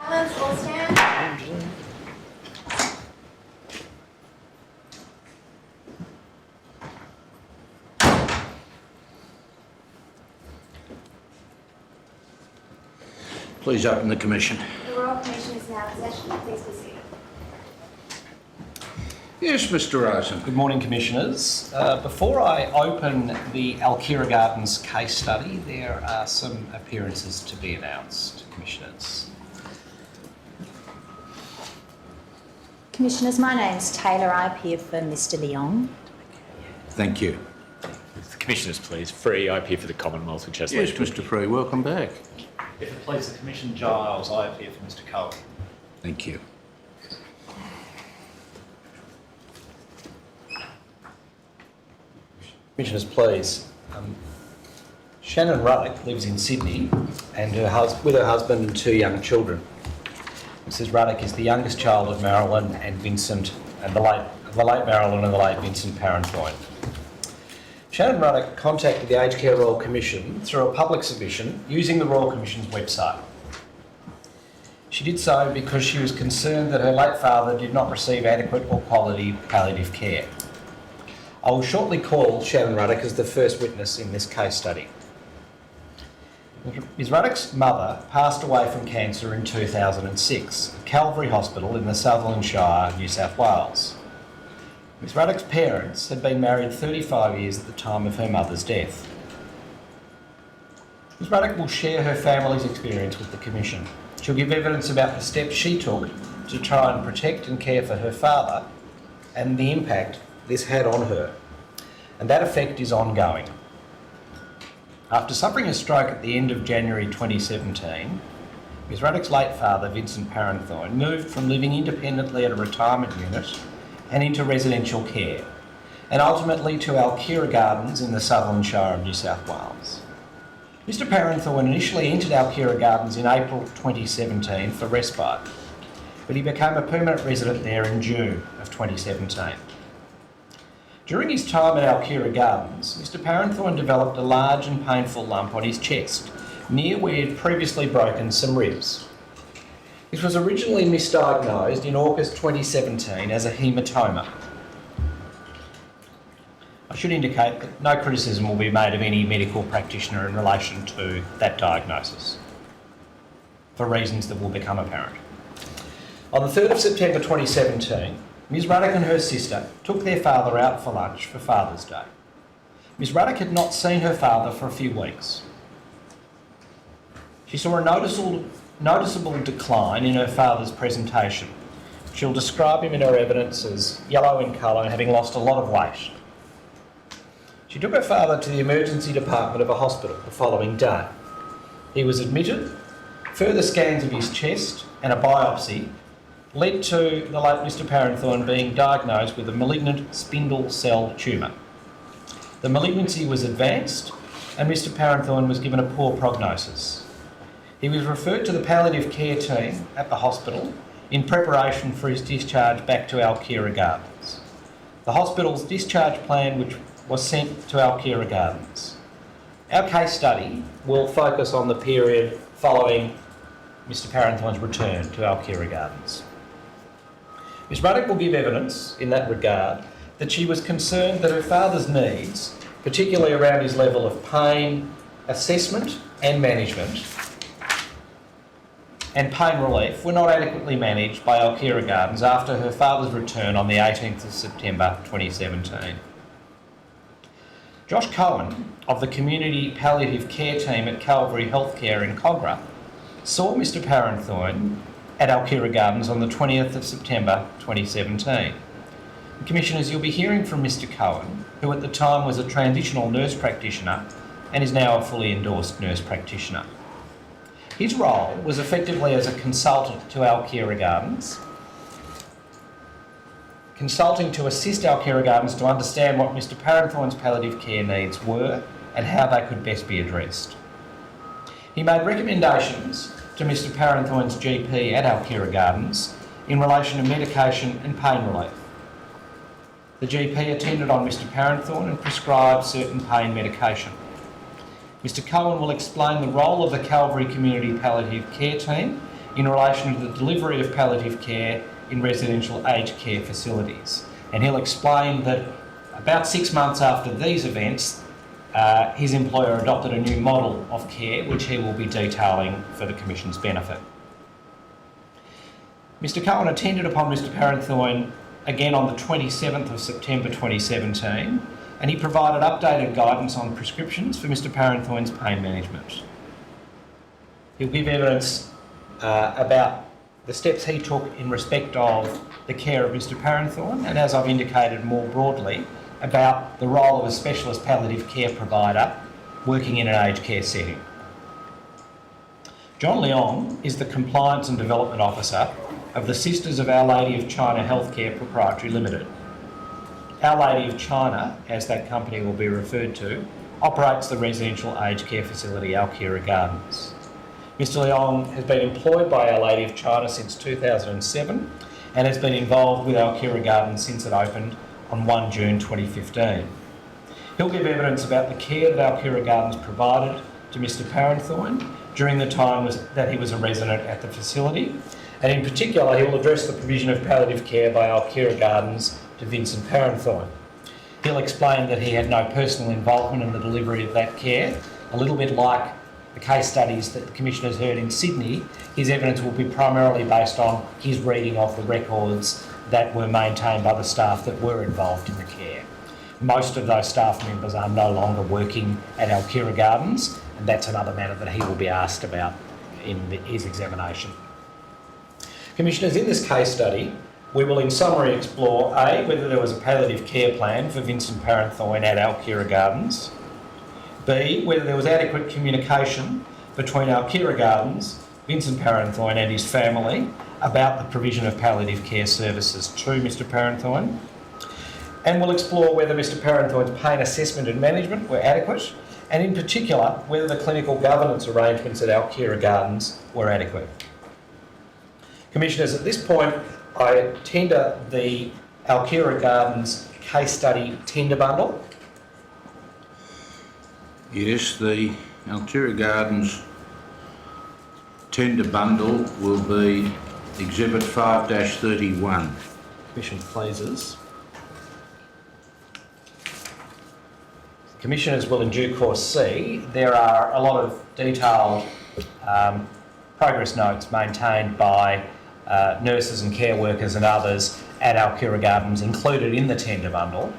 Silence, all stand. Please open the commission. The Royal Commission is now in session. Please be seated. Yes, Mr. Rosen. Good morning, Commissioners. Before I open the Alkira Gardens case study, there are some appearances to be announced, Commissioners. Commissioners, my name's Taylor. I appear for Mr Leong. Thank you. The Commissioners, please. Free, I appear for the Commonwealth, which has Yes, Mr. Free, welcome back. If it pleases the Commission, Giles, I appear for Mr Cohen. Thank you. Commissioners, please. Shannon Ruddock lives in Sydney and with her husband and two young children. Mrs Ruddock is the youngest child of Marilyn and Vincent, and the late Marilyn and the late Vincent Parentoin. Shannon Ruddock contacted the Aged Care Royal Commission through a public submission using the Royal Commission's website. She did so because she was concerned that her late father did not receive adequate or quality palliative care. I will shortly call Shannon Ruddock as the first witness in this case study. Ms Ruddock's mother passed away from cancer in 2006 at Calvary Hospital in the Sutherland Shire, New South Wales. Ms Ruddock's parents had been married 35 years at the time of her mother's death. Ms Ruddock will share her family's experience with the Commission. She'll give evidence about the steps she took to try and protect and care for her father and the impact this had on her, and that effect is ongoing. After suffering a stroke at the end of January 2017, Ms Ruddock's late father, Vincent Parentoin, moved from living independently at a retirement unit and into residential care, and ultimately to Alkira Gardens in the Sutherland Shire of New South Wales. Mr Parentoin initially entered Alkira Gardens in April 2017 for respite, but he became a permanent resident there in June of 2017. During his time at Alkira Gardens, Mr Parentoin developed a large and painful lump on his chest, near where he had previously broken some ribs. This was originally misdiagnosed in August 2017 as a haematoma. I should indicate that no criticism will be made of any medical practitioner in relation to that diagnosis, for reasons that will become apparent. On the 3rd of September 2017, Ms Ruddock and her sister took their father out for lunch for Father's Day. Ms Ruddock had not seen her father for a few weeks. She saw a noticeable decline in her father's presentation. She'll describe him in her evidence as yellow in colour and having lost a lot of weight. She took her father to the emergency department of a hospital the following day. He was admitted. Further scans of his chest and a biopsy led to the late Mr Parentoin being diagnosed with a malignant spindle cell tumour. The malignancy was advanced and Mr Parentoin was given a poor prognosis. He was referred to the palliative care team at the hospital in preparation for his discharge back to Alkira Gardens. The hospital's discharge plan which was sent to Alkira Gardens. Our case study will focus on the period following Mr Parentoin's return to Alkira Gardens. Ms Ruddock will give evidence in that regard that she was concerned that her father's needs, particularly around his level of pain, assessment and management, and pain relief, were not adequately managed by Alkira Gardens after her father's return on the 18th of September 2017. Josh Cohen, of the Community Palliative Care Team at Calvary Healthcare in Cogra, saw Mr Parentoin at Alkira Gardens on the 20th of September 2017. Commissioners, you'll be hearing from Mr Cohen, who at the time was a transitional nurse practitioner and is now a fully endorsed nurse practitioner. His role was effectively as a consultant to Alkira Gardens, consulting to assist Alkira Gardens to understand what Mr Parentoin's palliative care needs were and how they could best be addressed. He made recommendations to Mr Parentoin's GP at Alkira Gardens in relation to medication and pain relief. The GP attended on Mr Parentoin and prescribed certain pain medication. Mr Cohen will explain the role of the Calvary Community Palliative Care Team in relation to the delivery of palliative care in residential aged care facilities. And he'll explain that about 6 months after these events, his employer adopted a new model of care which he will be detailing for the Commission's benefit. Mr Cohen attended upon Mr Parenthorne again on the 27th of September 2017, and he provided updated guidance on prescriptions for Mr Parenthorne's pain management. He'll give evidence about the steps he took in respect of the care of Mr Parenthorne, and as I've indicated more broadly, about the role of a specialist palliative care provider working in an aged care setting. John Leong is the Compliance and Development Officer of the Sisters of Our Lady of China Healthcare Proprietary Limited. Our Lady of China, as that company will be referred to, operates the residential aged care facility Alkira Gardens. Mr Leong has been employed by Our Lady of China since 2007 and has been involved with Alkira Gardens since it opened on 1 June 2015. He'll give evidence about the care that Alkira Gardens provided to Mr Parenthorne during the time that he was a resident at the facility, and in particular he will address the provision of palliative care by Alkira Gardens to Vincent Parenthorne. He'll explain that he had no personal involvement in the delivery of that care. A little bit like the case studies that the Commission has heard in Sydney, his evidence will be primarily based on his reading of the records that were maintained by the staff that were involved in the care. Most of those staff members are no longer working at Alkira Gardens, and that's another matter that he will be asked about in his examination. Commissioners, in this case study, we will in summary explore A, whether there was a palliative care plan for Vincent Parenthorne at Alkira Gardens, B, whether there was adequate communication between Alkira Gardens, Vincent Parenthorne and his family about the provision of palliative care services to Mr Parenthorne, and we'll explore whether Mr Parenthorne's pain assessment and management were adequate, and in particular whether the clinical governance arrangements at Alkira Gardens were adequate. Commissioners, at this point I tender the Alkira Gardens case study tender bundle. Yes, the Alkira Gardens tender bundle will be Exhibit 5-31. Commission pleases. Commissioners will in due course see there are a lot of detailed progress notes maintained by nurses and care workers and others at Alkira Gardens included in the tender bundle.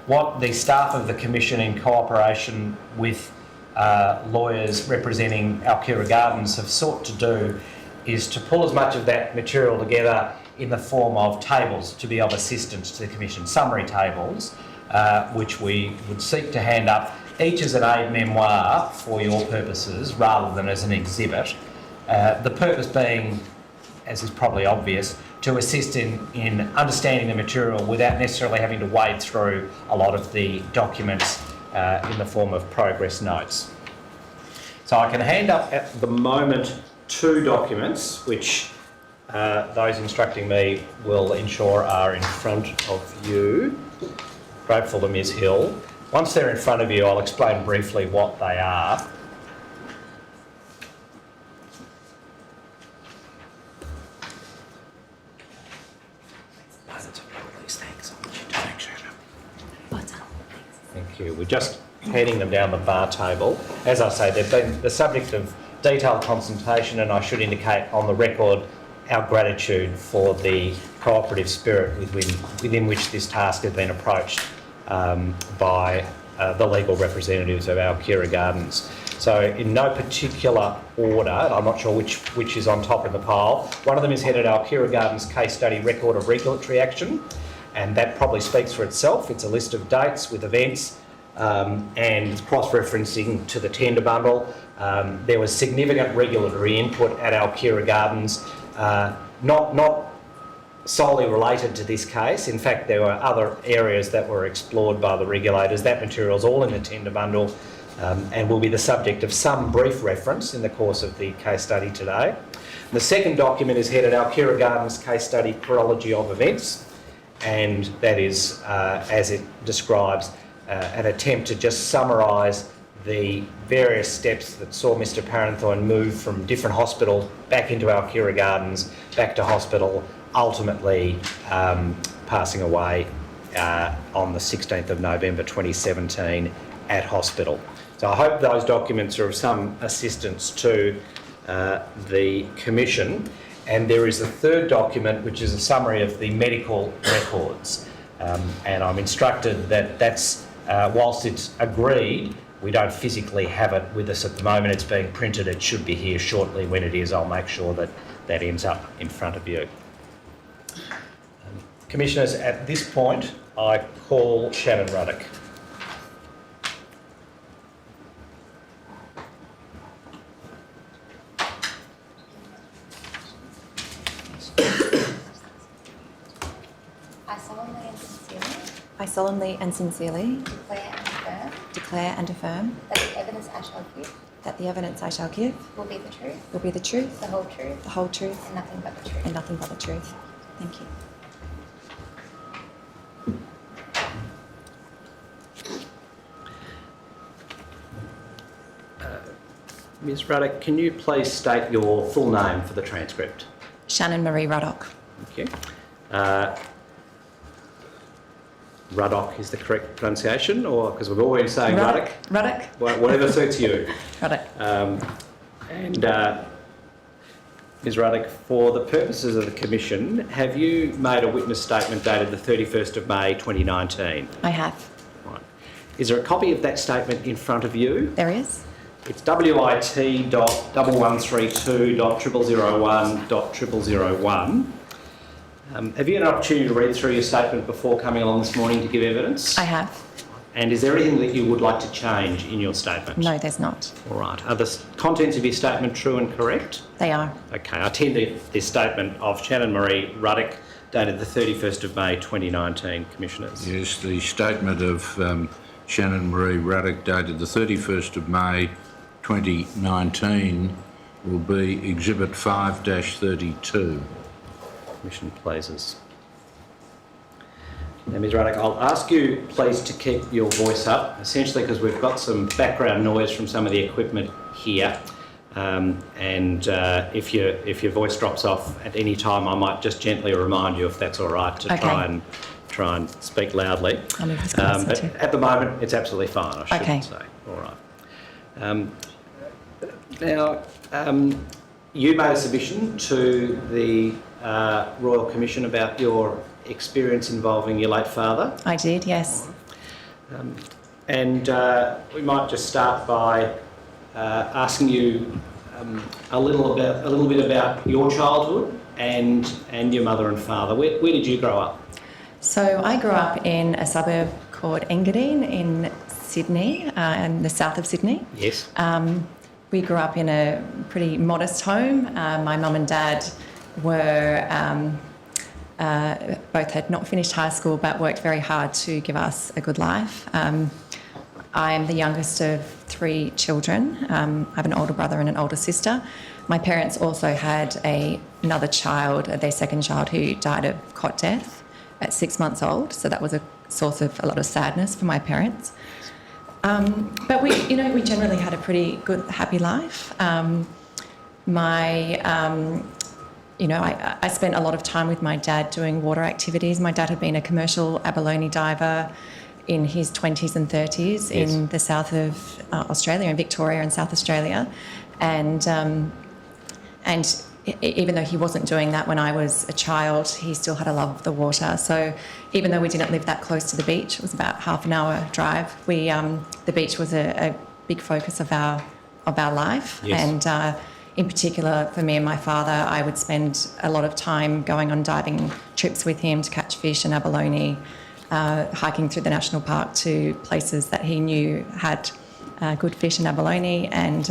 What the staff of the Commission in cooperation with lawyers representing Alkira Gardens have sought to do is to pull as much of that material together in the form of tables to be of assistance to the Commission, summary tables, which we would seek to hand up each as an aide-memoire for your purposes rather than as an exhibit. The purpose being, as is probably obvious, to assist in understanding the material without necessarily having to wade through a lot of the documents in the form of progress notes. So I can hand up at the moment 2 documents which those instructing me will ensure are in front of you. Grateful to Ms Hill. Once they're in front of you, I'll explain briefly what they are. Thank you. We're just handing them down the bar table. As I say, they've been the subject of detailed consultation, and I should indicate on the record our gratitude for the cooperative spirit within which this task has been approached by the legal representatives of Alkira Gardens. So in no particular order, I'm not sure which is on top of the pile. One of them is headed Alkira Gardens Case Study Record of Regulatory Action, and that probably speaks for itself. It's a list of dates with events and cross-referencing to the tender bundle. There was significant regulatory input at Alkira Gardens, not solely related to this case. In fact, there were other areas that were explored by the regulators. That material is all in the tender bundle and will be the subject of some brief reference in the course of the case study today. The second document is headed Alkira Gardens Case Study Chronology of Events, and that is, as it describes, an attempt to just summarise the various steps that saw Mr Parenthorne move from different hospital back into Alkira Gardens, back to hospital, ultimately passing away on the 16th of November 2017 at hospital. So I hope those documents are of some assistance to the Commission. And there is a third document which is a summary of the medical records. And I'm instructed that that's, whilst it's agreed, we don't physically have it with us at the moment. It's being printed. It should be here shortly. When it is, I'll make sure that that ends up in front of you. Commissioners, at this point, I call Shannon Ruddock. I solemnly and sincerely I solemnly and sincerely declare and affirm declare and affirm that the evidence I shall give that the evidence I shall give will be the truth, will be the truth, the whole truth, the whole truth, and nothing but the truth. and nothing but the truth. Thank you. Ms Ruddock, can you please state your full name for the transcript? Shannon Marie Ruddock. Thank you. Ruddock is the correct pronunciation, or because we've always saying Ruddock? Ruddock. Whatever suits you. Ruddock. Ms Ruddock, for the purposes of the Commission, have you made a witness statement dated the 31st of May 2019? I have. Right. Is there a copy of that statement in front of you? There is. It's wit.1132.0001.0001. Have you had an opportunity to read through your statement before coming along this morning to give evidence? I have. And is there anything that you would like to change in your statement? No, there's not. All right. Are the contents of your statement true and correct? They are. Okay. I tender this statement of Shannon Marie Ruddock, dated the 31st of May 2019, Commissioners. Yes, the statement of Shannon Marie Ruddock dated the 31st of May 2019 will be Exhibit 5-32. Commission pleases. Now, Ms Ruddock, I'll ask you please to keep your voice up, essentially because we've got some background noise from some of the equipment here. If your voice drops off at any time, I might just gently remind you, if that's all right, to try and speak loudly. I'll move this closer But too. at the moment, it's absolutely fine, I should say. All right. Now, you made a submission to the Royal Commission about your experience involving your late father. I did, yes. We might just start by asking you a little bit about your childhood and your mother and father. Where did you grow up? So I grew up in a suburb called Engadine in Sydney, in the south of Sydney. Yes. We grew up in a pretty modest home. My mum and dad were both had not finished high school but worked very hard to give us a good life. I am the youngest of 3 children. I have an older brother and an older sister. My parents also had another child, their second child, who died of cot death at 6 months old. So that was a source of a lot of sadness for my parents. But we generally had a pretty good, happy life. I spent a lot of time with my dad doing water activities. My dad had been a commercial abalone diver in his 20s and 30s in the south of Australia, in Victoria and South Australia. And even though he wasn't doing that when I was a child, he still had a love of the water. So even though we didn't live that close to the beach, it was about half an hour drive, the beach was a big focus of our life. Yes. And in particular, for me and my father, I would spend a lot of time going on diving trips with him to catch fish and abalone, hiking through the national park to places that he knew had good fish and abalone, and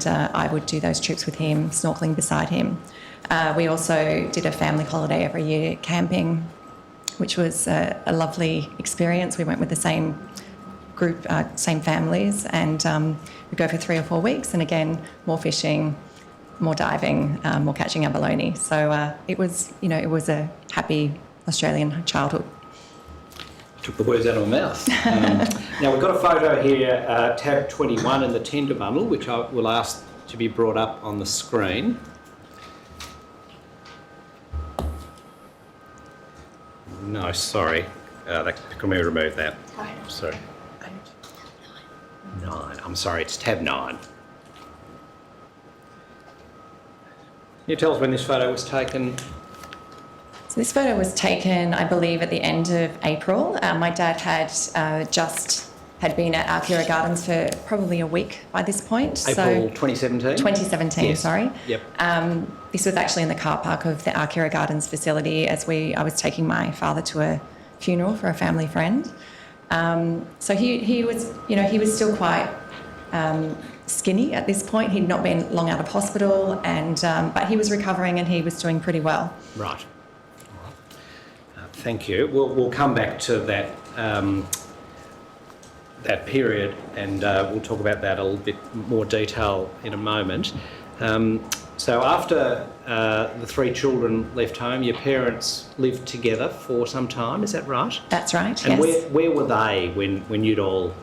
I would do those trips with him, snorkelling beside him. We also did a family holiday every year, camping, which was a lovely experience. We went with the same group, same families, and we'd go for 3 or 4 weeks, and again, more fishing, more diving, more catching abalone. So it was a happy Australian childhood. Took the words out of my mouth. Now we've got a photo here, tab 21 in the tender bundle, which I will ask to be brought up on the screen. No, sorry. Can we remove that? Sorry. 9. I'm sorry, it's tab 9. Can you tell us when this photo was taken? So this photo was taken, I believe, at the end of April. My dad had been at Arcura Gardens for probably a week by this point. April 2017? 2017, yes. sorry. Yep. This was actually in the car park of the Arcura Gardens facility I was taking my father to a funeral for a family friend. So he was still quite skinny at this point. He'd not been long out of hospital, but he was recovering and he was doing pretty well. Right. Thank you. We'll come back to that that period, and we'll talk about that a little bit more detail in a moment. So after the 3 children left home, your parents lived together for some time. Is that right? That's right. And yes. where were they when you'd all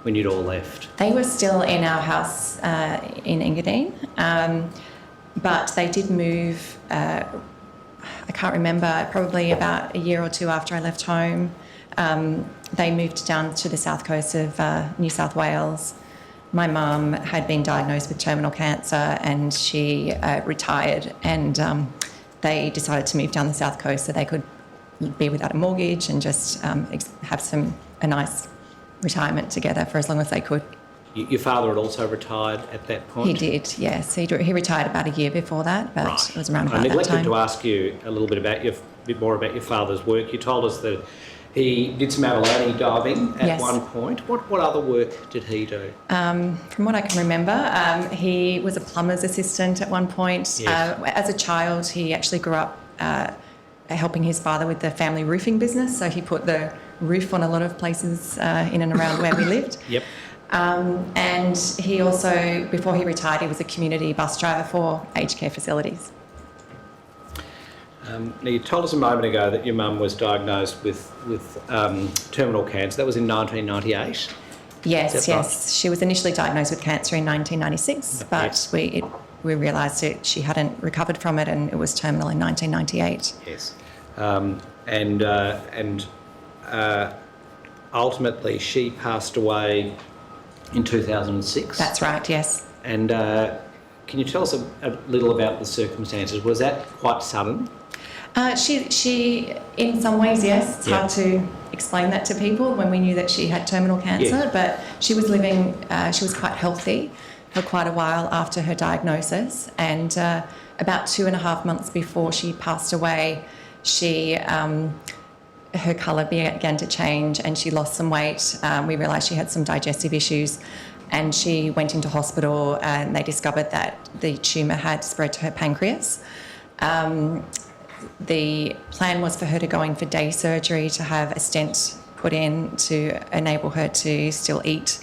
left? They were still in our house in Engadine, but they did move. I can't remember. Probably about a year or 2 after I left home, they moved down to the south coast of New South Wales. My mum had been diagnosed with terminal cancer and she retired, and they decided to move down the south coast so they could be without a mortgage and just have a nice retirement together for as long as they could. Your father had also retired at that point? He did, yes. He retired about a year before that, but right. It was around about I that time. neglected to ask you a little bit more about your father's work. You told us that he did some abalone diving at Yes. one point. What other work did he do? From what I can remember, he was a plumber's assistant at one point. Yes. As a child, he actually grew up helping his father with the family roofing business, so he put the roof on a lot of places in and around where we lived. Yep. And he also, before he retired, he was a community bus driver for aged care facilities. Now you told us a moment ago that your mum was diagnosed with terminal cancer. That was in 1998? Yes, right? yes. She was initially diagnosed with cancer in 1996, but Yes. we realised that she hadn't recovered from it and it was terminal in 1998. Yes. Ultimately she passed away in 2006. That's right, yes. And can you tell us a little about the circumstances? Was that quite sudden? She, in some ways, yes. It's hard to explain that to people when we knew that she had terminal cancer, but she was she was quite healthy for quite a while after her diagnosis. And about 2.5 months before she passed away, her colour began to change and she lost some weight. We realised she had some digestive issues and she went into hospital and they discovered that the tumour had spread to her pancreas. The plan was for her to go in for day surgery to have a stent put in to enable her to still eat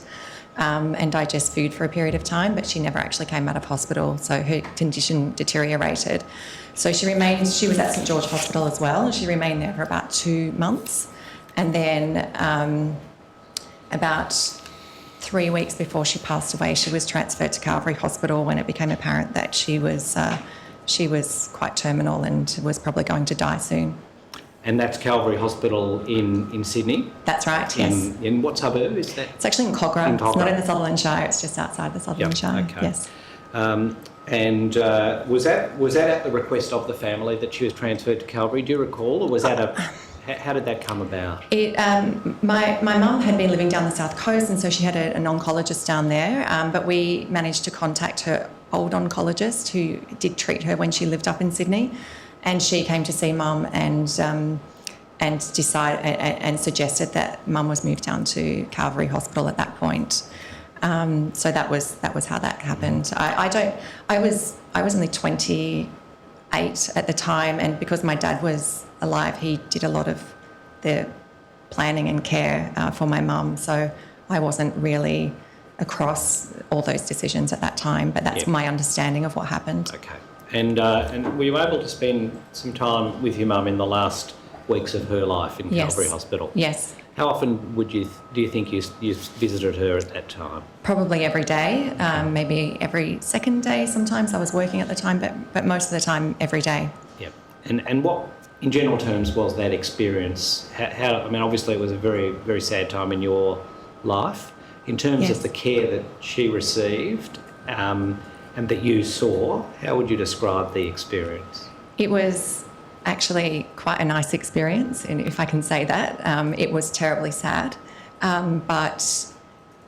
and digest food for a period of time, but she never actually came out of hospital, so her condition deteriorated. So she was at St George Hospital as well. She remained there for about 2 months, and then about 3 weeks before she passed away, she was transferred to Calvary Hospital when it became apparent that she was quite terminal and was probably going to die soon. And that's Calvary Hospital in Sydney? That's right, yes. In what suburb is that? It's actually in Cogra. It's not in the Sutherland Shire, it's just outside the Sutherland Shire. Okay. Yes. And was that at the request of the family that she was transferred to Calvary, do you recall? Or was that how did that come about? My mum had been living down the south coast, and so she had an oncologist down there, but we managed to contact her old oncologist who did treat her when she lived up in Sydney, and she came to see Mum and suggested that Mum was moved down to Calvary Hospital at that point. So that was how that happened. I was only 28 at the time, and because my dad was alive, he did a lot of the planning and care for my mum. So I wasn't really across all those decisions at that time, but that's my understanding of what happened. Okay. And were you able to spend some time with your mum in the last weeks of her life in Yes. Calvary Hospital. Yes. How often do you think you visited her at that time? Probably every day, maybe every second day sometimes. I was working at the time, but most of the time every day. Yep. And what, in general terms, was that experience? How I mean, obviously it was a very, very sad time in your life. In terms Yes. of the care that she received and that you saw, how would you describe the experience? It was actually quite a nice experience, and if I can say that. It was terribly sad, but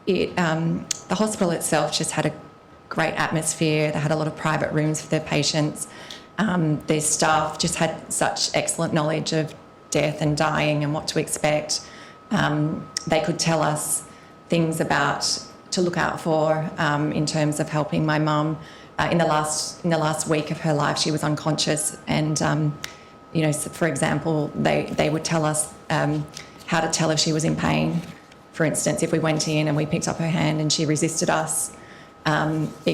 the hospital itself just had a great atmosphere. They had a lot of private rooms for their patients. Their staff just had such excellent knowledge of death and dying and what to expect. They could tell us things to look out for in terms of helping my mum. In the last week of her life, she was unconscious, and so for example, they would tell us how to tell if she was in pain. For instance, if we went in and we picked up her hand and she resisted us,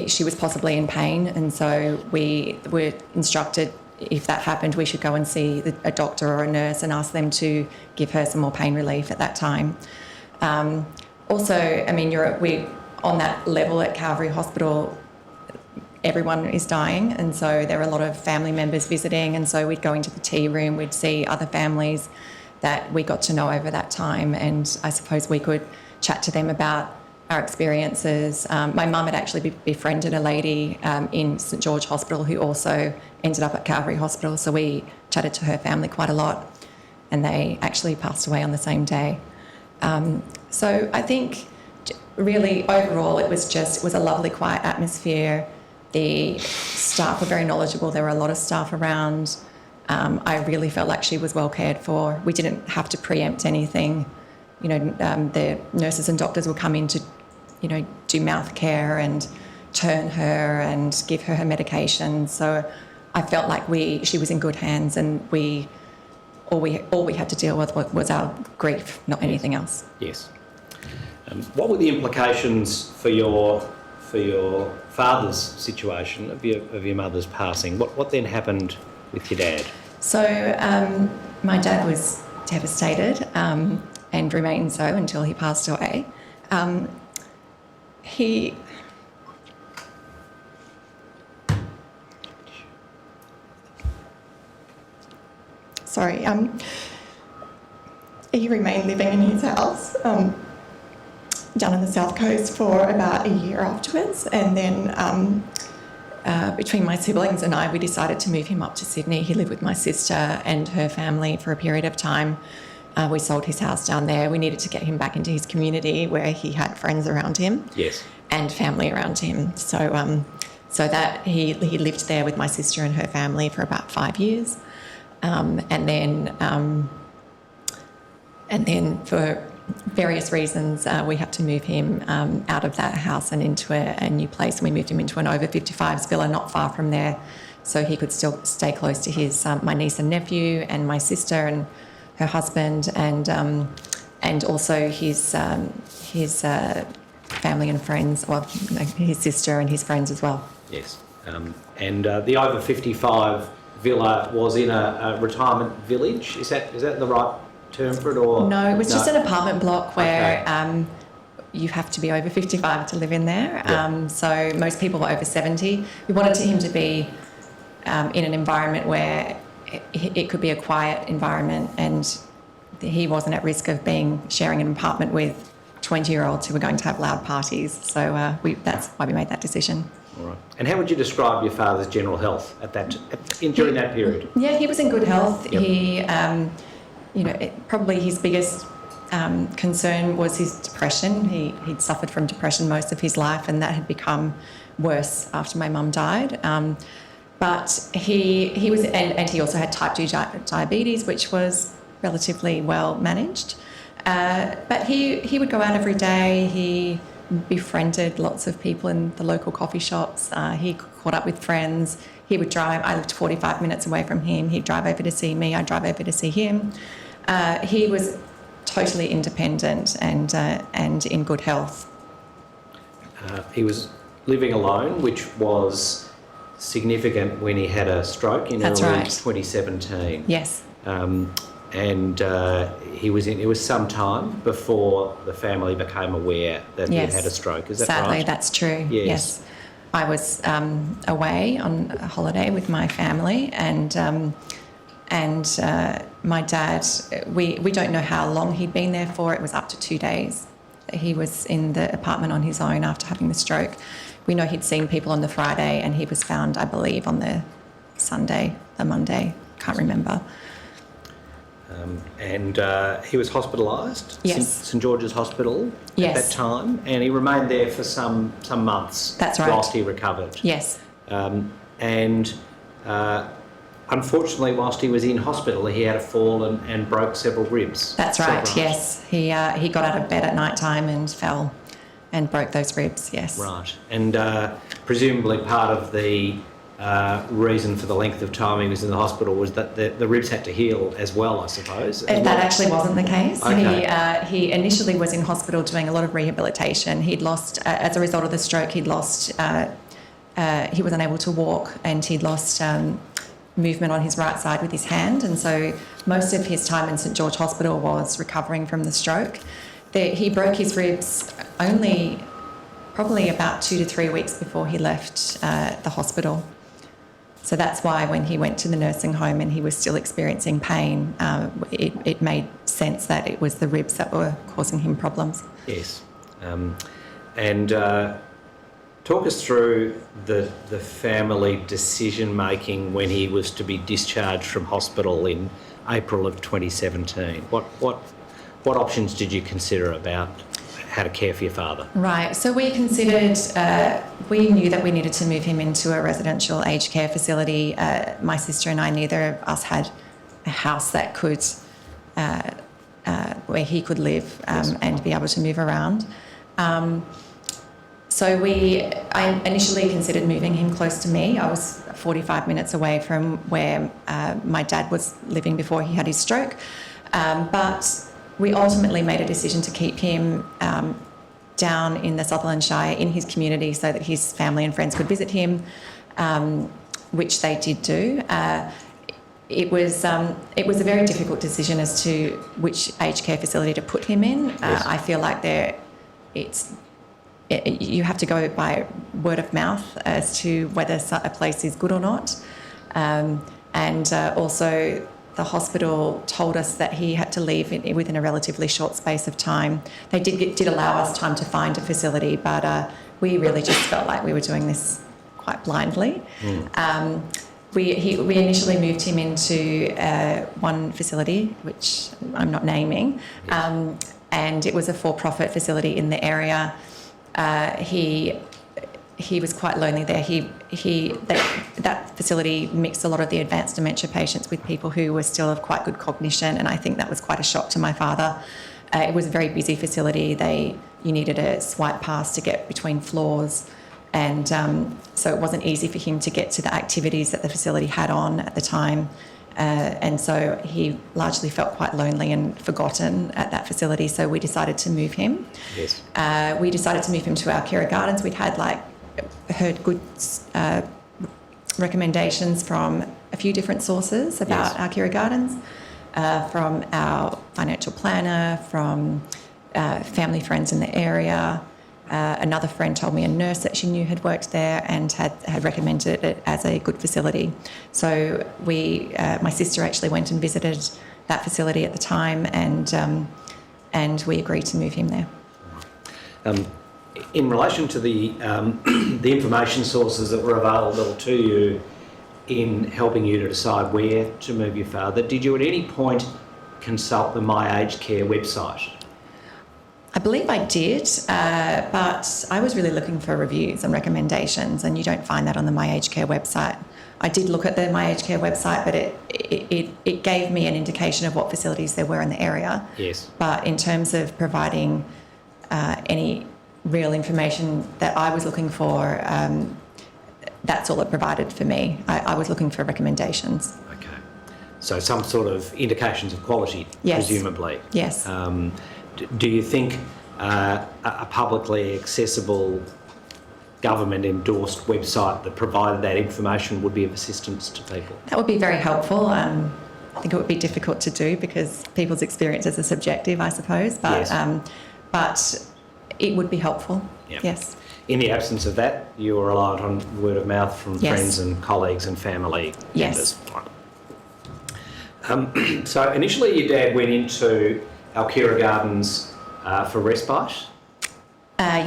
she was possibly in pain, and so we were instructed if that happened, we should go and see a doctor or a nurse and ask them to give her some more pain relief at that time. Also, I mean, we on that level at Calvary Hospital, everyone is dying, and so there are a lot of family members visiting, and so we'd go into the tea room, we'd see other families that we got to know over that time, and I suppose we could chat to them about our experiences. My mum had actually befriended a lady in St George Hospital who also ended up at Calvary Hospital, so we chatted to her family quite a lot, and they actually passed away on the same day. So I think really overall it was a lovely quiet atmosphere. The staff were very knowledgeable. There were a lot of staff around. I really felt like she was well cared for. We didn't have to preempt anything. The nurses and doctors would come in to, do mouth care and turn her and give her medication. So I felt like she was in good hands, and all we had to deal with was our grief, not anything else. Yes. What were the implications for your father's situation of your mother's passing? What then happened with your dad? So my dad was devastated and remained so until he passed away. He remained living in his house down on the south coast for about a year afterwards, and then between my siblings and I, we decided to move him up to Sydney. He lived with my sister and her family for a period of time. We sold his house down there. We needed to get him back into his community where he had friends around him. Yes. And family around him. So that he lived there with my sister and her family for about 5 years. And then for various reasons, we had to move him out of that house and into a new place. And we moved him into an over 55s villa not far from there, so he could still stay close to his my niece and nephew and my sister and her husband, and also his family and friends, well, his sister and his friends as well. Yes. And the over 55 villa was in a retirement village. Is that the right term for it, or no? It was just an apartment block where you have to be over 55 to live in there. Yeah. So most people were over 70. We wanted him to be in an environment where it could be a quiet environment, and he wasn't at risk of sharing an apartment with 20-year-olds who were going to have loud parties. So that's why we made that decision. All right. And how would you describe your father's general health during that period? Yeah, he was in good health. Yep. He, probably his biggest concern was his depression. He'd suffered from depression most of his life, and that had become worse after my mum died. But he was, and he also had type 2 diabetes, which was relatively well managed. But he would go out every day. He befriended lots of people in the local coffee shops. He caught up with friends. He would drive. I lived 45 minutes away from him. He'd drive over to see me. I'd drive over to see him. He was totally independent and in good health. He was living alone, which was significant when he had a stroke in early 2017. Yes. and he was in. It was some time before the family became aware that he had had a stroke. Is that Sadly, right? that's true. Yes. I was away on a holiday with my family, and my dad. We don't know how long he'd been there for. It was up to 2 days. He was in the apartment on his own after having the stroke. We know he'd seen people on the Friday, and he was found, I believe, on the Sunday, the Monday. Can't remember. And he was hospitalised. Yes. St George's Hospital Yes. at that time, and he remained there for some months. That's right. Whilst he recovered. Yes. Unfortunately, whilst he was in hospital, he had a fall and broke several ribs. That's right. Yes. He got out of bed at night time and fell and broke those ribs. Yes. Right. And presumably part of the reason for the length of time he was in the hospital was that the ribs had to heal as well, I suppose. That actually wasn't the case. Okay. He initially was in hospital doing a lot of rehabilitation. He'd lost, as a result of the stroke, he was unable to walk, and he'd lost movement on his right side with his hand. And so most of his time in St George Hospital was recovering from the stroke. He broke his ribs only probably about 2 to 3 weeks before he left the hospital. So that's why when he went to the nursing home and he was still experiencing pain, it made sense that it was the ribs that were causing him problems. Yes. Talk us through the family decision making when he was to be discharged from hospital in April of 2017. What options did you consider about how to care for your father? Right. So we considered, we knew that we needed to move him into a residential aged care facility. My sister and I, neither of us had a house that could, where he could live and be able to move around. So I initially considered moving him close to me. I was 45 minutes away from where my dad was living before he had his stroke. But we ultimately made a decision to keep him down in the Sutherland Shire in his community so that his family and friends could visit him, which they did do. It was a very difficult decision as to which aged care facility to put him in. Yes. I feel like you have to go by word of mouth as to whether a place is good or not. Also, the hospital told us that he had to leave within a relatively short space of time. They did allow us time to find a facility, but we really just felt like we were doing this quite blindly. We initially moved him into one facility, which I'm not naming, and it was a for-profit facility in the area. He was quite lonely there. That facility mixed a lot of the advanced dementia patients with people who were still of quite good cognition, and I think that was quite a shock to my father. It was a very busy facility. You needed a swipe pass to get between floors, and so it wasn't easy for him to get to the activities that the facility had on at the time. And so he largely felt quite lonely and forgotten at that facility, so we decided to move him. Yes. We decided to move him to our Kira Gardens. We'd heard good recommendations from a few different sources about our Kira Gardens, from our financial planner, from family friends in the area. Another friend told me a nurse that she knew had worked there and had recommended it as a good facility. So my sister actually went and visited that facility at the time, and we agreed to move him there. In relation to the information sources that were available to you in helping you to decide where to move your father, did you at any point consult the My Aged Care website? I believe I did, but I was really looking for reviews and recommendations, and you don't find that on the My Aged Care website. I did look at the My Aged Care website, but it gave me an indication of what facilities there were in the area. Yes. But in terms of providing any real information that I was looking for, that's all it provided for me. I was looking for recommendations. Okay. So some sort of indications of quality, Yes. presumably. Yes. Do you think a publicly accessible government-endorsed website that provided that information would be of assistance to people? That would be very helpful. I think it would be difficult to do because people's experiences are subjective, I suppose. But Yes. but it would be helpful. Yep. Yes. In the absence of that, you were reliant on word of mouth from Yes. friends and colleagues and family Yes. members. Right. So initially your dad went into Alkira Gardens for respite.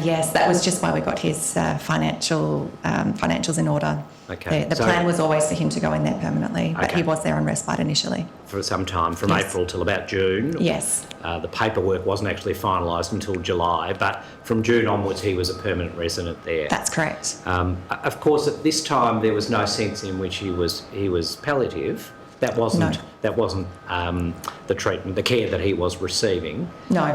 Yes, that was just why we got his financials in order. Okay, The so- plan was always for him to go in there permanently, but Okay. he was there on respite initially. For some time, from Yes. April till about June. Yes. The paperwork wasn't actually finalised until July, but from June onwards he was a permanent resident there. That's correct. Of course, at this time there was no sense in which he was palliative. That wasn't the treatment, the care that he was receiving. No.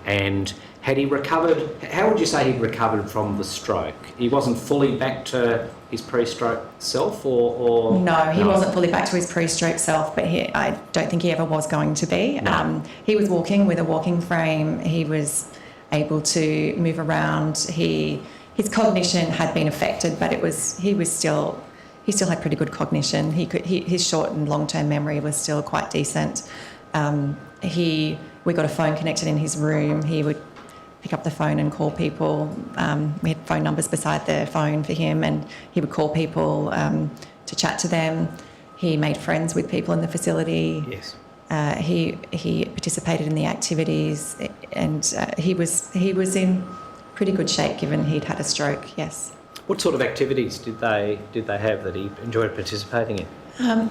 And had he recovered? How would you say he'd recovered from the stroke? He wasn't fully back to his pre-stroke self, or No, he wasn't fully back to his pre-stroke self, but I don't think he ever was going to be. No. He was walking with a walking frame. He was able to move around. His cognition had been affected, but he still had pretty good cognition. His short and long-term memory was still quite decent. We got a phone connected in his room. He would pick up the phone and call people. We had phone numbers beside the phone for him, and he would call people to chat to them. He made friends with people in the facility. Yes. He participated in the activities, and he was in pretty good shape given he'd had a stroke. Yes. What sort of activities did they have that he enjoyed participating in?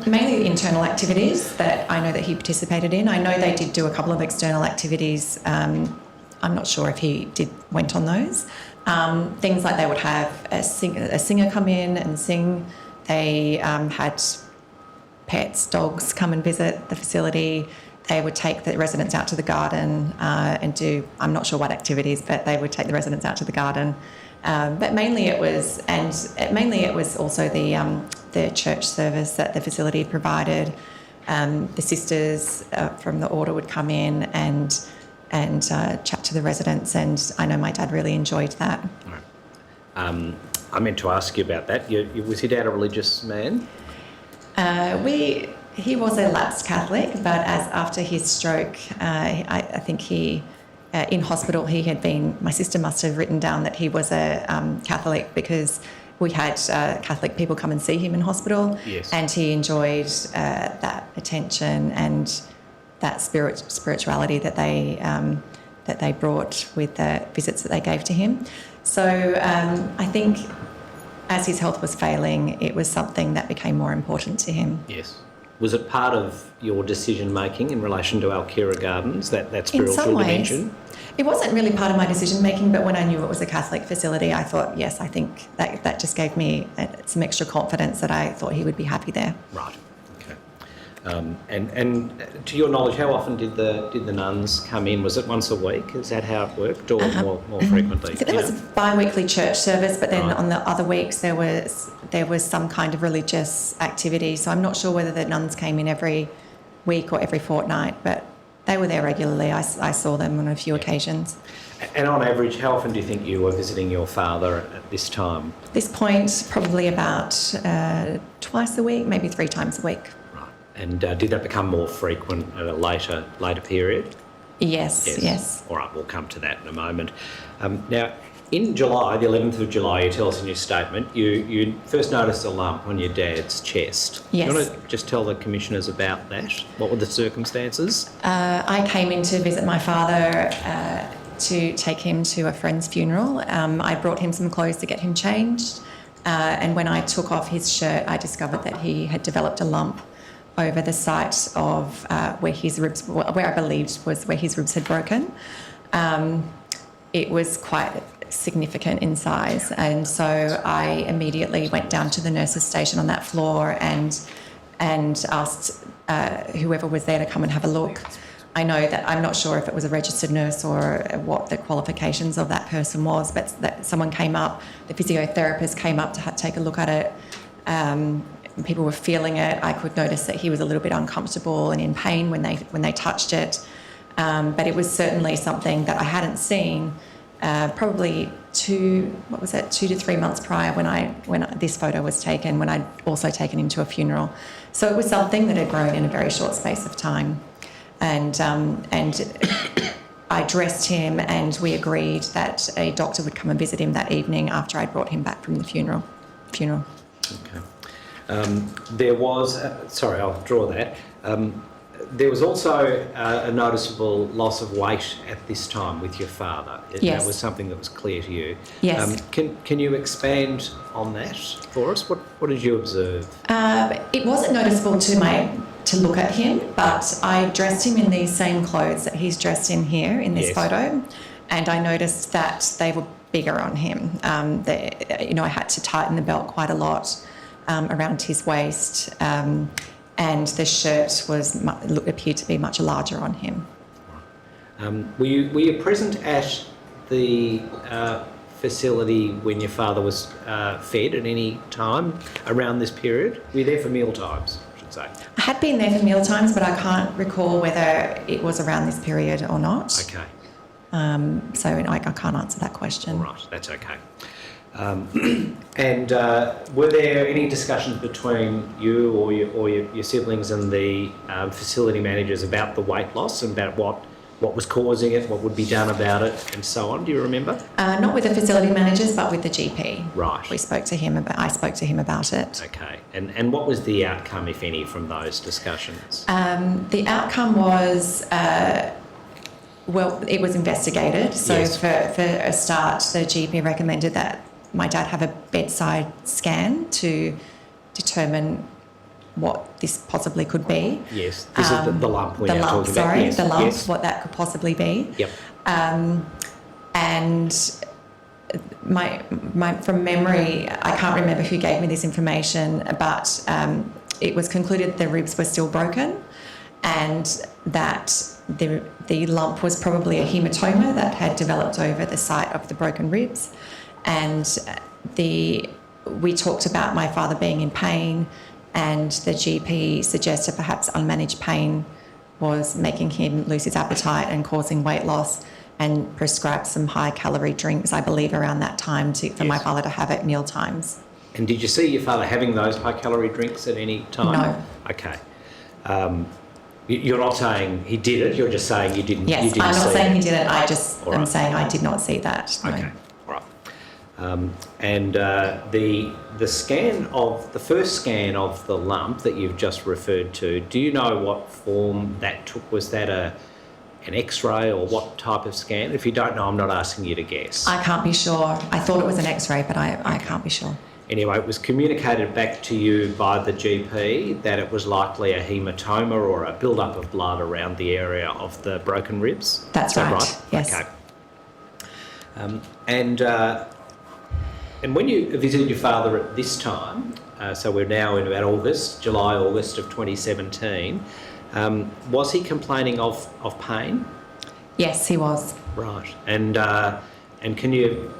Mainly internal activities that I know that he participated in. I know they did do a couple of external activities. I'm not sure if he went on those. Things like they would have a singer come in and sing. They had pets, dogs come and visit the facility. They would take the residents out to the garden and do, I'm not sure what activities, but they would take the residents out to the garden. But mainly it was also the church service that the facility provided. The sisters from the order would come in and chat to the residents, and I know my dad really enjoyed that. Right. I meant to ask you about that. Was your dad a religious man? He was a lapsed Catholic, but after his stroke, I think in hospital my sister must have written down that he was a Catholic because we had Catholic people come and see him in hospital. Yes. And he enjoyed that attention and that spirituality that they brought with the visits that they gave to him. So I think as his health was failing, it was something that became more important to him. Yes. Was it part of your decision making in relation to Alkira Gardens, that In spiritual some ways, dimension? it wasn't really part of my decision making, but when I knew it was a Catholic facility, I thought, yes, I think that just gave me some extra confidence that I thought he would be happy there. Right. Okay. And to your knowledge, how often did the nuns come in? Was it once a week? Is that how it worked, or more frequently? I think there was a bi-weekly church service, but then Right. on the other weeks there was some kind of religious activity. So I'm not sure whether the nuns came in every week or every fortnight, but they were there regularly. I saw them on a few occasions. And on average, how often do you think you were visiting your father at this time? At this point, probably about twice a week, maybe 3 times a week. Right. And did that become more frequent at a later period? Yes. All right, we'll come to that in a moment. Now, in July, the 11th of July, you tell us in your statement, you first noticed a lump on your dad's chest. Yes. Do you want to just tell the commissioners about that? What were the circumstances? I came in to visit my father to take him to a friend's funeral. I brought him some clothes to get him changed. And when I took off his shirt, I discovered that he had developed a lump over the site of where I believed was where his ribs had broken. It was quite significant in size, and so I immediately went down to the nurses' station on that floor and asked whoever was there to come and have a look. I know that I'm not sure if it was a registered nurse or what the qualifications of that person was, but that someone came up, the physiotherapist came up to take a look at it. People were feeling it. I could notice that he was a little bit uncomfortable and in pain when they touched it. But it was certainly something that I hadn't seen probably 2 to 3 months prior when this photo was taken, when I'd also taken him to a funeral. So it was something that had grown in a very short space of time. And I dressed him, and we agreed that a doctor would come and visit him that evening after I'd brought him back from the funeral. Okay. There was, sorry, I'll draw that. There was also a noticeable loss of weight at this time with your father. Yes. That was something that was clear to you. Yes. Can you expand on that for us? What did you observe? It wasn't noticeable to look at him, but I dressed him in these same clothes that he's dressed in here in this Yes. photo, and I noticed that they were bigger on him. I had to tighten the belt quite a lot around his waist, and the shirt appeared to be much larger on him. Were you present at the facility when your father was fed at any time around this period? Were you there for meal times, I should say? I had been there for meal times, but I can't recall whether it was around this period or not. Okay. So I can't answer that question. All right, that's okay. And were there any discussions between you or your siblings and the facility managers about the weight loss and about what was causing it, what would be done about it, and so on? Do you remember? Not with the facility managers, but with the GP. Right. I spoke to him about it. Okay. And what was the outcome, if any, from those discussions? The outcome was, it was investigated. So Yes. for a start, the GP recommended that my dad have a bedside scan to determine what this possibly could be. Yes. This is the lump we're The now lump, talking about. sorry, Yes. the lump, Yes. what that could possibly be. Yep. And from memory, I can't remember who gave me this information, but it was concluded the ribs were still broken, and that the lump was probably a hematoma that had developed over the site of the broken ribs, and we talked about my father being in pain, and the GP suggested perhaps unmanaged pain was making him lose his appetite and causing weight loss, and prescribed some high-calorie drinks, I believe, around that time for my father to have at meal times. And did you see your father having those high-calorie drinks at any time? No. Okay. You're not saying he did it, you're just saying you didn't. Yes, you didn't I'm not see saying it. he didn't, I just All am right. saying I did not see that. No. Okay, all right. And the scan of the first scan of the lump that you've just referred to, do you know what form that took? Was that an X-ray or what type of scan? If you don't know, I'm not asking you to guess. I can't be sure. I thought it was an X-ray, but I can't be sure. Anyway, it was communicated back to you by the GP that it was likely a hematoma or a build-up of blood around the area of the broken ribs. That's Is that right, right? yes. Okay. And when you visited your father at this time, so we're now in about July, August of 2017, was he complaining of pain? Yes, he was. Right. And can you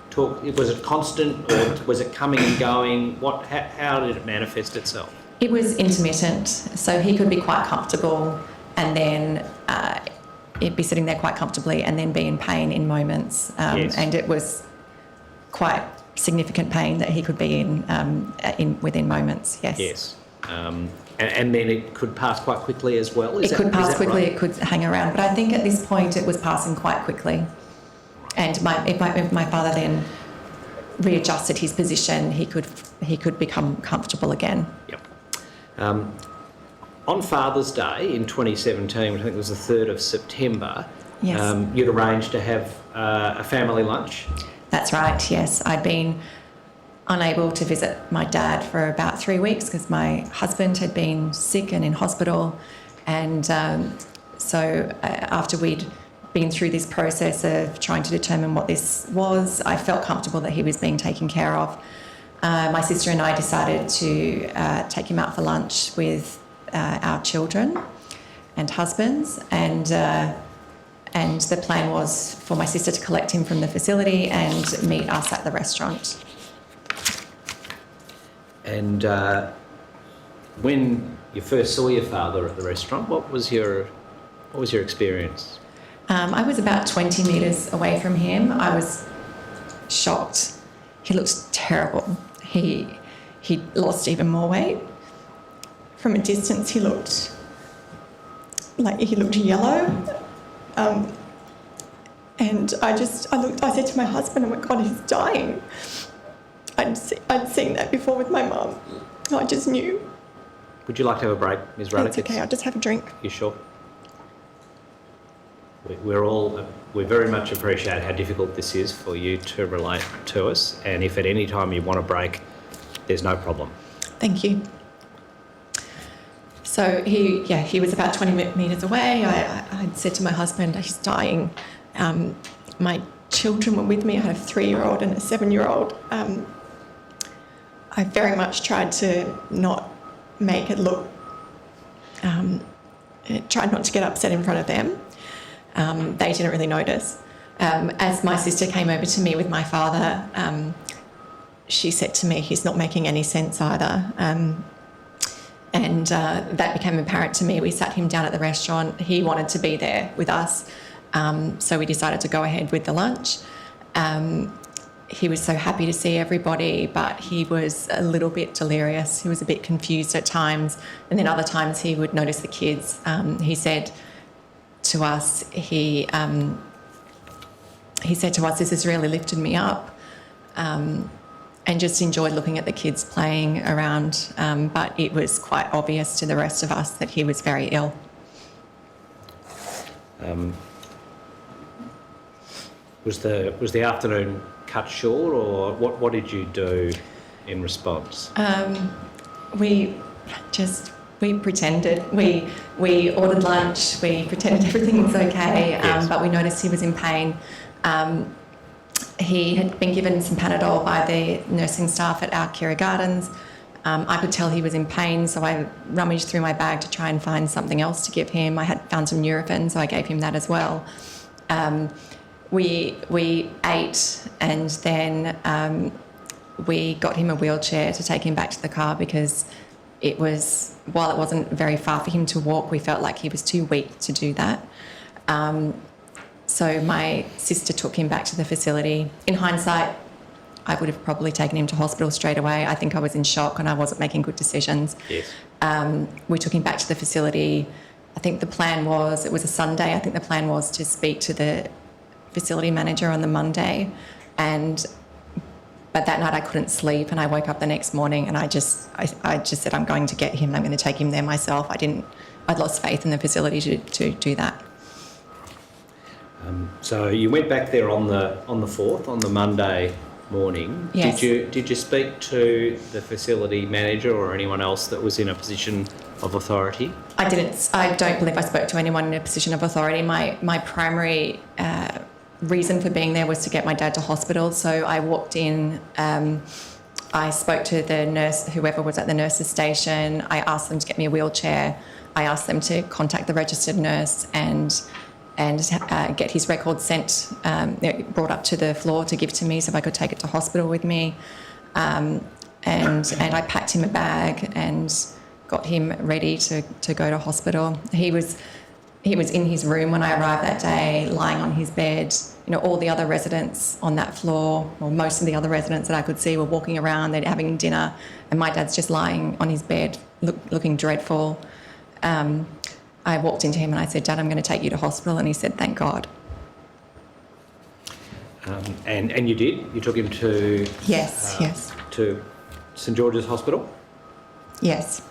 talk, was it constant or was it coming and going? How did it manifest itself? It was intermittent, so he could be quite comfortable and then he'd be sitting there quite comfortably and then be in pain in moments. Yes. And it was quite significant pain that he could be in within moments, yes. Yes. And then it could pass quite quickly as well? It could pass quickly, right? it could hang around, but I think at this point it was passing quite quickly. And if my father then readjusted his position, he could become comfortable again. Yep. On Father's Day in 2017, which I think was the 3rd of September, Yes. you'd arranged to have a family lunch. That's right, yes. I'd been unable to visit my dad for about 3 weeks because my husband had been sick and in hospital. And so after we'd been through this process of trying to determine what this was, I felt comfortable that he was being taken care of. My sister and I decided to take him out for lunch with our children and husbands, and the plan was for my sister to collect him from the facility and meet us at the restaurant. And when you first saw your father at the restaurant, what was your experience? I was about 20 metres away from him. I was shocked. He looked terrible. He lost even more weight. From a distance, he looked yellow. And I said to my husband, oh my God, he's dying. I'd seen that before with my mum. I just knew. Would you like to have a break, Ms. Ruddock? It's okay, I'll just have a drink. You sure? We very much appreciate how difficult this is for you to relate to us, and if at any time you want a break, there's no problem. Thank you. So he was about 20 metres away. I said to my husband, he's dying. My children were with me. I had a 3-year-old and a 7-year-old. I very much tried to not make it look, tried not to get upset in front of them. They didn't really notice. As my sister came over to me with my father, she said to me, he's not making any sense either. And that became apparent to me. We sat him down at the restaurant. He wanted to be there with us. So we decided to go ahead with the lunch. He was so happy to see everybody, but he was a little bit delirious. He was a bit confused at times. And then other times he would notice the kids. He said to us, he said to us, this has really lifted me up. And just enjoyed looking at the kids playing around. But it was quite obvious to the rest of us that he was very ill. Was the afternoon cut short, or what did you do in response? We pretended. We ordered lunch. We pretended everything was okay, Yes. but we noticed he was in pain. He had been given some Panadol by the nursing staff at our Kira Gardens. I could tell he was in pain, so I rummaged through my bag to try and find something else to give him. I had found some Nurofen, so I gave him that as well. We ate, and then we got him a wheelchair to take him back to the car because while it wasn't very far for him to walk, we felt like he was too weak to do that. So my sister took him back to the facility. In hindsight, I would have probably taken him to hospital straight away. I think I was in shock and I wasn't making good decisions. Yes. We took him back to the facility. I think the plan was, it was a Sunday, I think the plan was to speak to the facility manager on the Monday. But that night I couldn't sleep, and I woke up the next morning and I just said, I'm going to get him and I'm going to take him there myself. I'd lost faith in the facility to do that. So you went back there on the 4th, on the Monday morning. Yes. Did you speak to the facility manager or anyone else that was in a position of authority? I didn't. I don't believe I spoke to anyone in a position of authority. My primary reason for being there was to get my dad to hospital. So I walked in. I spoke to the nurse, whoever was at the nurse's station. I asked them to get me a wheelchair. I asked them to contact the registered nurse and get his record sent, brought up to the floor to give to me so I could take it to hospital with me. And I packed him a bag and got him ready to go to hospital. He was in his room when I arrived that day, lying on his bed. All the other residents on that floor, or most of the other residents that I could see, were walking around, they're having dinner, and my dad's just lying on his bed, looking dreadful. I walked into him and I said, Dad, I'm going to take you to hospital. And he said, thank God. And you did? You took him to... Yes. To St George's Hospital? Yes.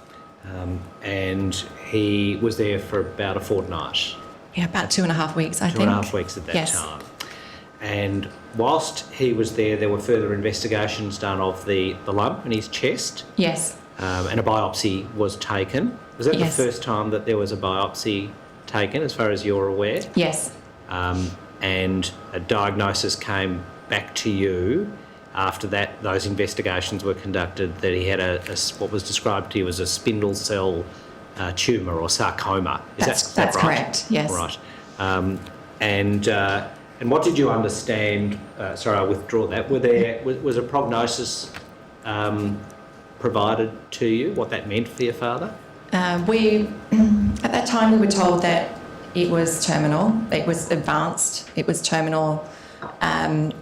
And he was there for about a fortnight? Yeah, about 2.5 weeks, I think. 2.5 weeks at that Yes. time. And whilst he was there were further investigations done of the lump in his chest? Yes. And a biopsy was taken. Was that Yes. the first time that there was a biopsy taken, as far as you're aware? Yes. And a diagnosis came back to you after that, those investigations were conducted, that he had what was described to you as a spindle cell tumour or sarcoma. Is that right? That's correct, yes. Right. And what did you understand? Sorry, I withdraw that. Was a prognosis provided to you, what that meant for your father? At that time we were told that It was terminal. It was advanced. It was terminal. And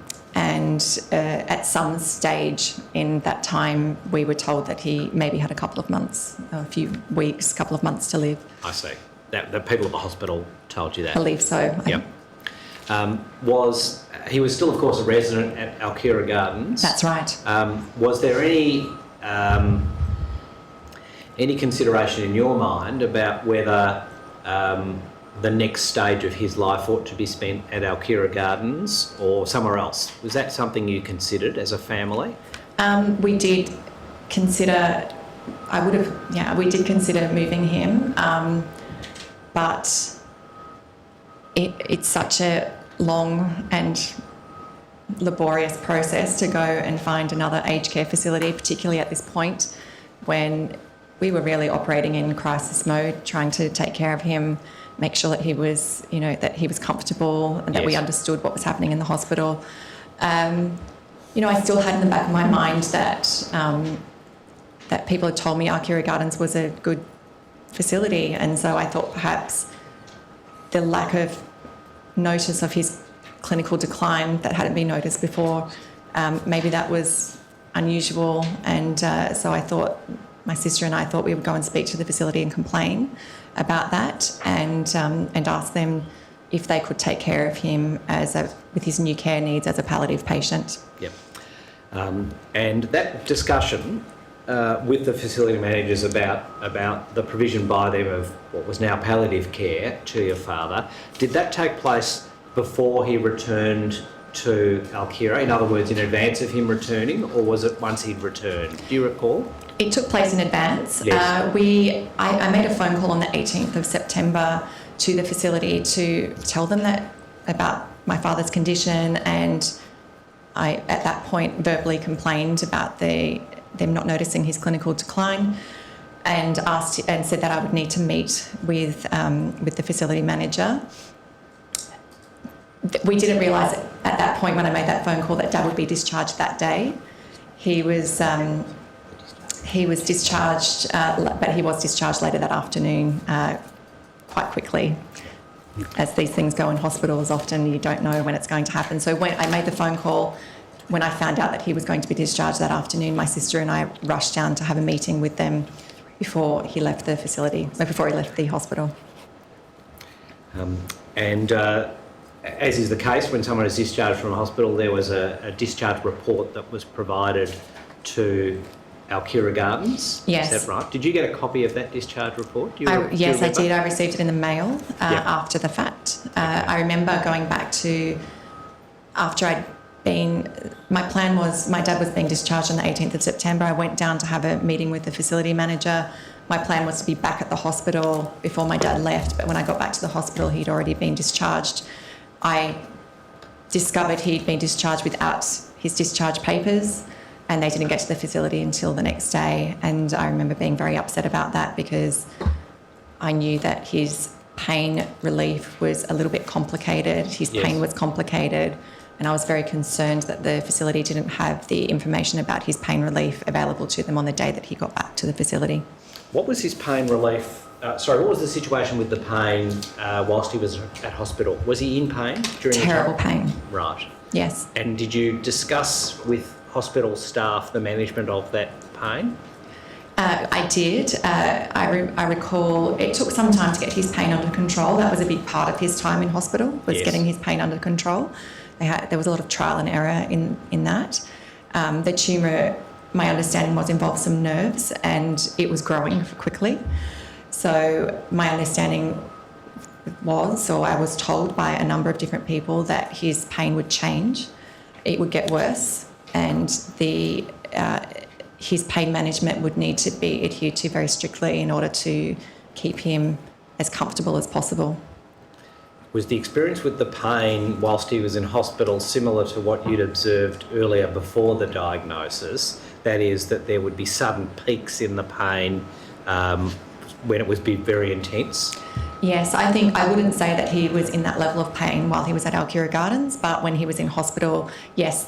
at some stage in that time, we were told that he maybe had a couple of months, a few weeks, couple of months to live. I see. That the people at the hospital told you that? I believe so. Yep. He was still, of course, a resident at Alkira Gardens? That's right. Was there any consideration in your mind about whether the next stage of his life ought to be spent at Alkira Gardens or somewhere else? Was that something you considered as a family? We did consider, we did consider moving him, but it's such a long and laborious process to go and find another aged care facility, particularly at this point when we were really operating in crisis mode, trying to take care of him, make sure that he was, that he was comfortable and that we understood what was happening in the hospital. I still had in the back of my mind that that people had told me Alkira Gardens was a good facility, and so I thought perhaps the lack of notice of his clinical decline that hadn't been noticed before, maybe that was unusual, and so I thought, my sister and I thought we would go and speak to the facility and complain about that, and ask them if they could take care of him with his new care needs as a palliative patient. Yep. And that discussion with the facility managers about the provision by them of what was now palliative care to your father, did that take place before he returned to Alkira? In other words, in advance of him returning, or was it once he'd returned? Do you recall? It took place in advance. Yes. I made a phone call on the 18th of September to the facility to tell them that about my father's condition, and I, at that point, verbally complained about them not noticing his clinical decline, and said that I would need to meet with the facility manager. We didn't realise at that point when I made that phone call that Dad would be discharged that day. He was discharged, but he was discharged later that afternoon, quite quickly. As these things go in hospitals, often you don't know when it's going to happen. So when I made the phone call, when I found out that he was going to be discharged that afternoon, my sister and I rushed down to have a meeting with them before he left the facility, before he left the hospital. As is the case, when someone is discharged from a hospital, there was a discharge report that was provided to Alkira Gardens. Yes. Is that right? Did you get a copy of that discharge report? Yes, I did. I received it in the mail after the fact. I remember going back to after I'd been, my plan was my dad was being discharged on the 18th of September. I went down to have a meeting with the facility manager. My plan was to be back at the hospital before my dad left, but when I got back to the hospital, he'd already been discharged. I discovered he'd been discharged without his discharge papers, and they didn't get to the facility until the next day. And I remember being very upset about that because I knew that his pain relief was a little bit complicated. His pain was complicated, and I was very concerned that the facility didn't have the information about his pain relief available to them on the day that he got back to the facility. What was his pain relief? What was the situation with the pain whilst he was at hospital? Was he in pain during Terrible the time? pain. Right. Yes. And did you discuss with hospital staff the management of that pain? I did. I recall it took some time to get his pain under control. That was a big part of his time in hospital, was getting his pain under control. There was a lot of trial and error in that. The tumour, my understanding was, involved some nerves, and it was growing quickly. So my understanding was, or I was told by a number of different people, that his pain would change, it would get worse, and his pain management would need to be adhered to very strictly in order to keep him as comfortable as possible. Was the experience with the pain whilst he was in hospital similar to what you'd observed earlier before the diagnosis? That is, that there would be sudden peaks in the pain when it would be very intense? Yes, I think I wouldn't say that he was in that level of pain while he was at Alkira Gardens, but when he was in hospital, yes,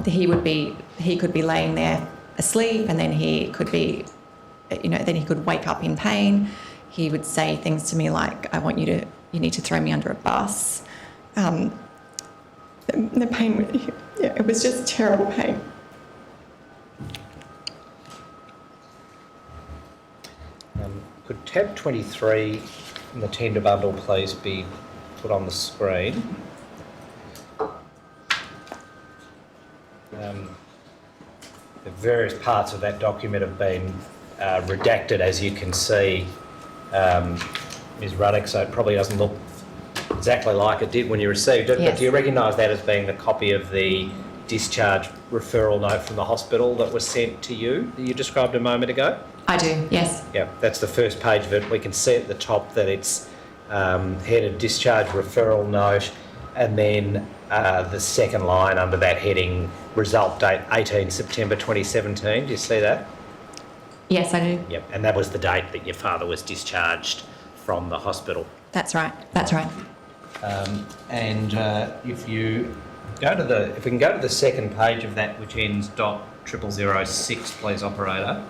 he could be laying there asleep, and then he could be, then he could wake up in pain. He would say things to me like, I want you to, you need to throw me under a bus. The pain, it was just terrible pain. Could tab 23 in the tender bundle please be put on the screen? The various parts of that document have been redacted, as you can see, Ms Ruddock, so it probably doesn't look exactly like it did when you received it. Yes. But do you recognise that as being the copy of the discharge referral note from the hospital that was sent to you, that you described a moment ago? I do, yes. Yeah, that's the first page of it. We can see at the top that it's headed discharge referral note, and then the second line under that heading, result date 18 September 2017. Do you see that? Yes, I do. Yep, and that was the date that your father was discharged from the hospital. That's right, that's right. If you go to if we can go to the second page of that, which ends .0006, please, operator.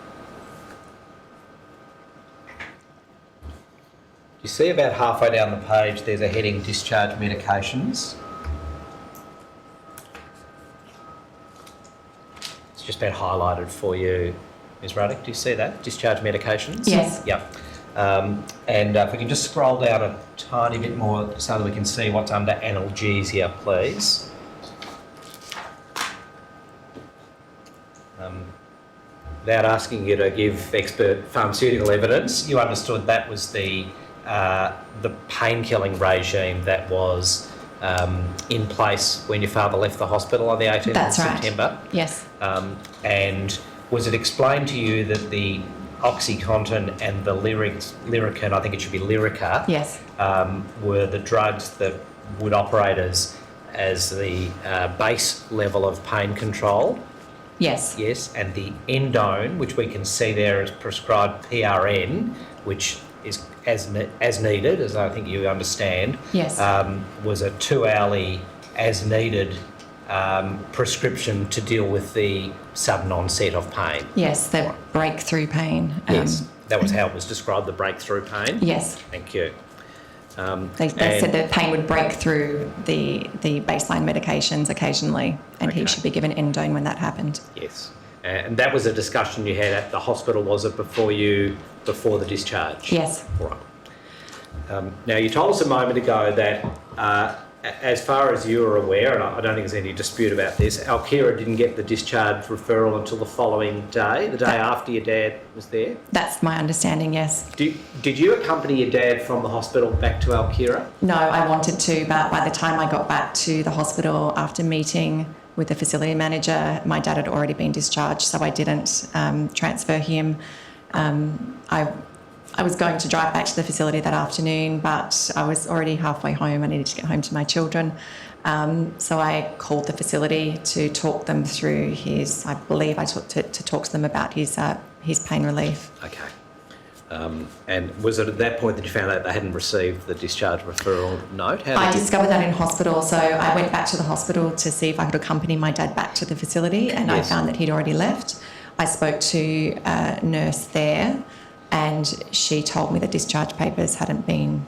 You see about halfway down the page there's a heading discharge medications. It's just been highlighted for you, Ms Ruddock. Do you see that? Discharge medications? Yes. Yep. If we can just scroll down a tiny bit more so that we can see what's under analgesia, please. Without asking you to give expert pharmaceutical evidence, you understood that was the pain-killing regime that was in place when your father left the hospital on the 18th That's of right. September. Yes. And was it explained to you that the OxyContin and the Lyrica, I think it should be Lyrica, Yes. were the drugs that would operate as the base level of pain control? Yes. Yes, and the endone, which we can see there as prescribed PRN, which is as needed, as I think you understand, Yes. was a 2-hourly as needed prescription to deal with the sudden onset of pain. Yes, the breakthrough pain. Yes, that was how it was described, the breakthrough pain. Yes. Thank you. They said the pain would break through the baseline medications occasionally, and Okay. he should be given endone when that happened. Yes, and that was a discussion you had at the hospital, was it, before the discharge? Yes. All right. Now, you told us a moment ago that as far as you are aware, and I don't think there's any dispute about this, Alkira didn't get the discharge referral until the following day, the day after your dad was there? That's my understanding, yes. Did you accompany your dad from the hospital back to Alkira? No, I wanted to, but by the time I got back to the hospital after meeting with the facility manager, my dad had already been discharged, so I didn't transfer him. I was going to drive back to the facility that afternoon, but I was already halfway home. I needed to get home to my children. So I called the facility to talk them through I believe I took to talk to them about his pain relief. Okay. And was it at that point that you found out they hadn't received the discharge referral note? I discovered that in hospital, so I went back to the hospital to see if I could accompany my dad back to the facility, and Yes. I found that he'd already left. I spoke to a nurse there, and she told me the discharge papers hadn't been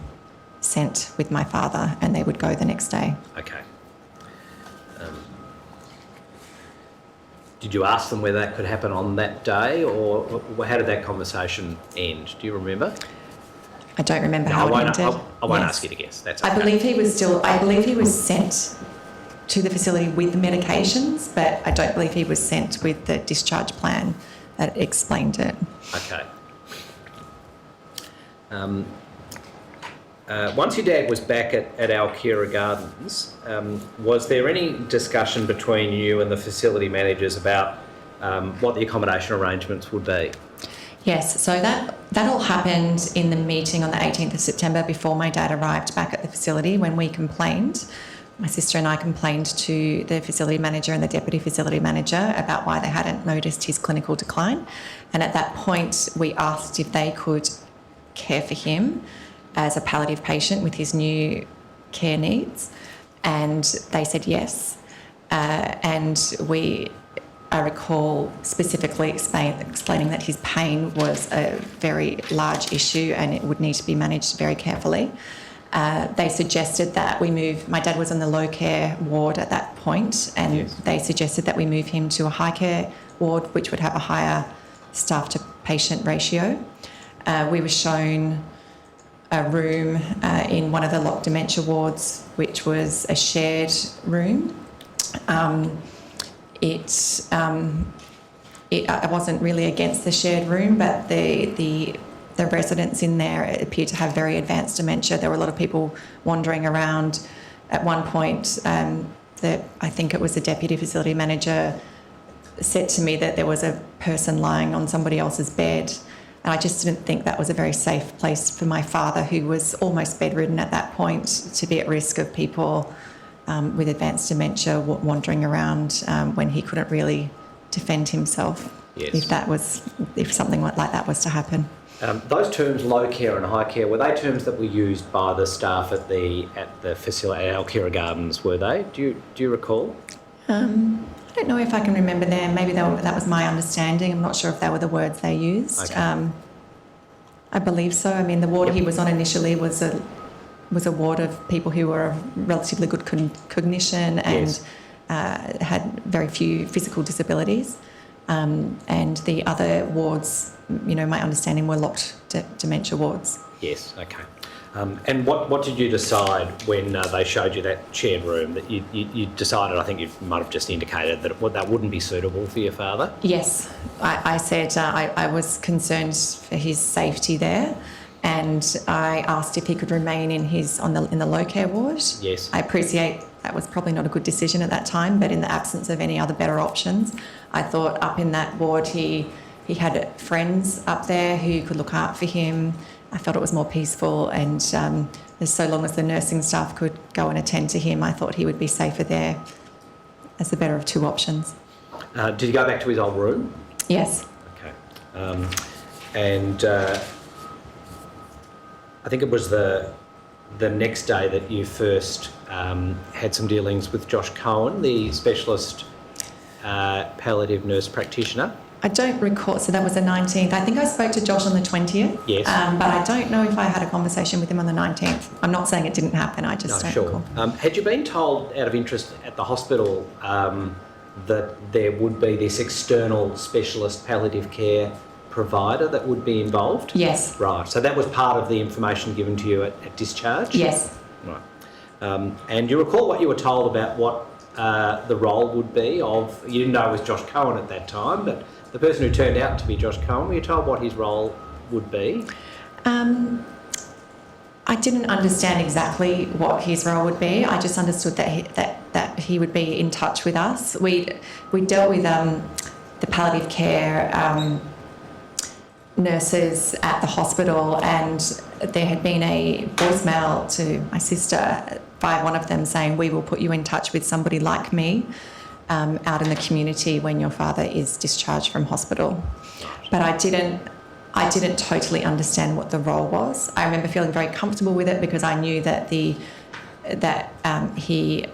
sent with my father, and they would go the next day. Okay. Did you ask them whether that could happen on that day, or how did that conversation end? Do you remember? I don't remember how it ended. I won't Yes. ask you to guess. That's okay. I believe he was sent to the facility with the medications, but I don't believe he was sent with the discharge plan that explained it. Okay. Once your dad was back at Alkira Gardens, was there any discussion between you and the facility managers about what the accommodation arrangements would be? Yes, so that all happened in the meeting on the 18th of September before my dad arrived back at the facility when we complained. My sister and I complained to the facility manager and the deputy facility manager about why they hadn't noticed his clinical decline. And at that point, we asked if they could care for him as a palliative patient with his new care needs. And they said yes. I recall specifically explaining that his pain was a very large issue and it would need to be managed very carefully. They suggested that we move. My dad was on the low care ward at that point, and Yes. they suggested that we move him to a high care ward, which would have a higher staff to patient ratio. We were shown a room in one of the locked dementia wards, which was a shared room. I wasn't really against the shared room, but the residents in there appeared to have very advanced dementia. There were a lot of people wandering around. At one point, I think it was the deputy facility manager said to me that there was a person lying on somebody else's bed. And I just didn't think that was a very safe place for my father, who was almost bedridden at that point, to be at risk of people with advanced dementia wandering around when he couldn't really defend himself. Yes. If something like that was to happen. Those terms, low care and high care, were they terms that were used by the staff at the facility at Alkira Gardens? Were they? Do you recall? I don't know if I can remember them. Maybe that was my understanding. I'm not sure if they were the words they used. Okay. I believe so. I mean, the ward he was on initially was a ward of people who were of relatively good cognition and Yes. had very few physical disabilities. And the other wards, my understanding, were locked dementia wards. Yes, okay. And what did you decide when they showed you that shared room? That you decided, I think you might have just indicated, that wouldn't be suitable for your father? Yes, I said I was concerned for his safety there, and I asked if he could remain in the low care ward. Yes. I appreciate that was probably not a good decision at that time, but in the absence of any other better options, I thought up in that ward he had friends up there who could look out for him. I felt it was more peaceful, and so long as the nursing staff could go and attend to him, I thought he would be safer there as the better of two options. Did he go back to his old room? Yes. Okay. And I think it was the next day that you first had some dealings with Josh Cohen, the specialist palliative nurse practitioner. I don't recall. So that was the 19th. I think I spoke to Josh on the 20th. Yes. But I don't know if I had a conversation with him on the 19th. I'm not saying it didn't happen. I just don't recall. Had you been told, out of interest at the hospital, that there would be this external specialist palliative care provider that would be involved? Yes. Right. So that was part of the information given to you at discharge? Yes. Right. And you recall what you were told about what the role would be of, you didn't know it was Josh Cohen at that time, but the person who turned out to be Josh Cohen, were you told what his role would be? I didn't understand exactly what his role would be. I just understood that he would be in touch with us. We dealt with the palliative care nurses at the hospital, and there had been a voicemail to my sister by one of them saying, "We will put you in touch with somebody like me out in the community when your father is discharged from hospital." But I didn't totally understand what the role was. I remember feeling very comfortable with it because I knew that he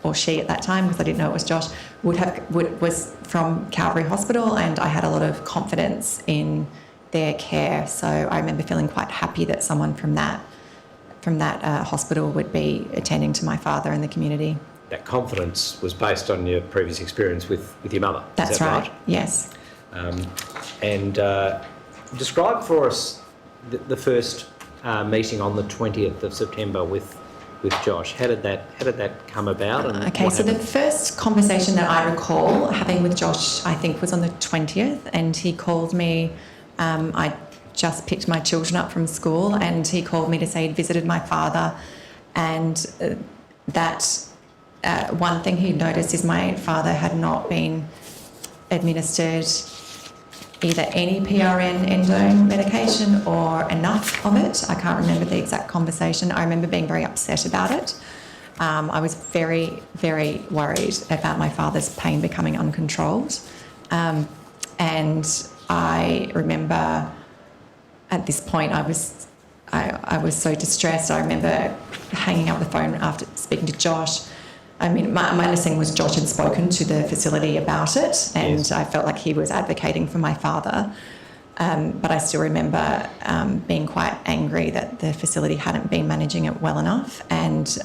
or she at that time, because I didn't know it was Josh, was from Calvary Hospital, and I had a lot of confidence in their care. So I remember feeling quite happy that someone from that hospital would be attending to my father in the community. That confidence was based on your previous experience with your mother. That's is that right. Yes. And describe for us the first meeting on the 20th of September with Josh. How did that come about? And Okay, so the first conversation that I recall having with Josh, I think, was on the 20th, and he called me. I just picked my children up from school, and he called me to say he'd visited my father, and that one thing he noticed is my father had not been administered either any PRN endone medication or enough of it. I can't remember the exact conversation. I remember being very upset about it. I was very, very worried about my father's pain becoming uncontrolled. And I remember at this point I was so distressed. I remember hanging up the phone after speaking to Josh. I mean, my understanding was Josh had spoken to the facility about it, and yes. I felt like he was advocating for my father. But I still remember being quite angry that the facility hadn't been managing it well enough. And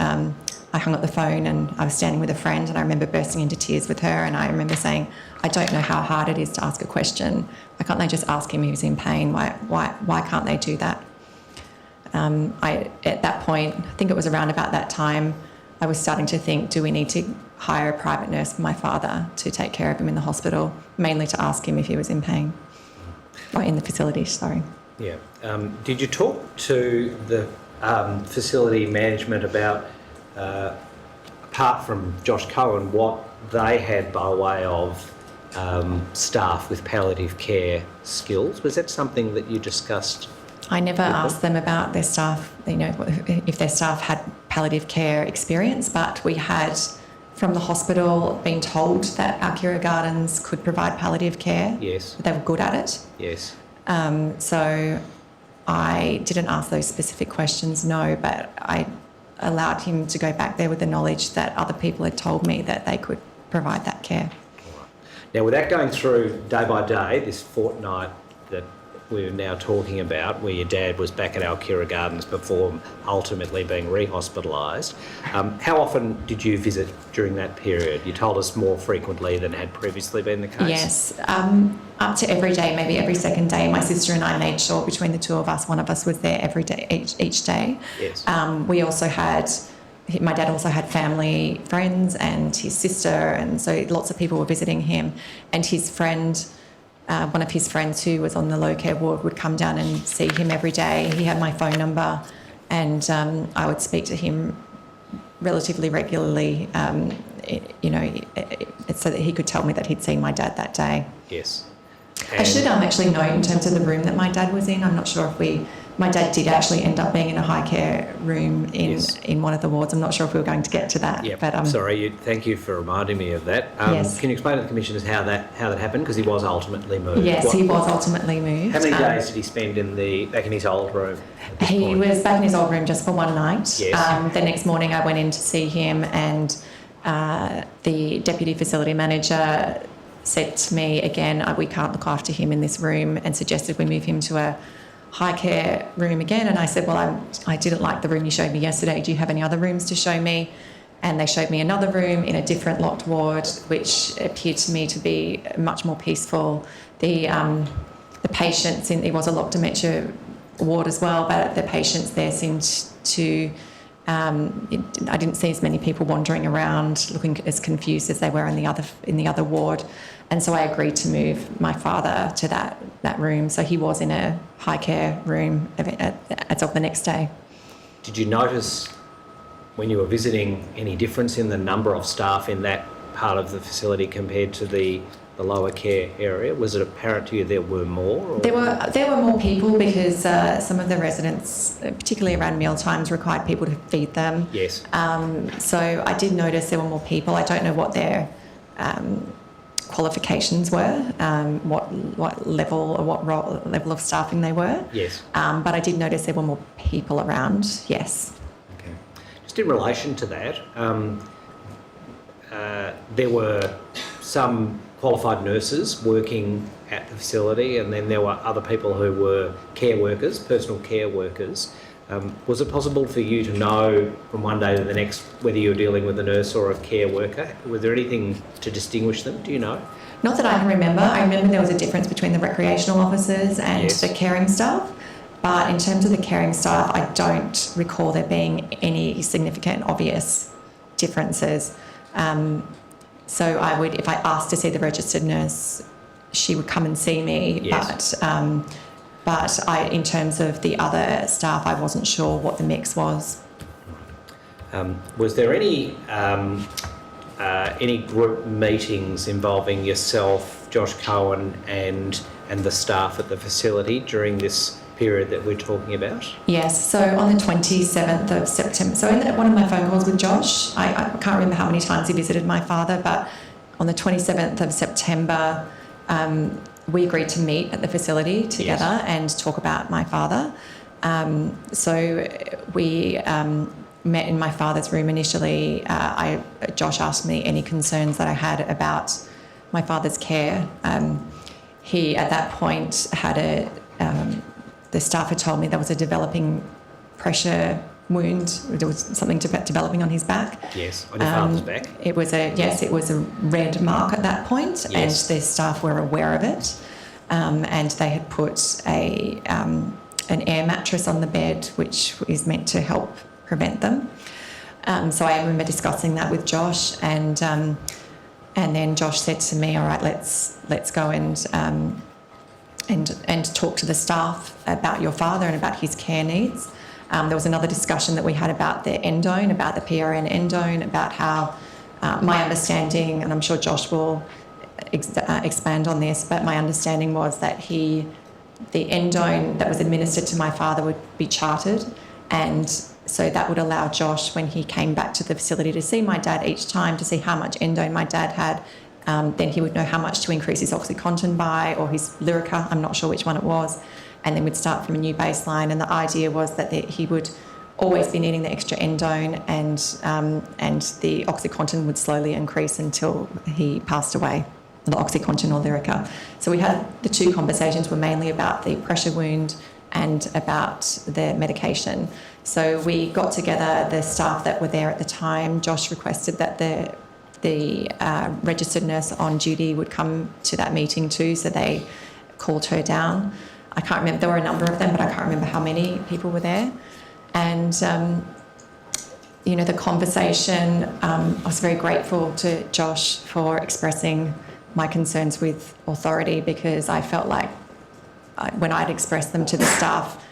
I hung up the phone and I was standing with a friend and I remember bursting into tears with her, and I remember saying, I don't know how hard it is to ask a question. Why can't they just ask him if he's in pain? Why can't they do that? At that point, I think it was around about that time, I was starting to think, do we need to hire a private nurse for my father to take care of him in the hospital, mainly to ask him if he was in pain, or in the facility, sorry. Yeah. Did you talk to the facility management about, apart from Josh Cohen, what they had by way of staff with palliative care skills? Was that something that you discussed? I never asked them about their staff, if their staff had palliative care experience, but we had, from the hospital, been told that our Kira Gardens could provide palliative care. Yes. They were good at it. Yes. So I didn't ask those specific questions, no, but I allowed him to go back there with the knowledge that other people had told me that they could provide that care. Now, without going through day by day, this fortnight that we're now talking about, where your dad was back at Alkira Gardens before ultimately being re-hospitalised, how often did you visit during that period? You told us more frequently than had previously been the case. Yes, up to every day, maybe every second day. My sister and I made sure between the two of us, one of us was there every day, each day. Yes. We also had, my dad also had family, friends and his sister, and so lots of people were visiting him, and his friend, one of his friends who was on the low care ward would come down and see him every day. He had my phone number, and I would speak to him relatively regularly, so that he could tell me that he'd seen my dad that day. Yes. I should actually note, in terms of the room that my dad was in, I'm not sure if my dad did actually end up being in a high care room in one of the wards. I'm not sure if we were going to get to that. Yep. But sorry, thank you for reminding me of that. Yes. Can you explain to the commissioners how that happened? Because he was ultimately moved. Yes, he was ultimately moved. How many days did he spend back in his old room? He was back in his old room just for one night. Yes. The next morning I went in to see him, and the deputy facility manager said to me again, we can't look after him in this room, and suggested we move him to a high care room again. And I said, well, I didn't like the room you showed me yesterday. Do you have any other rooms to show me? And they showed me another room in a different locked ward, which appeared to me to be much more peaceful. The patients it was a locked dementia ward as well, but the patients there seemed to, I didn't see as many people wandering around looking as confused as they were in the other ward. And so I agreed to move my father to that room. So he was in a high care room as of the next day. Did you notice when you were visiting any difference in the number of staff in that part of the facility compared to the lower care area? Was it apparent to you there were more? Or? There were more people because some of the residents, particularly around meal times, required people to feed them. Yes. So I did notice there were more people. I don't know what their qualifications were, what level or what level of staffing they were. Yes. But I did notice there were more people around. Yes. Okay. Just in relation to that, there were some qualified nurses working at the facility, and then there were other people who were care workers, personal care workers. Was it possible for you to know from one day to the next whether you were dealing with a nurse or a care worker? Was there anything to distinguish them? Do you know? Not that I can remember. I remember there was a difference between the recreational officers and Yes. the caring staff. But in terms of the caring staff, I don't recall there being any significant, obvious differences. So I would, if I asked to see the registered nurse, she would come and see me. Yes. But in terms of the other staff, I wasn't sure what the mix was. Was there any group meetings involving yourself, Josh Cohen, and the staff at the facility during this period that we're talking about? Yes, so on the 27th of September, so in one of my phone calls with Josh, I can't remember how many times he visited my father, but on the 27th of September, we agreed to meet at the facility together. Yes. And talk about my father. So we met in my father's room initially. Josh asked me any concerns that I had about my father's care. he, at that point, had the staff had told me there was a developing pressure wound. There was something developing on his back. Yes, on your father's back. It was a red mark at that point, Yes. and the staff were aware of it, and they had put an air mattress on the bed, which is meant to help prevent them. So I remember discussing that with Josh, and then Josh said to me, "All right, let's go and talk to the staff about your father and about his care needs." There was another discussion that we had about the endone, about the PRN endone, about how my understanding, and I'm sure Josh will expand on this, but my understanding was that the endone that was administered to my father would be charted, and so that would allow Josh, when he came back to the facility to see my dad each time, to see how much endone my dad had. Then he would know how much to increase his OxyContin by, or his Lyrica, I'm not sure which one it was, and then we'd start from a new baseline. And the idea was that he would always be needing the extra endone, and the OxyContin would slowly increase until he passed away, the OxyContin or Lyrica. So we had the two conversations were mainly about the pressure wound and about the medication. So we got together, the staff that were there at the time. Josh requested that the registered nurse on duty would come to that meeting too, so they called her down. I can't remember, there were a number of them, but I can't remember how many people were there. And, the conversation, I was very grateful to Josh for expressing my concerns with authority, because I felt like when I'd expressed them to the staff,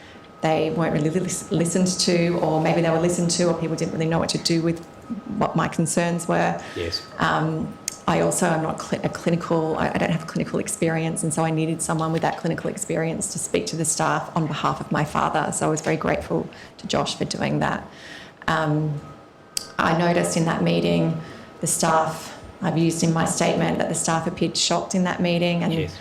they weren't really listened to, or maybe they were listened to, or people didn't really know what to do with what my concerns were. Yes. I also am not I don't have clinical experience, and so I needed someone with that clinical experience to speak to the staff on behalf of my father. So I was very grateful to Josh for doing that. I noticed in that meeting, the staff, I've used in my statement that the staff appeared shocked in that meeting, and Yes.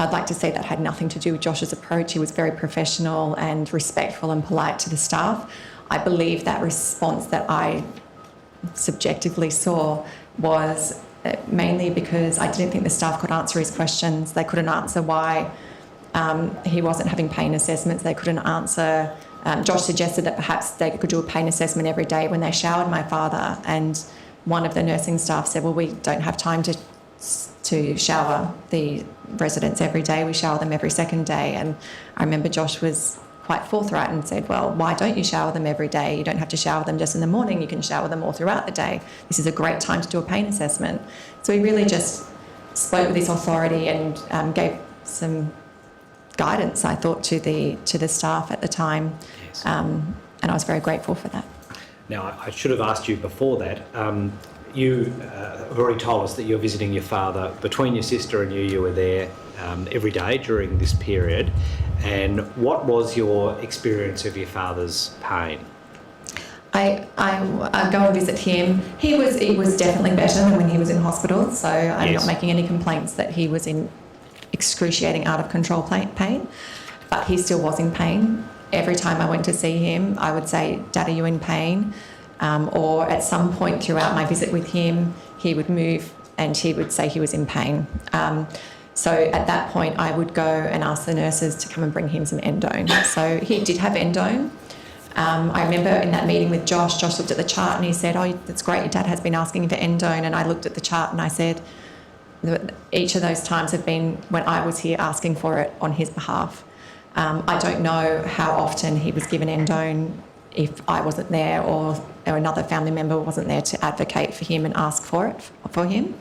I'd like to say that had nothing to do with Josh's approach. He was very professional and respectful and polite to the staff. I believe that response that I subjectively saw was mainly because I didn't think the staff could answer his questions. They couldn't answer why he wasn't having pain assessments. They couldn't answer. Josh suggested that perhaps they could do a pain assessment every day when they showered my father, and one of the nursing staff said, "Well, we don't have time to shower the residents every day. We shower them every second day." And I remember Josh was quite forthright and said, "Well, why don't you shower them every day? You don't have to shower them just in the morning. You can shower them all throughout the day. This is a great time to do a pain assessment." So he really just spoke with his authority and gave some guidance, I thought, to the staff at the time. Yes. And I was very grateful for that. Now, I should have asked you before that. You have already told us that you're visiting your father. Between your sister and you were there every day during this period. And what was your experience of your father's pain? I go and visit him. He was definitely better than when he was in hospital, so I'm Yes. not making any complaints that he was in excruciating, out of control pain, but he still was in pain. Every time I went to see him, I would say, "Dad, are you in pain?" Or at some point throughout my visit with him, he would move and he would say he was in pain. So at that point, I would go and ask the nurses to come and bring him some endone. So he did have endone. I remember in that meeting with Josh looked at the chart and he said, "Oh, that's great, your dad has been asking for endone." And I looked at the chart and I said, each of those times have been when I was here asking for it on his behalf. I don't know how often he was given endone if I wasn't there, or another family member wasn't there to advocate for him and ask for it for him.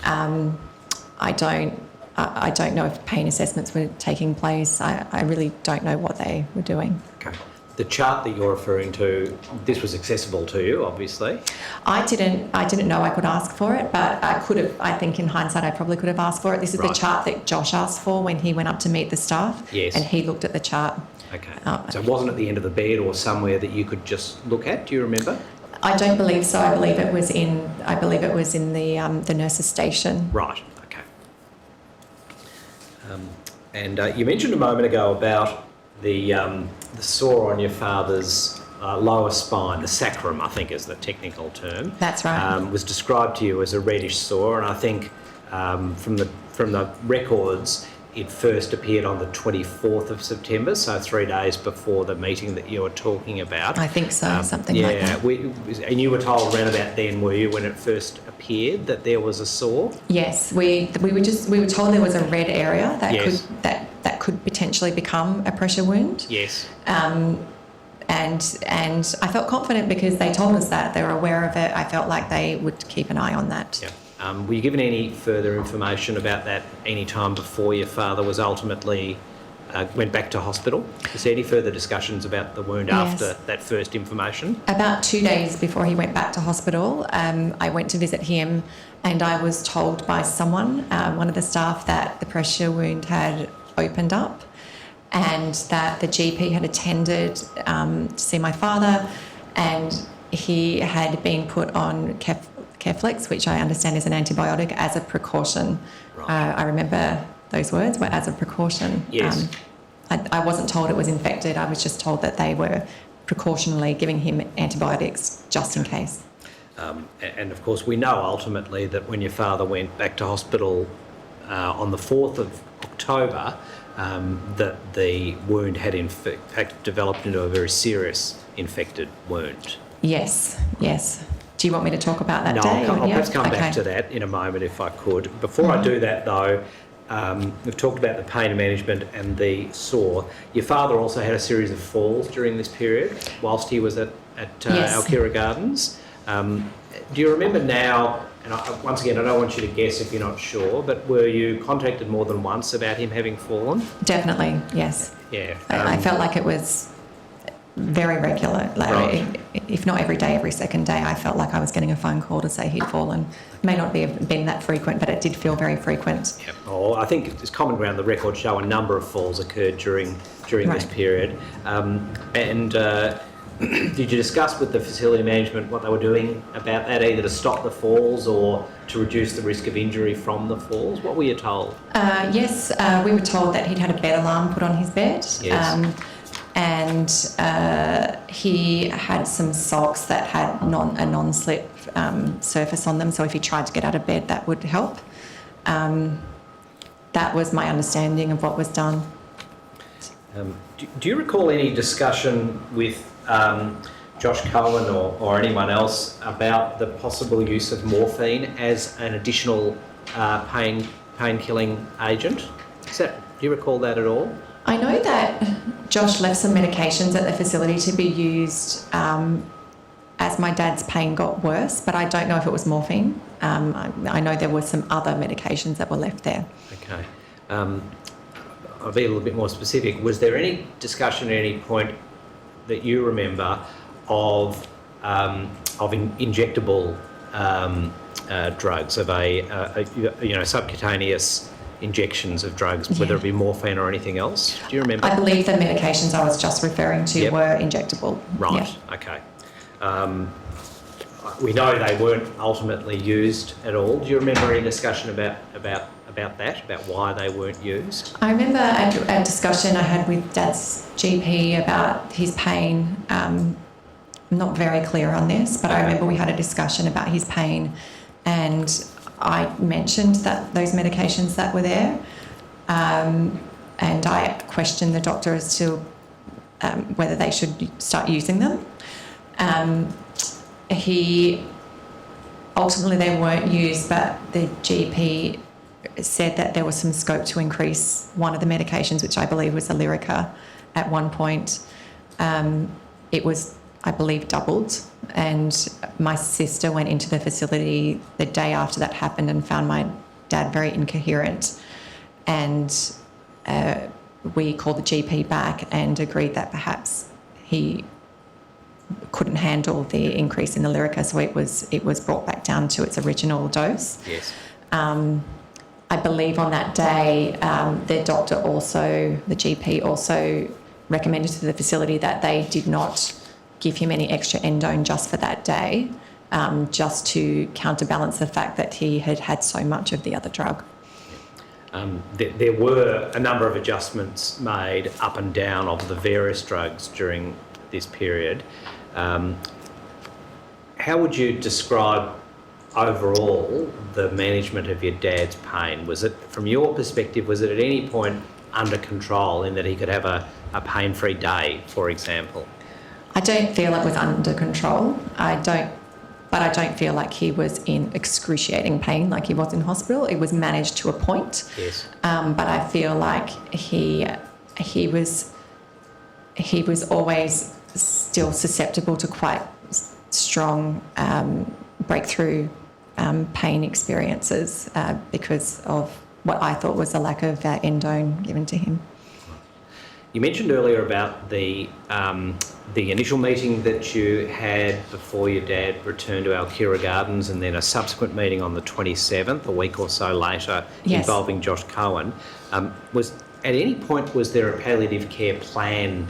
I don't know if pain assessments were taking place. I really don't know what they were doing. Okay. The chart that you're referring to, this was accessible to you, obviously. I didn't know I could ask for it, but I could have. I think in hindsight, I probably could have asked for it. This is Right. the chart that Josh asked for when he went up to meet the staff. Yes. And he looked at the chart. Okay. So it wasn't at the end of the bed or somewhere that you could just look at? Do you remember? I don't believe so. I believe it was in the nurse's station. Right. Okay. And you mentioned a moment ago about the sore on your father's lower spine, the sacrum, I think is the technical term. That's right. Was described to you as a reddish sore, and I think from the records, it first appeared on the 24th of September, so 3 days before the meeting that you were talking about. I think so, something like that. And you were told around about then, were you, when it first appeared, that there was a sore? Yes, we were told there was a red area that Yes. could potentially become a pressure wound. Yes. And I felt confident because they told us that they were aware of it. I felt like they would keep an eye on that. Yeah. Were you given any further information about that any time before your father was ultimately went back to hospital? Was there any further discussions about the wound after that first information? About 2 days before he went back to hospital, I went to visit him, and I was told by someone, one of the staff, that the pressure wound had opened up, and that the GP had attended to see my father, and he had been put on Keflex, which I understand is an antibiotic, as a precaution. Right. I remember those words were as a precaution. Yes. I wasn't told it was infected. I was just told that they were precautionally giving him antibiotics just in case. And of course, we know ultimately that when your father went back to hospital on the 4th of October, that the wound had in fact developed into a very serious infected wound. Yes. Do you want me to talk about that No, day? I'll Yeah? perhaps come Okay. back to that in a moment if I could. Before I do that though, we've talked about the pain management and the sore. Your father also had a series of falls during this period whilst he was at Yes. Alkira Gardens. Do you remember now, and once again, I don't want you to guess if you're not sure, but were you contacted more than once about him having fallen? Definitely, yes. Yeah. I felt like it was very regular. Like, Right. if not every day, every second day, I felt like I was getting a phone call to say he'd fallen. May not have been that frequent, but it did feel very frequent. Yeah. Oh, I think it's common ground. The records show a number of falls occurred during this Right. period. Did you discuss with the facility management what they were doing about that, either to stop the falls or to reduce the risk of injury from the falls? What were you told? Yes, we were told that he'd had a bed alarm put on his bed. Yes. And he had some socks that had a non-slip surface on them, so if he tried to get out of bed, that would help. That was my understanding of what was done. Do you recall any discussion with Josh Cohen or anyone else about the possible use of morphine as an additional pain-killing agent? Do you recall that at all? I know that Josh left some medications at the facility to be used as my dad's pain got worse, but I don't know if it was morphine. I know there were some other medications that were left there. Okay. I'll be a little bit more specific. Was there any discussion at any point that you remember of injectable drugs, of subcutaneous injections of drugs, whether it be morphine or anything else? Do you remember? I believe the medications I was just referring to were injectable. Right. Yeah. Okay. We know they weren't ultimately used at all. Do you remember any discussion about that, about why they weren't used? I remember a discussion I had with Dad's GP about his pain. I'm not very clear on this, but I remember we had a discussion about his pain, and I mentioned that those medications that were there, and I questioned the doctor as to whether they should start using them. Ultimately they weren't used, but the GP said that there was some scope to increase one of the medications, which I believe was Lyrica. At one point, it was, I believe, doubled, and my sister went into the facility the day after that happened and found my dad very incoherent, and we called the GP back and agreed that perhaps he couldn't handle the increase in the Lyrica, so it was brought back down to its original dose. Yes. I believe on that day, the GP also recommended to the facility that they did not give him any extra endone just for that day, just to counterbalance the fact that he had had so much of the other drug. There were a number of adjustments made up and down of the various drugs during this period. How would you describe overall the management of your dad's pain? Was it, from your perspective, was it at any point under control in that he could have a pain-free day, for example? I don't feel it was under control. But I don't feel like he was in excruciating pain like he was in hospital. It was managed to a point. Yes. But I feel like he was always still susceptible to quite strong breakthrough pain experiences because of what I thought was a lack of endone given to him. You mentioned earlier about the initial meeting that you had before your dad returned to Alkira Gardens, and then a subsequent meeting on the 27th, a week or so later, Yes. involving Josh Cohen. Was at any point was there a palliative care plan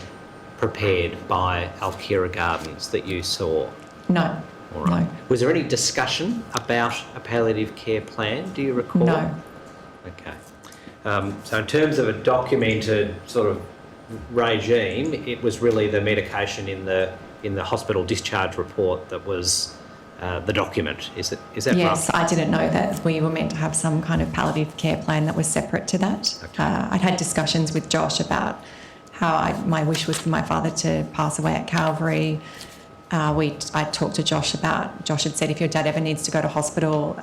prepared by Alkira Gardens that you saw? No. All right. No. Was there any discussion about a palliative care plan? Do you recall? No. Okay. So in terms of a documented sort of regime, it was really the medication in the hospital discharge report that was the document. Is that Yes, right? I didn't know that we were meant to have some kind of palliative care plan that was separate to that. Okay. I'd had discussions with Josh about how my wish was for my father to pass away at Calvary. I talked to Josh about, Josh had said if your dad ever needs to go to hospital,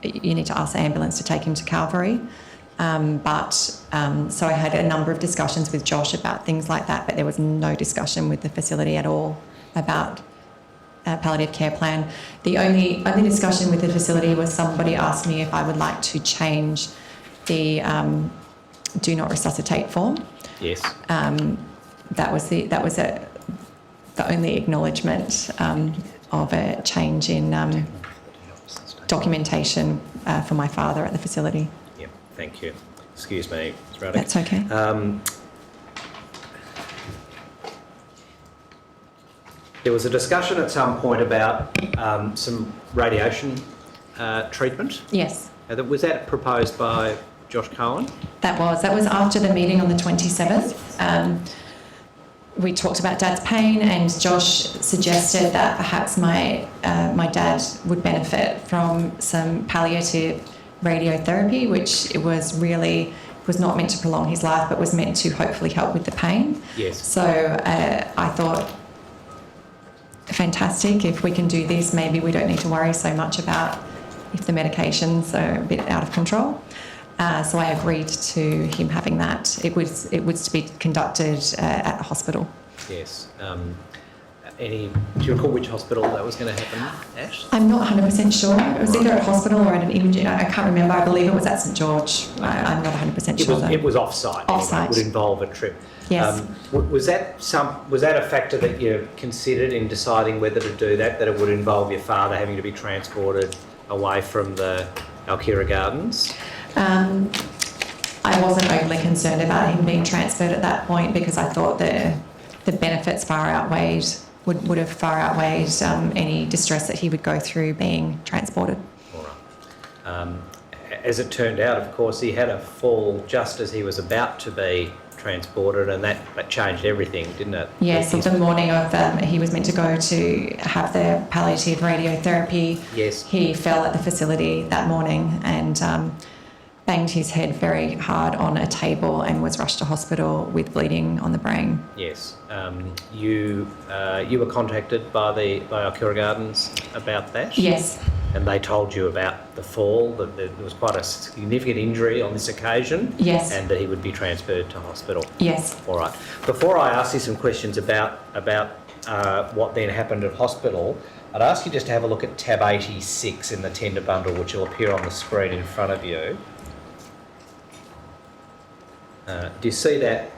you need to ask the ambulance to take him to Calvary. So I had a number of discussions with Josh about things like that, but there was no discussion with the facility at all about a palliative care plan. The only discussion with the facility was somebody asked me if I would like to change the do not resuscitate form. Yes. That was the only acknowledgement of a change in documentation for my father at the facility. Yep. Thank you. Excuse me, Ms. Ruddock. That's okay. There was a discussion at some point about some radiation treatment. Yes. Was that proposed by Josh Cohen? That was after the meeting on the 27th. We talked about Dad's pain, and Josh suggested that perhaps my dad would benefit from some palliative radiotherapy, which it was not meant to prolong his life, but was meant to hopefully help with the pain. Yes. So I thought, fantastic, if we can do this, maybe we don't need to worry so much about if the medications are a bit out of control. So I agreed to him having that. It was to be conducted at the hospital. Yes. Do you recall which hospital that was going to happen at? I'm not 100% sure. It was either at a hospital or at an imaging. I can't remember. I believe it was at St George. I'm not 100% sure. It was off-site. Off-site. It would involve a trip. Yes. Was that a factor that you considered in deciding whether to do that? That it would involve your father having to be transported away from the Alkira Gardens? I wasn't overly concerned about him being transferred at that point because I thought the benefits would have far outweighed any distress that he would go through being transported. All right. As it turned out, of course, he had a fall just as he was about to be transported, and that changed everything, didn't it? Yes, so the morning of he was meant to go to have the palliative radiotherapy. Yes. He fell at the facility that morning and banged his head very hard on a table and was rushed to hospital with bleeding on the brain. Yes. You were contacted by Alkira Gardens about that? Yes. And they told you about the fall, that there was quite a significant injury on this occasion? Yes. And that he would be transferred to hospital? Yes. All right. Before I ask you some questions about what then happened at hospital, I'd ask you just to have a look at tab 86 in the tender bundle, which will appear on the screen in front of you. Do you see that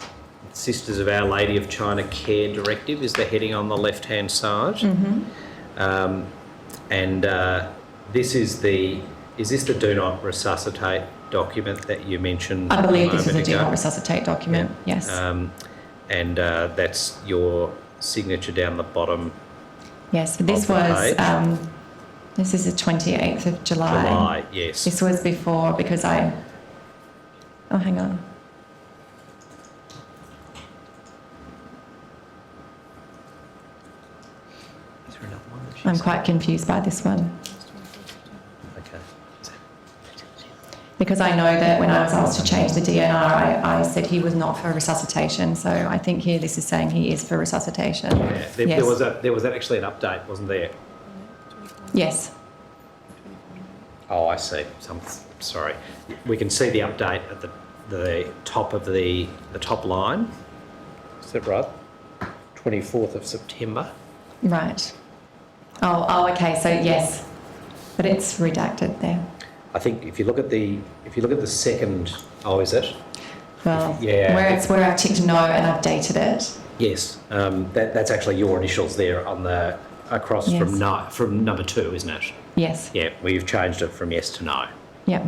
Sisters of Our Lady of China Care Directive is the heading on the left-hand side? Mm-hmm. Is this the Do Not Resuscitate document that you mentioned? I believe this is a moment do ago? not resuscitate document, yes. That's your signature down the bottom. Yes, this of the was, page. this is the 28th of July. July, yes. This was before, because oh, hang on. Is there another one that I'm she's- quite confused by this one. Because I know that when I was asked to change the DNR, I said he was not for resuscitation. So I think here this is saying he is for resuscitation. Yeah, Yes. there was actually an update, wasn't there? Yes. Oh, I see. Sorry. We can see the update at the top of the top line. Is that right? 24th of September. Right. Oh, okay. So yes, but it's redacted there. I think if you look at the second, oh, is it? Well, Yeah. where I ticked no and updated it. Yes, that's actually your initials there on the across Yes. from number 2, isn't it? Yes. Yeah, well, you've changed it from yes to no. Yeah.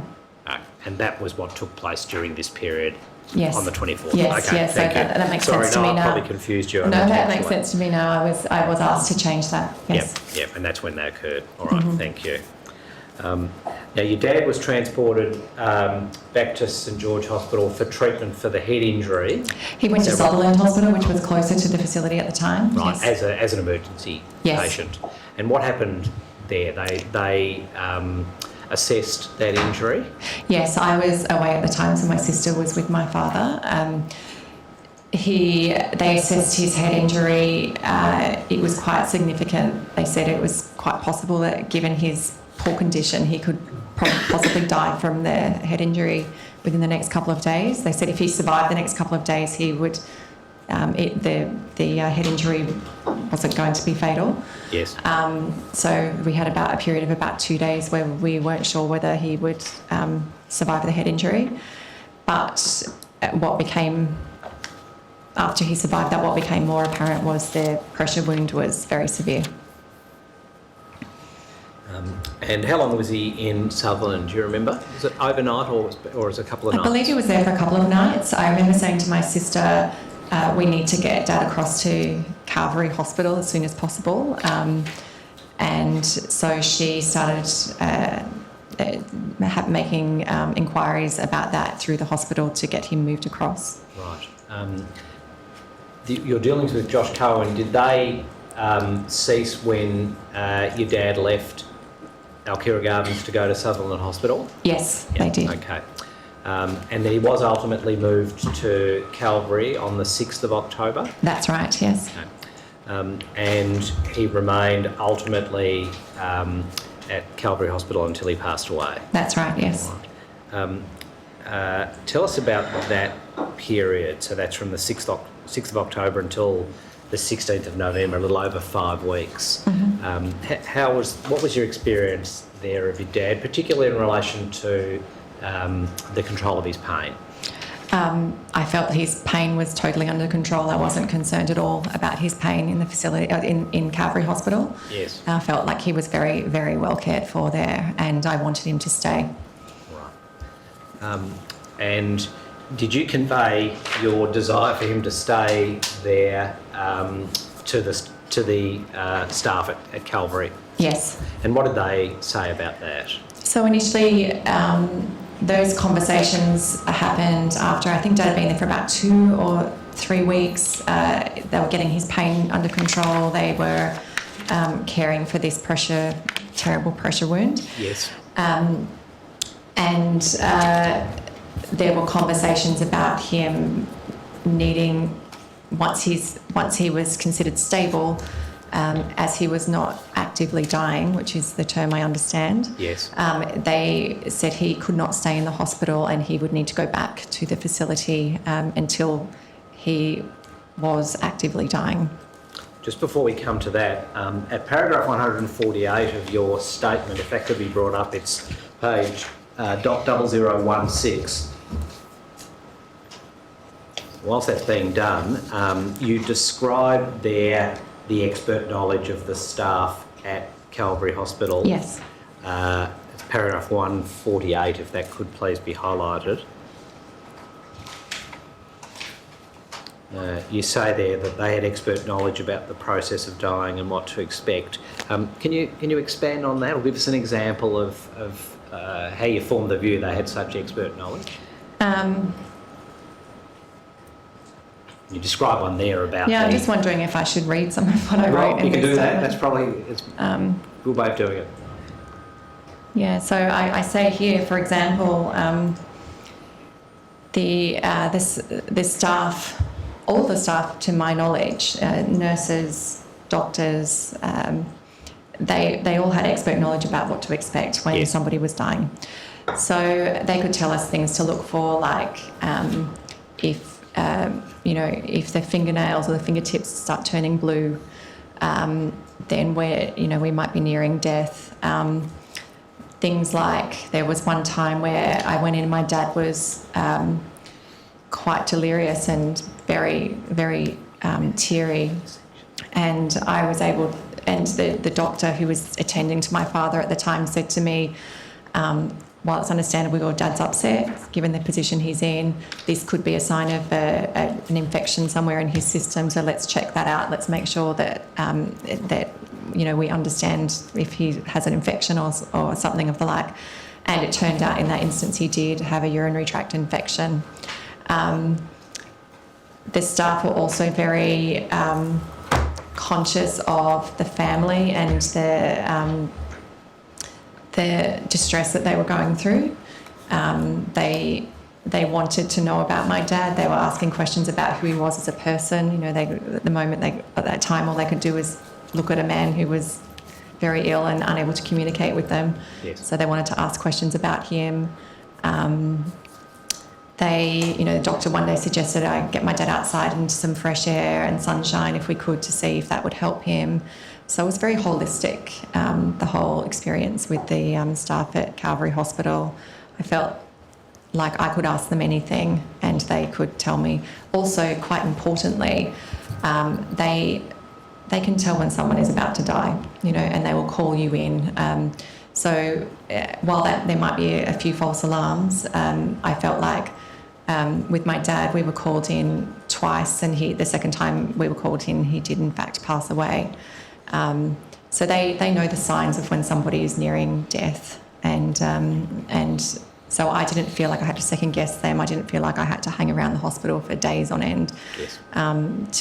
And that was what took place during this period. Yes. On the 24th. Yes. Okay, Yes. So thank you. that makes Sorry, sense to no, me I now. probably confused you. No, that makes sense to me now. I was asked to change that. Yes. Yep, and that's when that occurred. All right, thank you. Now, your dad was transported back to St George Hospital for treatment for the head injury. He went to Sutherland Hospital, which was closer to the facility at the time. Right, Yes. as an emergency Yes. patient. And what happened there? They assessed that injury. Yes, I was away at the time, so my sister was with my father. They assessed his head injury. It was quite significant. They said it was quite possible that, given his poor condition, he could possibly die from the head injury within the next couple of days. They said if he survived the next couple of days, he would. The head injury wasn't going to be fatal. Yes. So we had about a period of about 2 days where we weren't sure whether he would survive the head injury. But after he survived that, what became more apparent was the pressure wound was very severe. And how long was he in Sutherland? Do you remember? Was it overnight or was it a couple of I nights? believe he was there for a couple of nights. I remember saying to my sister, we need to get Dad across to Calvary Hospital as soon as possible. And so she started making inquiries about that through the hospital to get him moved across. Right. Your dealings with Josh Cohen, did they cease when your dad left Alkira Gardens to go to Sutherland Hospital? Yes, Yeah, they did. Okay. And then he was ultimately moved to Calvary on the 6th of October? That's right, yes. Okay. And he remained ultimately at Calvary Hospital until he passed away? That's right, yes. Tell us about that period. So that's from the 6th of October until the 16th of November, a little over 5 weeks. What was your experience there of your dad, particularly in relation to the control of his pain? I felt his pain was totally under control. I wasn't concerned at all about his pain in the facility, in Calvary Hospital. Yes. I felt like he was very, very well cared for there, and I wanted him to stay. Right. And did you convey your desire for him to stay there to the staff at Calvary? Yes. And what did they say about that? So initially, those conversations happened after, I think Dad had been there for about 2 or 3 weeks. They were getting his pain under control. They were caring for this terrible pressure wound. Yes. And there were conversations about him needing, once he was considered stable, as he was not actively dying, which is the term I understand. Yes. They said he could not stay in the hospital and he would need to go back to the facility until he was actively dying. Just before we come to that, at paragraph 148 of your statement, if that could be brought up, it's page .0016. Whilst that's being done, you describe there the expert knowledge of the staff at Calvary Hospital. Yes. It's paragraph 148, if that could please be highlighted. You say there that they had expert knowledge about the process of dying and what to expect. Can you expand on that or give us an example of how you formed the view they had such expert knowledge? You describe one there about. Yeah, I'm just wondering if I should read some of what I wrote in you can this do that. statement. That's probably a good way of doing it. Yeah, so I say here, for example, the staff, all the staff, to my knowledge, nurses, doctors, they all had expert knowledge about what to expect when Yes. somebody was dying. So they could tell us things to look for, like if if the fingernails or the fingertips start turning blue, then we might be nearing death. Things like, there was one time where I went in, my dad was quite delirious and very, very teary, and I was able, and the doctor who was attending to my father at the time said to me, while it's understandable your dad's upset, given the position he's in, this could be a sign of an infection somewhere in his system, so let's check that out. Let's make sure that we understand if he has an infection or something of the like. And it turned out in that instance he did have a urinary tract infection. The staff were also very conscious of the family and the distress that they were going through. They wanted to know about my dad. They were asking questions about who he was as a person. At that time, all they could do was look at a man who was very ill and unable to communicate with them. Yes. So they wanted to ask questions about him. The doctor one day suggested I get my dad outside into some fresh air and sunshine if we could, to see if that would help him. So it was very holistic, the whole experience with the staff at Calvary Hospital. I felt like I could ask them anything and they could tell me. Also, quite importantly, they can tell when someone is about to die, and they will call you in. While there might be a few false alarms, I felt like with my dad, we were called in twice, and the second time we were called in, he did in fact pass away. So they know the signs of when somebody is nearing death, and so I didn't feel like I had to second guess them. I didn't feel like I had to hang around the hospital for days on end. Yes.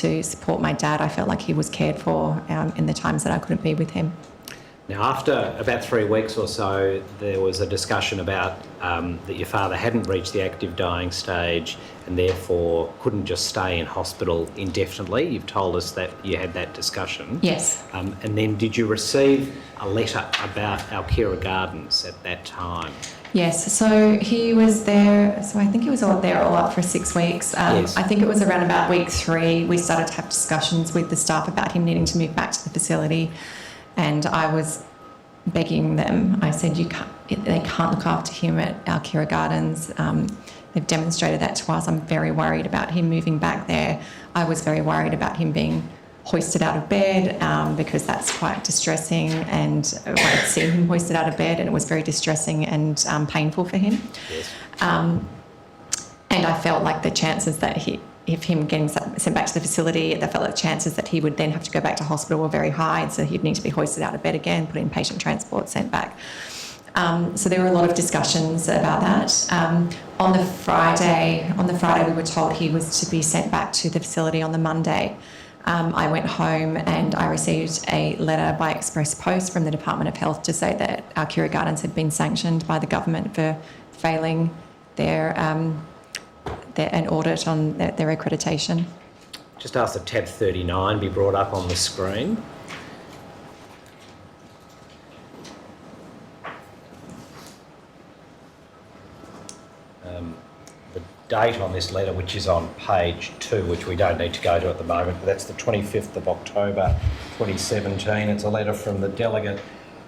To support my dad. I felt like he was cared for in the times that I couldn't be with him. Now, after about 3 weeks or so, there was a discussion about that your father hadn't reached the active dying stage and therefore couldn't just stay in hospital indefinitely. You've told us that you had that discussion. Yes. And then did you receive a letter about Alkira Gardens at that time? Yes, so he was there, so I think he was all up for 6 weeks. Yes. I think it was around about week 3, we started to have discussions with the staff about him needing to move back to the facility. And I was begging them. I said, they can't look after him at Alkira Gardens. They've demonstrated that to us. I'm very worried about him moving back there. I was very worried about him being hoisted out of bed because that's quite distressing, and I had seen him hoisted out of bed and it was very distressing and painful for him. Yes. And I felt like the chances that if him getting sent back to the facility, I felt like the chances that he would then have to go back to hospital were very high, so he'd need to be hoisted out of bed again, put in patient transport, sent back. So there were a lot of discussions about that. On the Friday we were told he was to be sent back to the facility on the Monday. I went home and I received a letter by express post from the Department of Health to say that Alkira Gardens had been sanctioned by the government for failing an audit on their accreditation. Just ask that tab 39 be brought up on the screen. The date on this letter, which is on page 2, which we don't need to go to at the moment, but that's the 25th of October 2017. It's a letter from the delegate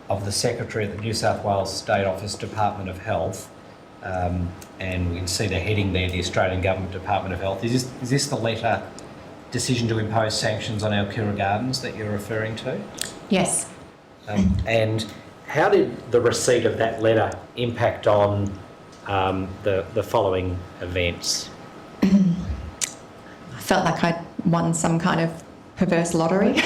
of the Secretary of the New South Wales State Office, Department of Health. And we can see the heading there, the Australian Government Department of Health. Is this the letter, decision to impose sanctions on Alkira Gardens, that you're referring to? Yes. And how did the receipt of that letter impact on the following events? I felt like I'd won some kind of perverse lottery.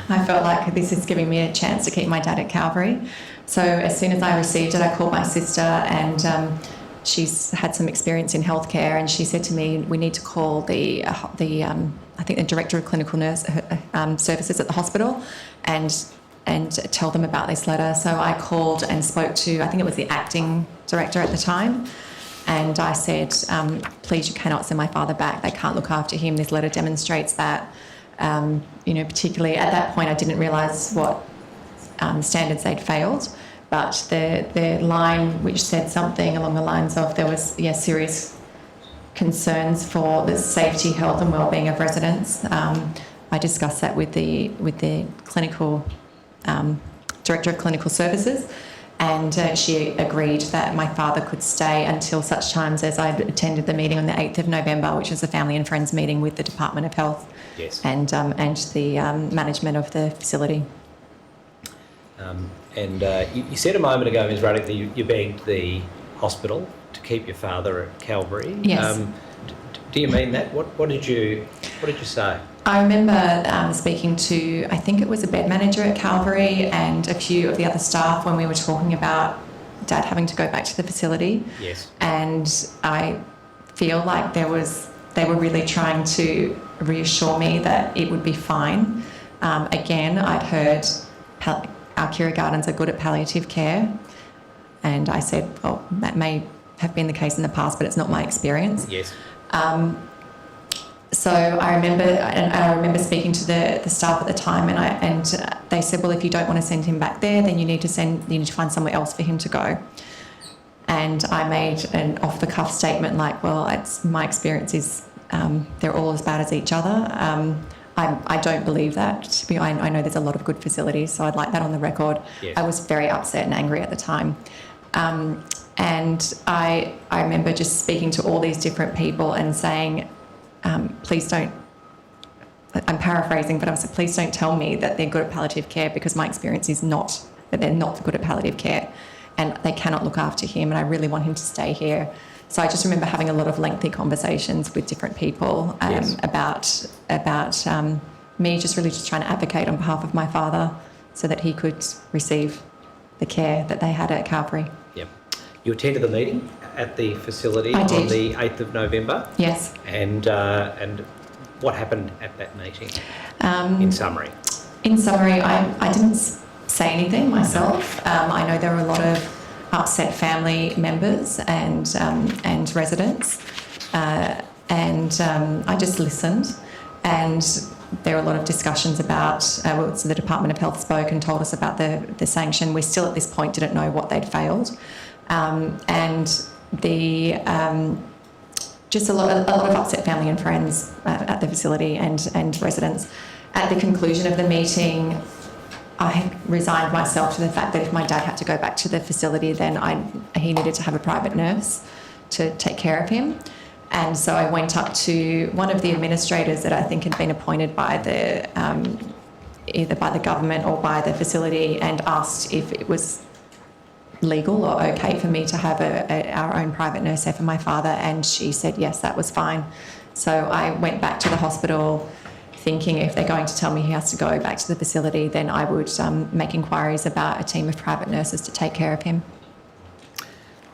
I felt like this is giving me a chance to keep my dad at Calvary. So as soon as I received it, I called my sister, and she's had some experience in healthcare, and she said to me, we need to call the I think the Director of Clinical Nurse Services at the hospital and and tell them about this letter. So I called and spoke to, I think it was the acting director at the time, and I said, please, you cannot send my father back. They can't look after him. This letter demonstrates that. Particularly at that point, I didn't realise what standards they'd failed, but the line which said something along the lines of there was serious concerns for the safety, health and wellbeing of residents. I discussed that with the clinical director of clinical services, and she agreed that my father could stay until such times as I'd attended the meeting on the 8th of November, which was a family and friends meeting with the Department of Health. Yes. And the management of the facility. You said a moment ago, Ms. Ruddock, that you begged the hospital to keep your father at Calvary. Yes. Do you mean that? What did you say? I remember speaking to, I think it was a bed manager at Calvary and a few of the other staff when we were talking about Dad having to go back to the facility. Yes. And I feel like they were really trying to reassure me that it would be fine. Again, I'd heard our Kira Gardens are good at palliative care, and I said, well, that may have been the case in the past, but it's not my experience. Yes. So I remember speaking to the staff at the time, and they said, well, if you don't want to send him back there, then you need to find somewhere else for him to go. And I made an off-the-cuff statement like, well, my experience is they're all as bad as each other. I don't believe that. I know there's a lot of good facilities, so I'd like that on the record. Yes. I I was very upset and angry at the time. And I remember just speaking to all these different people and saying, please don't, I'm paraphrasing, but I said, please don't tell me that they're good at palliative care, because my experience is not that they're not good at palliative care and they cannot look after him, and I really want him to stay here. So I just remember having a lot of lengthy conversations with different people Yes. about me just really just trying to advocate on behalf of my father so that he could receive the care that they had at Calvary. Yep. You attended the meeting at the facility I on did. the 8th of November. Yes. And what happened at that meeting, in summary? In summary, I didn't say anything myself. I know there were a lot of upset family members and residents, and I just listened. And there were a lot of discussions about, so the Department of Health spoke and told us about the sanction. We still at this point didn't know what they'd failed. And just a lot of upset family and friends at the facility and residents. At the conclusion of the meeting, I resigned myself to the fact that if my dad had to go back to the facility, then he needed to have a private nurse to take care of him. And so I went up to one of the administrators that I think had been appointed by either by the government or by the facility, and asked if it was legal or okay for me to have our own private nurse there for my father, and she said yes, that was fine. So I went back to the hospital thinking if they're going to tell me he has to go back to the facility, then I would make inquiries about a team of private nurses to take care of him.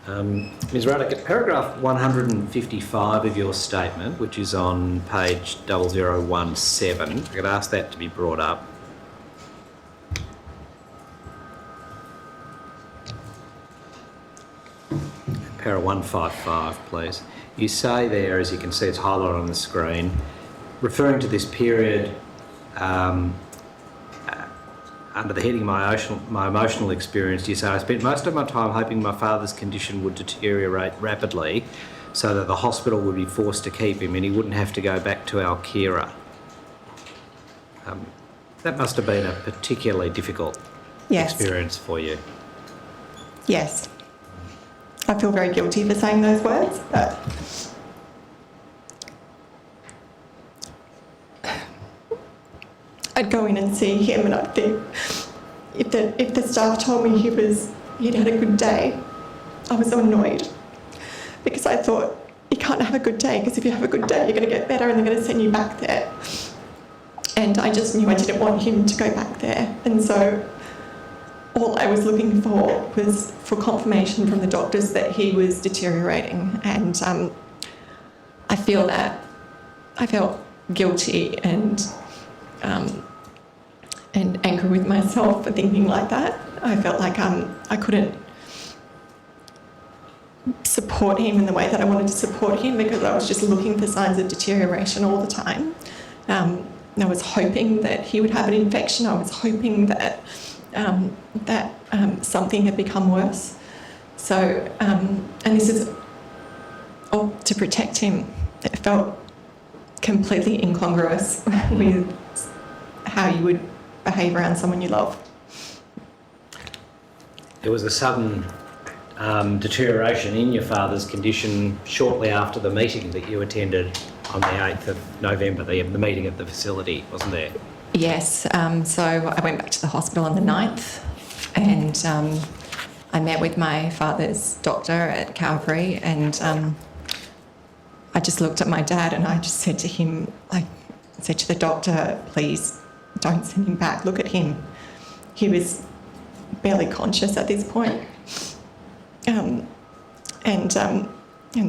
Ms. Ruddock, at paragraph 155 of your statement, which is on page 0017, I could ask that to be brought up. Para 155, please. You say there, as you can see, it's highlighted on the screen, referring to this period under the heading my emotional experience, you say, I spent most of my time hoping my father's condition would deteriorate rapidly so that the hospital would be forced to keep him and he wouldn't have to go back to Alkira. That must have been a particularly difficult experience for you. Yes. I feel very guilty for saying those words, but I'd go in and see him and I'd think if the staff told me he'd had a good day, I was so annoyed, because I thought, you can't have a good day, because if you have a good day you're going to get better and they're going to send you back there. And I just knew I didn't want him to go back there, and so all I was looking for was for confirmation from the doctors that he was deteriorating. And I felt guilty and angry with myself for thinking like that. I felt like I couldn't support him in the way that I wanted to support him because I was just looking for signs of deterioration all the time. I was hoping that he would have an infection. I was hoping that something had become worse. So, and this is all to protect him. It felt completely incongruous with how you would behave around someone you love. There was a sudden deterioration in your father's condition shortly after the meeting that you attended on the 8th of November, the meeting at the facility, wasn't there? Yes, so I went back to the hospital on the 9th and I met with my father's doctor at Calvary and I just looked at my dad and I just said to him, I said to the doctor, please don't send him back, look at him. He was barely conscious at this point. And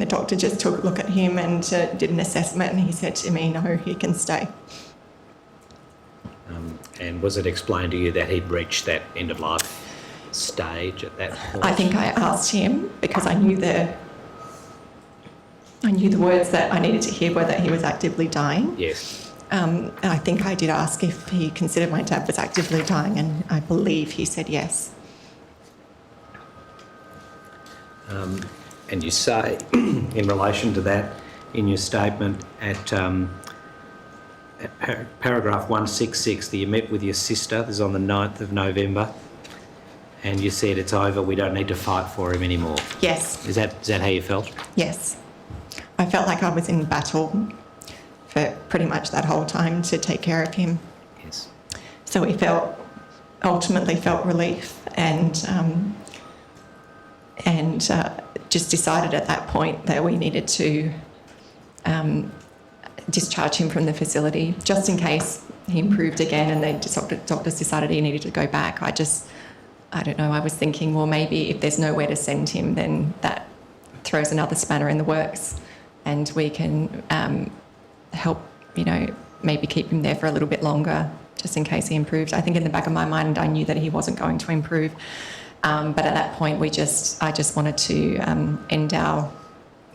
the doctor just took a look at him and did an assessment and he said to me, no, he can stay. And was it explained to you that he'd reached that end of life stage at that point? I think I asked him because I knew the words that I needed to hear were that he was actively dying. Yes. And I think I did ask if he considered my dad was actively dying and I believe he said yes. And you say, in relation to that, in your statement at paragraph 166, that you met with your sister, this is on the 9th of November, and you said it's over, we don't need to fight for him anymore. Yes. Is that how you felt? Yes. I felt like I was in battle for pretty much that whole time to take care of him. Yes. So we ultimately felt relief and just decided at that point that we needed to discharge him from the facility just in case he improved again and the doctors decided he needed to go back. I don't know, I was thinking, well, maybe if there's nowhere to send him, then that throws another spanner in the works and we can help, maybe keep him there for a little bit longer just in case he improved. I think in the back of my mind, I knew that he wasn't going to improve. But at that point, I just wanted to end our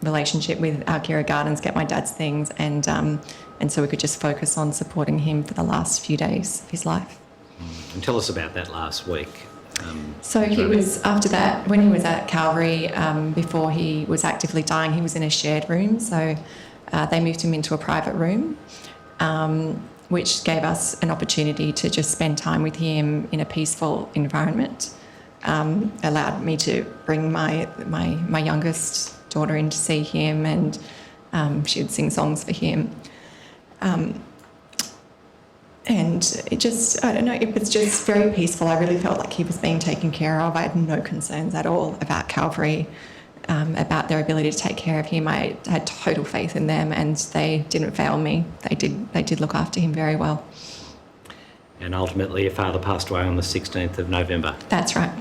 relationship with Alkira Gardens, get my dad's things, and so we could just focus on supporting him for the last few days of his life. And tell us about that last week. So he was, after that, when he was at Calvary, before he was actively dying, he was in a shared room. So they moved him into a private room, which gave us an opportunity to just spend time with him in a peaceful environment. Allowed me to bring my youngest daughter in to see him and she would sing songs for him. And it just, I don't know, it was just very peaceful. I really felt like he was being taken care of. I had no concerns at all about Calvary, about their ability to take care of him. I had total faith in them and they didn't fail me. They did look after him very well. And ultimately your father passed away on the 16th of November. That's right.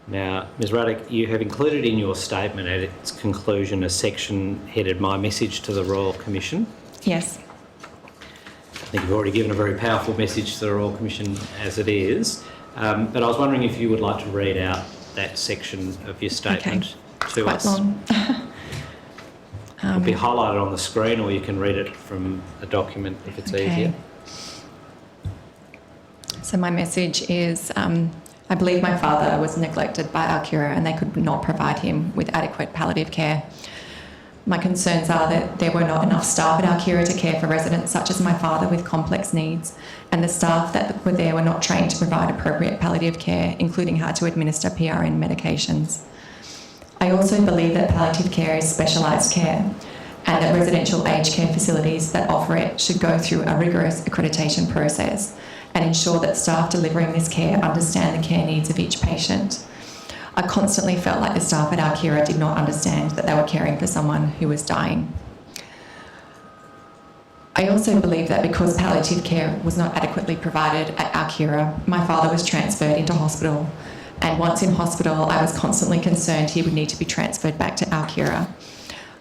Now, Ms Ruddock, you have included in your statement at its conclusion a section headed My Message to the Royal Commission. Yes. I think you've already given a very powerful message to the Royal Commission as it is, but I was wondering if you would like to read out that section of your statement to quite us. Long. It'll be highlighted on the screen or you can read it from a document if it's easier. So my message is, I believe my father was neglected by Alkira and they could not provide him with adequate palliative care. My concerns are that there were not enough staff at Alkira to care for residents such as my father with complex needs, and the staff that were there were not trained to provide appropriate palliative care, including how to administer PRN medications. I also believe that palliative care is specialised care and that residential aged care facilities that offer it should go through a rigorous accreditation process and ensure that staff delivering this care understand the care needs of each patient. I constantly felt like the staff at Alkira did not understand that they were caring for someone who was dying. I also believe that because palliative care was not adequately provided at Alkira, my father was transferred into hospital, and once in hospital I was constantly concerned he would need to be transferred back to Alkira.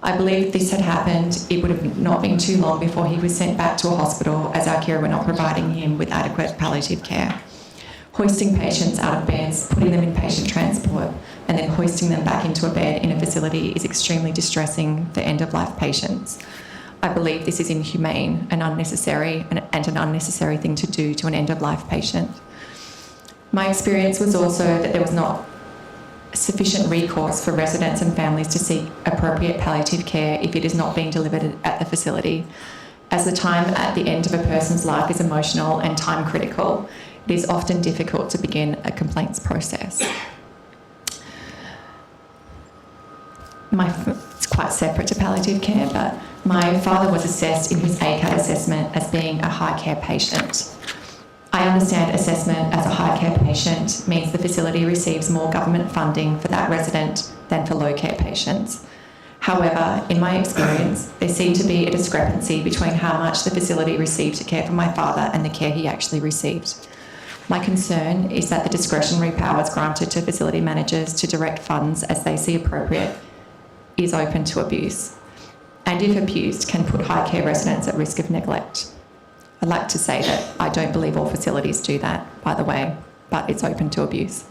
I believe if this had happened, it would have not been too long before he was sent back to a hospital, as our care were not providing him with adequate palliative care. Hoisting patients out of beds, putting them in patient transport, and then hoisting them back into a bed in a facility is extremely distressing for end-of-life patients. I believe this is inhumane and unnecessary, and an unnecessary thing to do to an end-of-life patient. My experience was also that there was not sufficient recourse for residents and families to seek appropriate palliative care if it is not being delivered at the facility. As the time at the end of a person's life is emotional and time critical, it is often difficult to begin a complaints process. It's quite separate to palliative care, but my father was assessed in his ACAT assessment as being a high care patient. I understand assessment as a high care patient means the facility receives more government funding for that resident than for low care patients. However, in my experience, there seemed to be a discrepancy between how much the facility received to care for my father and the care he actually received. My concern is that the discretionary powers granted to facility managers to direct funds as they see appropriate is open to abuse, and if abused, can put high care residents at risk of neglect. I'd like to say that I don't believe all facilities do that, by the way, but it's open to abuse.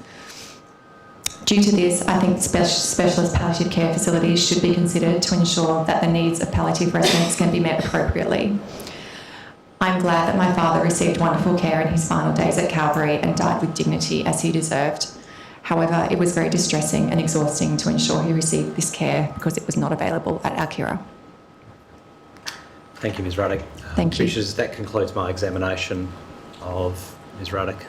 Due to this, I think specialist palliative care facilities should be considered to ensure that the needs of palliative residents can be met appropriately. I'm glad that my father received wonderful care in his final days at Calvary and died with dignity as he deserved. However, it was very distressing and exhausting to ensure he received this care because it was not available at Alkira. Thank you, Ms Ruddock. Thank you. Commissioners, that concludes my examination of Ms Ruddock.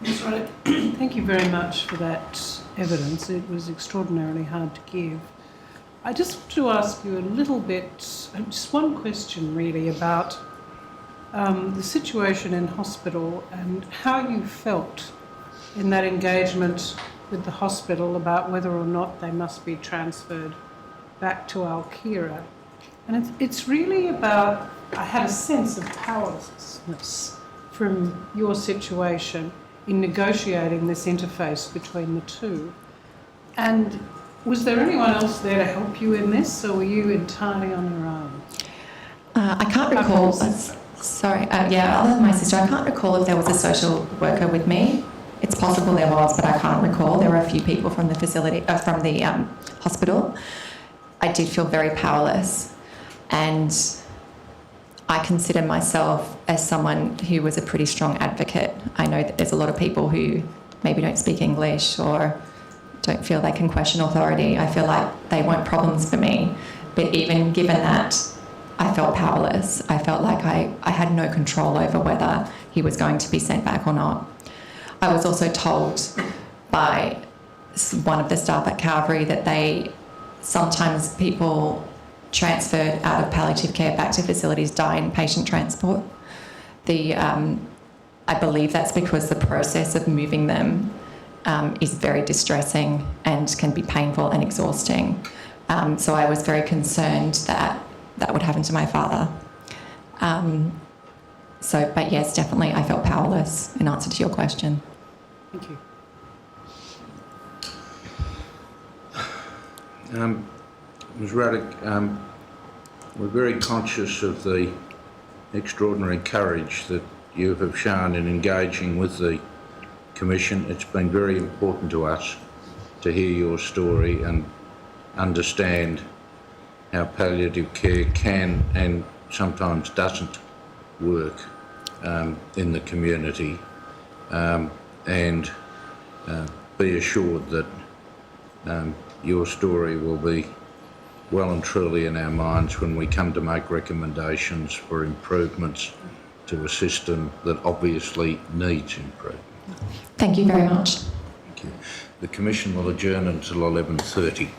Ms Ruddock, thank you very much for that evidence. It was extraordinarily hard to give. I just want to ask you a little bit, just one question really, about the situation in hospital and how you felt in that engagement with the hospital about whether or not they must be transferred back to Alkira. And it's really about, I had a sense of powerlessness from your situation in negotiating this interface between the two. And was there anyone else there to help you in this, or were you entirely on your own? I can't recall. Other than my sister, I can't recall if there was a social worker with me. It's possible there was, but I can't recall. There were a few people from the facility, from the hospital. I did feel very powerless, and I consider myself as someone who was a pretty strong advocate. I know that there's a lot of people who maybe don't speak English or don't feel they can question authority. I feel like they weren't problems for me. But even given that, I felt powerless. I felt like I had no control over whether he was going to be sent back or not. I was also told by one of the staff at Calvary that sometimes people transferred out of palliative care back to facilities die in patient transport. I believe that's because the process of moving them is very distressing and can be painful and exhausting. So I was very concerned that that would happen to my father. But yes, definitely I felt powerless in answer to your question. Thank you. Ms Ruddock, we're very conscious of the extraordinary courage that you have shown in engaging with the Commission. It's been very important to us to hear your story and understand how palliative care can and sometimes doesn't work in the community, and be assured that your story will be well and truly in our minds when we come to make recommendations for improvements to a system that obviously needs improvement. Thank you very much. Thank you. The Commission will adjourn until 11:30.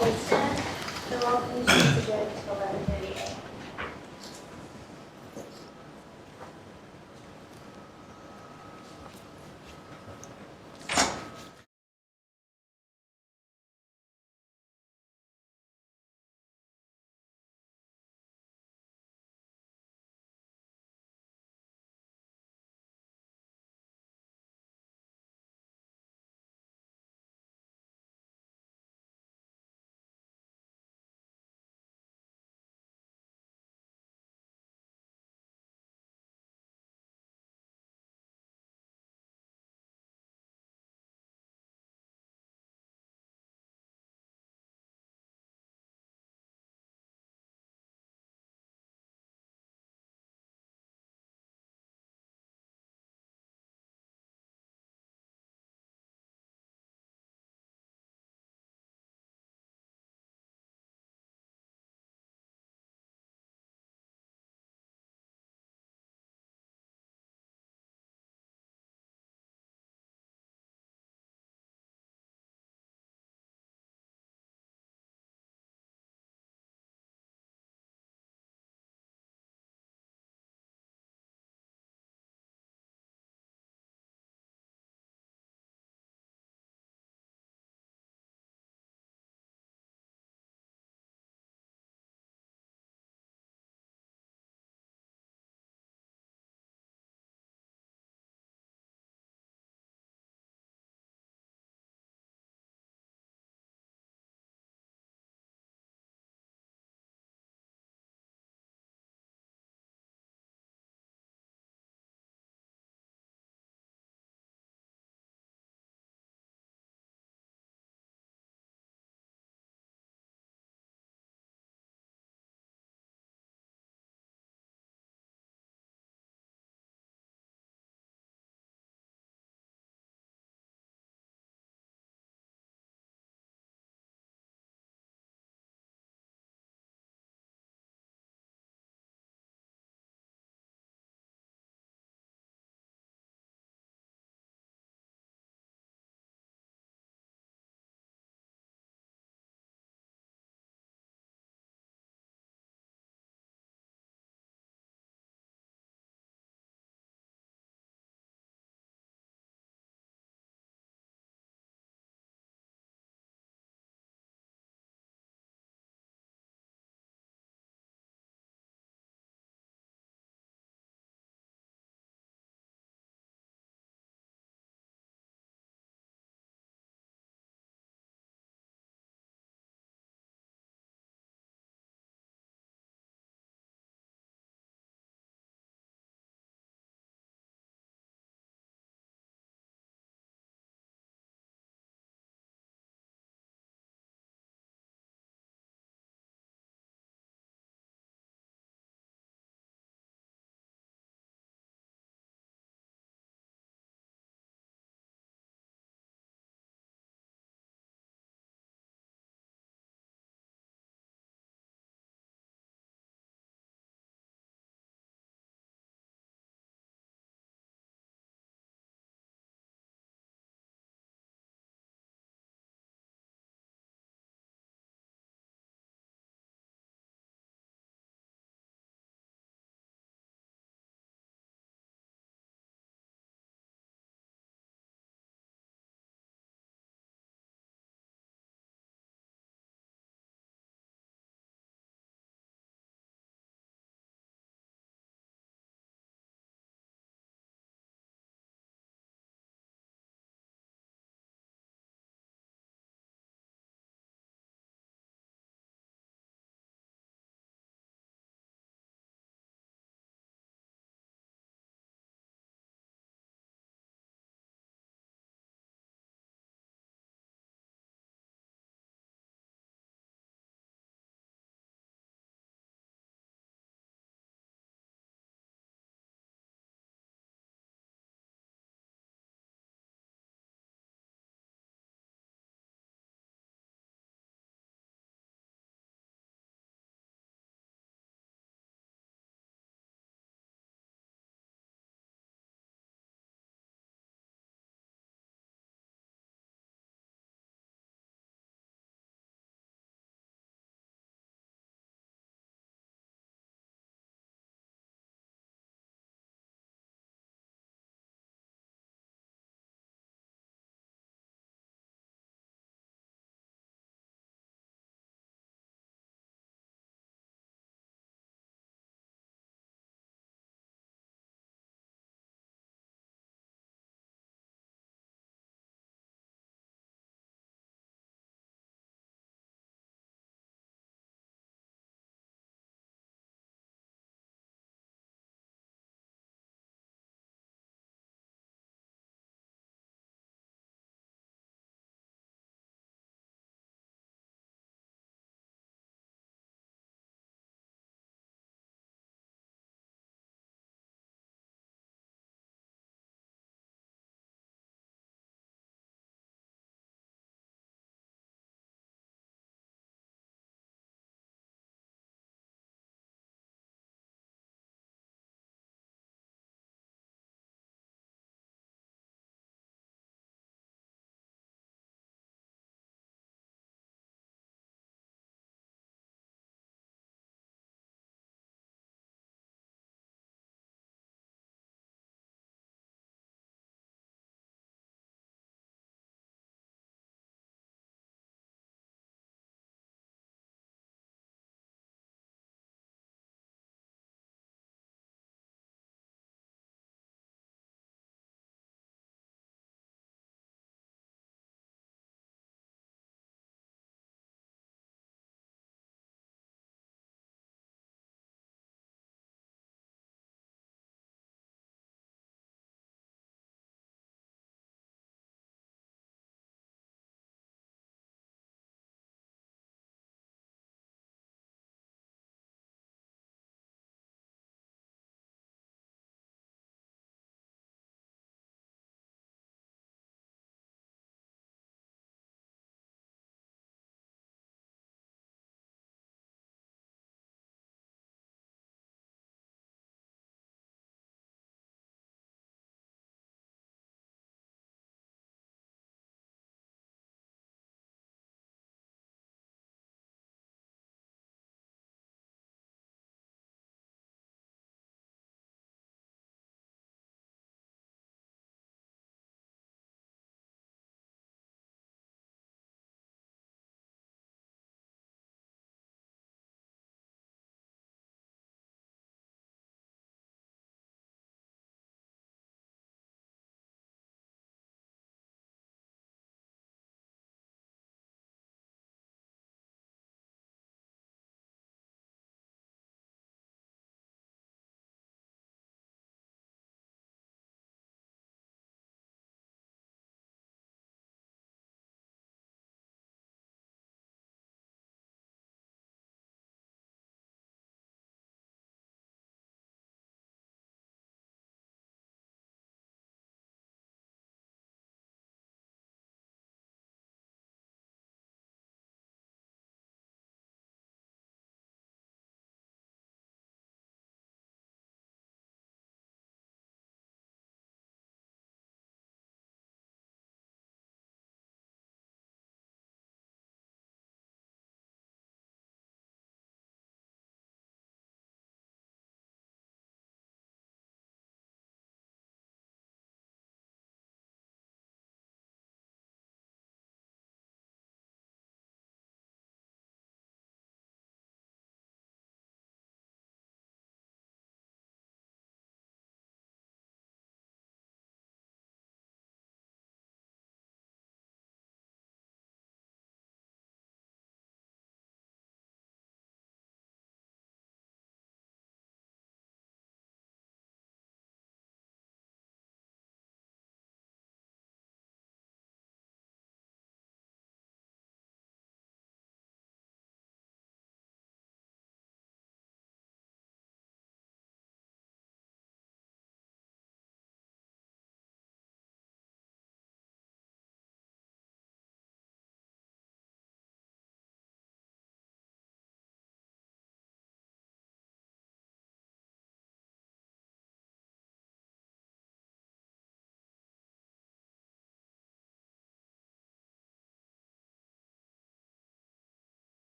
The Royal Commission is adjourned until 11:30.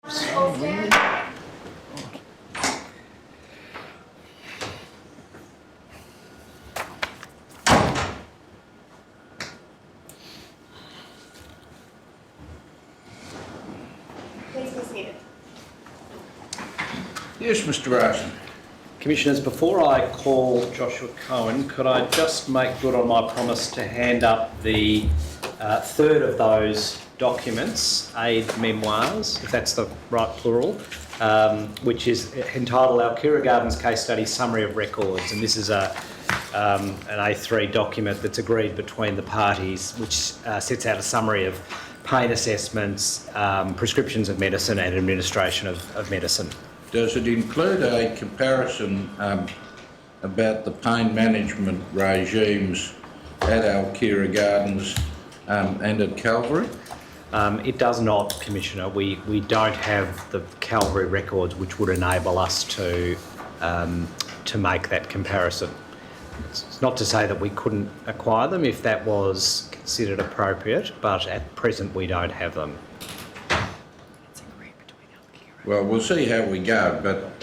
Please be seated. Yes, Mr. Rosen. Commissioners, before I call Joshua Cohen, could I just make good on my promise to hand up the third of those documents, aid memoirs, if that's the right plural, which is entitled Our Kira Gardens Case Study Summary of Records, and this is an A3 document that's agreed between the parties, which sets out a summary of pain assessments, prescriptions of medicine and administration of medicine. Does it include a comparison about the pain management regimes at Alkira Gardens and at Calvary? It does not, Commissioner. We don't have the Calvary records which would enable us to make that comparison. It's not to say that we couldn't acquire them if that was considered appropriate, but at present we don't have them. Well, we'll see how we go, but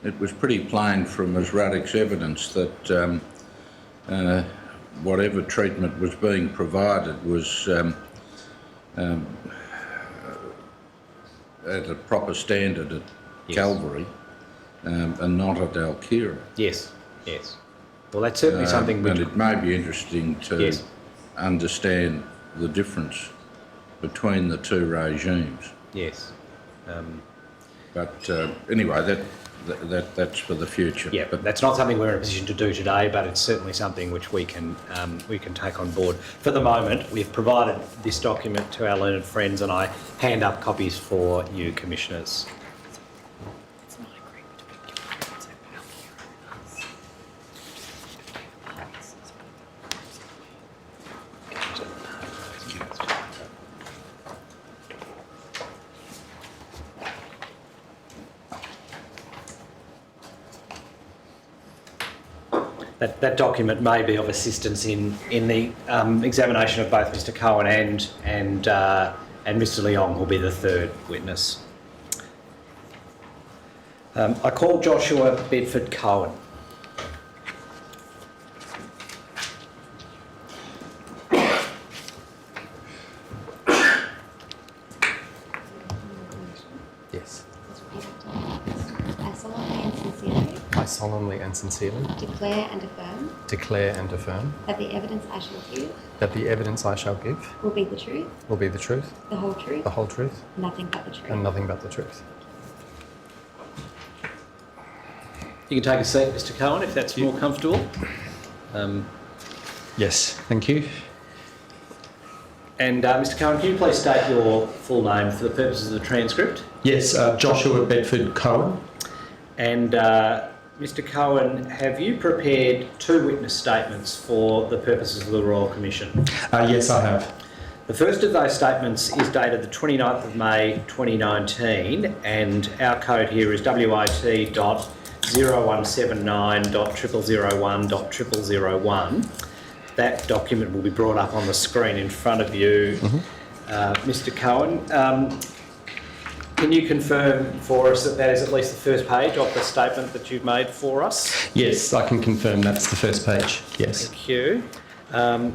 it was pretty plain from Ms. Ruddock's evidence that whatever treatment was being provided was at a proper standard at Calvary and not at Alkira. Yes, yes. Well, that's certainly something which... And it may be interesting to Yes. understand the difference between the two regimes. Yes. But anyway, that's for the future. Yeah, but that's not something we're in a position to do today, but it's certainly something which we can take on board. For the moment, we've provided this document to our learned friends, and I hand up copies for you, Commissioners. That document may be of assistance in the examination of both Mr. Cohen and Mr. Leong, who'll be the third witness. I call Joshua Bedford Cohen. Yes. I solemnly and sincerely I solemnly and sincerely declare and affirm that the evidence I shall give will be the truth, the whole truth, the whole truth, nothing but the truth. and nothing but the truth. You can take a seat, Mr. Cohen, if that's more comfortable. Yes, thank you. And Mr. Cohen, can you please state your full name for the purposes of the transcript? Yes, Joshua Bedford Cohen. And Mr. Cohen, have you prepared two witness statements for the purposes of the Royal Commission? Yes, I have. The first of those statements is dated the 29th of May 2019, and our code here is WIT.0179.0001.0001. That document will be brought up on the screen in front of you, Mr. Cohen. Can you confirm for us that that is at least the first page of the statement that you've made for us? Yes, I can confirm that's the first page. Yes. Thank you. Have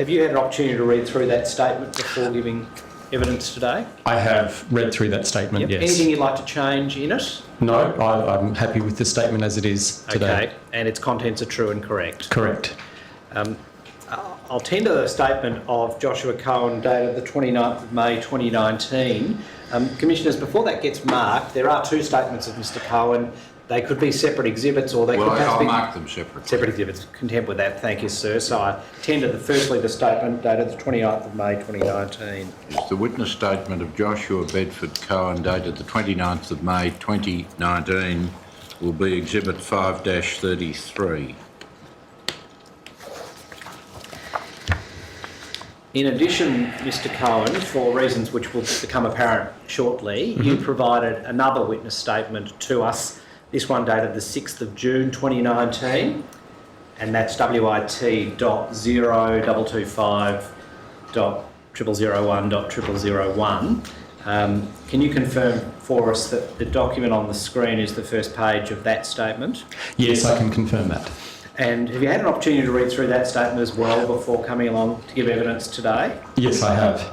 you had an opportunity to read through that statement before giving evidence today? I have read through that statement, yes. Anything you'd like to change in it? No, I'm happy with the statement as it is today. Okay, and its contents are true and correct? Correct. I'll tender the statement of Joshua Cohen dated the 29th of May 2019. Commissioners, before that gets marked, there are two statements of Mr. Cohen. They could be separate exhibits or they could perhaps I'll be... mark them separately. Separate exhibits. Content with that, thank you, sir. So I tender firstly the statement dated the 29th of May 2019. It's the witness statement of Joshua Bedford Cohen dated the 29th of May 2019 will be exhibit 5-33. In addition, Mr. Cohen, for reasons which will become apparent shortly, you provided another witness statement to us, this one dated the 6th of June 2019, and that's WIT.0225. 001.001. Can you confirm for us that the document on the screen is the first page of that statement? Yes, I can confirm that. And have you had an opportunity to read through that statement as well before coming along to give evidence today? Yes, I have.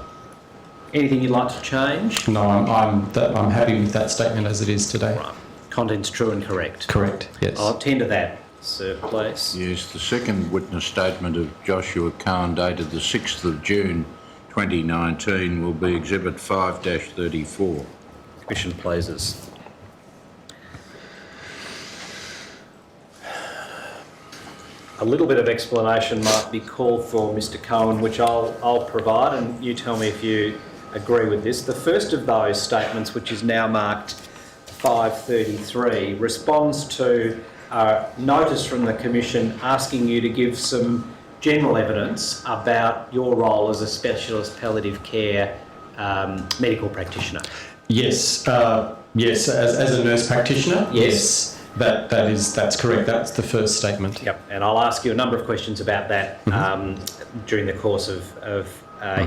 Anything you'd like to change? No, I'm happy with that statement as it is today. Right. Content's true and correct. Correct, yes. I'll attend to that, sir, please. Yes, the second witness statement of Joshua Cohen dated the 6th of June 2019 will be Exhibit 5-34. Commission pleases. A little bit of explanation might be called for, Mr. Cohen, which I'll provide, and you tell me if you agree with this. The first of those statements, which is now marked 533, responds to a notice from the Commission asking you to give some general evidence about your role as a specialist palliative care medical practitioner. Yes, yes, as a nurse practitioner, yes. That's correct. That's the first statement. Yep, and I'll ask you a number of questions about that during the course of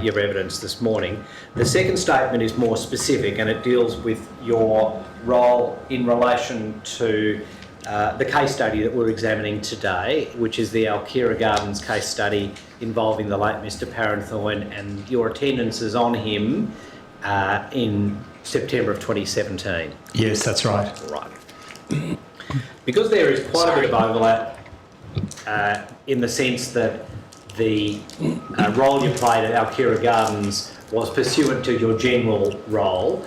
your evidence this morning. The second statement is more specific, and it deals with your role in relation to the case study that we're examining today, which is the Alkira Gardens case study involving the late Mr. Parenthorne and your attendances on him in September of 2017. Yes, that's right. Right. Because there is quite a bit of overlap in the sense that the role you played at Alkira Gardens was pursuant to your general role,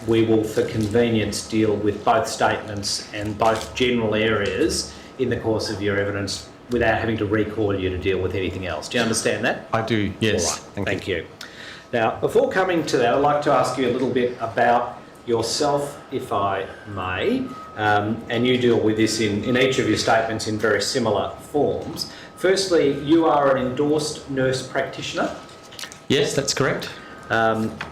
we will, for convenience, deal with both statements and both general areas in the course of your evidence without having to recall you to deal with anything else. Do you understand that? I do, yes. All right. Thank you. Now, before coming to that, I'd like to ask you a little bit about yourself, if I may, and you deal with this in each of your statements in very similar forms. Firstly, you are an endorsed nurse practitioner. Yes, that's correct.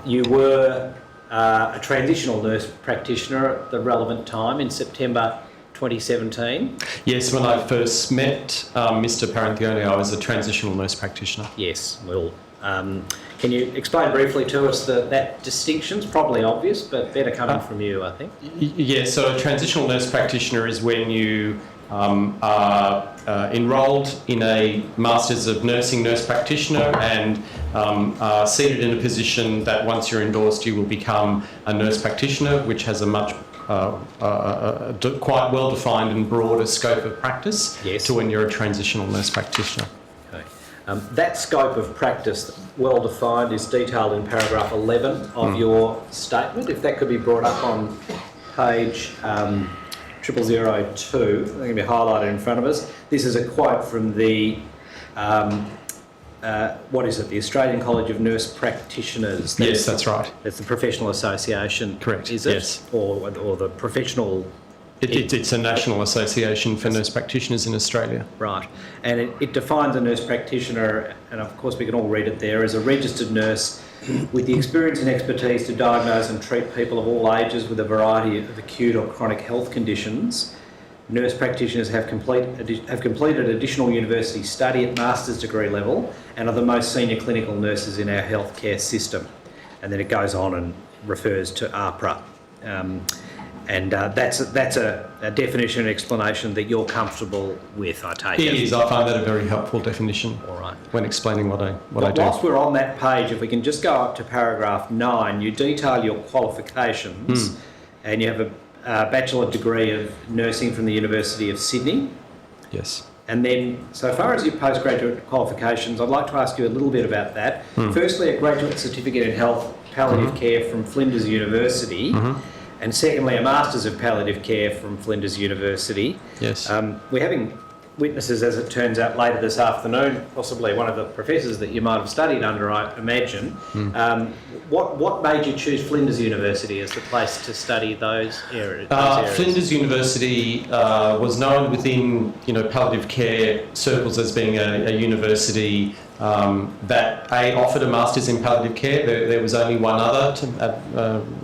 You were a transitional nurse practitioner at the relevant time in September 2017. Yes, when I first met Mr. Parenthorne, I was a transitional nurse practitioner. Yes, well, can you explain briefly to us that distinction's probably obvious, but better coming from you, I think. Yeah, so a transitional nurse practitioner is when you are enrolled in a Masters of Nursing nurse practitioner and are seated in a position that once you're endorsed you will become a nurse practitioner, which has a much quite well-defined and broader scope of practice to when you're a transitional nurse practitioner. Okay. That scope of practice, well-defined, is detailed in paragraph 11 of your statement. If that could be brought up on page 0002, I think it'll be highlighted in front of us. This is a quote from the, what is it, the Australian College of Nurse Practitioners. Yes, that's right. It's the professional association. Correct, is it? yes. Or the professional... It's a national association for nurse practitioners in Australia. Right. And it defines a nurse practitioner, and of course we can all read it there, as a registered nurse with the experience and expertise to diagnose and treat people of all ages with a variety of acute or chronic health conditions. Nurse practitioners have completed additional university study at master's degree level and are the most senior clinical nurses in our healthcare system. And then it goes on and refers to APRA. That's a definition and explanation that you're comfortable with, I take it. It is. I find that a very helpful definition. All right. When explaining what I do. Whilst we're on that page, if we can just go up to paragraph 9, you detail your qualifications, and you have a bachelor degree of nursing from the University of Sydney. Yes. And then, so far as your postgraduate qualifications, I'd like to ask you a little bit about that. Firstly, a graduate certificate in health palliative care from Flinders University. And secondly, a Masters of Palliative Care from Flinders University. Yes. We're having witnesses, as it turns out, later this afternoon, possibly one of the professors that you might have studied under, I imagine. What made you choose Flinders University as the place to study those areas? Flinders University was known within palliative care circles as being a university that offered a Masters in Palliative Care. There was only one other,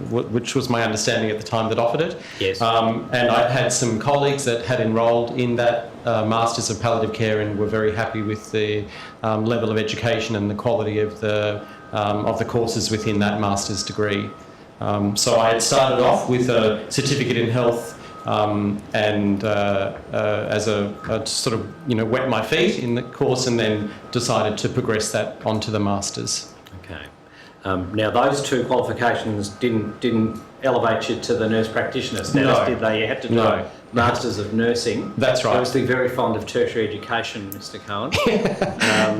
which was my understanding at the time, that offered it. Yes. And I had some colleagues that had enrolled in that Masters of Palliative Care and were very happy with the level of education and the quality of the courses within that master's degree. So I had started off with a certificate in health and as a sort of, wet my feet in the course, and then decided to progress that onto the masters. Okay. Now, those two qualifications didn't elevate you to the nurse practitioner status, did they? You had to do a Masters of Nursing. That's right. Obviously very fond of tertiary education, Mr. Cohen.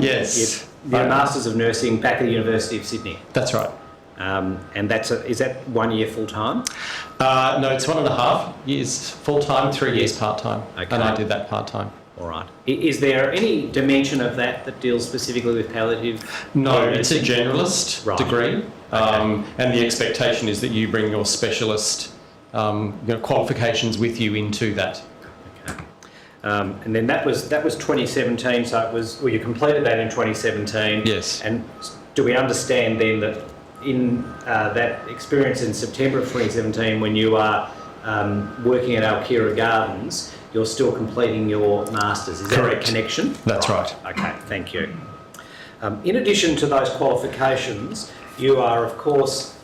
Yes. The Masters of Nursing back at the University of Sydney. That's right. And is that 1 year full time? No, it's 1.5 years full time, 3 years part time, Okay. and I did that part time. All right. Is there any dimension of that deals specifically with palliative? No, care it's a nursing? generalist Right. degree, and the expectation is that you bring your specialist qualifications with you into that. Okay. And then that was 2017. So it was. Well, you completed that in 2017. Yes. And do we understand then that in that experience in September of 2017, when you are working at Alkira Gardens, you're still completing your masters? Is that Correct. a connection? That's right. Okay, thank you. In addition to those qualifications, you are, of course,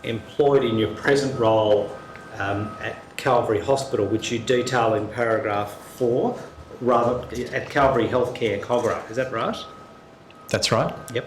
employed in your present role at Calvary Hospital, which you detail in paragraph 4, rather at Calvary Healthcare, Cogra. Is that right? That's right. Yep.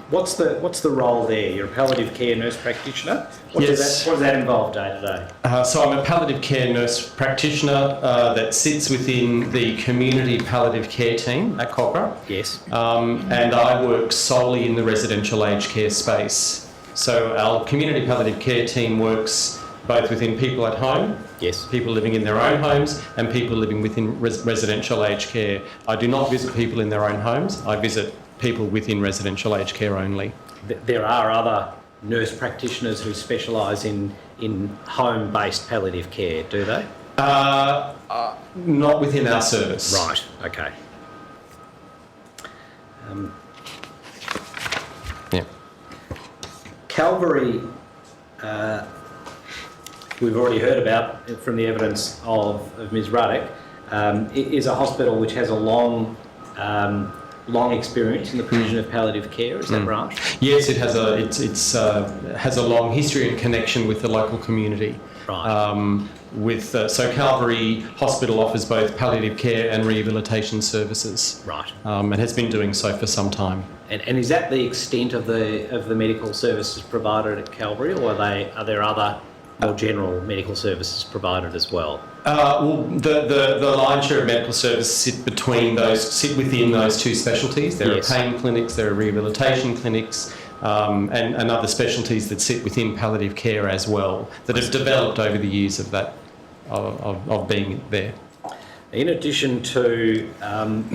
What's the role there? You're a palliative care nurse practitioner. What does that involve day to day? So I'm a palliative care nurse practitioner that sits within the community palliative care team at Cogra. Yes. And I work solely in the residential aged care space. So our community palliative care team works both within people at home, Yes. people living in their own homes, and people living within residential aged care. I do not visit people in their own homes. I visit people within residential aged care only. There are other nurse practitioners who specialise in home-based palliative care, do they? Not within our service. Right, okay. Yeah. Calvary, we've already heard about from the evidence of Ms Ruddock, is a hospital which has a long experience in the provision of palliative care. Is that right? Yes, it has has a long history and connection with the local community. Right. So Calvary Hospital offers both palliative care and rehabilitation services. Right. And has been doing so for some time. And is that the extent of the medical services provided at Calvary, or are there other more general medical services provided as well? Well, the lion's share of medical services sit within those two specialties. There Yes. are pain clinics, there are rehabilitation clinics, and other specialties that sit within palliative care as well, that have developed over the years of that of being there. In addition to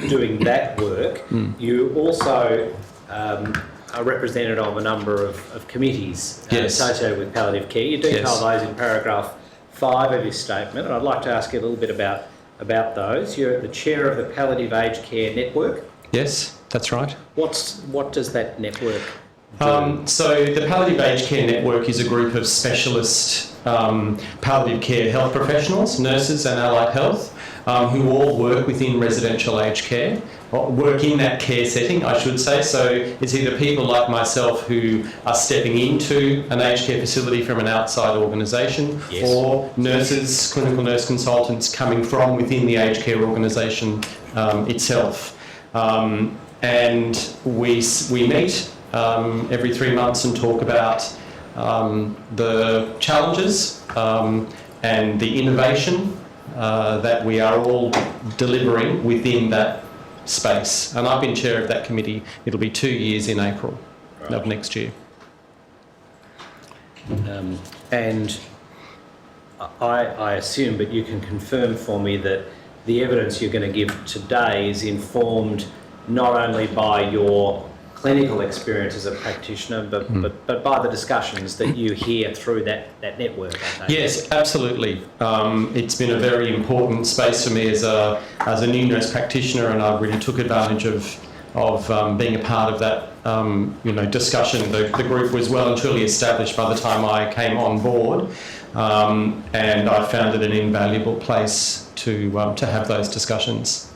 doing that work, you also are representative of a number of committees Yes. associated with palliative care. You detail Yes. those in paragraph 5 of your statement, and I'd like to ask you a little bit about those. You're the chair of the Palliative Aged Care Network. Yes, that's right. What does that network do? So the Palliative Aged Care Network is a group of specialist palliative care health professionals, nurses and allied health, who all work within residential aged care, or work in that care setting, I should say. So it's either people like myself who are stepping into an aged care facility from an outside organisation, Yes. or nurses, clinical nurse consultants coming from within the aged care organisation itself. And we meet every 3 months and talk about the challenges and the innovation that we are all delivering within that space. And I've been chair of that committee. It'll be 2 years in April of next year. And I assume, but you can confirm for me, that the evidence you're going to give today is informed not only by your clinical experience as a practitioner, but by the discussions that you hear through that network. I take Yes, absolutely. It's been a very important space for me as a new nurse practitioner, and I really took advantage of being a part of that discussion. The group was well and truly established by the time I came on board, and I found it an invaluable place to have those discussions.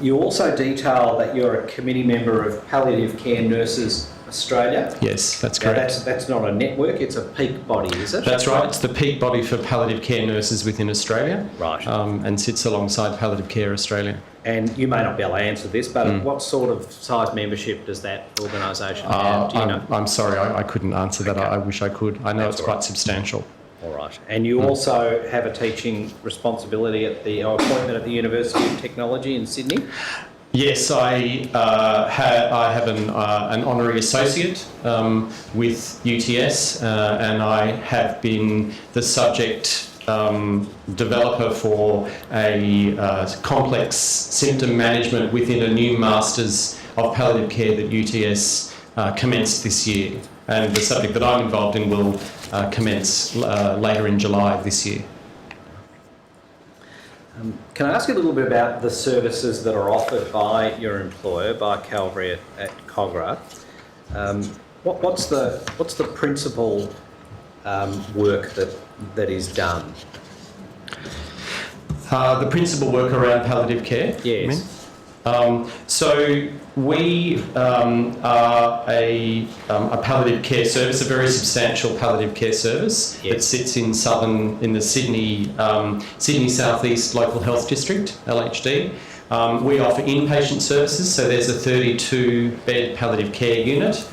You also detail that you're a committee member of Palliative Care Nurses Australia. Yes, that's Now, correct. that's not a network, it's a peak body, is it? That's right. It's the peak body for palliative care nurses within Australia. Right. And sits alongside Palliative Care Australia. And you may not be able to answer this, but what sort of size membership does that organisation have? Do you know? I'm sorry, I couldn't answer that. I wish I could. I know That's it's all quite right. substantial. All right. And you also have a teaching responsibility at the appointment at the University of Technology in Sydney? Yes, I have an honorary associate with UTS, and I have been the subject developer for a complex symptom management within a new Masters of Palliative Care that UTS commenced this year. And the subject that I'm involved in will commence later in July of this year. Can I ask you a little bit about the services that are offered by your employer, by Calvary at Cogra? What's the principal work that is done? The principal work around palliative care? Yes. So we are a palliative care service, a very substantial palliative care service that sits in the Sydney South East Local Health District, LHD. We offer inpatient services, so there's a 32-bed palliative care unit.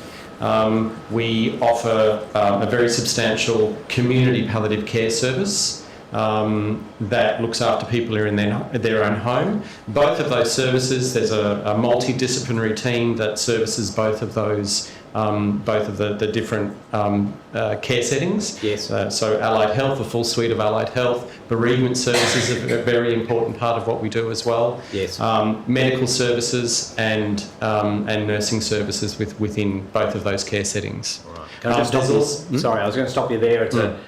We offer a very substantial community palliative care service that looks after people who are in their own home. Both of those services, there's a multidisciplinary team that services both of those, both of the different care settings. Yes. So allied health, a full suite of allied health. Bereavement services are a very important part of what we do as well. Yes. Medical services and nursing services within both of those care settings. Right. Can I just stop you? Sorry, I was going to stop you there. It's a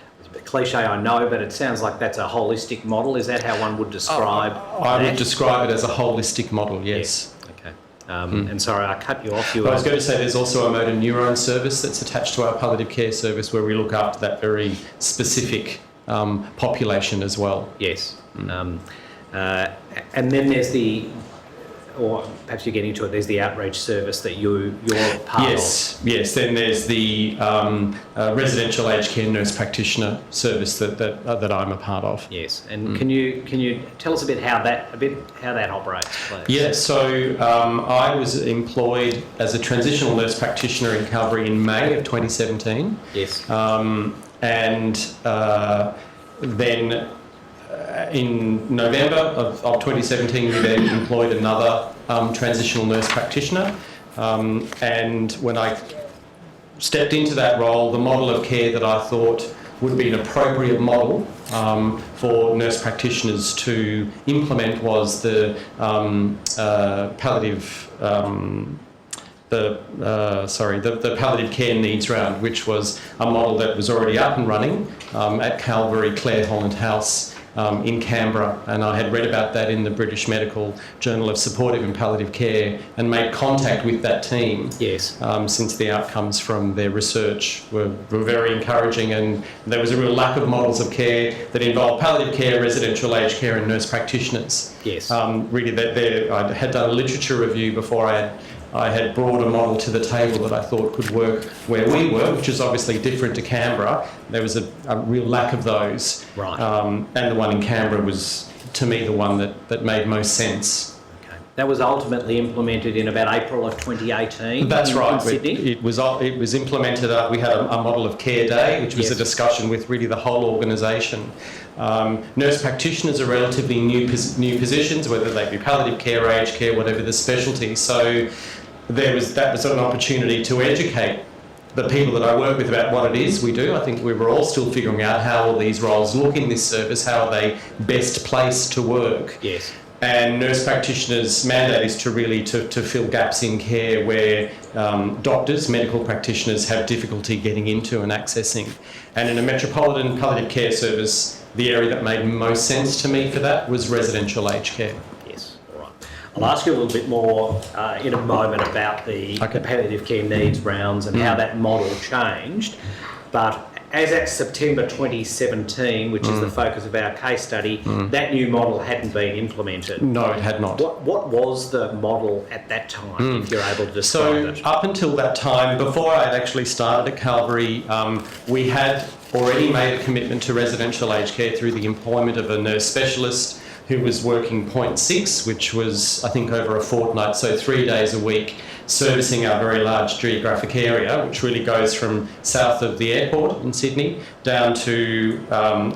cliche, I know, but it sounds like that's a holistic model. Is that how one would describe I would describe it as a holistic model, yes. Okay. And sorry, I cut you off. I was going to say there's also a motor neurone service that's attached to our palliative care service where we look after that very specific population as well. Yes. And then there's or perhaps you're getting to it, there's the outreach service that you're part of. Yes. Then there's the residential aged care nurse practitioner service that I'm a part of. Yes, and can you tell us a bit how that operates, please? Yeah, so I was employed as a transitional nurse practitioner in Calvary in May of 2017. Yes. And then in November of 2017, we then employed another transitional nurse practitioner. And when I stepped into that role, the model of care that I thought would be an appropriate model for nurse practitioners to implement was the palliative the palliative care needs round, which was a model that was already up and running at Calvary Clare Holland House in Canberra, and I had read about that in the British Medical Journal of Supportive and Palliative Care and made contact with that team. Yes. Since the outcomes from their research were very encouraging, and there was a real lack of models of care that involved palliative care, residential aged care and nurse practitioners. Yes. Really, I had done a literature review before I had brought a model to the table that I thought could work where we were, which is obviously different to Canberra. There was a real lack of those. Right. And the one in Canberra was, to me, the one that made most sense. Okay. That was ultimately implemented in about April of 2018. That's right. In Sydney. It was implemented. We had a model of care day, which was a discussion with really the whole organisation. Nurse practitioners are relatively new positions, whether they be palliative care, aged care, whatever the specialty. So that was an opportunity to educate the people that I work with about what it is we do. I think we were all still figuring out how all these roles look in this service, how are they best placed to work. Yes. And nurse practitioners' mandate is to really to fill gaps in care where doctors, medical practitioners have difficulty getting into and accessing. And in a metropolitan palliative care service, the area that made most sense to me for that was residential aged care. Yes, all right. I'll ask you a little bit more in a moment about the palliative care needs rounds and how that model changed. But as at September 2017, which is the focus of our case study, that new model hadn't been implemented. No, it had not. What was the model at that time, if you're able to describe it? So up until that time, before I had actually started at Calvary, we had already made a commitment to residential aged care through the employment of a nurse specialist who was working 0.6, which was, I think, over a fortnight, so 3 days a week, servicing our very large geographic area, which really goes from south of the airport in Sydney down to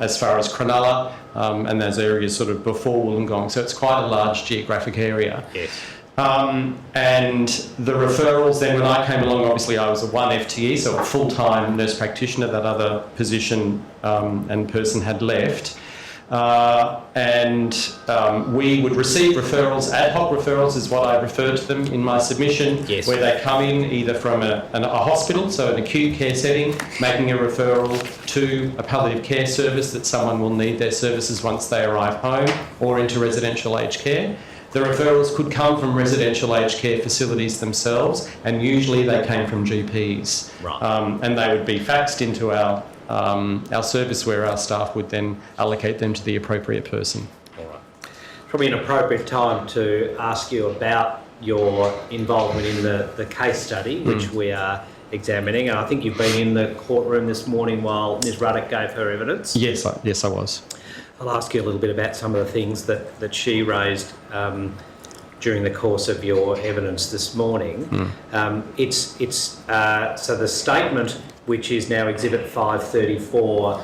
as far as Cronulla and those areas sort of before Wollongong. So it's quite a large geographic area. Yes. And the referrals then, when I came along, obviously I was a 1 FTE, so a full-time nurse practitioner. That other position and person had left. We would receive referrals. Ad hoc referrals is what I refer to them in my submission, where they come in either from a hospital, so an acute care setting, making a referral to a palliative care service that someone will need their services once they arrive home, or into residential aged care. The referrals could come from residential aged care facilities themselves, and usually they came from GPs. Right. And they would be faxed into our service, where our staff would then allocate them to the appropriate person. All right. Probably an appropriate time to ask you about your involvement in the case study, which we are examining. And I think you've been in the courtroom this morning while Ms Ruddock gave her evidence. Yes, I was. I'll ask you a little bit about some of the things that she raised during the course of your evidence this morning. So the statement, which is now Exhibit 534,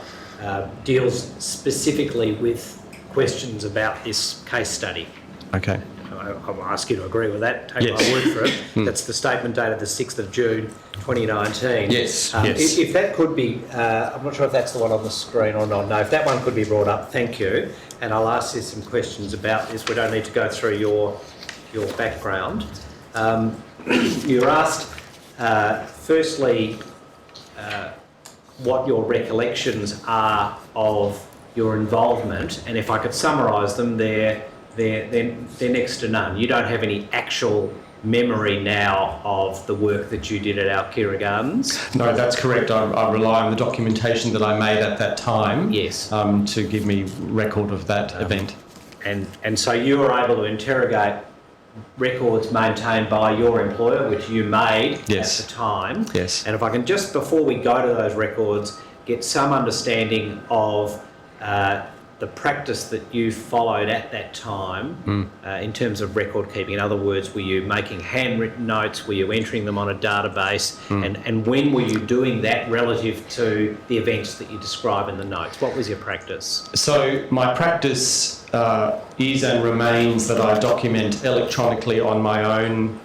deals specifically with questions about this case study. Okay. I'll ask you to agree with that. Take my word for it. That's the statement dated the 6th of June 2019. Yes. If that could be, I'm not sure if that's the one on the screen or not. No, if that one could be brought up, thank you. And I'll ask you some questions about this. We don't need to go through your background. You were asked, firstly, what your recollections are of your involvement, and if I could summarise them, they're next to none. You don't have any actual memory now of the work that you did at our Kira Gardens? No, that's correct. I rely on the documentation that I made at that time. Yes. To give me record of that event. And so you were able to interrogate records maintained by your employer, which you made at the time. Yes. And if I can just, before we go to those records, get some understanding of the practice that you followed at that time in terms of record keeping. In other words, were you making handwritten notes? Were you entering them on a database? And when were you doing that relative to the events that you describe in the notes? What was your practice? So my practice is and remains that I document electronically on my own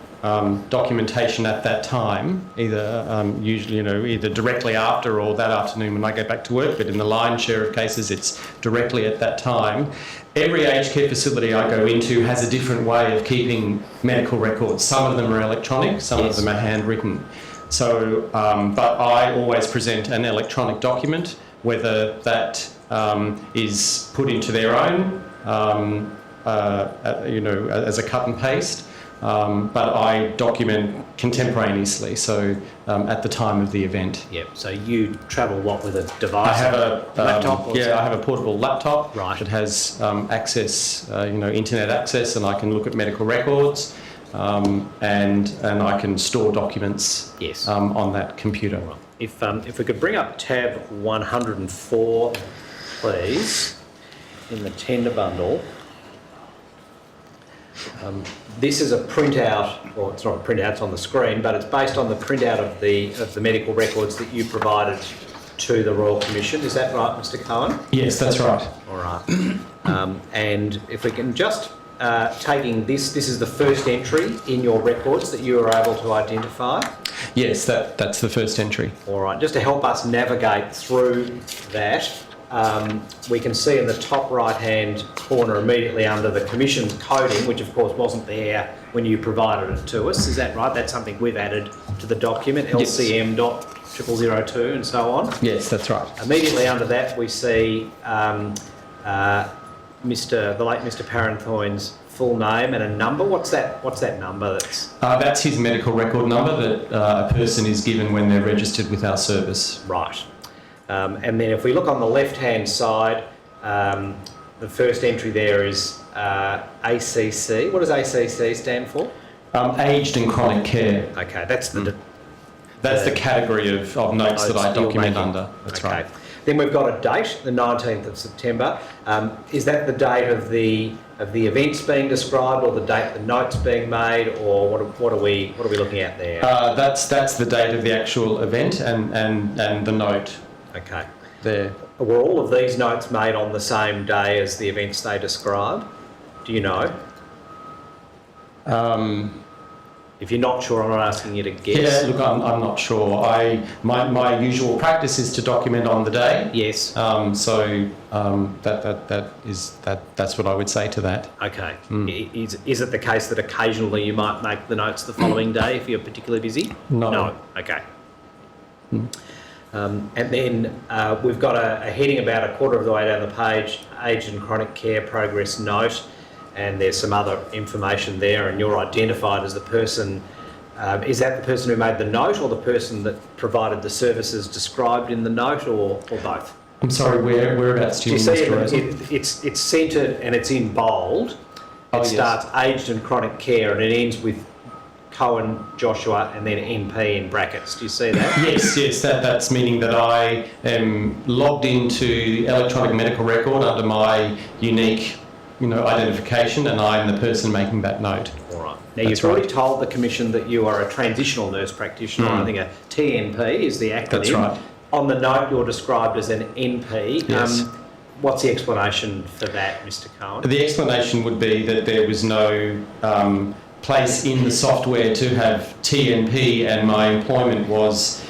documentation at that time, either usually, either directly after or that afternoon when I go back to work, but in the lion's share of cases it's directly at that time. Every aged care facility I go into has a different way of keeping medical records. Some of them are electronic, some of them are handwritten. So, but I always present an electronic document, whether that is put into their own, as a cut and paste, but I document contemporaneously, so at the time of the event. Yep. So you travel with a device? I have a laptop. I have a portable laptop. Right. That has access, internet access, and I can look at medical records, and I can store documents. Yes. On that computer. Right. If we could bring up tab 104, please, in the tender bundle. This is a printout, or it's not a printout, it's on the screen, but it's based on the printout of the medical records that you provided to the Royal Commission. Is that right, Mr. Cohen? Yes, that's right. All right. And if we can just, taking this is the first entry in your records that you were able to identify? Yes, that's the first entry. All right. Just to help us navigate through that, we can see in the top right-hand corner immediately under the Commission's coding, which of course wasn't there when you provided it to us. Is that right? That's something we've added to the document, LCM.0002 and so on? Yes, that's right. Immediately under that we see the late Mr Parenthoine's full name and a number. What's that number? That's his medical record number that a person is given when they're registered with our service. Right. And then if we look on the left-hand side, the first entry there is ACC. What does ACC stand for? Aged and chronic care. Okay, that's the category of notes that I you're document making. under. That's Okay. right. Then we've got a date, the 19th of September. Is that the date of the events being described, or the date the notes being made, or what are we looking at there? That's the date of the actual event and the note Okay. there. Were all of these notes made on the same day as the events they describe? Do you know? If you're not sure, I'm not asking you to guess. Yeah, look, I'm not sure. My usual practice is to document on the day. Yes. That's what I would say to that. Okay. Is it the case that occasionally you might make the notes the following day if you're particularly busy? No. No. Okay. And then we've got a heading about a quarter of the way down the page, aged and chronic care progress note, and there's some other information there, and you're identified as the person. Is that the person who made the note, or the person that provided the services described in the note, or both? I'm sorry, whereabouts do you see mean, Mr. Rosen? it's centred and it's in bold. It starts aged and chronic care, and it ends with Cohen, Joshua, and then NP in brackets. Do you see that? Yes, that's meaning that I am logged into electronic medical record under my unique, identification, and I'm the person making that note. All right. Now, you've already told the Commission that you are a transitional nurse practitioner. I think a TNP is the acronym. That's right. On the note, you're described as an NP. Yes. What's the explanation for that, Mr. Cohen? The explanation would be that there was no place in the software to have TNP, and my employment was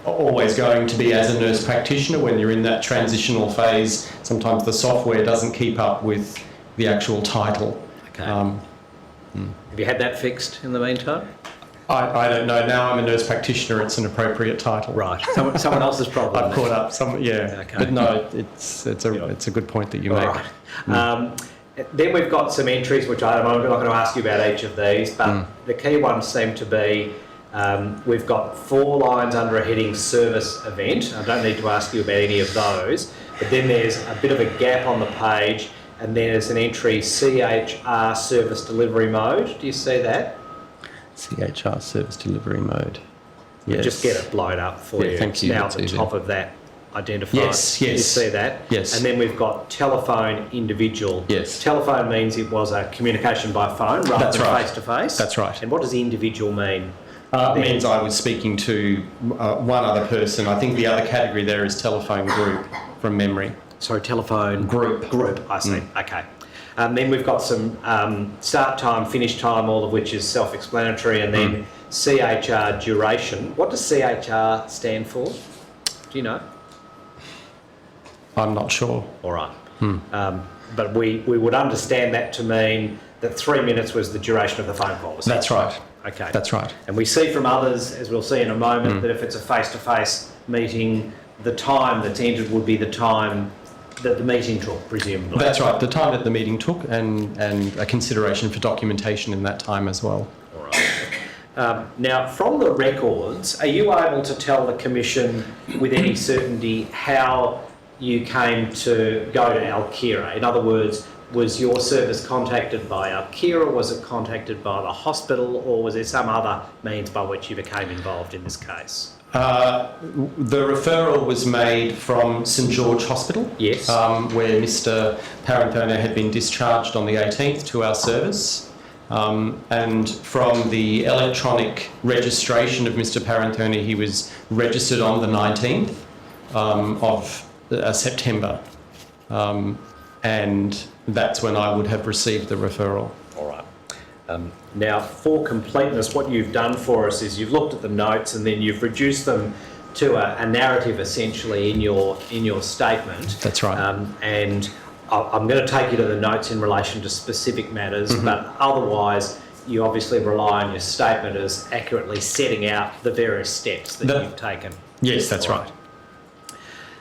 always going to be as a nurse practitioner. When you're in that transitional phase, sometimes the software doesn't keep up with the actual title. Okay. Have you had that fixed in the meantime? I don't know. Now I'm a nurse practitioner. It's an appropriate title. Right. Someone else's problem. I've caught up. Okay. But no, it's a good point that you make. Right. Then we've got some entries, which I'm not going to ask you about each of these, but the key ones seem to be, we've got 4 lines under a heading service event. I don't need to ask you about any of those, but then there's a bit of a gap on the page, and then there's an entry CHR service delivery mode. Do you see that? CHR service delivery mode. Yes. Just get it blown up for you. Thank you. Now at the top of that identified. Yes. You see that? Yes. And then we've got telephone individual. Yes. Telephone means it was a communication by phone rather than face to face. That's right. And what does individual mean? It means I was speaking to one other person. I think the other category there is telephone group from memory. Sorry, telephone group. I see. Okay. Then we've got some start time, finish time, all of which is self-explanatory, and then CHR duration. What does CHR stand for? Do you know? I'm not sure. All right. But we would understand that to mean that 3 minutes was the duration of the phone call. That's right. Okay. That's right. And we see from others, as we'll see in a moment, that if it's a face-to-face meeting, the time that's entered would be the time that the meeting took, presumably. That's right. The time that the meeting took, and a consideration for documentation in that time as well. All right. Now, from the records, are you able to tell the Commission with any certainty how you came to go to Alkira? In other words, was your service contacted by Alkira, was it contacted by the hospital, or was there some other means by which you became involved in this case? The referral was made from St George Hospital, yes, where Mr Parenthona had been discharged on the 18th to our service, and from the electronic registration of Mr Parenthona, he was registered on the 19th of September, and that's when I would have received the referral. All right. Now, for completeness, what you've done for us is you've looked at the notes and then you've reduced them to a narrative, essentially, in your statement. That's right. And I'm going to take you to the notes in relation to specific matters, but otherwise, you obviously rely on your statement as accurately setting out the various steps that you've taken. Yes, that's right.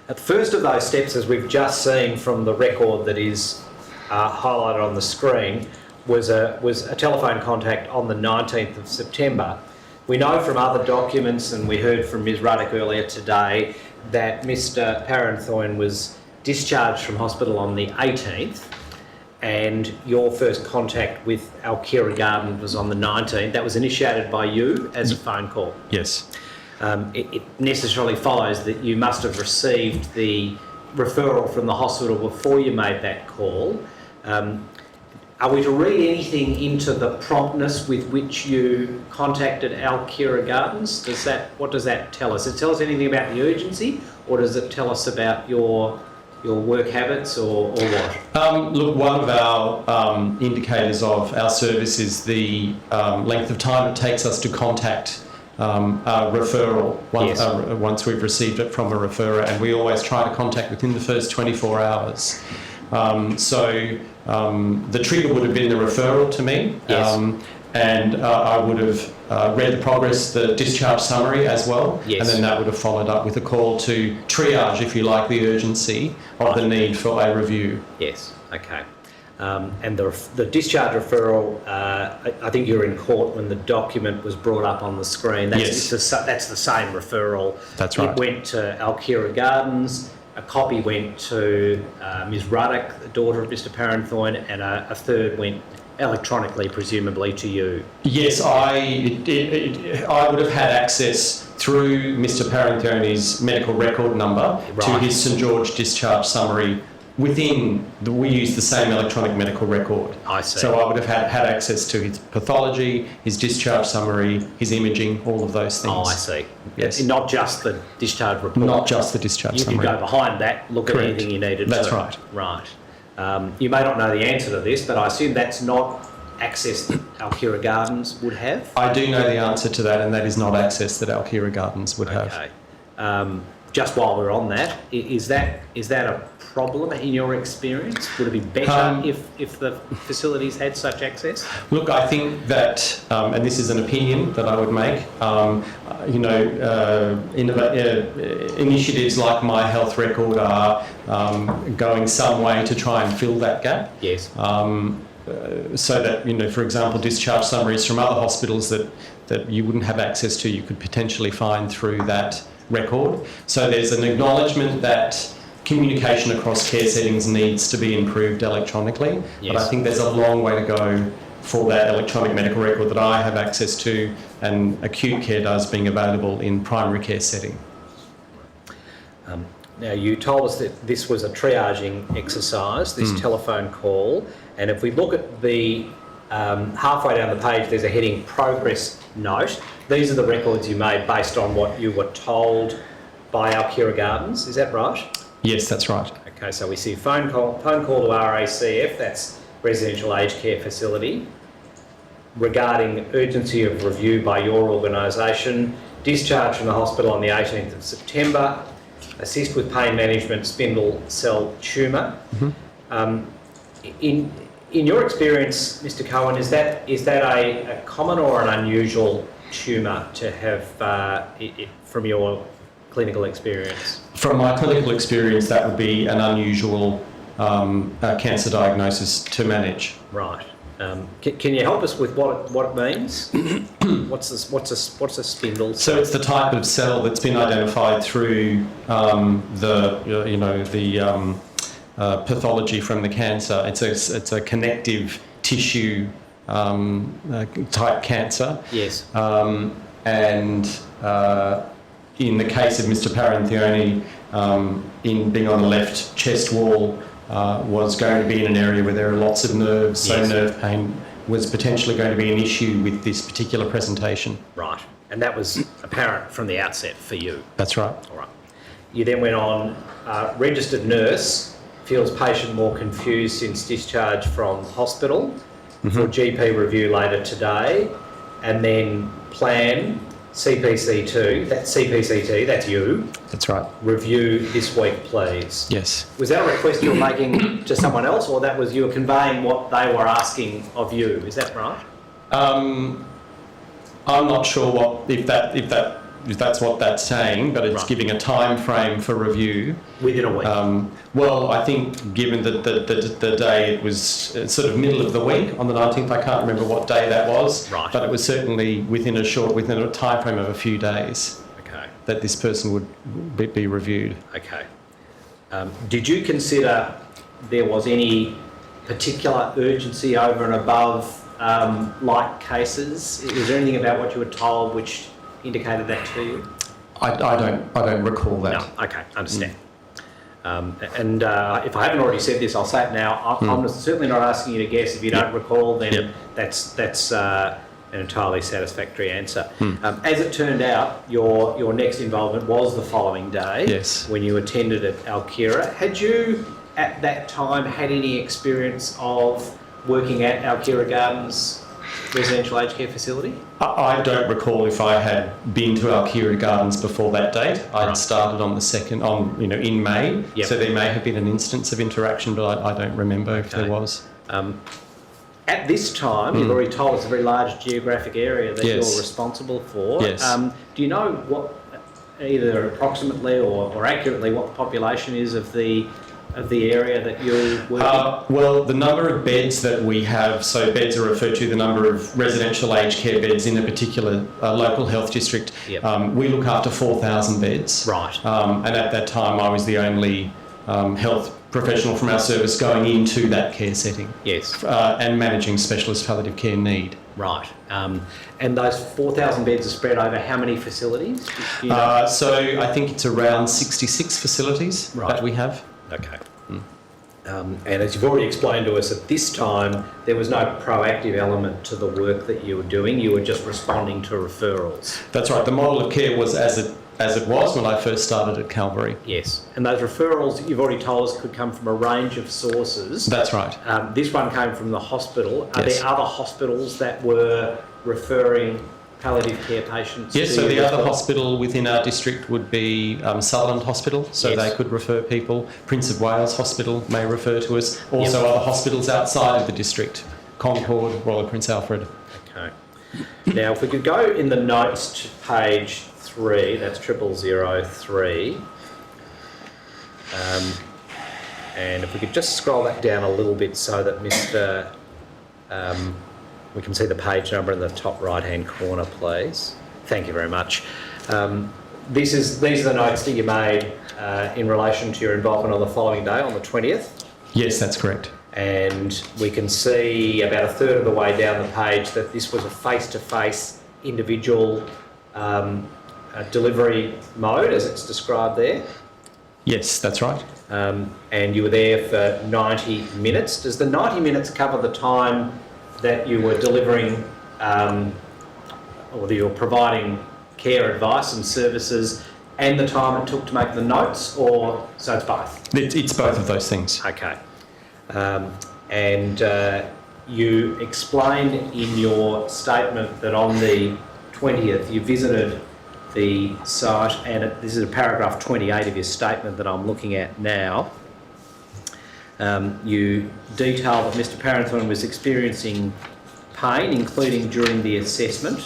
The first of those steps, as we've just seen from the record that is highlighted on the screen, was a telephone contact on the 19th of September. We know from other documents, and we heard from Ms Ruddock earlier today, that Mr Parenthorn was discharged from hospital on the 18th, and your first contact with Alkira Garden was on the 19th. That was initiated by you as a phone call. Yes. It necessarily follows that you must have received the referral from the hospital before you made that call. Are we to read anything into the promptness with which you contacted Alkira Gardens? What does that tell us? Does it tell us anything about the urgency, or does it tell us about your work habits, or what? Look, one of our indicators of our service is the length of time it takes us to contact a referral once we've received it from a referrer, and we always try to contact within the first 24 hours. The trigger would have been the referral to me, and I would have read the progress, the discharge summary as well, and then that would have followed up with a call to triage, if you like, the urgency of the need for a review. Yes, okay. And the discharge referral, I think you were in court when the document was brought up on the screen. That's the same referral. That's right. It went to Alkira Gardens, a copy went to Ms Ruddock, the daughter of Mr Parenthorn, and a third went electronically, presumably, to you. Yes, I would have had access through Mr Parenthorn's medical record number to his St George discharge summary. We use the same electronic medical record. I see. So I would have had access to his pathology, his discharge summary, his imaging, all of those things. Oh, I see. Yes. Not just the discharge report. Not just the discharge summary. You could go behind that, look at anything you needed. That's right. Right. You may not know the answer to this, but I assume that's not access that Alkira Gardens would have? I do know the answer to that, and that is not access that Alkira Gardens would have. Okay. Just while we're on that, is that a problem in your experience? Would it be better if the facilities had such access? Look, I think that, and this is an opinion that I would make, initiatives like My Health Record are going some way to try and fill that gap. Yes. So that, for example, discharge summaries from other hospitals that you wouldn't have access to, you could potentially find through that record. So there's an acknowledgement that communication across care settings needs to be improved electronically. Yes. But I think there's a long way to go for that electronic medical record that I have access to and acute care does being available in primary care setting. Now, you told us that this was a triaging exercise, this telephone call, and if we look at the halfway down the page, there's a heading Progress Note. These are the records you made based on what you were told by Alkira Gardens, is that right? Yes, that's right. Okay, so we see phone call to RACF, that's Residential Aged Care Facility, regarding urgency of review by your organisation, discharge from the hospital on the 18th of September, assist with pain management, spindle cell tumour. In your experience, Mr Cohen, is that a common or an unusual tumour to have from your clinical experience? From my clinical experience, that would be an unusual cancer diagnosis to manage. Right. Can you help us with what it means? What's a spindle cell? So it's the type of cell that's been identified through the pathology from the cancer. It's a connective tissue type cancer. Yes. In the case of Mr Parenthorn, in being on the left chest wall, was going to be in an area where there are lots of nerves, so nerve pain was potentially going to be an issue with this particular presentation. Right, and that was apparent from the outset for you? That's right. All right. You then went on, registered nurse, feels patient more confused since discharge from hospital, for GP review later today, and then plan CPC2, that's you. That's right. Review this week, please. Yes. Was that a request you were making to someone else, or that was you were conveying what they were asking of you? Is that right? I'm not sure if that that's what that's saying, but it's Right. giving a time frame for review. Within a week? Well, I think given that the day it was sort of middle of the week on the 19th, I can't remember what day that was, Right. but it was certainly within a time frame of a few days Okay. that this person would be reviewed. Okay. Did you consider there was any particular urgency over and above like cases? Is there anything about what you were told which indicated that to you? I don't recall that. No. Okay, understand. If I haven't already said this, I'll say it now. I'm certainly not asking you to guess. If you don't recall, then that's an entirely satisfactory answer. As it turned out, your next involvement was the following day. Yes. When you attended at Alkira. Had you at that time had any experience of working at Alkira Gardens residential aged care facility? I don't recall if I had been to Alkira Gardens before that date. I'd started on the 2nd, in May. Yep. So there may have been an instance of interaction, but I don't remember if there was. At this time, you've already told us a very large geographic area that Yes. you're responsible for. Yes. Do you know what, either approximately or accurately, what the population is of the area that you're working? Well, the number of beds that we have, so beds are referred to the number of residential aged care beds in a particular local health district. Yep. We look after 4,000 beds. Right. And at that time, I was the only health professional from our service going into that care setting. Yes. And managing specialist palliative care need. Right. And those 4,000 beds are spread over how many facilities? Do you know? So I think it's around 66 facilities Right. that we have. Okay. And as you've already explained to us, at this time, there was no proactive element to the work that you were doing. You were just responding to referrals. That's right. The model of care was as it was when I first started at Calvary. Yes. And those referrals, you've already told us, could come from a range of sources. That's right. This one came from the hospital. Are Yes. there other hospitals that were referring palliative care patients? Yes, to so you the as other well? hospital within our district would be Sutherland Hospital, so Yes. they could refer people. Prince of Wales Hospital may refer to us. Also other hospitals outside of the district, Concord, Royal Prince Alfred. Okay. Now, if we could go in the notes to page 3, that's 0003. And if we could just scroll that down a little bit so that we can see the page number in the top right-hand corner, please. Thank you very much. These are the notes that you made in relation to your involvement on the following day, on the 20th. Yes, that's correct. And we can see about a third of the way down the page that this was a face-to-face individual delivery mode, as it's described there. Yes, that's right. And you were there for 90 minutes. Does the 90 minutes cover the time that you were delivering or that you're providing care advice and services and the time it took to make the notes, or so it's both? It's both of those things. Okay. And you explained in your statement that on the 20th you visited the site, and this is a paragraph 28 of your statement that I'm looking at now. You detail that Mr. Parenthorn was experiencing pain, including during the assessment.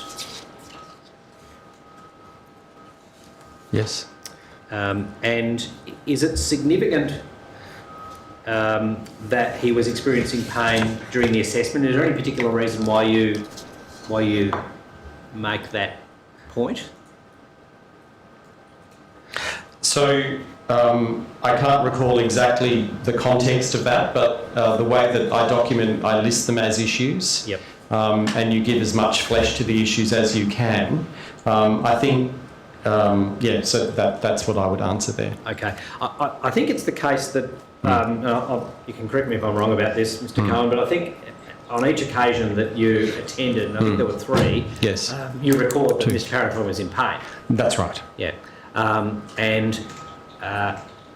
Yes. And is it significant that he was experiencing pain during the assessment? Is there any particular reason why you make that point? So I can't recall exactly the context of that, but the way that I document, I list them as issues. Yep. And you give as much flesh to the issues as you can. I think, so that's what I would answer there. Okay. I think it's the case that, you can correct me if I'm wrong about this, Mr. Cohen, but I think on each occasion that you attended, and I think there were 3, Yes. you recalled that Mr. Parenthorn was in pain. That's right. Yeah. And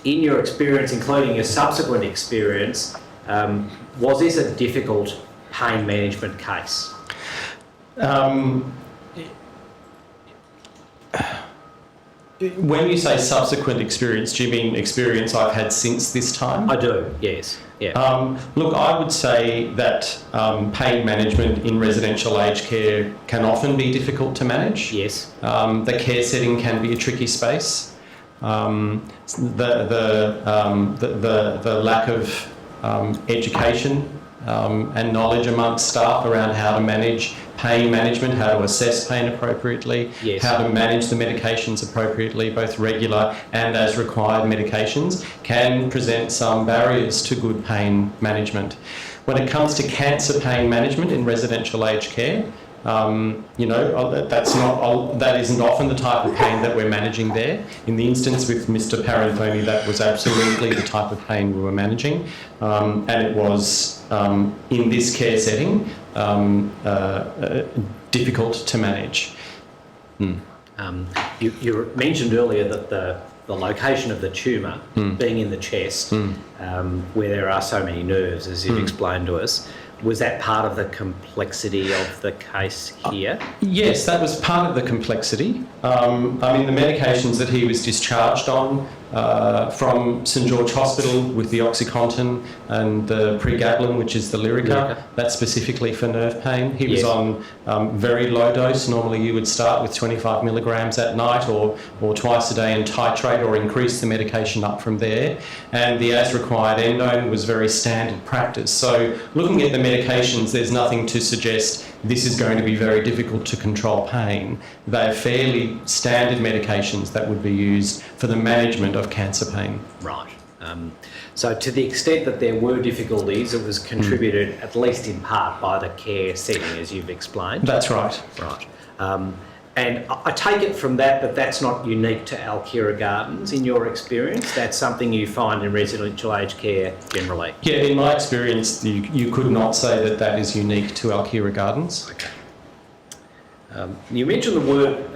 in your experience, including your subsequent experience, was this a difficult pain management case? When you say subsequent experience, do you mean experience I've had since this time? I do, yes. Yeah. Look, I would say that pain management in residential aged care can often be difficult to manage. Yes. The care setting can be a tricky space. The lack of education and knowledge amongst staff around how to manage pain management, how to assess pain appropriately, yes. how to manage the medications appropriately, both regular and as required medications, can present some barriers to good pain management. When it comes to cancer pain management in residential aged care, that isn't often the type of pain that we're managing there. In the instance with Mr. Paranthony, that was absolutely the type of pain we were managing, and it was in this care setting difficult to manage. You mentioned earlier that the location of the tumour being in the chest, where there are so many nerves, as you've explained to us, was that part of the complexity of the case here? Yes, that was part of the complexity. The medications that he was discharged on from St George Hospital with the OxyContin and the pregabalin, which is the Lyrica, that's specifically for nerve pain. He was on very low dose. Normally you would start with 25 milligrams at night or twice a day and titrate or increase the medication up from there. And the as required endone was very standard practice. So looking at the medications, there's nothing to suggest this is going to be very difficult to control pain. They're fairly standard medications that would be used for the management of cancer pain. Right. So to the extent that there were difficulties, it was contributed at least in part by the care setting, as you've explained. That's right. Right. And I take it from that that's not unique to Alkira Gardens in your experience? That's something you find in residential aged care generally? Yeah, in my experience, you could not say that is unique to Alkira Gardens. Okay. You mentioned the word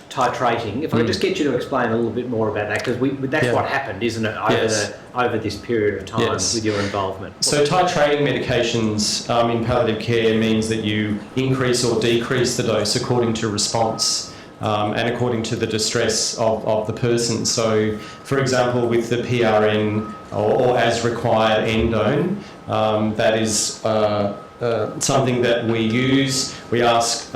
titrating. If I could just get you to explain a little bit more about that, because that's what happened, isn't it, over this period of time with your involvement? So titrating medications in palliative care means that you increase or decrease the dose according to response and according to the distress of the person. So, for example, with the PRN or as required endone, that is something that we use. We ask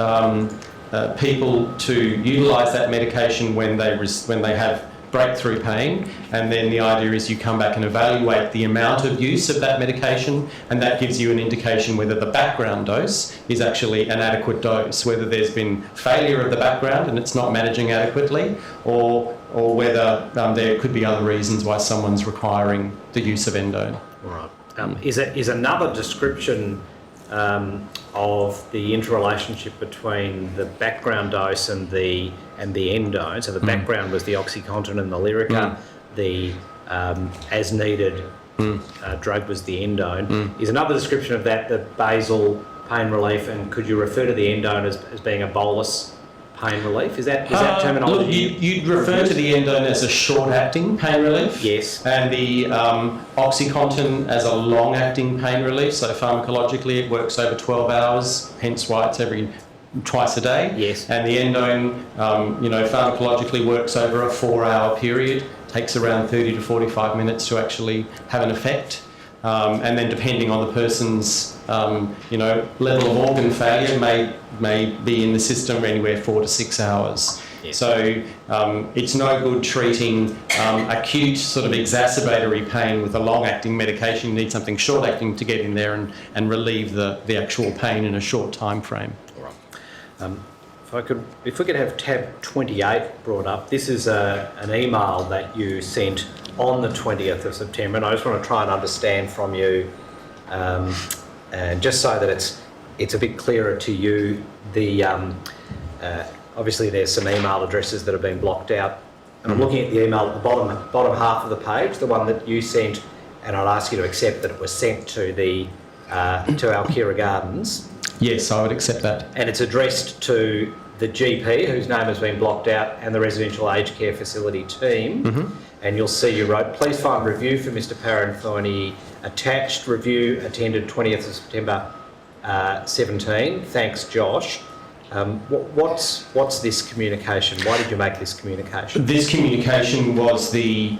people to utilise that medication when they have breakthrough pain, and then the idea is you come back and evaluate the amount of use of that medication, and that gives you an indication whether the background dose is actually an adequate dose, whether there's been failure of the background and it's not managing adequately, or whether there could be other reasons why someone's requiring the use of endone. All right. Is another description of the interrelationship between the background dose and the endone. So the background was the OxyContin and the Lyrica. The as needed drug was the endone. Is another description of that the basal pain relief, and could you refer to the endone as being a bolus pain relief? Is that terminology? Look, you'd refer to the endone as a short-acting pain relief. Yes. And the OxyContin as a long-acting pain relief. So pharmacologically, it works over 12 hours, hence why it's twice a day. Yes. And the endone, pharmacologically works over a 4-hour period. Takes around 30 to 45 minutes to actually have an effect. And then depending on the person's, level of organ failure may be in the system anywhere 4 to 6 hours. Yes. So it's no good treating acute sort of exacerbatory pain with a long-acting medication. You need something short-acting to get in there and relieve the actual pain in a short time frame. All right. If we could have tab 28 brought up. This is an email that you sent on the 20th of September, and I just want to try and understand from you, and just so that it's a bit clearer to you, obviously there's some email addresses that have been blocked out, and I'm looking at the email at the bottom half of the page, the one that you sent, and I'd ask you to accept that it was sent to to Alkira Gardens. Yes, I would accept that. And it's addressed to the GP, whose name has been blocked out, and the residential aged care facility team. And you'll see you wrote, please find review for Mr. Paranthony attached. Review attended 20th of September 17. Thanks, Josh. What's this communication? Why did you make this communication? This communication was the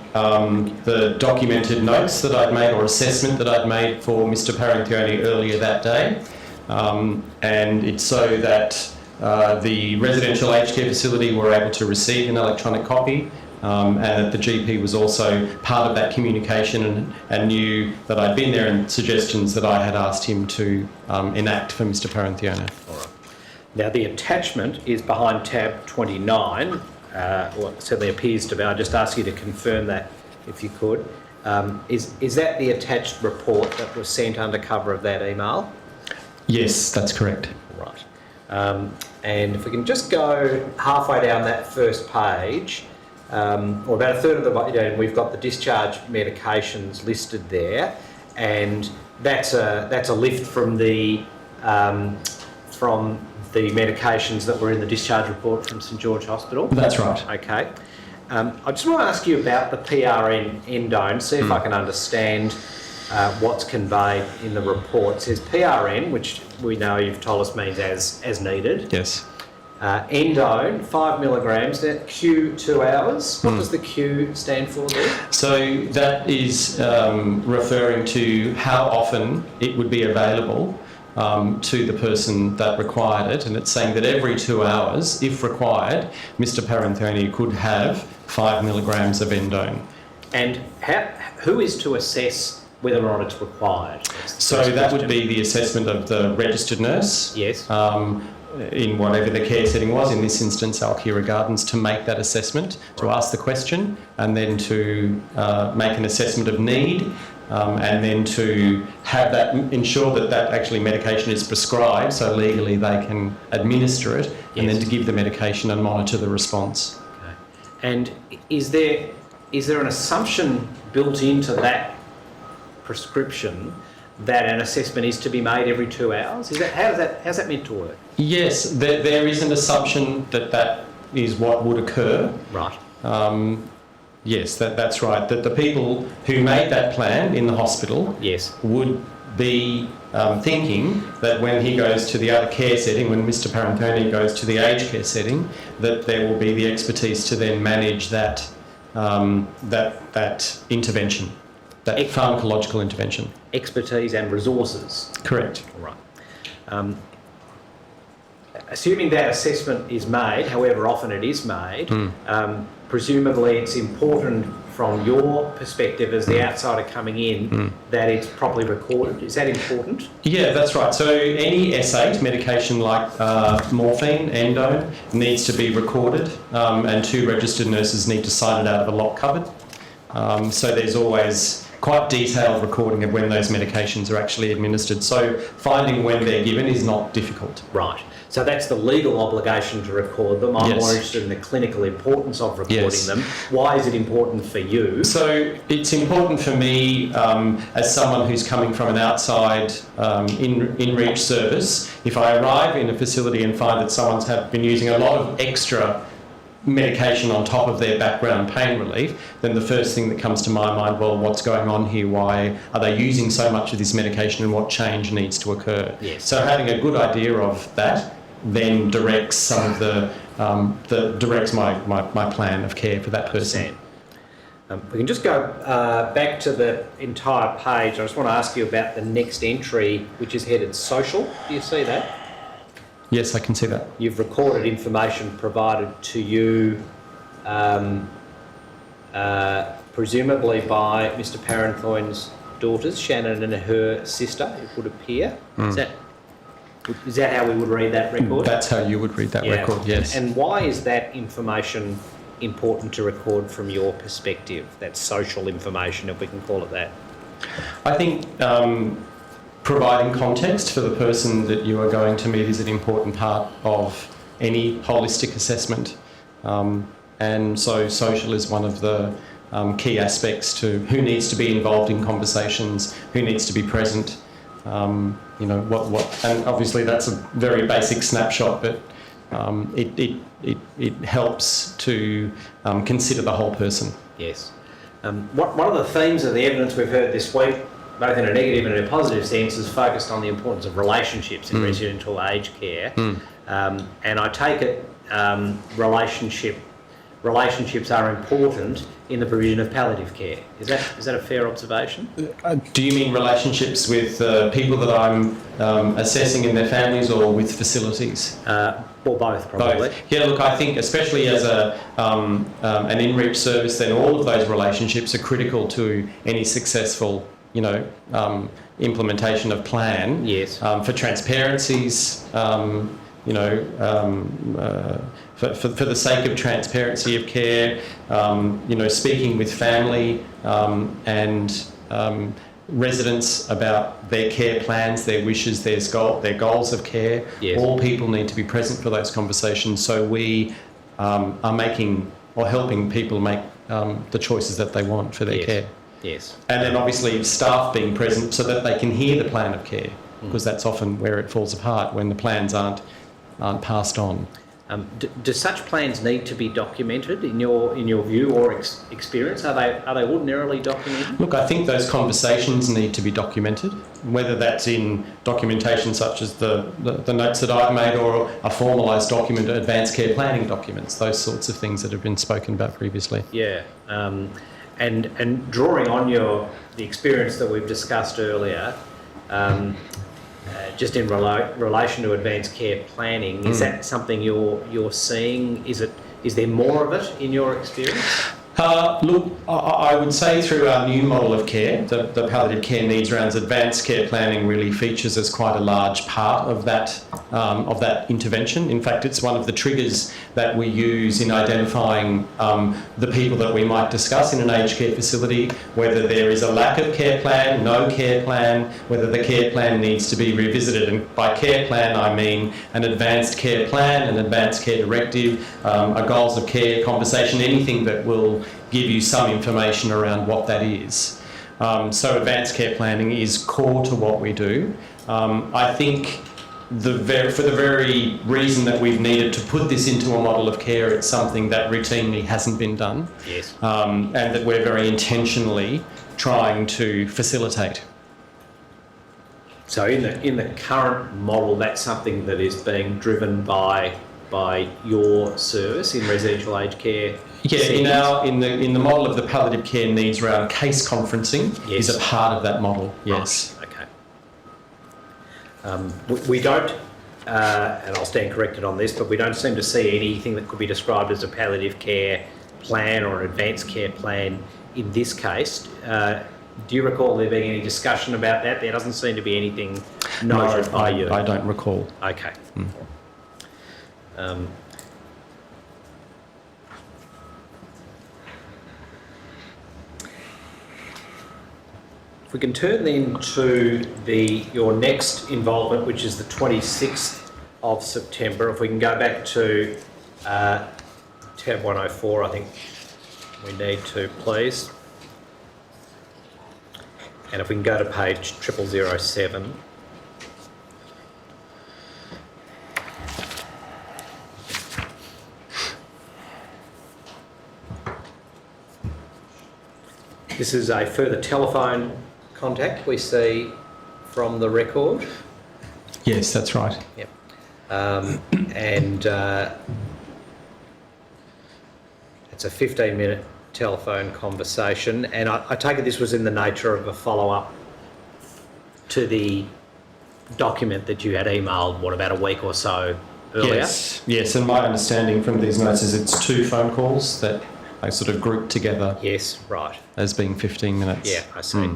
documented notes that I'd made, or assessment that I'd made for Mr. Parenthione earlier that day, and it's so that the residential aged care facility were able to receive an electronic copy, and that the GP was also part of that communication and knew that I'd been there, and suggestions that I had asked him to enact for Mr. Parenthione. All right. Now, the attachment is behind tab 29, well, it certainly appears to be. I just ask you to confirm that, if you could. Is that the attached report that was sent under cover of that email? Yes, that's correct. Right. And if we can just go halfway down that first page, or about a third of the way down, we've got the discharge medications listed there, and that's a lift from the medications that were in the discharge report from St George Hospital. That's right. Okay. I just want to ask you about the PRN endone, see if I can understand what's conveyed in the report. It says PRN, which we know you've told us means as needed. Yes. Endone, 5 milligrams, that Q 2 hours. What does the Q stand for there? So that is referring to how often it would be available to the person that required it, and it's saying that every 2 hours, if required, Mr. Parenthione could have 5 milligrams of endone. And who is to assess whether or not it's required? So that would be the assessment of the registered nurse. Yes. In whatever the care setting was, in this instance Alkira Gardens, to make that assessment, to ask the question, and then to make an assessment of need, and then to have that, ensure that that actually medication is prescribed, so legally they can administer it, and then to give the medication and monitor the response. Okay. And is there an assumption built into that prescription that an assessment is to be made every 2 hours? How's that meant to work? Yes, there is an assumption that that is what would occur. Right. Yes, that's right. That the people who made that plan in the hospital would be thinking that when he goes to the other care setting, when Mr. Parenthione goes to the aged care setting, that there will be the expertise to then manage that that intervention, that pharmacological intervention. Expertise and resources. Correct. Right. Assuming that assessment is made, however often it is made, presumably it's important from your perspective as the outsider coming in that it's properly recorded. Is that important? Yeah, that's right. So any S8 medication like morphine, endone, needs to be recorded, and 2 registered nurses need to sign it out of a lock cupboard. So there's always quite detailed recording of when those medications are actually administered. So finding when they're given is not difficult. Right. So that's the legal obligation to record them. I'm more interested in the clinical importance of recording them. Why is it important for you? So it's important for me as someone who's coming from an outside in-reach service. If I arrive in a facility and find that someone's been using a lot of extra medication on top of their background pain relief, then the first thing that comes to my mind, well, what's going on here? Why are they using so much of this medication, and what change needs to occur? Yes. So having a good idea of that then directs some of directs my plan of care for that person. We can just go back to the entire page. I just want to ask you about the next entry, which is headed social. Do you see that? Yes, I can see that. You've recorded information provided to you, presumably by Mr. Parenthoine's daughters, Shannon and her sister, it would appear. Is that how we would read that record? That's how you would read that record, yes. And why is that information important to record from your perspective, that social information, if we can call it that? I think providing context for the person that you are going to meet is an important part of any holistic assessment. And so social is one of the key aspects to who needs to be involved in conversations, who needs to be present. And obviously that's a very basic snapshot, but it helps to consider the whole person. Yes. One of the themes of the evidence we've heard this week, both in a negative and in a positive sense, is focused on the importance of relationships in residential aged care. And I take it relationships are important in the provision of palliative care. Is that a fair observation? Do you mean relationships with people that I'm assessing in their families, or with facilities? Or both, probably. Both. Yeah, look, I think especially as an in-reach service, then all of those relationships are critical to any successful, implementation of plan. Yes. For transparencies, for the sake of transparency of care, speaking with family and residents about their care plans, their wishes, their goals of care. Yes. All people need to be present for those conversations, so we are making or helping people make the choices that they want for their care. Yes. And then obviously staff being present so that they can hear the plan of care, because that's often where it falls apart, when the plans aren't passed on. Do such plans need to be documented in your view or experience? Are they ordinarily documented? Look, I think those conversations need to be documented, whether that's in documentation such as the notes that I've made, or a formalised document, advanced care planning documents, those sorts of things that have been spoken about previously. Yeah, and drawing on the experience that we've discussed earlier, just in relation to advanced care planning, is that something you're seeing? Is there more of it in your experience? Look, I would say through our new model of care, the palliative care needs rounds, advanced care planning really features as quite a large part of that intervention. In fact, it's one of the triggers that we use in identifying the people that we might discuss in an aged care facility, whether there is a lack of care plan, no care plan, whether the care plan needs to be revisited. And by care plan, I mean an advanced care plan, an advanced care directive, a goals of care conversation, anything that will give you some information around what that is. So advanced care planning is core to what we do. I think for the very reason that we've needed to put this into a model of care, it's something that routinely hasn't been done. Yes. And that we're very intentionally trying to facilitate. So in the current model, that's something that is being driven by your service in residential aged care. Yeah, in the model of the palliative care needs around case conferencing is a part of that model. Yes. Right. Okay. We don't, and I'll stand corrected on this, but we don't seem to see anything that could be described as a palliative care plan or an advanced care plan in this case. Do you recall there being any discussion about that? There doesn't seem to be anything noted by you. I don't recall. Okay. If we can turn then to your next involvement, which is the 26th of September. If we can go back to tab 104, I think we need to, please. And if we can go to page 0007. This is a further telephone contact we see from the record. Yes, that's right. Yep. And it's a 15-minute telephone conversation, and I take it this was in the nature of a follow-up to the document that you had emailed, about a week or so earlier? Yes, and my understanding from these notes is it's 2 phone calls that I sort of grouped together. Yes, right. As being 15 minutes. Yeah, I see.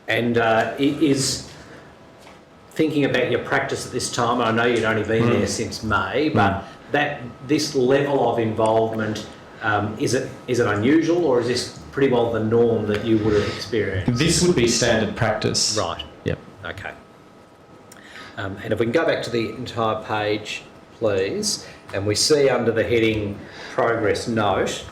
Is thinking about your practice at this time, I know you'd only been there since May, but this level of involvement, is it unusual, or is this pretty well the norm that you would have experienced? This would be standard practice. Right. Yep. Okay. And if we can go back to the entire page, please, and we see under the heading Progress Note,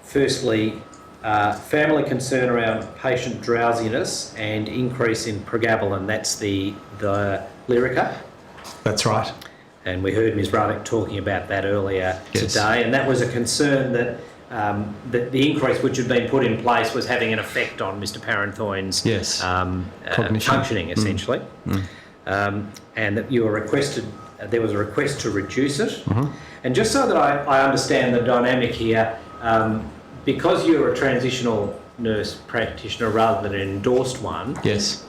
firstly, family concern around patient drowsiness and increase in pregabalin. That's the Lyrica. That's right. And we heard Ms Ruddock talking about that earlier today, and that was a concern that that the increase which had been put in place was having an effect on Mr Parenthoine's cognition. functioning, essentially. and that you were requested, there was a request to reduce it. And just so that I understand the dynamic here, because you're a transitional nurse practitioner rather than an endorsed one, Yes.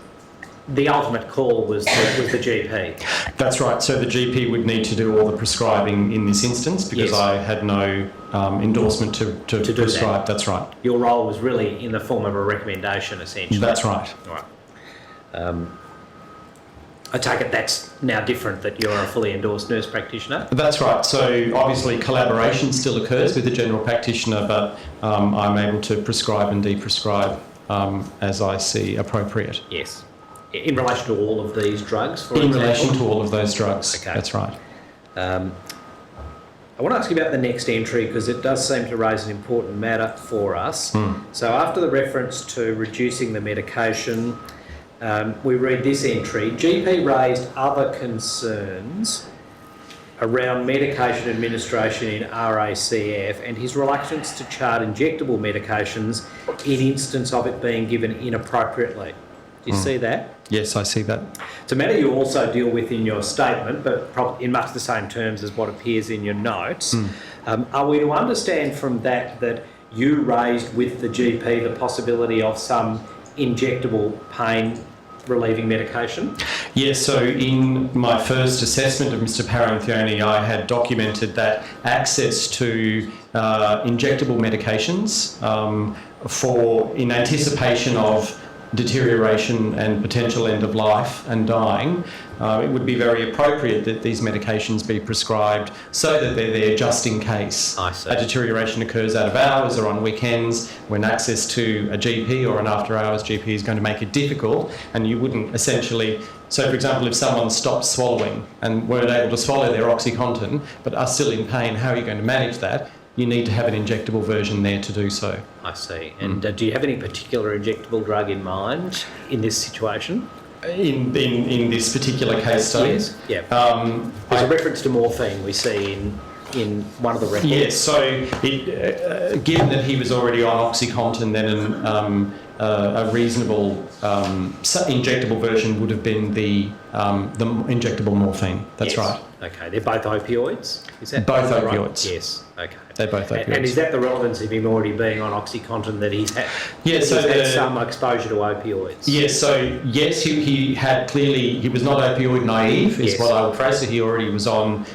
the ultimate call was the GP. That's right. So the GP would need to do all the prescribing in this instance because Yes. I had no endorsement to do prescribe. that. That's right. Your role was really in the form of a recommendation, essentially. That's right. All right. I take it that's now different, that you're a fully endorsed nurse practitioner? That's right. So obviously collaboration still occurs with the general practitioner, but I'm able to prescribe and de-prescribe as I see appropriate. Yes. In relation to all of these drugs, for In example? relation to all of those drugs. Okay. That's right. I want to ask you about the next entry because it does seem to raise an important matter for us. So after the reference to reducing the medication, we read this entry: GP raised other concerns around medication administration in RACF and his reluctance to chart injectable medications in instance of it being given inappropriately. Do you see that? Yes, I see that. It's a matter you also deal with in your statement, but probably in much the same terms as what appears in your notes. Are we to understand from that that you raised with the GP the possibility of some injectable pain relieving medication? Yes, so in my first assessment of Mr. Paranthione, I had documented that access to injectable medications in anticipation of deterioration and potential end of life and dying, it would be very appropriate that these medications be prescribed so that they're there just in case I see. a deterioration occurs out of hours or on weekends when access to a GP or an after hours GP is going to make it difficult, and you wouldn't essentially. So, for example, if someone stopped swallowing and weren't able to swallow their OxyContin but are still in pain, how are you going to manage that? You need to have an injectable version there to do so. I see. And do you have any particular injectable drug in mind in this situation? In this particular case study? Yes. Yeah. There's a reference to morphine we see in one of the records. Yes, so given that he was already on OxyContin, then a reasonable injectable version would have been the injectable morphine. That's Yes. right. Okay, they're both opioids? Is that Both right? opioids. Yes, okay. They're both opioids. And is that the relevance of him already being on OxyContin, that he's had, Yeah, some exposure to opioids? Yes, so yes, he had clearly, he was not opioid naive, is Yes. what I would phrase. So he already was on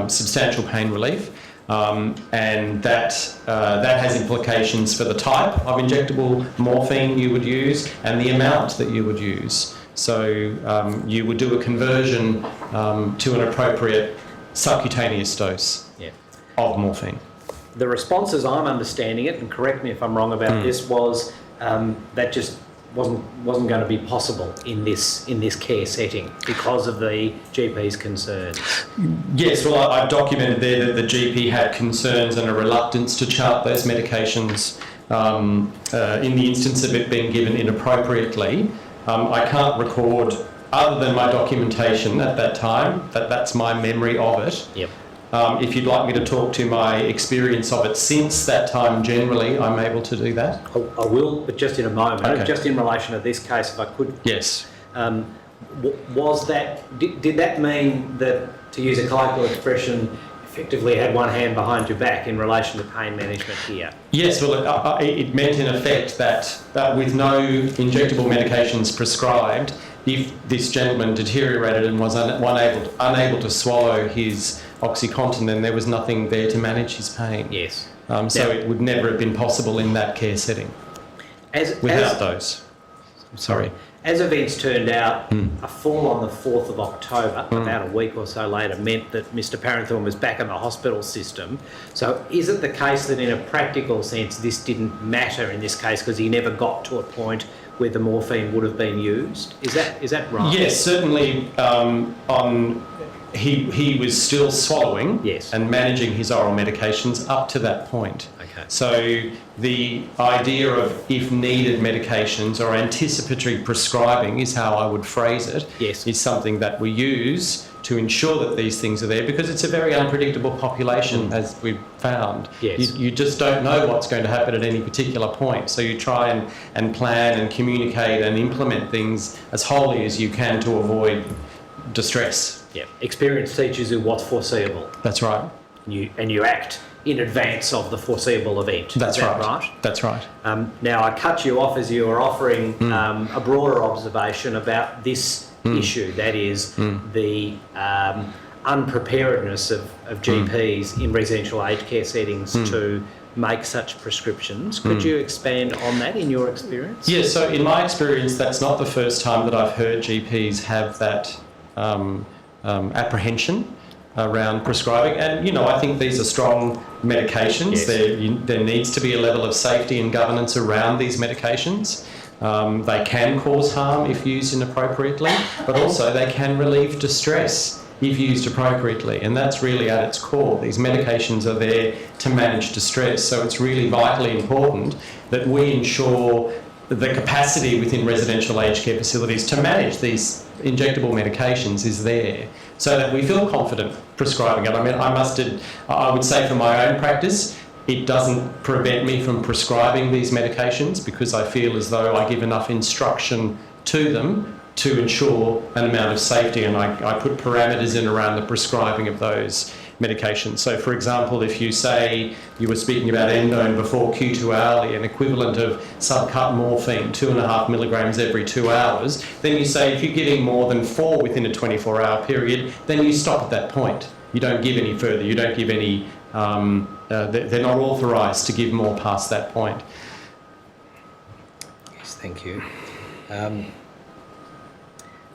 substantial pain relief. And that has implications for the type of injectable morphine you would use and the amount that you would use. So you would do a conversion to an appropriate subcutaneous dose of morphine. The response, as I'm understanding it, and correct me if I'm wrong about this, was that just wasn't going to be possible in this care setting because of the GP's concerns. Yes, well, I've documented there that the GP had concerns and a reluctance to chart those medications in the instance of it being given inappropriately. I can't record, other than my documentation at that time, that's my memory of it. Yep. If you'd like me to talk to my experience of it since that time, generally, I'm able to do that. I will, but just in a moment. Okay. Just in relation to this case, if I could. Yes. Was that, did that mean that, to use a colloquial expression, effectively had one hand behind your back in relation to pain management here? Yes, well, it meant in effect that with no injectable medications prescribed, if this gentleman deteriorated and was unable to swallow his OxyContin, then there was nothing there to manage his pain. Yes. So it would never have been possible in that care setting without those. Sorry. As events turned out, a fall on the 4th of October, about a week or so later, meant that Mr. Parenthorn was back in the hospital system. So is it the case that in a practical sense this didn't matter in this case because he never got to a point where the morphine would have been used? Is that right? Yes, certainly he was still swallowing and managing his oral medications up to that point. Okay. So the idea of if needed medications or anticipatory prescribing is how I would phrase it, is something that we use to ensure that these things are there because it's a very unpredictable population, as we've found. Yes. You just don't know what's going to happen at any particular point. So you try and plan and communicate and implement things as wholly as you can to avoid distress. Yeah. Experience teaches you what's foreseeable. That's right. And you act in advance of the foreseeable event. That's Is that right. right? That's right. Now, I cut you off as you were offering a broader observation about this issue, that is the unpreparedness of GPs in residential aged care settings to make such prescriptions. Could you expand on that in your experience? Yeah, so in my experience, that's not the first time that I've heard GPs have that apprehension around prescribing. And, you know, I think these are strong medications. Yes. There needs to be a level of safety and governance around these medications. They can cause harm if used inappropriately, but also they can relieve distress if used appropriately. And that's really at its core. These medications are there to manage distress. So it's really vitally important that we ensure the capacity within residential aged care facilities to manage these injectable medications is there, so that we feel confident prescribing it. I mean, I would say for my own practice, it doesn't prevent me from prescribing these medications because I feel as though I give enough instruction to them to ensure an amount of safety, and I put parameters in around the prescribing of those medications. So, for example, if you say you were speaking about endone before Q2 hourly, an equivalent of subcut morphine, 2.5 milligrams every 2 hours, then you say if you're giving more than 4 within a 24-hour period, then you stop at that point. You don't give any further. You don't give any. They're not authorised to give more past that point. Yes, thank you.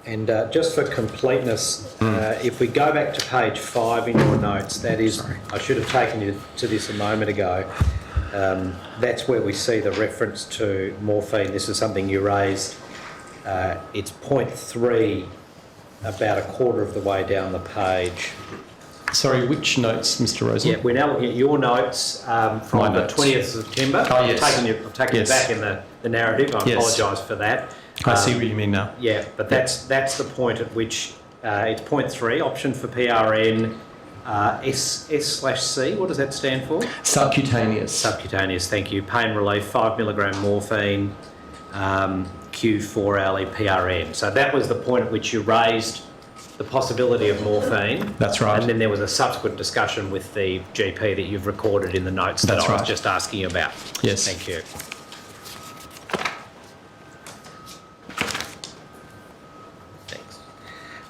And just for completeness, if we go back to page 5 in your notes, that is, I should have taken you to this a moment ago. That's where we see the reference to morphine. This is something you raised. It's point 3, about a quarter of the way down the page. Sorry, which notes, Mr. Rosen? Yeah, we're now looking at your notes from the 20th of September. Oh, yes. I've taken you back in the narrative. I apologise for that. I see what you mean now. Yeah, but that's the point at which it's point 3, option for PRN, S/C. What does that stand for? Subcutaneous. Subcutaneous, thank you. Pain relief, 5 milligram morphine, Q4 hourly PRN. So that was the point at which you raised the possibility of morphine. That's right. And then there was a subsequent discussion with the GP that you've recorded in the notes that I was just asking you about. Yes. Thank you.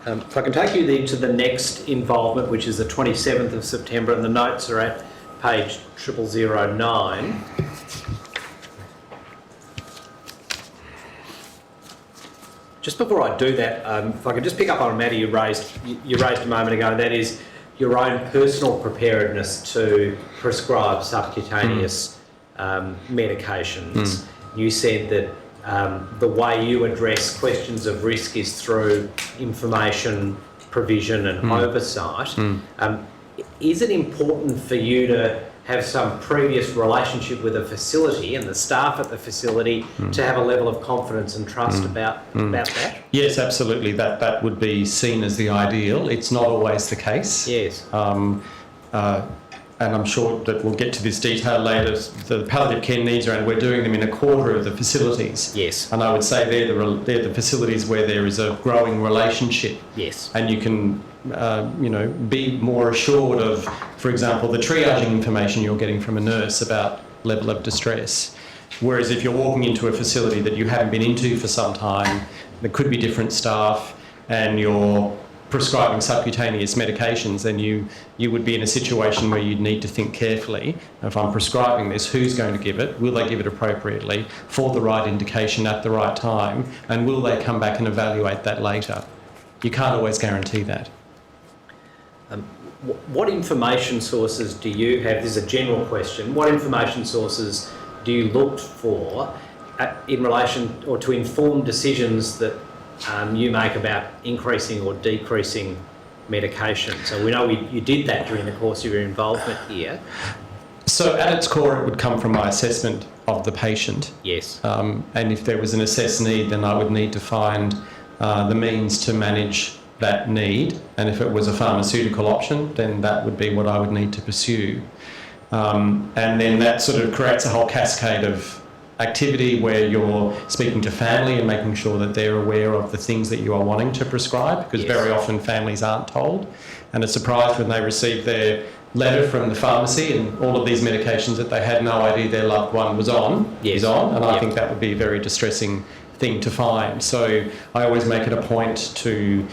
If I can take you then to the next involvement, which is the 27th of September, and the notes are at page 0009. Just before I do that, if I could just pick up on a matter you raised a moment ago, and that is your own personal preparedness to prescribe subcutaneous medications. You said that the way you address questions of risk is through information provision and oversight. Is it important for you to have some previous relationship with a facility and the staff at the facility to have a level of confidence and trust about that? Yes, absolutely. That would be seen as the ideal. It's not always the case. Yes. And I'm sure that we'll get to this detail later. The palliative care needs around, we're doing them in a quarter of the facilities. Yes. And I would say they're the facilities where there is a growing relationship. Yes. And you can, be more assured of, for example, the triaging information you're getting from a nurse about level of distress. Whereas if you're walking into a facility that you haven't been into for some time, there could be different staff, and you're prescribing subcutaneous medications, then you would be in a situation where you'd need to think carefully. If I'm prescribing this, who's going to give it? Will they give it appropriately for the right indication at the right time? And will they come back and evaluate that later? You can't always guarantee that. What information sources do you have? This is a general question. What information sources do you look for in relation or to inform decisions that you make about increasing or decreasing medication? So we know you did that during the course of your involvement here. So at its core, it would come from my assessment of the patient. Yes. And if there was an assessed need, then I would need to find the means to manage that need. And if it was a pharmaceutical option, then that would be what I would need to pursue. And then that sort of creates a whole cascade of activity where you're speaking to family and making sure that they're aware of the things that you are wanting to prescribe, because very often families aren't told and are surprised when they receive their letter from the pharmacy and all of these medications that they had no idea their loved one was on, is on, and I think that would be a very distressing thing to find. So I always make it a point to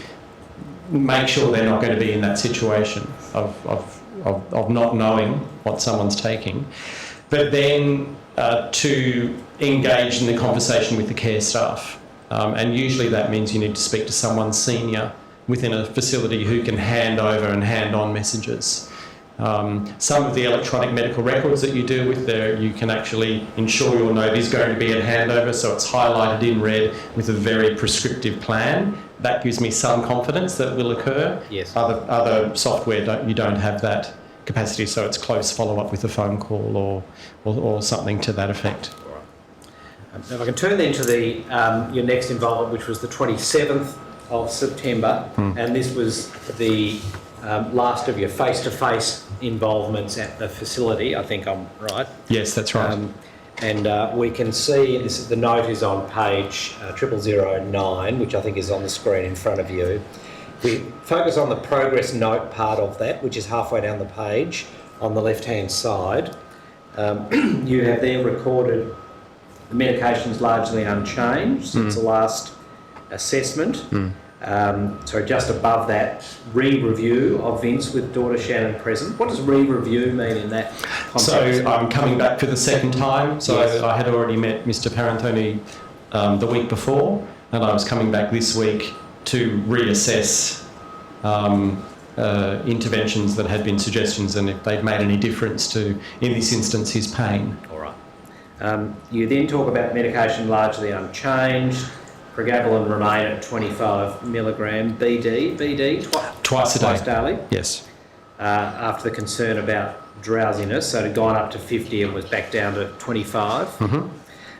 make sure they're not going to be in that situation of not knowing what someone's taking. But then to engage in the conversation with the care staff. And usually that means you need to speak to someone senior within a facility who can hand over and hand on messages. Some of the electronic medical records that you do with there, you can actually ensure your note is going to be at handover, so it's highlighted in red with a very prescriptive plan. That gives me some confidence that will occur. Yes. Other software, you don't have that capacity, so it's close follow-up with a phone call or something to that effect. All right. If I can turn then to the your next involvement, which was the 27th of September, and this was the last of your face-to-face involvements at the facility. I think I'm right. Yes, that's right. And we can see the note is on page 0009, which I think is on the screen in front of you. We focus on the progress note part of that, which is halfway down the page on the left-hand side. You have there recorded the medication's largely unchanged since the last assessment. So just above that, re-review of Vince with daughter Shannon present. What does re-review mean in that context? So I'm coming back for the second time. So Yes. I had already met Mr. Parantoni the week before, and I was coming back this week to reassess interventions that had been suggestions and if they'd made any difference to, in this instance, his pain. All right. You then talk about medication largely unchanged. Pregabalin remain at 25 milligram BD Twice a day. Twice daily. Yes. After the concern about drowsiness, so it had gone up to 50 and was back down to 25.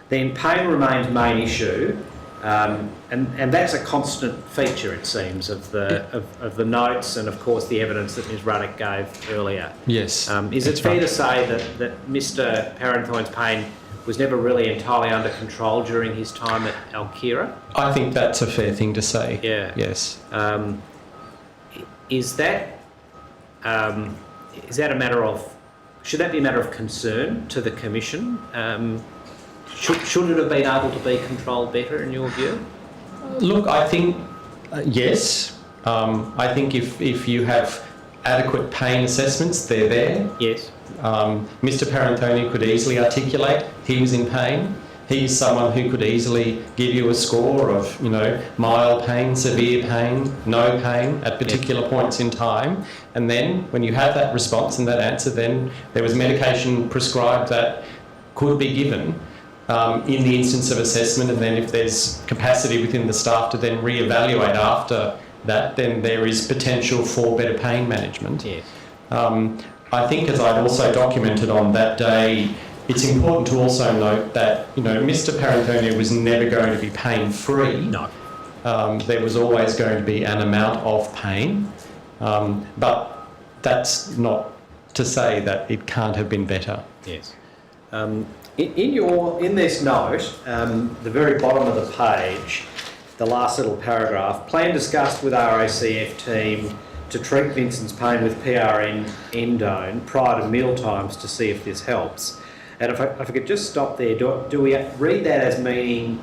Then pain remains main issue, and that's a constant feature, it seems, of the notes and of course the evidence that Ms. Ruddock gave earlier. Yes. Is it fair to say that Mr. Paranthoine's pain was never really entirely under control during his time at Alkira? I think that's a fair thing to say. Yeah. Yes. Is that a matter of? Should that be a matter of concern to the Commission? Should it have been able to be controlled better, in your view? Look, I think yes. I think if you have adequate pain assessments, they're there. Yes. Mr. Parantoni could easily articulate he was in pain. He's someone who could easily give you a score of, mild pain, severe pain, no pain at particular points in time. And then when you have that response and that answer, then there was medication prescribed that could be given in the instance of assessment. And then if there's capacity within the staff to then reevaluate after that, then there is potential for better pain management. Yes. I think, as I'd also documented on that day, it's important to also note that, Mr. Parantoni was never going to be pain-free. No. There was always going to be an amount of pain, but that's not to say that it can't have been better. Yes. In this note, the very bottom of the page, the last little paragraph, plan discussed with RACF team to treat Vincent's pain with PRN endone prior to meal times to see if this helps. And if I could just stop there, do we read that as meaning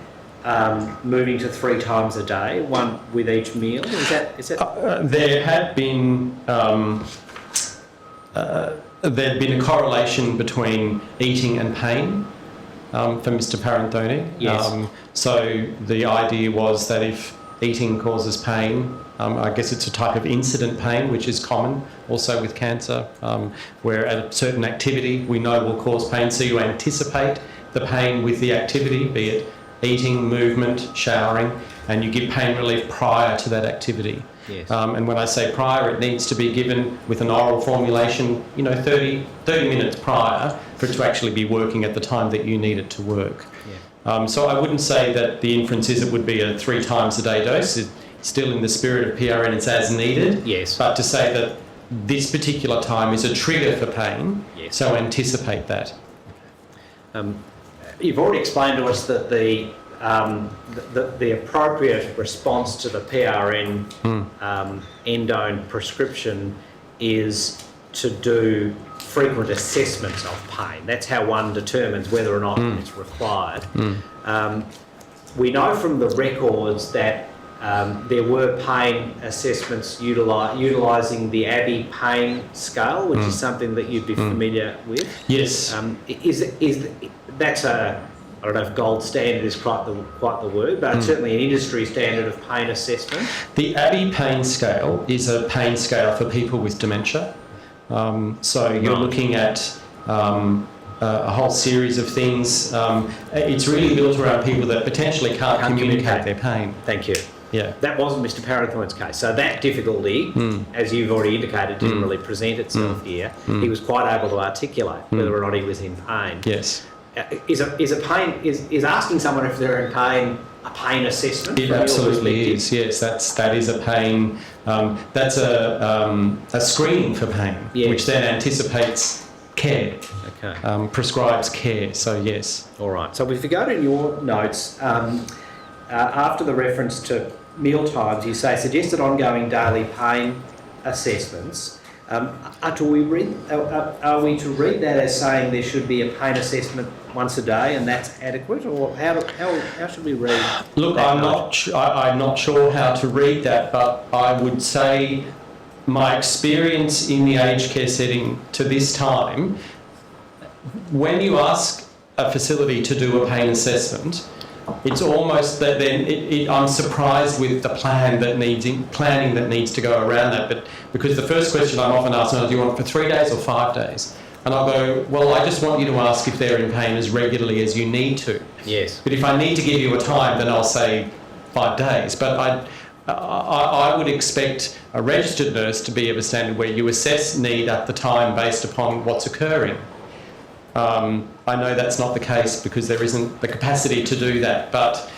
moving to 3 times a day, one with each meal? Is that? There had been there'd been a correlation between eating and pain for Mr. Parantoni. Yes. So the idea was that if eating causes pain, I guess it's a type of incident pain, which is common also with cancer, where at a certain activity we know will cause pain. So you anticipate the pain with the activity, be it eating, movement, showering, and you give pain relief prior to that activity. Yes. And when I say prior, it needs to be given with an oral formulation, 30 minutes prior for it to actually be working at the time that you need it to work. Yeah. So I wouldn't say that the inference is it would be a 3 times a day dose. It's still in the spirit of PRN, it's as needed. Yes. But to say that this particular time is a trigger for pain, Yes. so anticipate that. You've already explained to us that the appropriate response to the PRN endone prescription is to do frequent assessments of pain. That's how one determines whether or not it's required. We know from the records that there were pain assessments utilising the Abbey pain scale, which is something that you'd be familiar with. Yes. That's a, I don't know if gold standard is quite the word, but it's certainly an industry standard of pain assessment. The Abbey pain scale is a pain scale for people with dementia. So you're looking at a whole series of things. It's really built around people that potentially can't communicate their pain. Thank you. Yeah. That wasn't Mr. Parenthoine's case. So that difficulty, as you've already indicated, didn't really present itself here. He was quite able to articulate whether or not he was in pain. Yes. Is asking someone if they're in pain a pain assessment? It absolutely is. Yes, that is a pain. That's a screening for pain, which then anticipates care. Okay. Prescribes care. So yes. All right. So if you go to your notes, after the reference to meal times, you say suggested ongoing daily pain assessments. Are we to read that as saying there should be a pain assessment once a day and that's adequate, or how should we read? Look, I'm not sure how to read that, but I would say my experience in the aged care setting to this time, when you ask a facility to do a pain assessment, it's almost that then I'm surprised with the planning that needs to go around that. But because the first question I'm often asked is, do you want it for 3 days or 5 days? And I'll go, well, I just want you to ask if they're in pain as regularly as you need to. Yes. But if I need to give you a time, then I'll say 5 days. But I would expect a registered nurse to be of a standard where you assess need at the time based upon what's occurring. I know that's not the case because there isn't the capacity to do that, but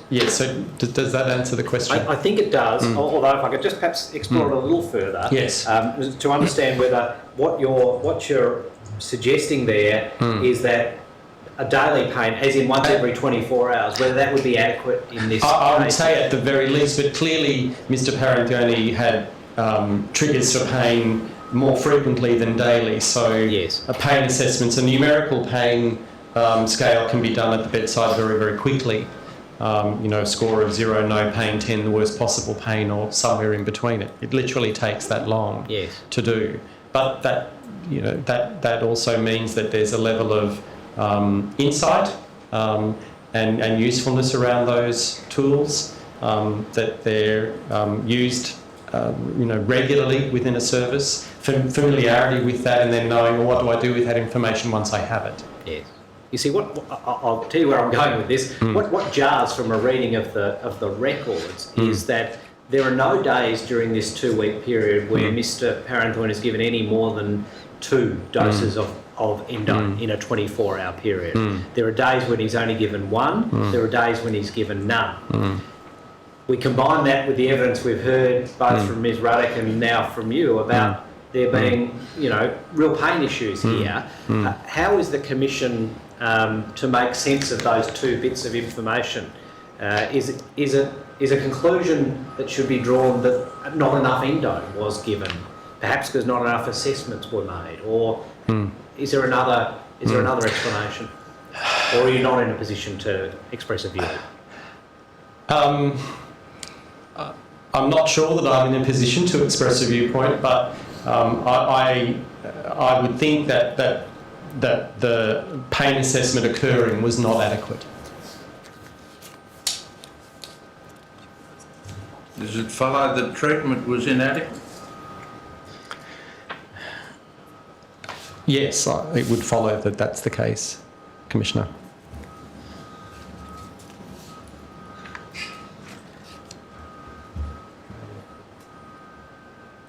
yes, so does that answer the question? I think it does, although if I could just perhaps explore it a little further. Yes. To understand whether what you're suggesting there is that a daily pain, as in once every 24 hours, whether that would be adequate in this case. I would say at the very least, but clearly Mr. Parenthione had triggers for pain more frequently than daily, so yes. A pain assessments, a numerical pain scale can be done at the bedside very, very quickly. A score of 0, no pain, 10, the worst possible pain, or somewhere in between it. It literally takes that long to do. But that also means that there's a level of insight and usefulness around those tools, that they're used regularly within a service, familiarity with that, and then knowing, well, what do I do with that information once I have it? Yes. You see, I'll tell you where I'm going with this. What jars from a reading of the records is that there are no days during this 2-week period where Mr. Parenthoine is given any more than 2 doses of endone in a 24-hour period. There are days when he's only given 1. There are days when he's given none. We combine that with the evidence we've heard both from Ms. Ruddock and now from you about there being, real pain issues here. How is the Commission to make sense of those 2 bits of information? Is a conclusion that should be drawn that not enough endone was given, perhaps because not enough assessments were made, or is there another explanation, or are you not in a position to express a view? I'm not sure that I'm in a position to express a viewpoint, but I would think that the pain assessment occurring was not adequate. Does it follow that treatment was inadequate? Yes, it would follow that that's the case, Commissioner.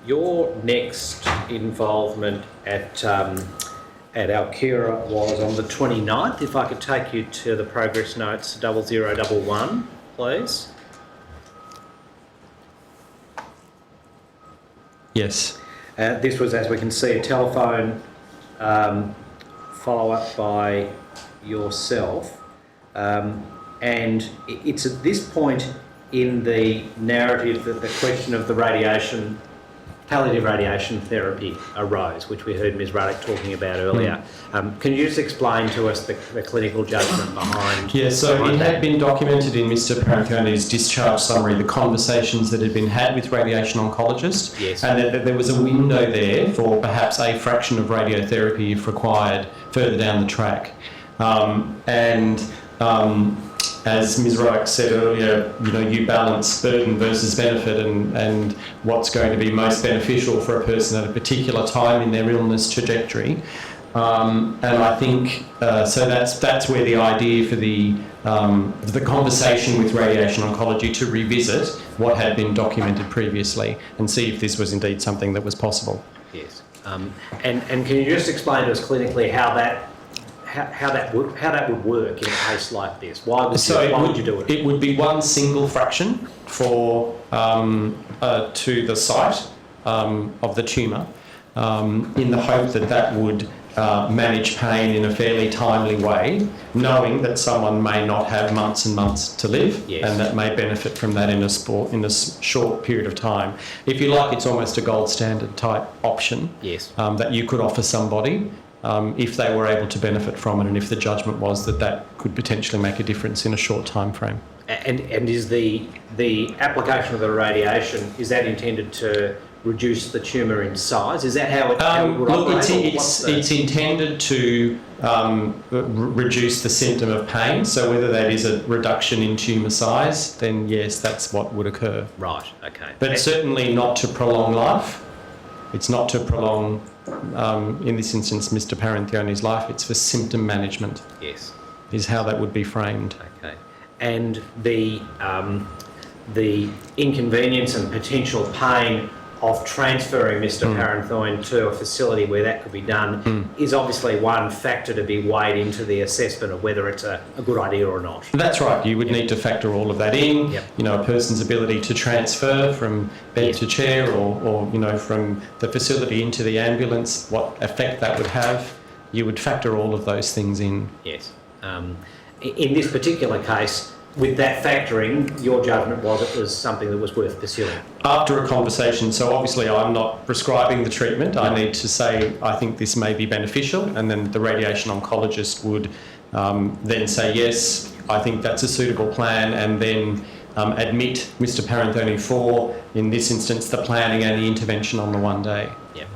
Your next involvement at Alkira was on the 29th. If I could take you to the progress notes 0011, please. Yes. This was, as we can see, a telephone follow-up by yourself, and it's at this point in the narrative that the question of the radiation, palliative radiation therapy arose, which we heard Ms Ruddock talking about earlier. Can you just explain to us the clinical judgment behind Yeah, so behind it that? had been documented in Mr Parenthione's discharge summary, the conversations that had been had with radiation oncologist, Yes. and that there was a window there for perhaps a fraction of radiotherapy if required further down the track. As Ms Ruddock said earlier, you balance burden versus benefit and what's going to be most beneficial for a person at a particular time in their illness trajectory. And I think so. That's where the idea for the conversation with radiation oncology to revisit what had been documented previously and see if this was indeed something that was possible. Yes. And can you just explain to us clinically how that would work in a case like this? Why would you do it? It would be one single fraction for to the site of the tumour, in the hope that would manage pain in a fairly timely way, knowing that someone may not have months and months to live, Yes. and that may benefit from that in a short period of time. If you like, it's almost a gold standard type option. Yes. That you could offer somebody. If they were able to benefit from it, and if the judgment was that could potentially make a difference in a short time frame. And is the application of the radiation, is that intended to reduce the tumour in size? Is that how it would look, operate? it's intended to reduce the symptom of pain. So whether that is a reduction in tumour size, then yes, that's what would occur. Right. Okay. But certainly not to prolong life. It's not to prolong, in this instance, Mr Parenthione's life. It's for symptom management. Yes. Is how that would be framed. Okay. And the inconvenience and potential pain of transferring Mr Parenthioine to a facility where that could be done is obviously one factor to be weighed into the assessment of whether it's a good idea or not. That's right. You would need to factor all of that in. Yep. A person's ability to transfer from bed to chair, or from the facility into the ambulance, what effect that would have. You would factor all of those things in. Yes. In this particular case, with that factoring, your judgment was it was something that was worth pursuing. After a conversation, so obviously I'm not prescribing the treatment. I need to say I think this may be beneficial, and then the radiation oncologist would then say yes, I think that's a suitable plan, and then admit Mr Parenthone for, in this instance, the planning and the intervention on the one day. Yeah.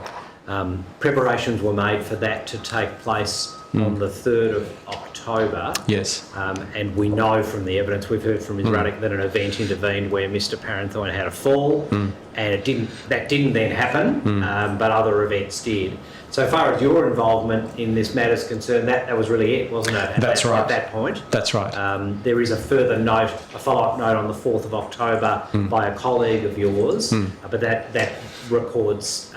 Preparations were made for that to take place on the 3rd of October. Yes. And we know from the evidence we've heard from Ms Ruddock that an event intervened where Mr Parenthone had a fall, and that didn't then happen, but other events did. So far as your involvement in this matter is concerned, that was really it, wasn't it? That's right. At that point. That's right. There is a further note, a follow-up note on the 4th of October by a colleague of yours, but that records,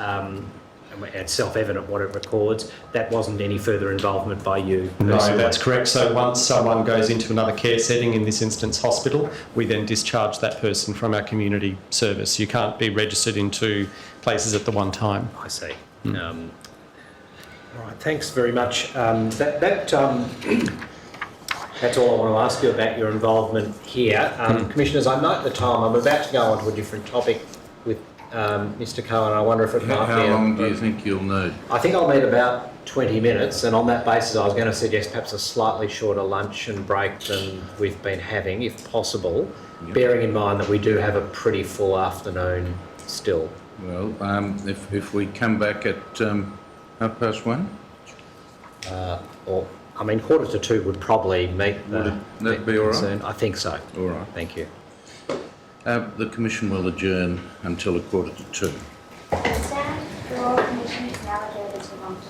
it's self-evident what it records, that wasn't any further involvement by you personally. No, that's correct. So once someone goes into another care setting, in this instance hospital, we then discharge that person from our community service. You can't be registered in two places at the one time. I see. All right, thanks very much. That's all I want to ask you about your involvement here. Commissioners, I note the time. I'm about to go on to a different topic with Mr Cohen. I wonder if it might be... How long do you think you'll need? I think I'll need about 20 minutes, and on that basis I was going to suggest perhaps a slightly shorter lunch and break than we've been having, if possible, bearing in mind that we do have a pretty full afternoon still. Well, if we come back at 1:30? Or, I mean, 1:45 would probably meet the... Would that be all right? concern. I think so. All right. Thank you. The Commission will adjourn until 1:45. Understand, the Royal Commission is now adjourned until 1:30.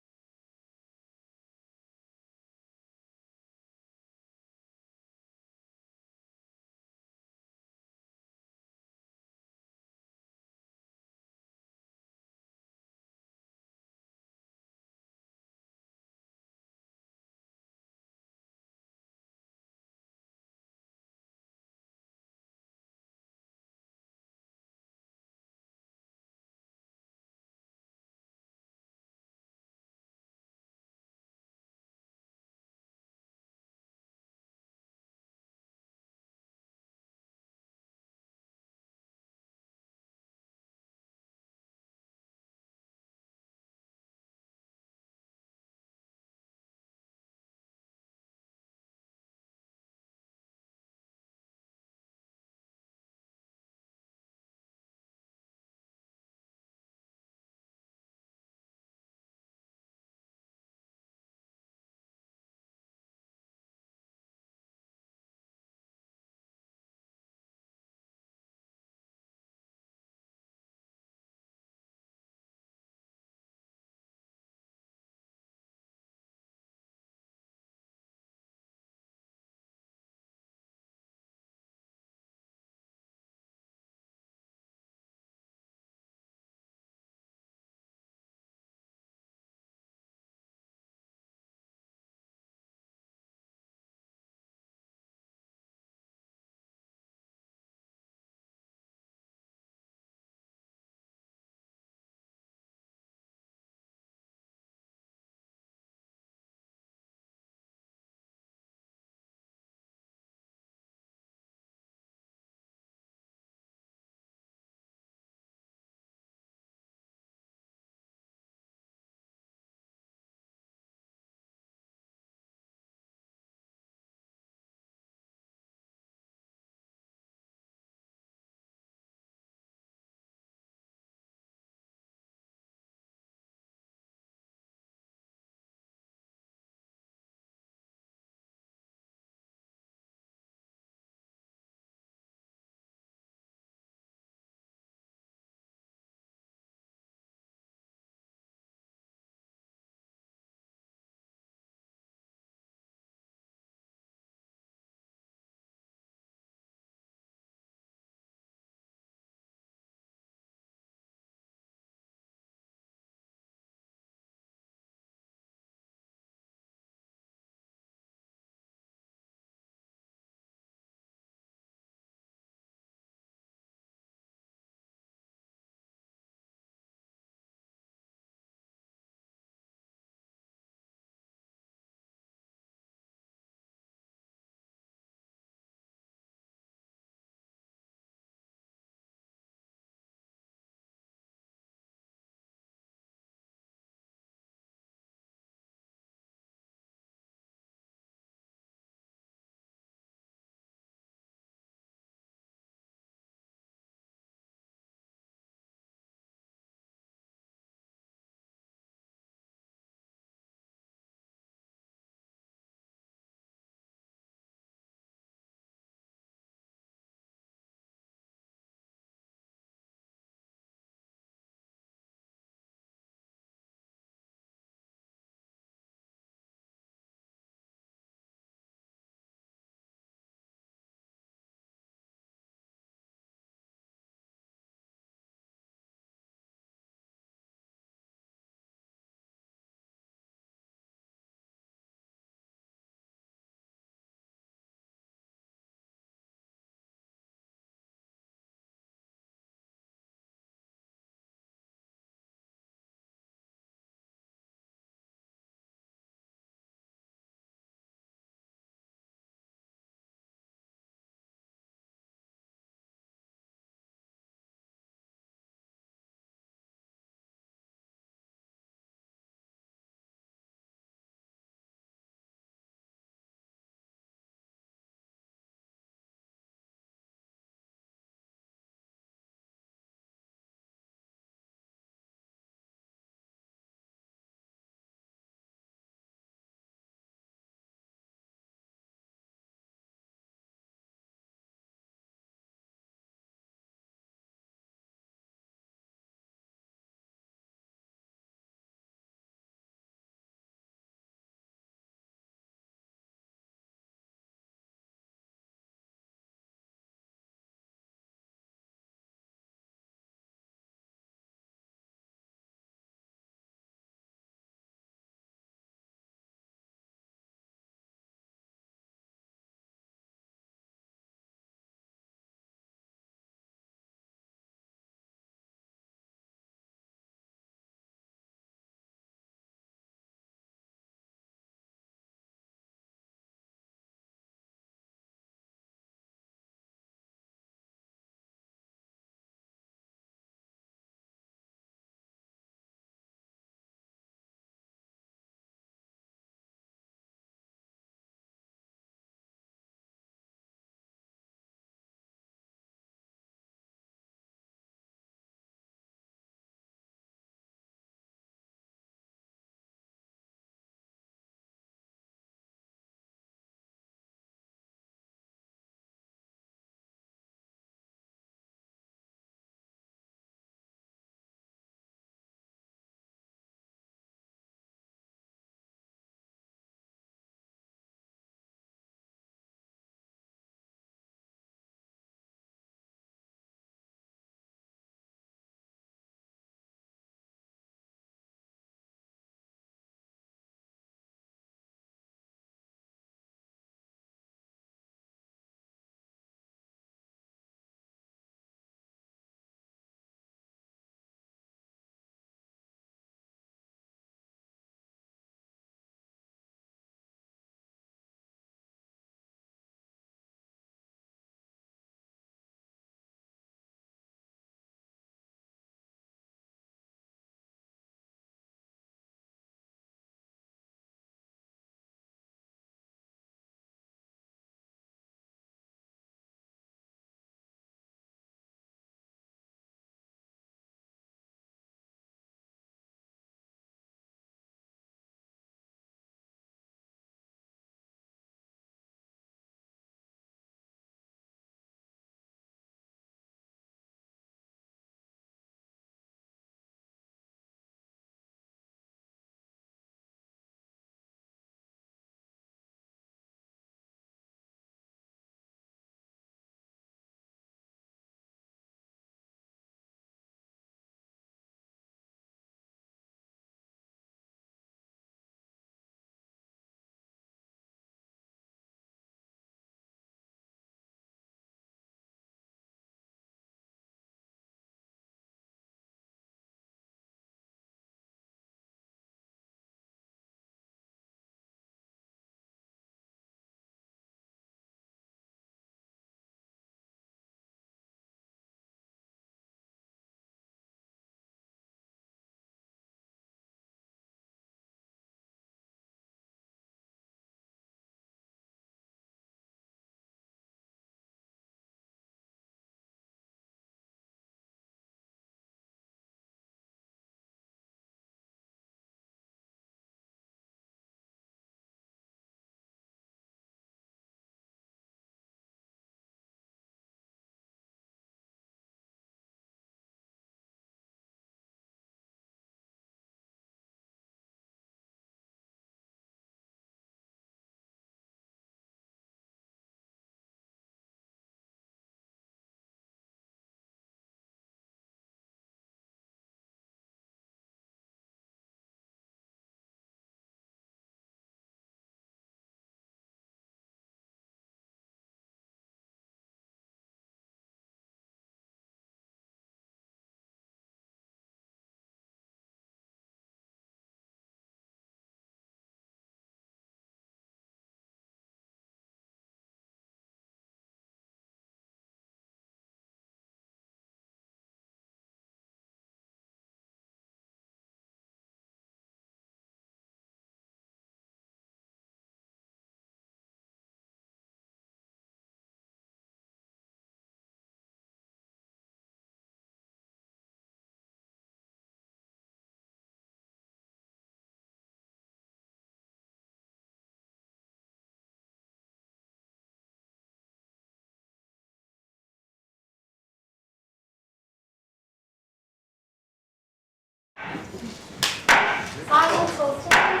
Silence or stand.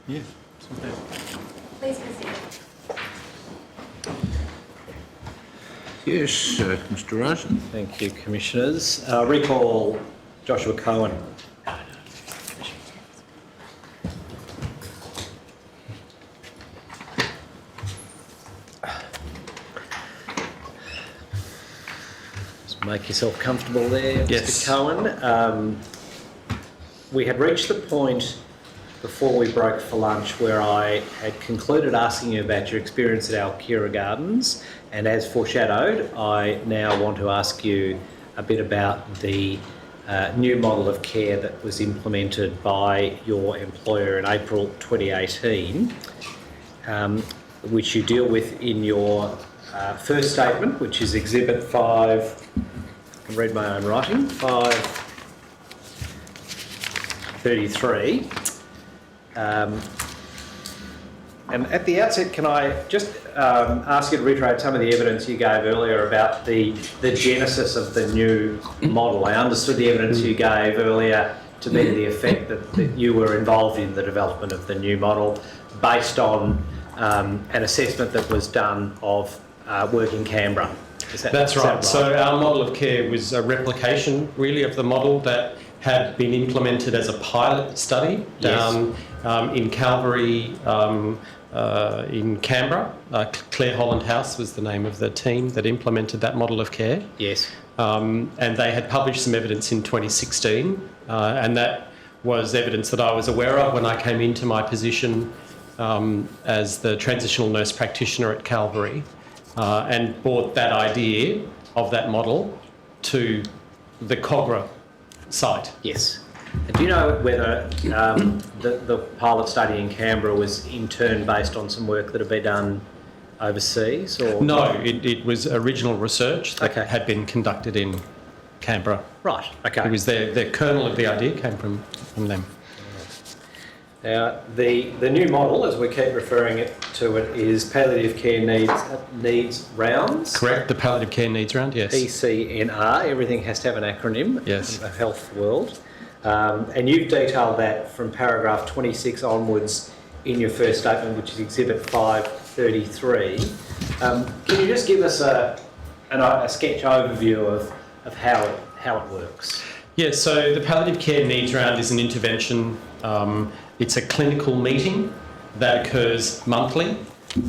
Yeah. Please proceed. Yes, Mr. Rosen. Thank you, Commissioners. Recall Joshua Cohen. Just make yourself comfortable there, Yes. Mr. Cohen. We had reached the point before we broke for lunch where I had concluded asking you about your experience at Alkira Gardens, and as foreshadowed, I now want to ask you a bit about the new model of care that was implemented by your employer in April 2018, which you deal with in your first statement, which is Exhibit 5, I can read my own writing, 533. And at the outset, can I just ask you to reiterate some of the evidence you gave earlier about the genesis of the new model? I understood the evidence you gave earlier to be to the effect that you were involved in the development of the new model based on an assessment that was done of work in Canberra. That's right. So our model of care was a replication, really, of the model that had been implemented as a pilot study down in Calvary, in Canberra. Claire Holland House was the name of the team that implemented that model of care. Yes. And they had published some evidence in 2016, and that was evidence that I was aware of when I came into my position as the transitional nurse practitioner at Calvary, and brought that idea of that model to the Cogra site. Yes. And do you know whether the pilot study in Canberra was in turn based on some work that had been done overseas? Or No, it was original research that had been conducted in Canberra. Right, okay. It was the kernel of the idea came from them. Now, the new model, as we keep referring to it, is palliative care needs rounds. Correct, the palliative care needs round, yes. PCNR, everything has to have an acronym Yes. in the health world. And you've detailed that from paragraph 26 onwards in your first statement, which is Exhibit 533. Can you just give us a sketch overview of how it works? Yeah, so the palliative care needs round is an intervention. It's a clinical meeting that occurs monthly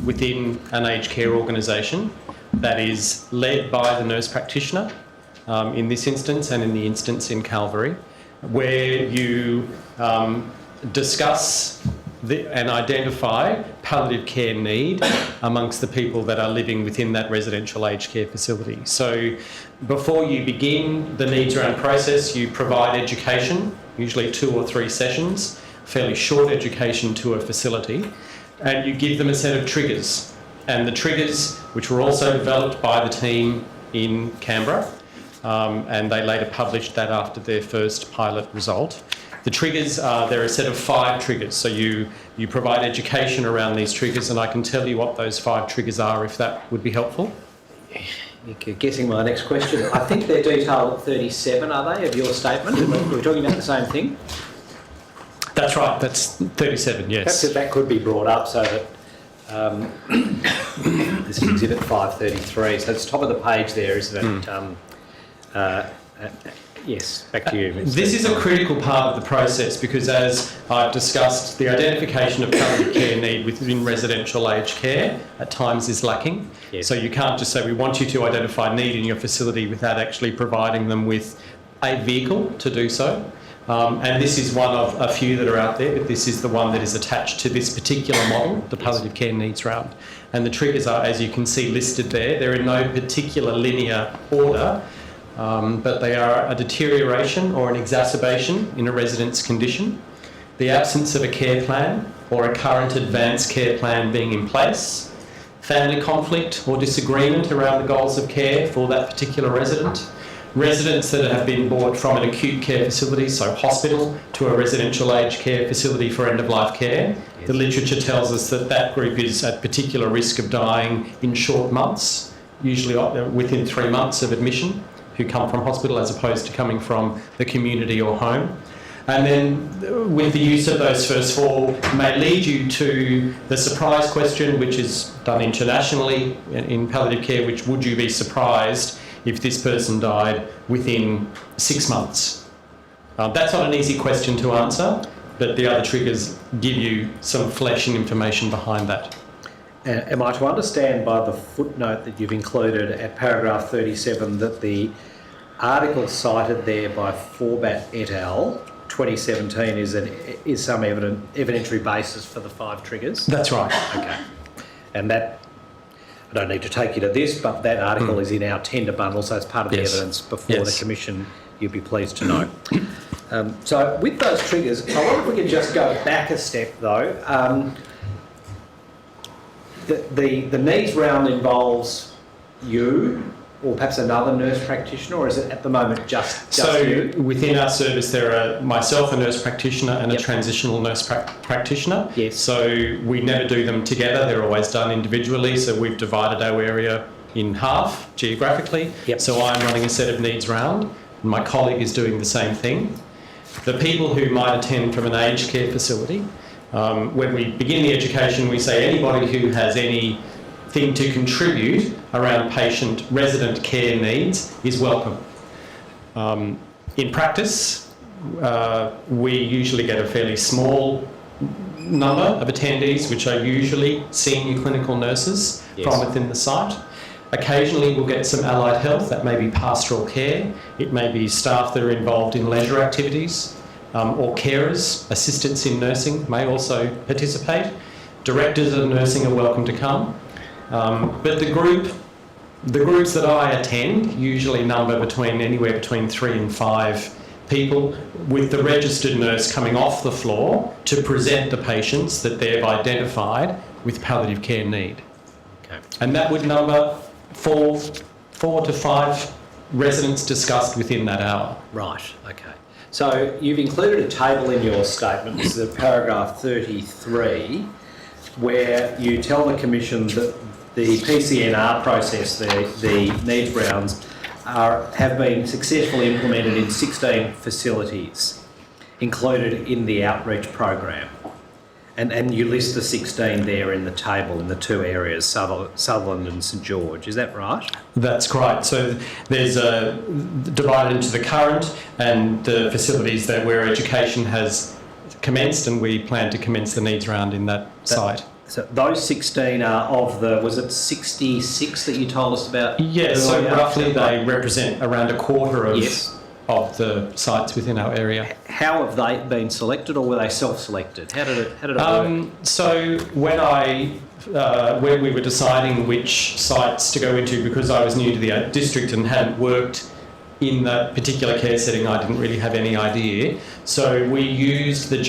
within an aged care organisation that is led by the nurse practitioner in this instance and in the instance in Calvary, where you discuss and identify palliative care need amongst the people that are living within that residential aged care facility. So before you begin the needs round process, you provide education, usually 2 or 3 sessions, fairly short education to a facility, and you give them a set of triggers. And the triggers, which were also developed by the team in Canberra, and they later published that after their first pilot result. The triggers, there are a set of 5 triggers. So you provide education around these triggers, and I can tell you what those 5 triggers are if that would be helpful. You're guessing my next question. I think they're detailed at 37, are they, of your statement? We're talking about the same thing? That's right, that's 37, yes. Perhaps that could be brought up so that this is Exhibit 533, so it's top of the page there, isn't it? Yes, back to you. This is a critical part of the process because, as I've discussed, the identification of palliative care need within residential aged care at times is lacking. Yes. So you can't just say, we want you to identify need in your facility without actually providing them with a vehicle to do so. And this is one of a few that are out there, but this is the one that is attached to this particular model, the palliative care needs round. And the triggers are, as you can see listed there, they're in no particular linear order, but they are a deterioration or an exacerbation in a resident's condition, the absence of a care plan or a current advanced care plan being in place, family conflict or disagreement around the goals of care for that particular resident, residents that have been brought from an acute care facility, so hospital, to a residential aged care facility for end-of-life care. The literature tells us that that group is at particular risk of dying in short months, usually within 3 months of admission, who come from hospital as opposed to coming from the community or home. And then with the use of those first four may lead you to the surprise question, which is done internationally in palliative care, which would you be surprised if this person died within 6 months? That's not an easy question to answer, but the other triggers give you some flesh and information behind that. Am I to understand by the footnote that you've included at paragraph 37 that the article cited there by Forbat et al. 2017 is some evidentiary basis for the 5 triggers? That's right. Okay. And that, I don't need to take you to this, but that article is in our tender bundle, so it's part of the evidence before the Commission, you'll be pleased to know. So with those triggers, I wonder if we can just go back a step though. The needs round involves you, or perhaps another nurse practitioner, or is it at the moment just you? So within our service there are myself, a nurse practitioner, and a transitional nurse practitioner. Yes. So we never do them together, they're always done individually, so we've divided our area in half geographically. Yep. So I'm running a set of needs round, and my colleague is doing the same thing. The people who might attend from an aged care facility, when we begin the education we say anybody who has anything to contribute around patient resident care needs is welcome. In practice, we usually get a fairly small number of attendees, which are usually senior clinical nurses from within the site. Occasionally we'll get some allied health, that may be pastoral care, it may be staff that are involved in leisure activities, or carers, assistants in nursing may also participate. Directors of nursing are welcome to come. But the groups that I attend usually number anywhere between 3 and 5 people, with the registered nurse coming off the floor to present the patients that they've identified with palliative care need. Okay. And that would number 4 to 5 residents discussed within that hour. Right, okay. So you've included a table in your statement, this is paragraph 33, where you tell the Commission that the PCNR process, the needs rounds, have been successfully implemented in 16 facilities included in the outreach program. And you list the 16 there in the table in the 2 areas, Sutherland and St George. Is that right? That's correct. So there's divided into the current and the facilities where education has commenced, and we plan to commence the needs round in that site. So those 16 are of the, was it 66 that you told us about? Yes, so roughly they represent around a quarter of the sites within our area. How have they been selected, or were they self-selected? How did it work? So when we were deciding which sites to go into, because I was new to the district and hadn't worked in that particular care setting, I didn't really have any idea. So we used the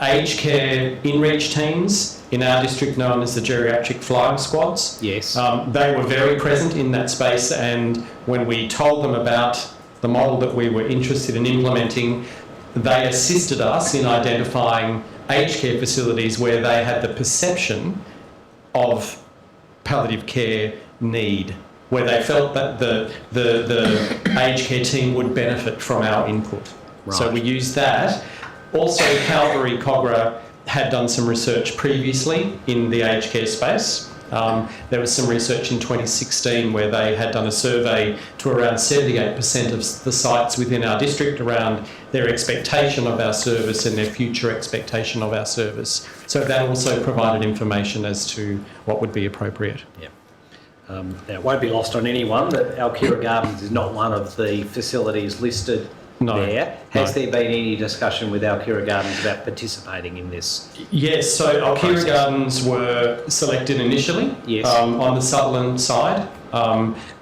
aged care in-reach teams in our district, known as the geriatric flying squads. Yes. They were very present in that space, and when we told them about the model that we were interested in implementing, they assisted us in identifying aged care facilities where they had the perception of palliative care need, where they felt that the aged care team would benefit from our input. Right. So we used that. Also, Calvary Cogra had done some research previously in the aged care space. There was some research in 2016 where they had done a survey to around 78% of the sites within our district around their expectation of our service and their future expectation of our service. So that also provided information as to what would be appropriate. Yeah. Now, it won't be lost on anyone that Alkira Gardens is not one of the facilities listed there. Has there been any discussion with Alkira Gardens about participating in this? Yes, so Alkira Gardens were selected initially on the Sutherland side,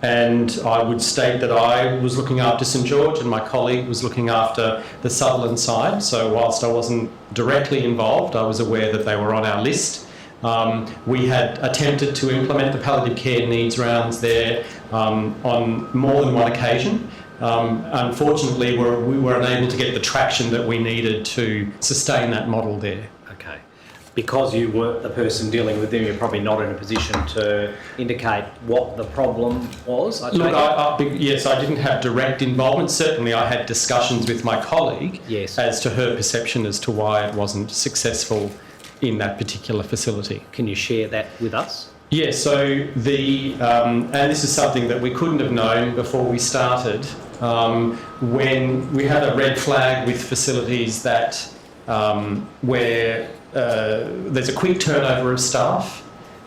and I would state that I was looking after St George and my colleague was looking after the Sutherland side. So whilst I wasn't directly involved, I was aware that they were on our list. We had attempted to implement the palliative care needs rounds there on more than one occasion. Unfortunately, we were unable to get the traction that we needed to sustain that model there. Okay. Because you were the person dealing with them, you're probably not in a position to indicate what the problem was. Yes, I didn't have direct involvement. Certainly I had discussions with my colleague as to her perception as to why it wasn't successful in that particular facility. Can you share that with us? Yeah, so and this is something that we couldn't have known before we started, when we had a red flag with facilities that where there's a quick turnover of staff,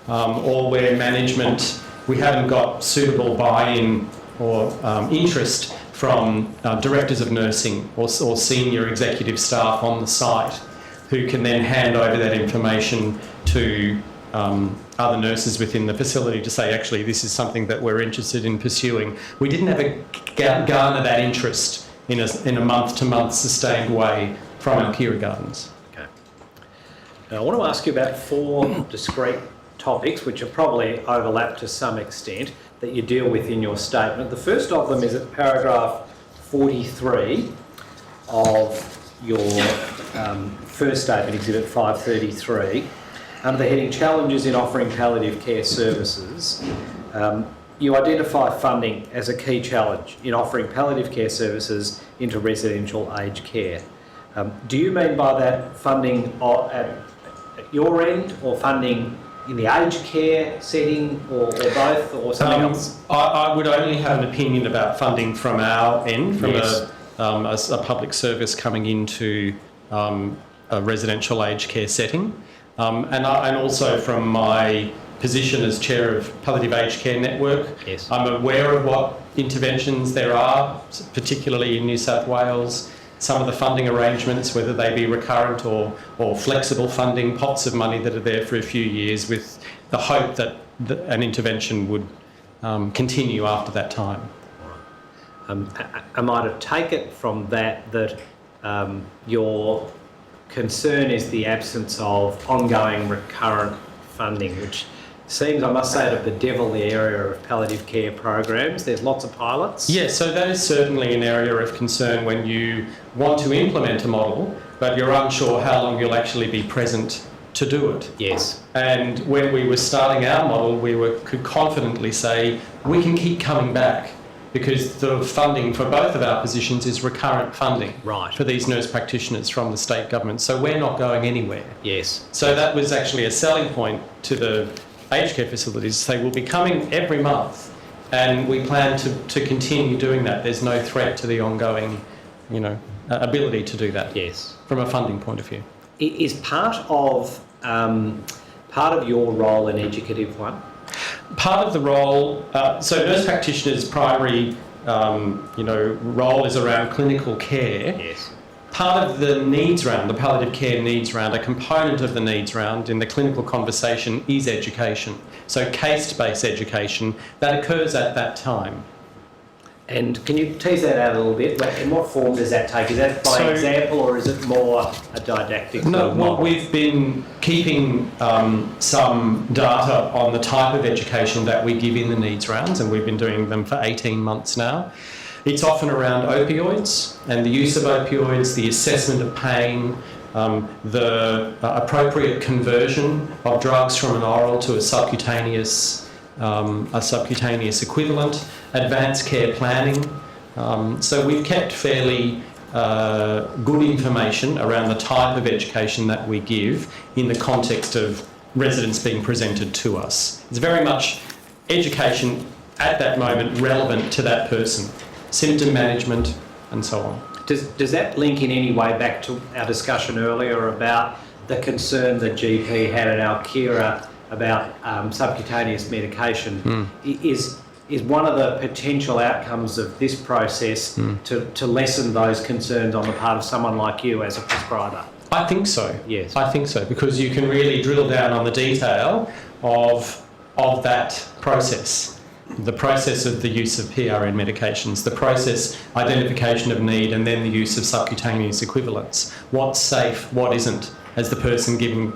or where management, we haven't got suitable buy-in or interest from directors of nursing or senior executive staff on the site, who can then hand over that information to other nurses within the facility to say, actually, this is something that we're interested in pursuing. We didn't ever garner that interest in a month-to-month sustained way from our Kira Gardens. Okay. Now, I want to ask you about 4 discrete topics, which are probably overlapped to some extent, that you deal with in your statement. The first of them is at paragraph 43 of your first statement, Exhibit 533. Under the heading Challenges in Offering Palliative Care Services, you identify funding as a key challenge in offering palliative care services into residential aged care. Do you mean by that funding at your end, or funding in the aged care setting, or both, or something else? I would only have an opinion about funding from our end, from a public service coming into a residential aged care setting. And also from my position as chair of Palliative Aged Care Network, I'm aware of what interventions there are, particularly in New South Wales. Some of the funding arrangements, whether they be recurrent or flexible funding, pots of money that are there for a few years with the hope that an intervention would continue after that time. Am I to take it from that your concern is the absence of ongoing recurrent funding, which seems, I must say, to bedevil the area of palliative care programs? There's lots of pilots. Yes, so that is certainly an area of concern when you want to implement a model, but you're unsure how long you'll actually be present to do it. Yes. And when we were starting our model, could confidently say, we can keep coming back, because the funding for both of our positions is recurrent funding for these nurse practitioners from the state government. So we're not going anywhere. Yes. So that was actually a selling point to the aged care facilities. Say, we'll be coming every month, and we plan to continue doing that. There's no threat to the ongoing, ability to do that. Yes. From a funding point of view. Is part of your role an educative one? Part of the role, so nurse practitioners' primary, role is around clinical care. Yes. Part of the needs round, the palliative care needs round, a component of the needs round in the clinical conversation is education. So case-based education that occurs at that time. And can you tease that out a little bit? In what form does that take? Is that by example, or is it more a didactic? No, we've been keeping some data on the type of education that we give in the needs rounds, and we've been doing them for 18 months now. It's often around opioids and the use of opioids, the assessment of pain, the appropriate conversion of drugs from an oral to a subcutaneous equivalent, advanced care planning. So we've kept fairly good information around the type of education that we give in the context of residents being presented to us. It's very much education at that moment relevant to that person, symptom management and so on. Does that link in any way back to our discussion earlier about the concern that GP had at Alkira about subcutaneous medication? Is one of the potential outcomes of this process to lessen those concerns on the part of someone like you as a prescriber? I think so. Yes. I think so, because you can really drill down on the detail of that process. The process of the use of PRN medications, the process identification of need, and then the use of subcutaneous equivalents. What's safe, what isn't, as the person giving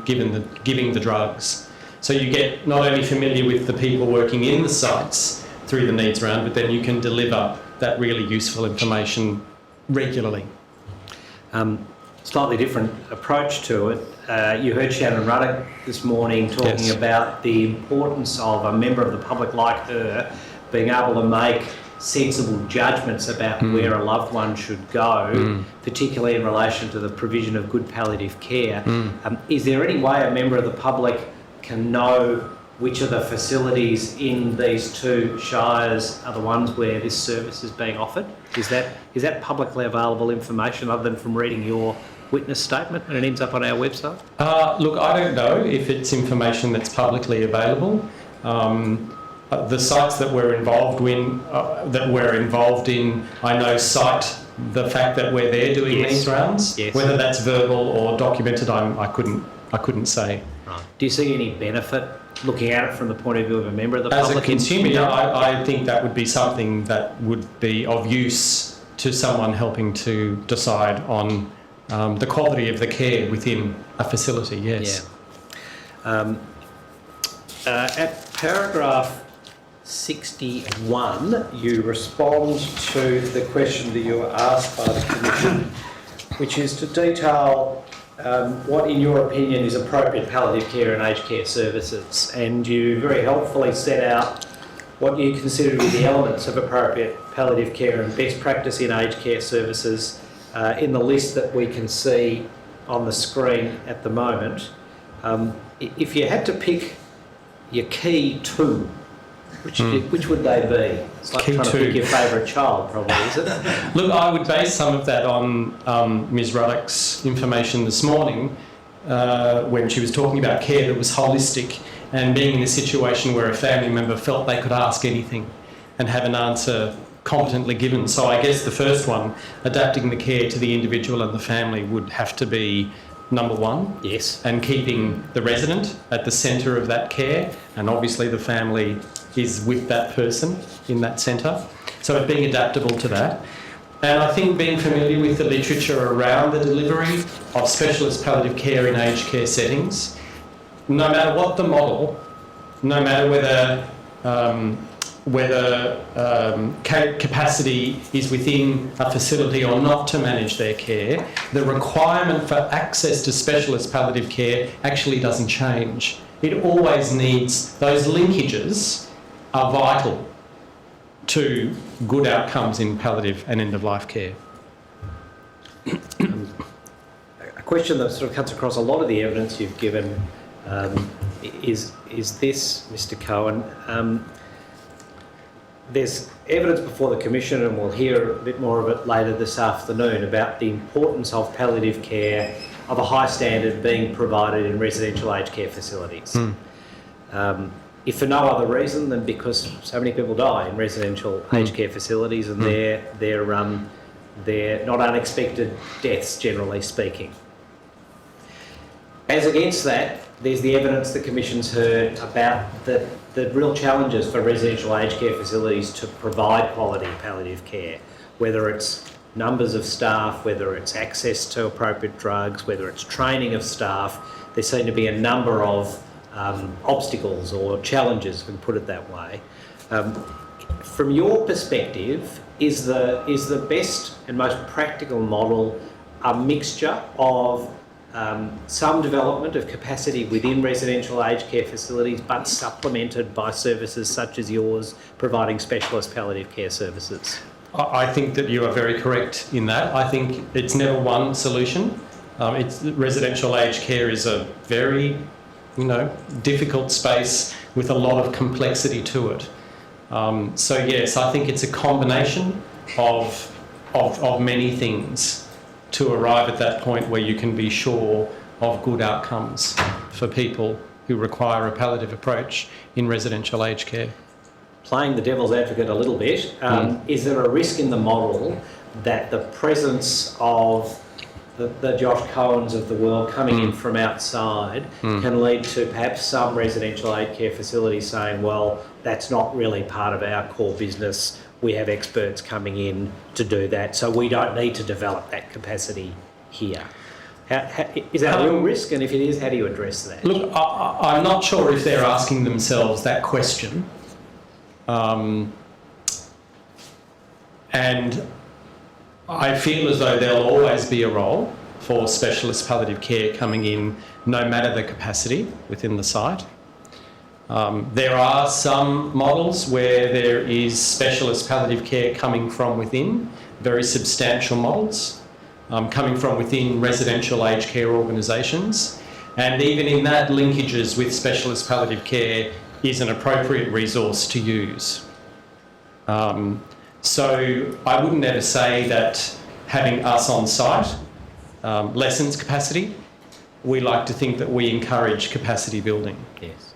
the drugs. So you get not only familiar with the people working in the sites through the needs round, but then you can deliver that really useful information regularly. Slightly different approach to it. You heard Shannon Ruddock this morning talking Yes. about the importance of a member of the public like her being able to make sensible judgments about where a loved one should go, particularly in relation to the provision of good palliative care. Is there any way a member of the public can know which of the facilities in these two shires are the ones where this service is being offered? Is that publicly available information other than from reading your witness statement and it ends up on our website? Look, I don't know if it's information that's publicly available. The sites that we're involved in, I know cite the fact that we're there doing Yes. these rounds. Yes. Whether that's verbal or documented, I couldn't say. Right. Do you see any benefit looking at it from the point of view of a member of the As public? a consumer, yeah, I think that would be something that would be of use to someone helping to decide on the quality of the care within a facility, yes. Yeah. At paragraph 61, you respond to the question that you were asked by the Commission, which is to detail what, in your opinion, is appropriate palliative care and aged care services. And you very helpfully set out what you consider to be the elements of appropriate palliative care and best practice in aged care services in the list that we can see on the screen at the moment. If you had to pick your key two, which would they be? It's like Key trying to two. pick your favourite child, probably, is it? Look, I would base some of that on Ms Ruddock's information this morning when she was talking about care that was holistic and being in a situation where a family member felt they could ask anything and have an answer competently given. So I guess the first one, adapting the care to the individual and the family, would have to be number one. Yes. And keeping the resident at the centre of that care, and obviously the family is with that person in that centre. So it being adaptable to that. And I think being familiar with the literature around the delivery of specialist palliative care in aged care settings, no matter what the model, no matter whether capacity is within a facility or not to manage their care, the requirement for access to specialist palliative care actually doesn't change. It always needs, those linkages are vital to good outcomes in palliative and end-of-life care. A question that sort of cuts across a lot of the evidence you've given is this, Mr. Cohen. There's evidence before the Commission, and we'll hear a bit more of it later this afternoon, about the importance of palliative care of a high standard being provided in residential aged care facilities. If for no other reason than because so many people die in residential aged care facilities, and they're not unexpected deaths, generally speaking. As against that, there's the evidence the Commission's heard about the real challenges for residential aged care facilities to provide quality palliative care, whether it's numbers of staff, whether it's access to appropriate drugs, whether it's training of staff. There seem to be a number of obstacles or challenges, if we can put it that way. From your perspective, is the best and most practical model a mixture of some development of capacity within residential aged care facilities, but supplemented by services such as yours providing specialist palliative care services? I think that you are very correct in that. I think it's never one solution. Residential aged care is a very, difficult space with a lot of complexity to it. So yes, I think it's a combination of many things to arrive at that point where you can be sure of good outcomes for people who require a palliative approach in residential aged care. Playing the devil's advocate a little bit, is there a risk in the model that the presence of the Josh Cohens of the world coming in from outside can lead to perhaps some residential aged care facilities saying, well, that's not really part of our core business, we have experts coming in to do that, so we don't need to develop that capacity here? Is that a real risk? And if it is, how do you address that? Look, I'm not sure if they're asking themselves that question. And I feel as though there'll always be a role for specialist palliative care coming in, no matter the capacity within the site. There are some models where there is specialist palliative care coming from within, very substantial models, coming from within residential aged care organisations. And even in that, linkages with specialist palliative care is an appropriate resource to use. So I wouldn't ever say that having us on site lessens capacity. We like to think that we encourage capacity building. Yes.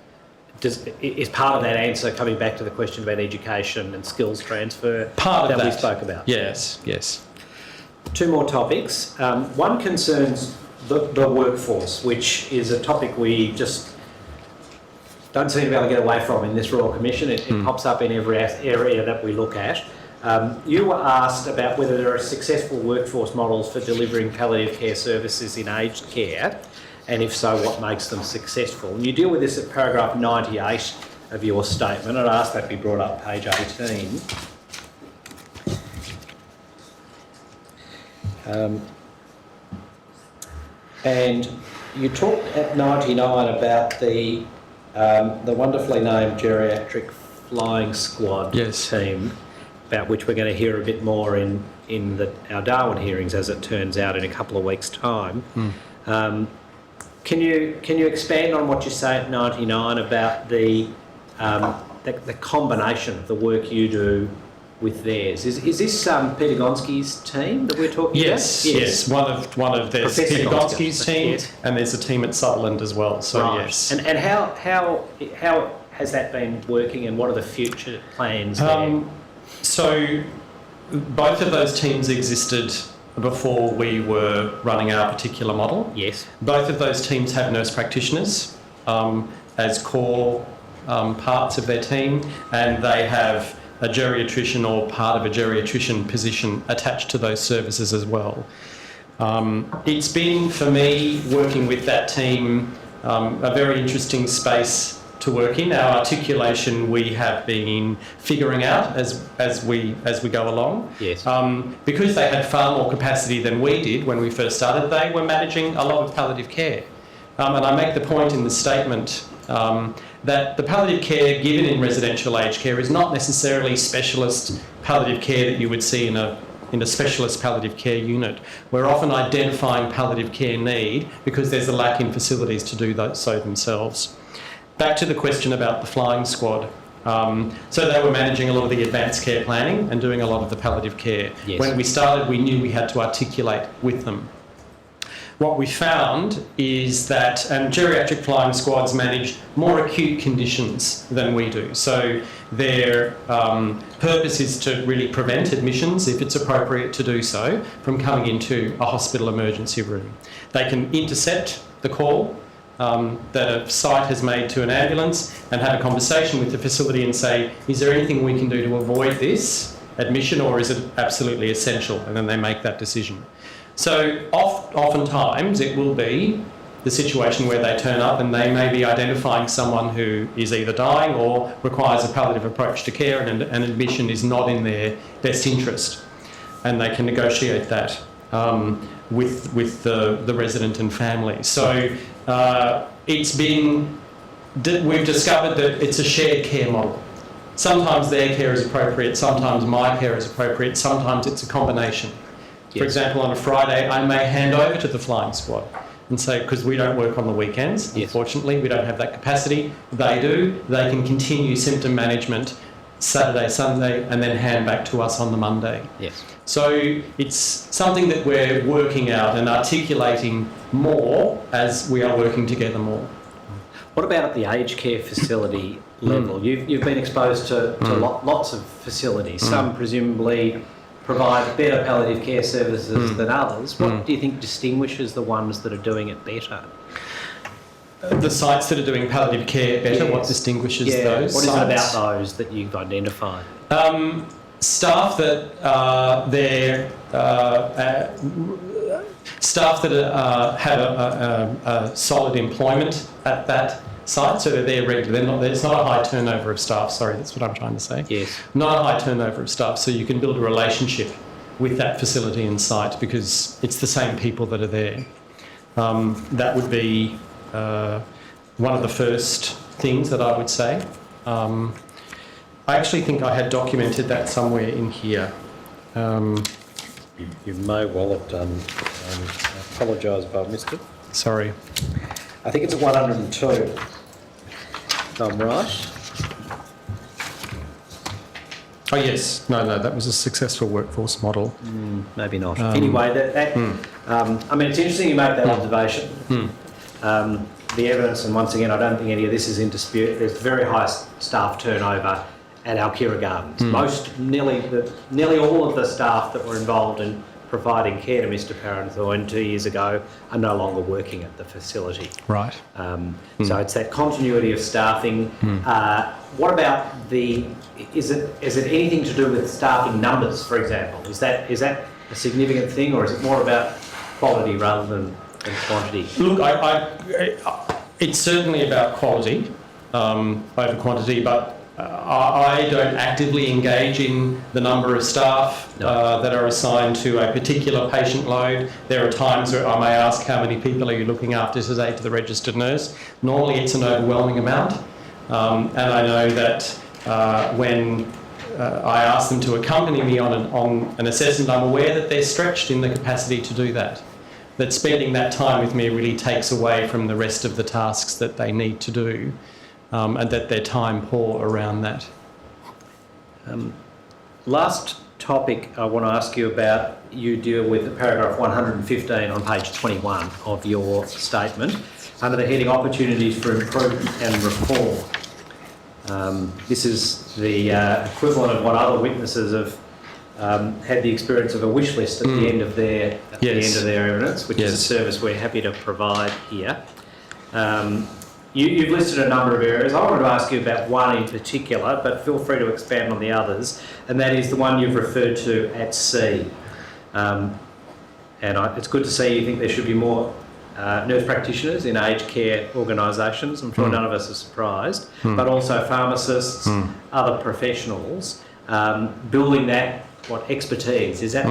Is part of that answer coming back to the question about education and skills transfer Part of that we spoke about? Yes, yes. Two more topics. One concerns the workforce, which is a topic we just don't seem to be able to get away from in this Royal Commission. It pops up in every area that we look at. You were asked about whether there are successful workforce models for delivering palliative care services in aged care, and if so, what makes them successful. And you deal with this at paragraph 98 of your statement. I'd ask that be brought up, page 18. And you talked at 99 about the wonderfully named geriatric flying squad team, about which we're going to hear a bit more in our Darwin hearings, as it turns out, in a couple of weeks' time. Can you expand on what you say at 99 about the combination of the work you do with theirs? Is this Peter Gonski's team that we're talking about? Yes. One of there's Professor Peter Gonski's team, yes. and there's a team at Sutherland as well. So Right. yes. And how has that been working, and what are the future plans there? So both of those teams existed before we were running our particular model. Yes. Both of those teams have nurse practitioners as core parts of their team, and they have a geriatrician or part of a geriatrician position attached to those services as well. It's been, for me, working with that team, a very interesting space to work in. Our articulation we have been figuring out as we go along. Yes. Because they had far more capacity than we did when we first started, they were managing a lot of palliative care. And I make the point in the statement that the palliative care given in residential aged care is not necessarily specialist palliative care that you would see in a specialist palliative care unit. We're often identifying palliative care need because there's a lack in facilities to do so themselves. Back to the question about the flying squad. So they were managing a lot of the advanced care planning and doing a lot of the palliative care. Yes. When we started, we knew we had to articulate with them. What we found is that, and geriatric flying squads manage more acute conditions than we do. So their purpose is to really prevent admissions, if it's appropriate to do so, from coming into a hospital emergency room. They can intercept the call that a site has made to an ambulance and have a conversation with the facility and say, is there anything we can do to avoid this admission, or is it absolutely essential? And then they make that decision. So oftentimes it will be the situation where they turn up and they may be identifying someone who is either dying or requires a palliative approach to care, and an admission is not in their best interest, and they can negotiate that with the resident and family. So we've discovered that it's a shared care model. Sometimes their care is appropriate, sometimes my care is appropriate, sometimes it's a combination. Yes. For example, on a Friday, I may hand over to the flying squad and say, because we don't work on the weekends, yes. Unfortunately, we don't have that capacity. They do. They can continue symptom management Saturday, Sunday, and then hand back to us on the Monday. Yes. So it's something that we're working out and articulating more as we are working together more. What about at the aged care facility level? You've been exposed to lots of facilities. Some presumably provide better palliative care services than others. What do you think distinguishes the ones that are doing it better? The sites that are doing palliative care better, what distinguishes those What sites? is it about those that you've identified? Staff that staff that have a solid employment at that site, so they're there regularly. There's not a high turnover of staff. Sorry, that's what I'm trying to say. Yes. Not a high turnover of staff, so you can build a relationship with that facility and site because it's the same people that are there. That would be one of the first things that I would say. I actually think I had documented that somewhere in here. You may well have done. I apologise if I missed it. Sorry. I think it's at 102, if I'm right. Oh yes, no, that was a successful workforce model. Maybe not. Anyway, I mean, it's interesting you make that observation. The evidence, and once again, I don't think any of this is in dispute. There's very high staff turnover at Alkira Gardens. Nearly all of the staff that were involved in providing care to Mr. Parenthorne 2 years ago are no longer working at the facility. Right. So it's that continuity of staffing. What about is it anything to do with staffing numbers, for example? Is that a significant thing, or is it more about quality rather than quantity? Look, it's certainly about quality over quantity, but I don't actively engage in the number of staff that are assigned to a particular patient load. There are times where I may ask, how many people are you looking after to say to the registered nurse? Normally it's an overwhelming amount. And I know that when I ask them to accompany me on an assessment, I'm aware that they're stretched in the capacity to do that. That spending that time with me really takes away from the rest of the tasks that they need to do. And that their time poor around that. Last topic I want to ask you about, you deal with paragraph 115 on page 21 of your statement under the heading Opportunities for Improvement and Reform. This is the equivalent of what other witnesses have had the experience of a wish list at the end of their evidence, which is a service we're happy to provide here. You've listed a number of areas. I wanted to ask you about one in particular, but feel free to expand on the others, and that is the one you've referred to at sea. It's good to see you think there should be more nurse practitioners in aged care organisations. I'm sure none of us are surprised, but also pharmacists, other professionals, building that expertise. Is that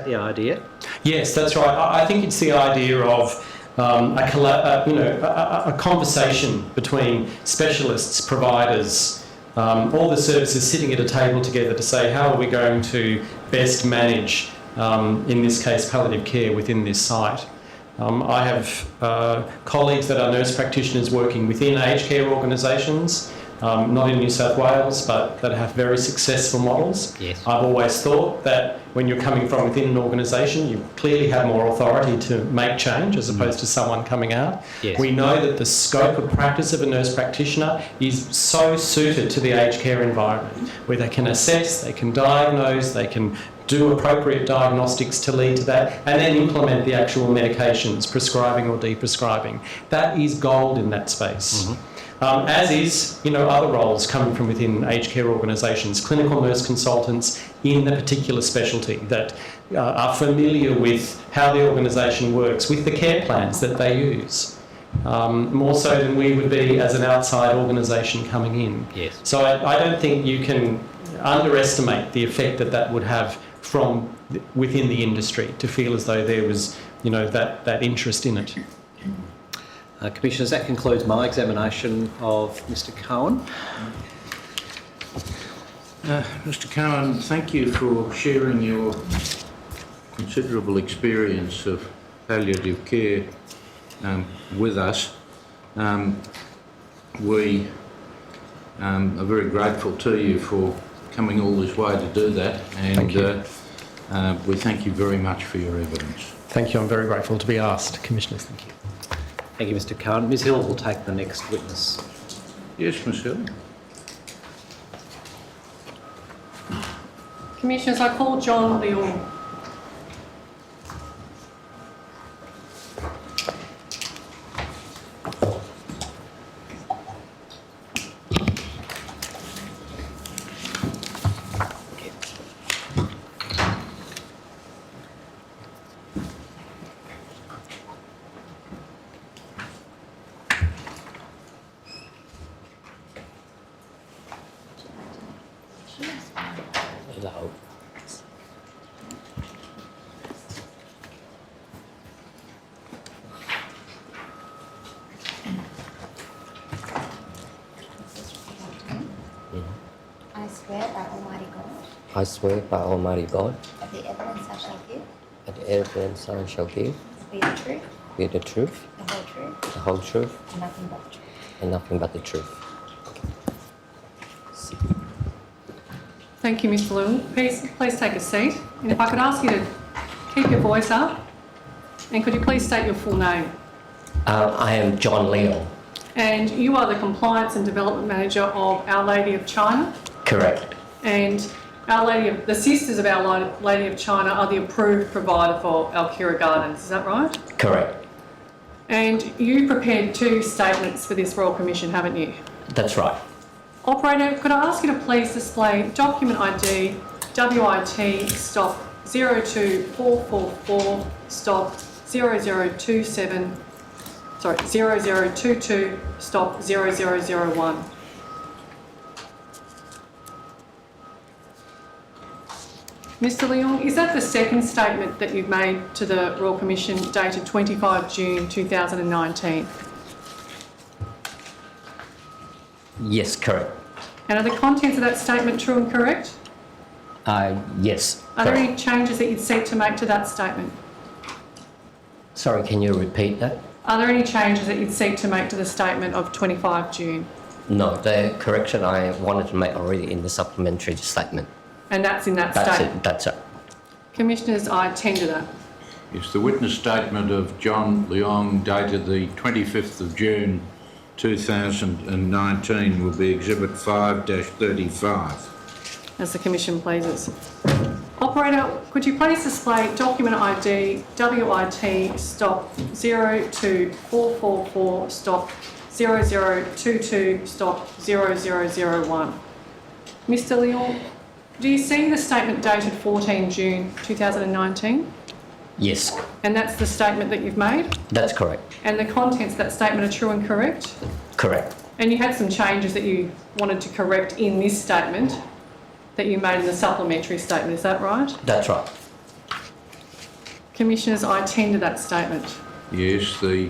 the idea? Yes, that's right. I think it's the idea of a conversation between specialists, providers, all the services sitting at a table together to say, how are we going to best manage, in this case, palliative care within this site. I have colleagues that are nurse practitioners working within aged care organisations, not in New South Wales, but that have very successful models. Yes. I've always thought that when you're coming from within an organisation, you clearly have more authority to make change as opposed to someone coming out. Yes. We know that the scope of practice of a nurse practitioner is so suited to the aged care environment, where they can assess, they can diagnose, they can do appropriate diagnostics to lead to that, and then implement the actual medications, prescribing or deprescribing. That is gold in that space. As is, other roles coming from within aged care organisations, clinical nurse consultants in the particular specialty that are familiar with how the organisation works, with the care plans that they use, more so than we would be as an outside organisation coming in. Yes. So I don't think you can underestimate the effect that would have from within the industry to feel as though there was, that interest in it. Commissioners, that concludes my examination of Mr. Cohen. Mr. Cohen, thank you for sharing your considerable experience of palliative care with us. We are very grateful to you for coming all this way to do that, and we thank you very much for your evidence. Thank you. I'm very grateful to be asked. Commissioners, thank you. Thank you, Mr. Cohen. Ms. Hill will take the next witness. Yes, Ms. Hill. Commissioners, I call John Leon. Hello. I swear by Almighty God I swear by Almighty God that the evidence I shall give that the evidence I shall give be the truth, be the truth, the whole truth, the whole truth, and nothing but the truth. and nothing but the truth. Thank you, Mr. Leung. Please take a seat. And if I could ask you to keep your voice up, and could you please state your full name? I am John Leong. And you are the Compliance and Development Manager of Our Lady of China. Correct. And the Sisters of Our Lady of China are the approved provider for Alkira Gardens. Is that right? Correct. And you prepared 2 statements for this Royal Commission, haven't you? That's right. Operator, could I ask you to please display document ID WIT stop 02444 stop 0027, sorry, 0022 stop 0001. Mr. Leong, is that the second statement that you've made to the Royal Commission dated 25 June 2019? Yes, correct. And are the contents of that statement true and correct? Yes. Are there correct. any changes that you'd seek to make to that statement? Sorry, can you repeat that? Are there any changes that you'd seek to make to the statement of 25 June? No, the correction I wanted to make already in the supplementary statement. And that's in that That's statement? it, that's it. Commissioners, I tender that. Yes, the witness statement of John Leong dated the 25th of June 2019 will be Exhibit 5-35. As the Commission pleases. Operator, could you please display document ID WIT stop 02444 stop 0022 stop 0001. Mr. Leong, do you see the statement dated 14 June 2019? Yes, And that's the statement that you've made? that's correct. And the contents of that statement are true and correct? Correct. And you had some changes that you wanted to correct in this statement that you made in the supplementary statement, is that right? That's right. Commissioners, I tender that statement. Yes, the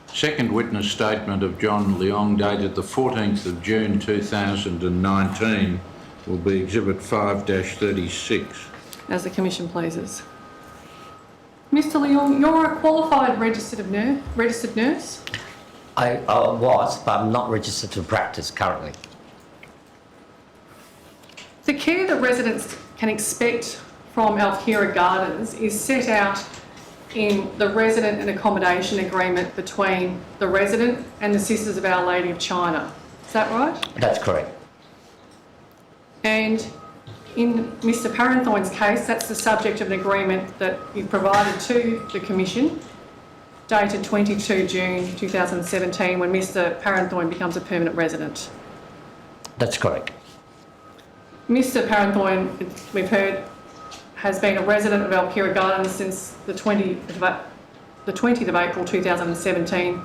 second witness statement of John Leong dated the 14th of June 2019 will be Exhibit 5-36. As the Commission pleases. Mr. Leong, you're a qualified registered nurse? I was, but I'm not registered to practice currently. The care that residents can expect from Alkira Gardens is set out in the resident and accommodation agreement between the resident and the Sisters of Our Lady of China. Is that right? That's correct. And in Mr. Parenthoine's case, that's the subject of an agreement that you provided to the Commission dated 22 June 2017 when Mr. Parenthoine becomes a permanent resident. That's correct. Mr. Parenthoine, we've heard, has been a resident of Alkira Gardens since the 20th of April 2017,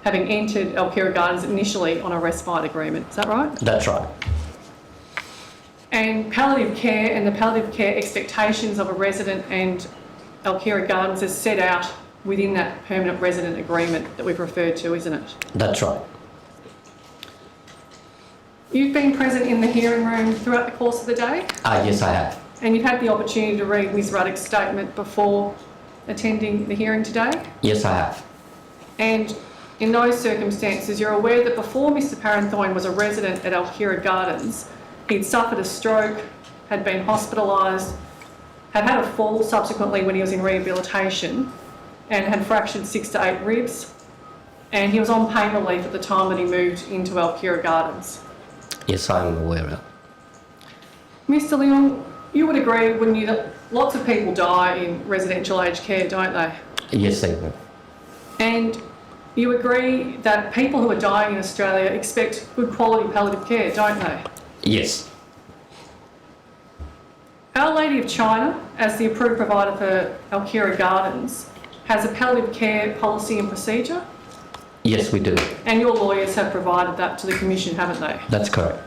having entered Alkira Gardens initially on a respite agreement. Is that right? That's right. And palliative care and the palliative care expectations of a resident and Alkira Gardens is set out within that permanent resident agreement that we've referred to, isn't it? That's right. You've been present in the hearing room throughout the course of the day? Yes, I have. And you've had the opportunity to read Ms Ruddock's statement before attending the hearing today? Yes, I have. And in those circumstances, you're aware that before Mr Parenthoine was a resident at Alkira Gardens, he'd suffered a stroke, had been hospitalised, had had a fall subsequently when he was in rehabilitation, and had fractured 6 to 8 ribs, and he was on pain relief at the time that he moved into Alkira Gardens. Yes, I'm aware of it. Mr Leong, you would agree, wouldn't you, that lots of people die in residential aged care, don't they? Yes, I do. And you agree that people who are dying in Australia expect good quality palliative care, don't they? Yes. Our Lady of China, as the approved provider for Alkira Gardens, has a palliative care policy and procedure, Yes, we do. and your lawyers have provided that to the Commission, haven't they? That's correct.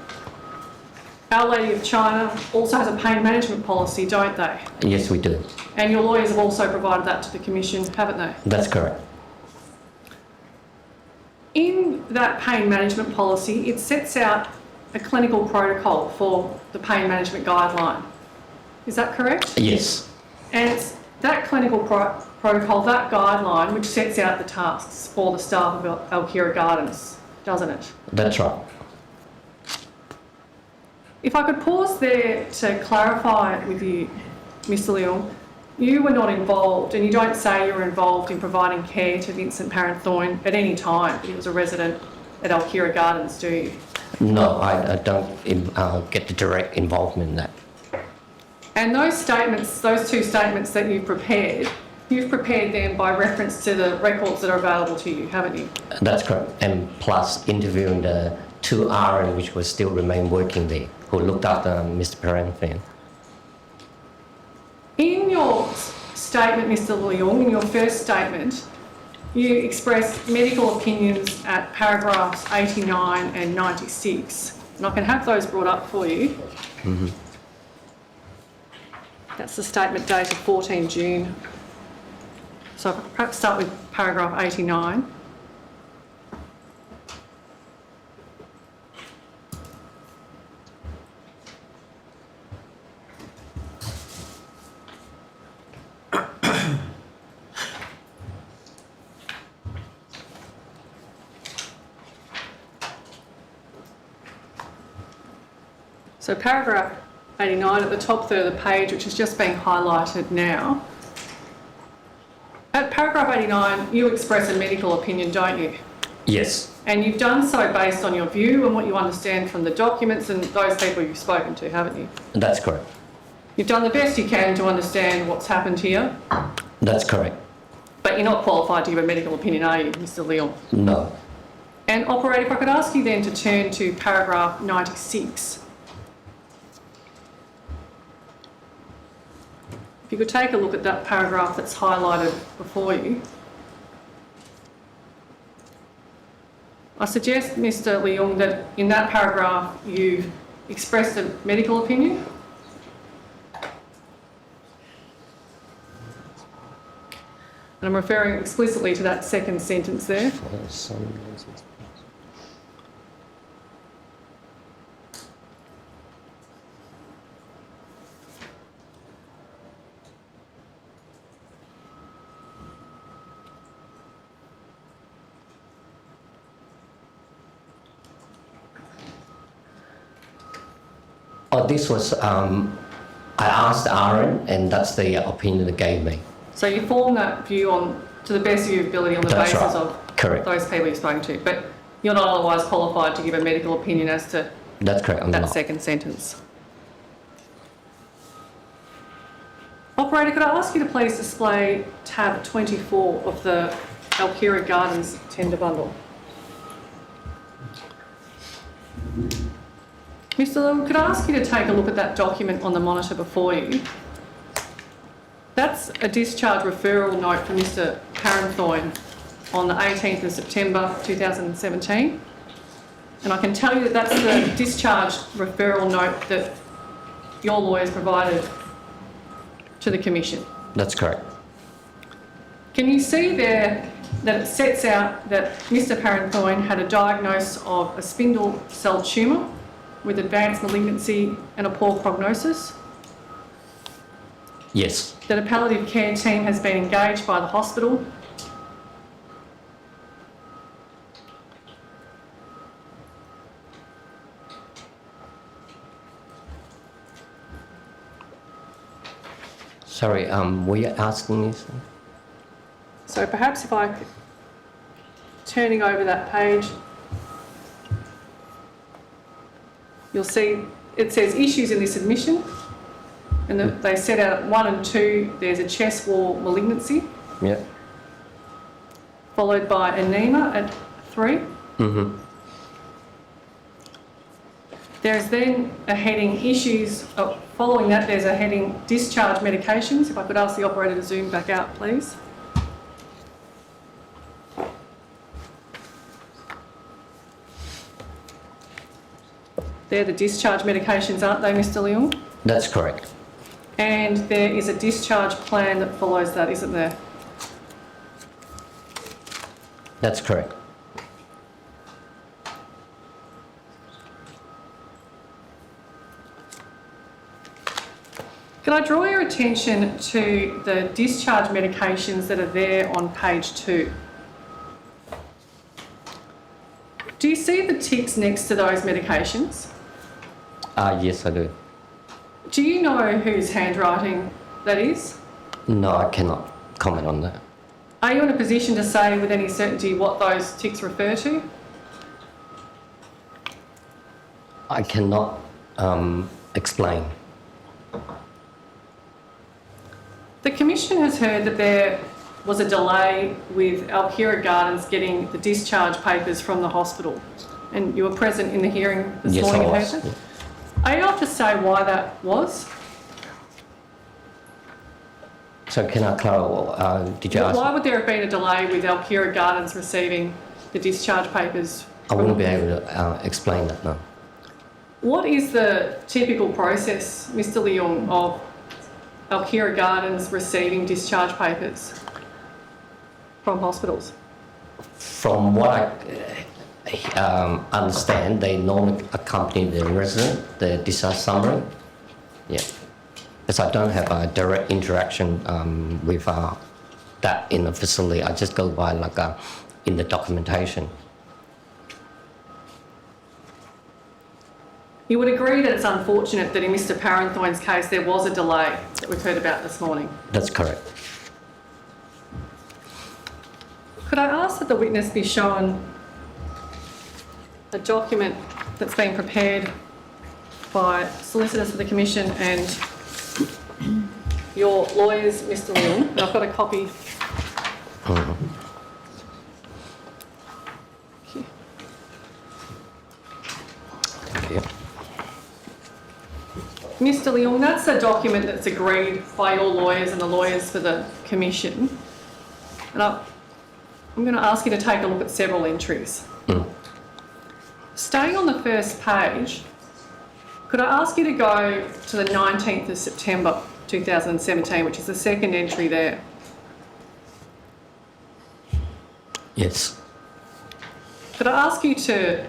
Our Lady of China also has a pain management policy, don't they? Yes, we do. And your lawyers have also provided that to the Commission, haven't they? That's correct. In that pain management policy, it sets out a clinical protocol for the pain management guideline. Is that correct? Yes. And it's that clinical protocol, that guideline, which sets out the tasks for the staff of Alkira Gardens, doesn't it? That's right. If I could pause there to clarify with you, Mr. Leung, you were not involved, and you don't say you were involved in providing care to Vincent Parenthorne at any time that he was a resident at Alkira Gardens, do you? No, I don't get the direct involvement in that. And those statements, those two statements that you've prepared them by reference to the records that are available to you, haven't you? That's correct. And plus interviewing the two RN which will still remain working there, who looked after Mr. Parenthorne. In your statement, Mr. Leung, in your first statement, you expressed medical opinions at paragraphs 89 and 96. And I can have those brought up for you. Mm-hmm. That's the statement dated 14 June. So I'll perhaps start with paragraph 89. So paragraph 89 at the top third of the page, which is just being highlighted now. At paragraph 89, you express a medical opinion, don't you? Yes. And you've done so based on your view and what you understand from the documents and those people you've spoken to, haven't you? That's correct. You've done the best you can to understand what's happened here. That's correct. But you're not qualified to give a medical opinion, are you, Mr. Leung? No. And operator, if I could ask you then to turn to paragraph 96. If you could take a look at that paragraph that's highlighted before you. I suggest, Mr. Leung, that in that paragraph you've expressed a medical opinion. And I'm referring explicitly to that second sentence there. Oh, this was, I asked RN and that's the opinion they gave me. So you form that view on, to the best of your ability on the That's basis right. of Correct. those people you've spoken to, but you're not otherwise qualified to give a medical opinion as to That's correct, I'm that not. second sentence. Operator, could I ask you to please display tab 24 of the Alkira Gardens tender bundle? Mr. Leung, could I ask you to take a look at that document on the monitor before you? That's a discharge referral note from Mr. Parenthorne on the 18th of September 2017. And I can tell you that that's the discharge referral note that your lawyers provided to the Commission. That's correct. Can you see there that it sets out that Mr. Parenthorne had a diagnosis of a spindle cell tumour with advanced malignancy and a poor prognosis? Yes. That a palliative care team has been engaged by the hospital. Sorry, were you asking me something? So perhaps if I could, turning over that page, you'll see it says issues in this admission, and they set out at 1 and 2, there's a chest wall malignancy, Yeah. followed by edema at 3. Mm-hmm. There's then a heading issues, following that there's a heading discharge medications. If I could ask the operator to zoom back out, please. They're the discharge medications, aren't they, Mr. Leung? That's correct. And there is a discharge plan that follows that, isn't there? That's correct. Can I draw your attention to the discharge medications that are there on page 2? Do you see the ticks next to those medications? Yes, I do. Do you know whose handwriting that is? No, I cannot comment on that. Are you in a position to say with any certainty what those ticks refer to? I cannot explain. The Commission has heard that there was a delay with Alkira Gardens getting the discharge papers from the hospital, and you were present in the hearing this Yes, morning. I and was. heard that. Are you able to say why that was? So can I clarify? Did you ask? Why would there have been a delay with Alkira Gardens receiving the discharge papers? I wouldn't be able to explain that, no. What is the typical process, Mr. Leung, of Alkira Gardens receiving discharge papers from hospitals? From what I understand, they normally accompany the resident, the discharge summary. Yeah. Because I don't have a direct interaction with that in the facility. I just go by like in the documentation. You would agree that it's unfortunate that in Mr. Parenthoine's case there was a delay that we've heard about this morning? That's correct. Could I ask that the witness be shown a document that's been prepared by solicitors for the Commission and your lawyers, Mr. Leung? And I've got a copy. Thank you. Mr. Leung, that's a document that's agreed by your lawyers and the lawyers for the Commission. And I'm going to ask you to take a look at several entries. Staying on the first page, could I ask you to go to the 19th of September 2017, which is the second entry there? Yes. Could I ask you to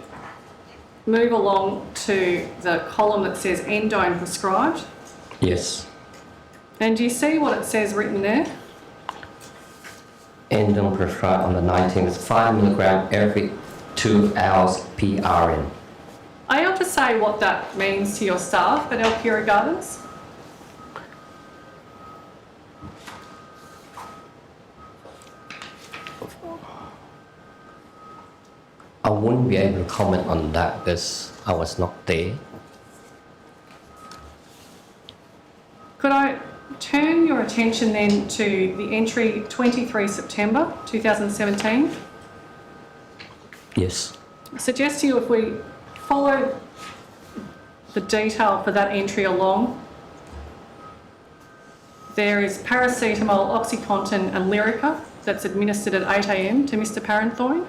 move along to the column that says endone prescribed? Yes. And do you see what it says written there? Endone prescribed on the 19th, 5 milligram every 2 hours PRN. Are you able to say what that means to your staff at Alkira Gardens? I wouldn't be able to comment on that because I was not there. Could I turn your attention then to the entry 23 September 2017? Yes. I suggest to you if we follow the detail for that entry along, there is paracetamol, OxyContin and Lyrica that's administered at 8 a.m. to Mr. Parenthoine.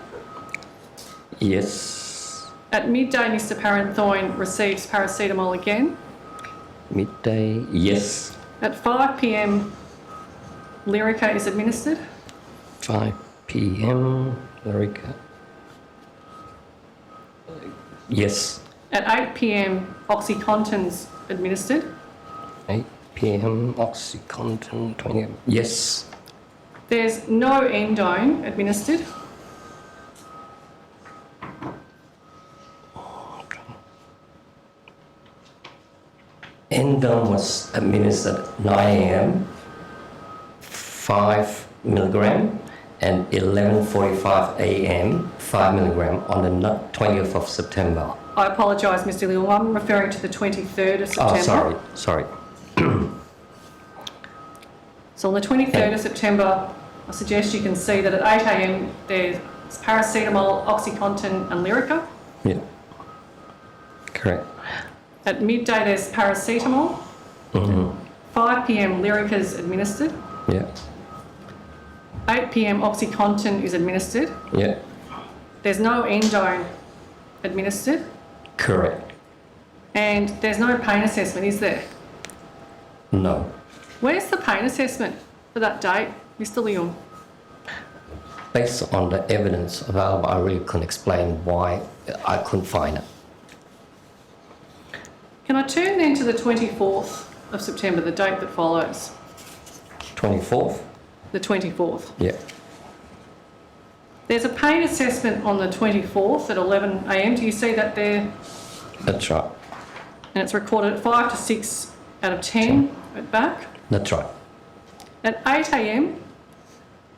Yes. At midday, Mr. Parenthoine receives paracetamol again. Midday, yes. At 5 p.m, Lyrica is administered. 5 p.m, Lyrica. Yes. At 8 p.m, OxyContin's administered. 8 p.m, OxyContin, 20. Yes. There's no endone administered. Endone was administered at 9 a.m, 5 milligram, and 11:45 a.m, 5 milligram on the 20th of September. I apologise, Mr. Leung, I'm referring to the 23rd of September. Oh, sorry. So on the 23rd of September, I suggest you can see that at 8 a.m, there's paracetamol, OxyContin and Lyrica. Yeah. Correct. At midday, there's paracetamol. 5 p.m, Lyrica's administered. Yeah. 8 p.m, OxyContin is administered. Yeah. There's no endone administered. Correct. And there's no pain assessment, is there? No. Where's the pain assessment for that date, Mr. Leung? Based on the evidence available, I really couldn't explain why I couldn't find it. Can I turn then to the 24th of September, the date that follows? 24th? The 24th. Yeah. There's a pain assessment on the 24th at 11 a.m. Do you see that there? That's right. And it's recorded at 5 to 6 out of 10 at back. That's right. At 8 a.m,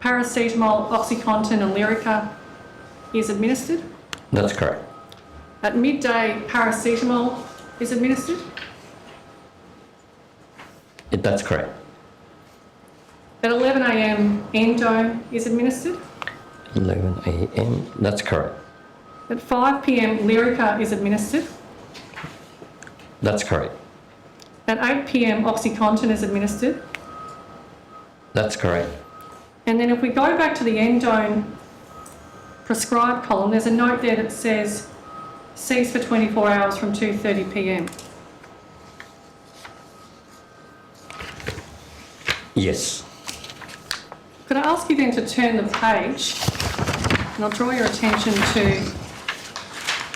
paracetamol, OxyContin and Lyrica is administered. That's correct. At midday, paracetamol is administered. That's correct. At 11 a.m, endo is administered. 11 a.m. That's correct. At 5 p.m, Lyrica is administered. That's correct. At 8 p.m, OxyContin is administered. That's correct. And then if we go back to the endone prescribed column, there's a note there that says cease for 24 hours from 2:30 p.m. Yes. Could I ask you then to turn the page, and I'll draw your attention to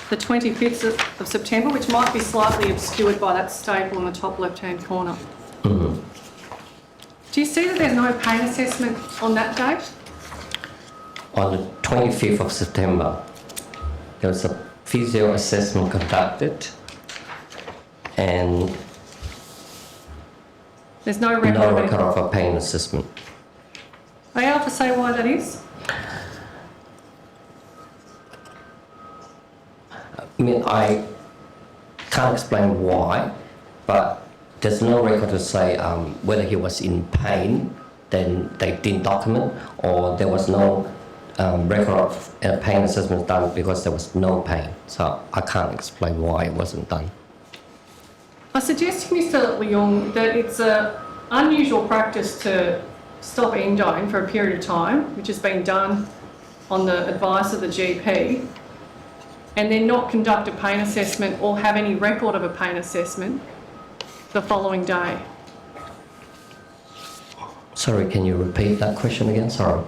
the 25th of September, which might be slightly obscured by that staple in the top left-hand corner. Mm-hmm. Do you see that there's no pain assessment on that date? On the 25th of September, there was a physio assessment conducted and There's no record, no record of a pain assessment. Are you able to say why that is? I mean, I can't explain why, but there's no record to say whether he was in pain, then they didn't document, or there was no record of a pain assessment done because there was no pain. So I can't explain why it wasn't done. I suggest to Mr. Leung that it's an unusual practice to stop endone for a period of time, which has been done on the advice of the GP, and then not conduct a pain assessment or have any record of a pain assessment the following day. Sorry, can you repeat that question again? Sorry.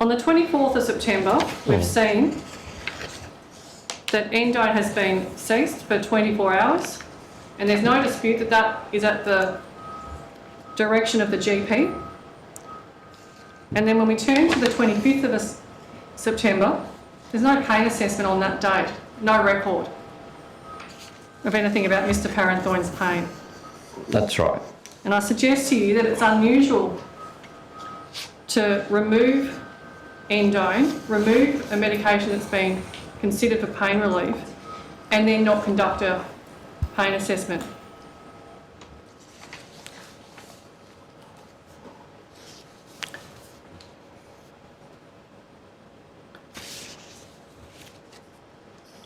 On the 24th of September, we've seen that endone has been ceased for 24 hours, and there's no dispute that that is at the direction of the GP. And then when we turn to the 25th of September, there's no pain assessment on that date, no record of anything about Mr. Parenthoine's pain. That's right. And I suggest to you that it's unusual to remove endone, remove a medication that's been considered for pain relief, and then not conduct a pain assessment.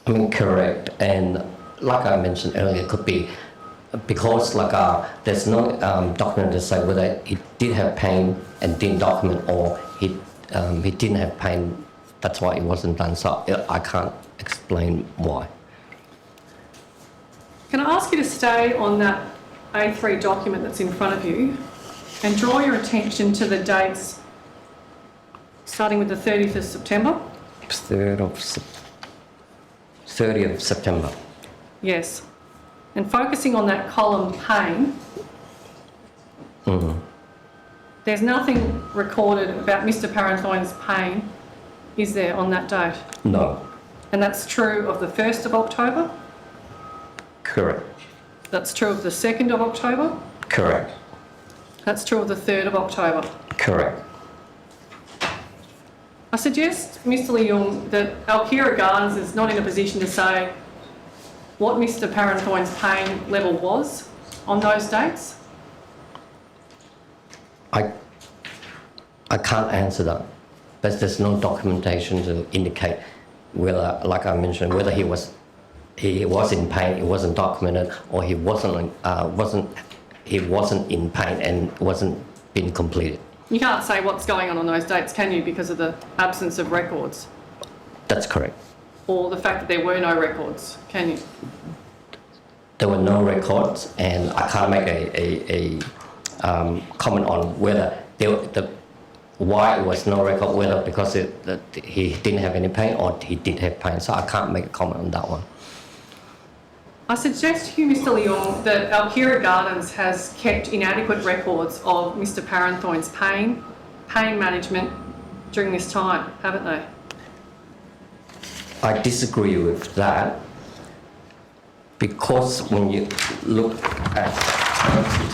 I mean, correct. And like I mentioned earlier, it could be because there's no document to say whether he did have pain and didn't document, or he didn't have pain, that's why it wasn't done. So I can't explain why. Can I ask you to stay on that A3 document that's in front of you and draw your attention to the dates starting with the 30th of September? 30th of September. Yes. And focusing on that column pain, there's nothing recorded about Mr. Parenthoine's pain, is there, on that date? No. And that's true of the 1st of October? Correct. That's true of the 2nd of October? Correct. That's true of the 3rd of October? Correct. I suggest, Mr. Leung, that Alkira Gardens is not in a position to say what Mr. Parenthoine's pain level was on those dates. I can't answer that, but there's no documentation to indicate whether, like I mentioned, whether he was in pain, it wasn't documented, or he wasn't in pain and wasn't being completed. You can't say what's going on those dates, can you, because of the absence of records? That's correct. Or the fact that there were no records, can you? there were no records, and I can't make a comment on whether why it was no record, whether because he didn't have any pain or he did have pain. So I can't make a comment on that one. I suggest to you, Mr. Leong, that Alkira Gardens has kept inadequate records of Mr. Parenthoine's pain management during this time, haven't they? I disagree with that, because when you look at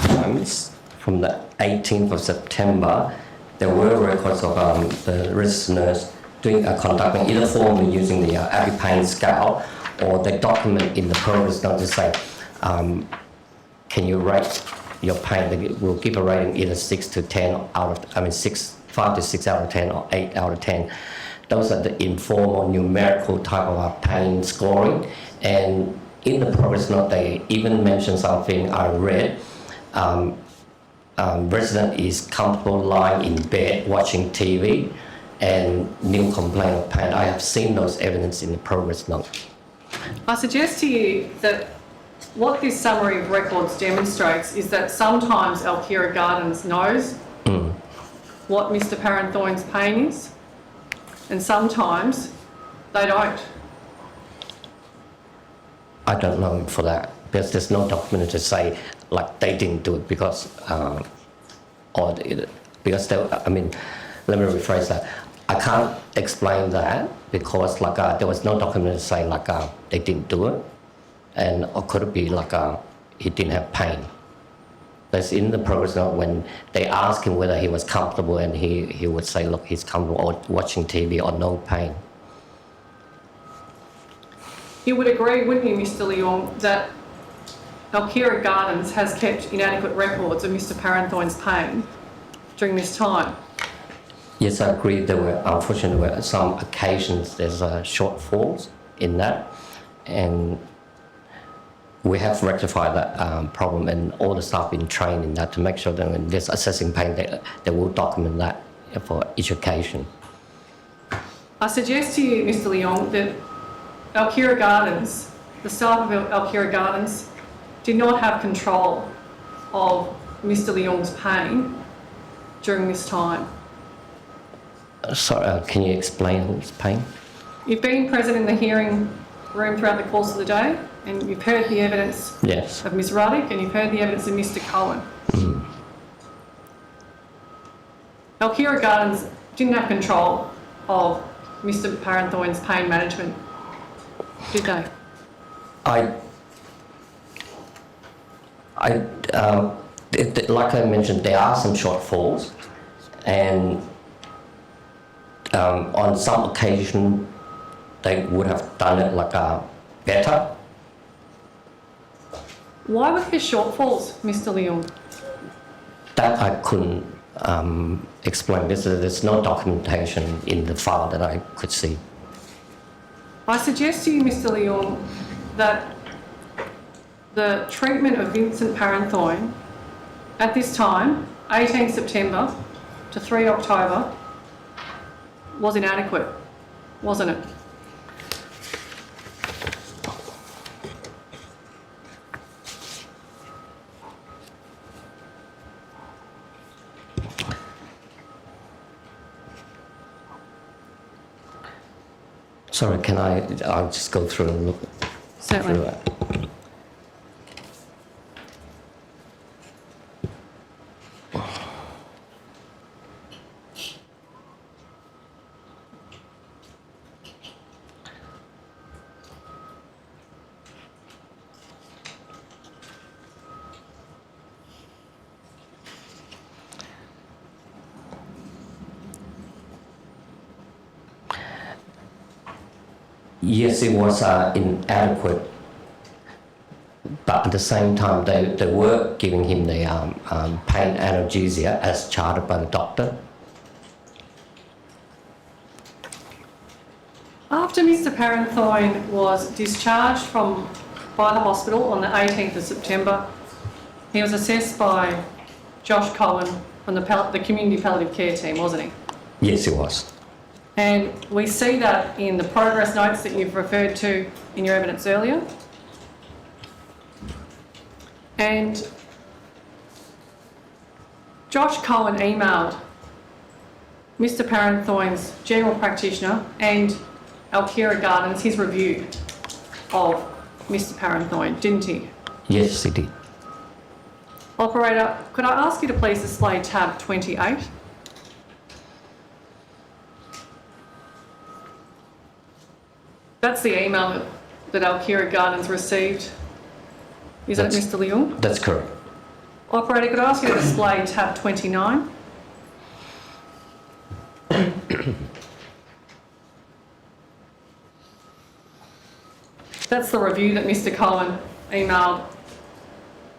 times from the 18th of September, there were records of the registered nurse conducting either formally using the Abbey pain scale, or they document in the progress note to say, can you rate your pain? They will give a rating either 6 to 10 out of, 5 to 6 out of 10 or 8 out of 10. Those are the informal numerical type of pain scoring. And in the progress note, they even mention something I read. Resident is comfortable lying in bed watching TV and nil complaint of pain. I have seen those evidence in the progress note. I suggest to you that what this summary of records demonstrates is that sometimes Alkira Gardens knows what Mr. Parenthoine's pain is, and sometimes they don't. I don't know for that, because there's no document to say like they didn't do it because, because they, let me rephrase that. I can't explain that because there was no document to say they didn't do it, and or could it be he didn't have pain. That's in the progress note when they asked him whether he was comfortable, and he would say, look, he's comfortable watching TV or no pain. You would agree, wouldn't you, Mr. Leong, that Alkira Gardens has kept inadequate records of Mr. Parenthoine's pain during this time? Yes, I agree. Unfortunately, some occasions there's shortfalls in that, and we have rectified that problem, and all the staff been trained in that to make sure that when there's assessing pain, they will document that for each occasion. I suggest to you, Mr. Leong, that Alkira Gardens, the staff of Alkira Gardens, did not have control of Mr. Leong's pain during this time. Sorry, can you explain his pain? You've been present in the hearing room throughout the course of the day, and you've heard the evidence Yes. of Ms. Ruddick, and you've heard the evidence of Mr. Cohen. Alkira Gardens didn't have control of Mr. Parenthoine's pain management, did they? Like I mentioned, there are some shortfalls, and on some occasion they would have done it better. Why were there shortfalls, Mr. Leong? That I couldn't explain. There's no documentation in the file that I could see. I suggest to you, Mr. Leong, that the treatment of Vincent Parenthoine at this time, 18 September to 3 October, was inadequate, wasn't it? Sorry, I'll just go through and look Certainly. through that. Yes, it was inadequate, but at the same time, they were giving him the pain analgesia as charted by the doctor. After Mr. Parenthoine was discharged by the hospital on the 18th of September, he was assessed by Josh Cohen from the Community Palliative Care team, wasn't he? Yes, it was. And we see that in the progress notes that you've referred to in your evidence earlier. And Josh Cohen emailed Mr Parenthoine's general practitioner and Alkira Gardens his review of Mr Parenthoine, didn't he? Yes, he did. Operator, could I ask you to please display tab 28? That's the email that Alkira Gardens received. Is that Mr Leung? That's correct. Operator, could I ask you to display tab 29? That's the review that Mr Cohen emailed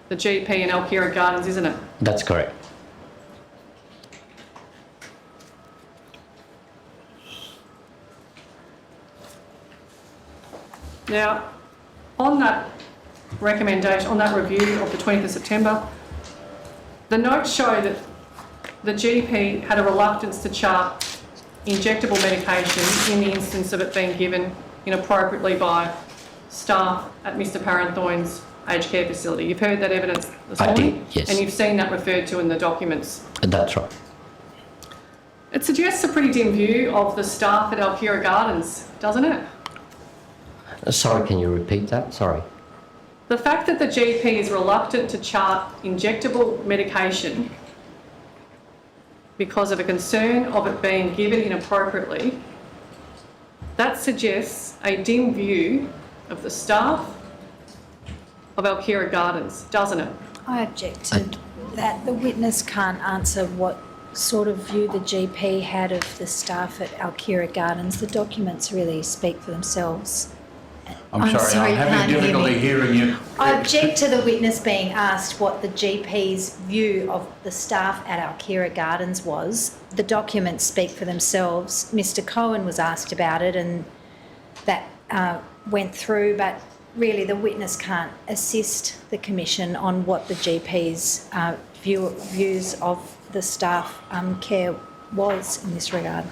the GP and Alkira Gardens, isn't it? That's correct. Now, on that recommendation, on that review of the 20th of September, the notes show that the GP had a reluctance to chart injectable medication in the instance of it being given inappropriately by staff at Mr Parenthoine's aged care facility. You've heard that evidence this morning? Did, yes. And you've seen that referred to in the documents. That's right. It suggests a pretty dim view of the staff at Alkira Gardens, doesn't it? Sorry, can you repeat that? Sorry. The fact that the GP is reluctant to chart injectable medication because of a concern of it being given inappropriately, that suggests a dim view of the staff of Alkira Gardens, doesn't it? I object to that. The witness can't answer what sort of view the GP had of the staff at Alkira Gardens. The documents really speak for themselves. I'm sorry, I'm having difficulty hearing you. I object to the witness being asked what the GP's view of the staff at Alkira Gardens was. The documents speak for themselves. Mr Cohen was asked about it and that went through, but really the witness can't assist the Commission on what the GP's views of the staff care was in this regard.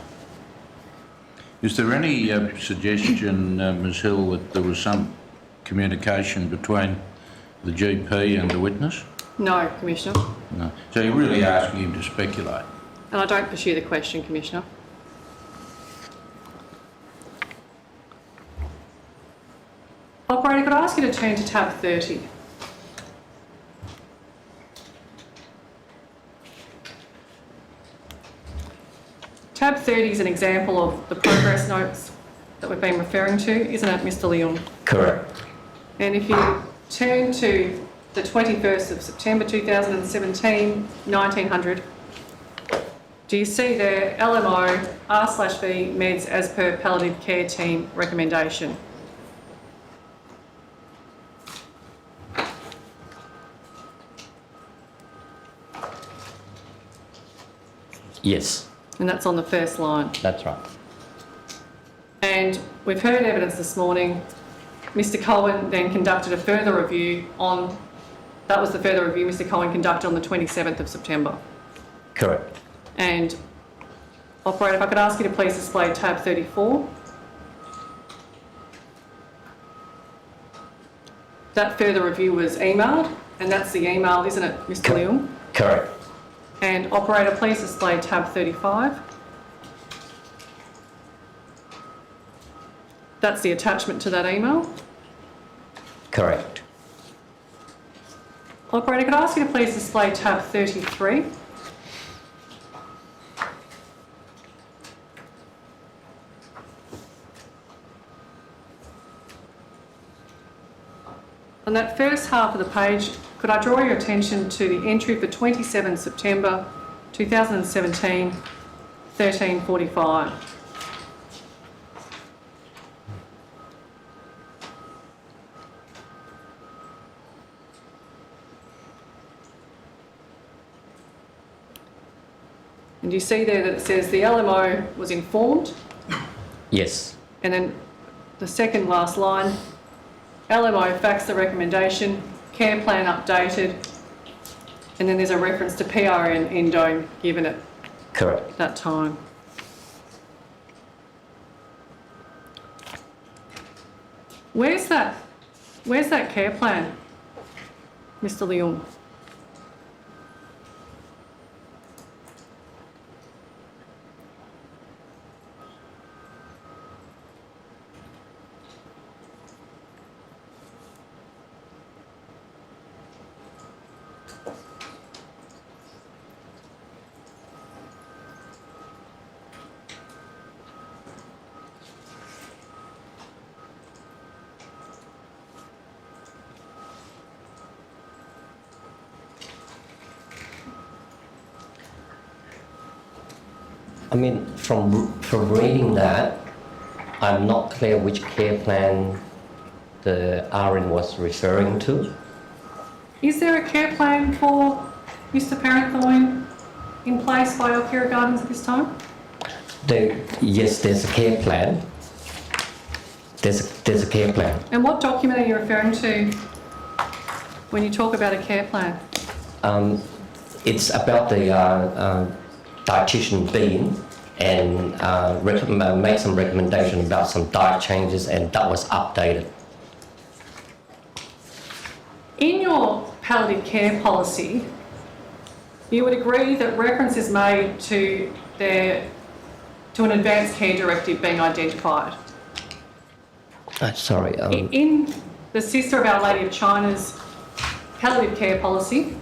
Is there any suggestion, Ms Hill, that there was some communication between the GP and the witness? No, Commissioner. No. So you're really asking him to speculate? And I don't pursue the question, Commissioner. Operator, could I ask you to turn to tab 30? Tab 30 is an example of the progress notes that we've been referring to, isn't it, Mr Leung? Correct. And if you turn to the 21st of September 2017, 1900, do you see there LMO R/B meds as per palliative care team recommendation? Yes. And that's on the first line. That's right. And we've heard evidence this morning. Mr Cohen then conducted a further review on, that was the further review Mr Cohen conducted on the 27th of September. Correct. And operator, if I could ask you to please display tab 34. That further review was emailed, and that's the email, isn't it, Mr Leung? Correct. And operator, please display tab 35. That's the attachment to that email. Correct. Operator, could I ask you to please display tab 33? On that first half of the page, could I draw your attention to the entry for 27 September 2017, 13:45. And you see there that it says the LMO was informed. Yes. And then the second last line, LMO faxed the recommendation, care plan updated, and then there's a reference to PRN endo given at Correct. that time. Where's that care plan? Mr. Leung? I mean, from reading that, I'm not clear which care plan the RN was referring to. Is there a care plan for Mr. Parenthorn in place by Alkira Gardens at this time? Yes, there's a care plan. There's a care plan. And what document are you referring to when you talk about a care plan? It's about the dietitian being and made some recommendation about some diet changes, and that was updated. In your palliative care policy, you would agree that reference is made to an advanced care directive being identified. Sorry. In the Sister of Our Lady of China's palliative care policy,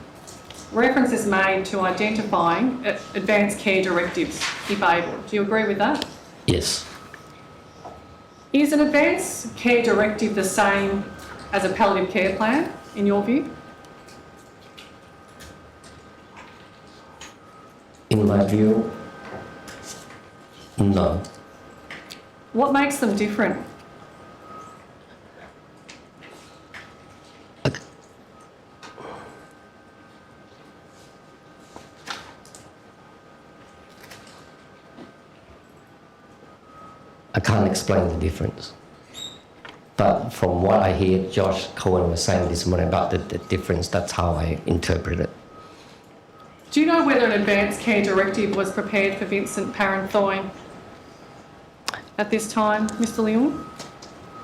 reference is made to identifying advanced care directives, if able. Do you agree with that? Yes. Is an advanced care directive the same as a palliative care plan, in your view? In my view, no. What makes them different? I can't explain the difference. But from what I hear Josh Cohen was saying this morning about the difference, that's how I interpret it. Do you know whether an advanced care directive was prepared for Vincent Parenthorn at this time, Mr. Leung?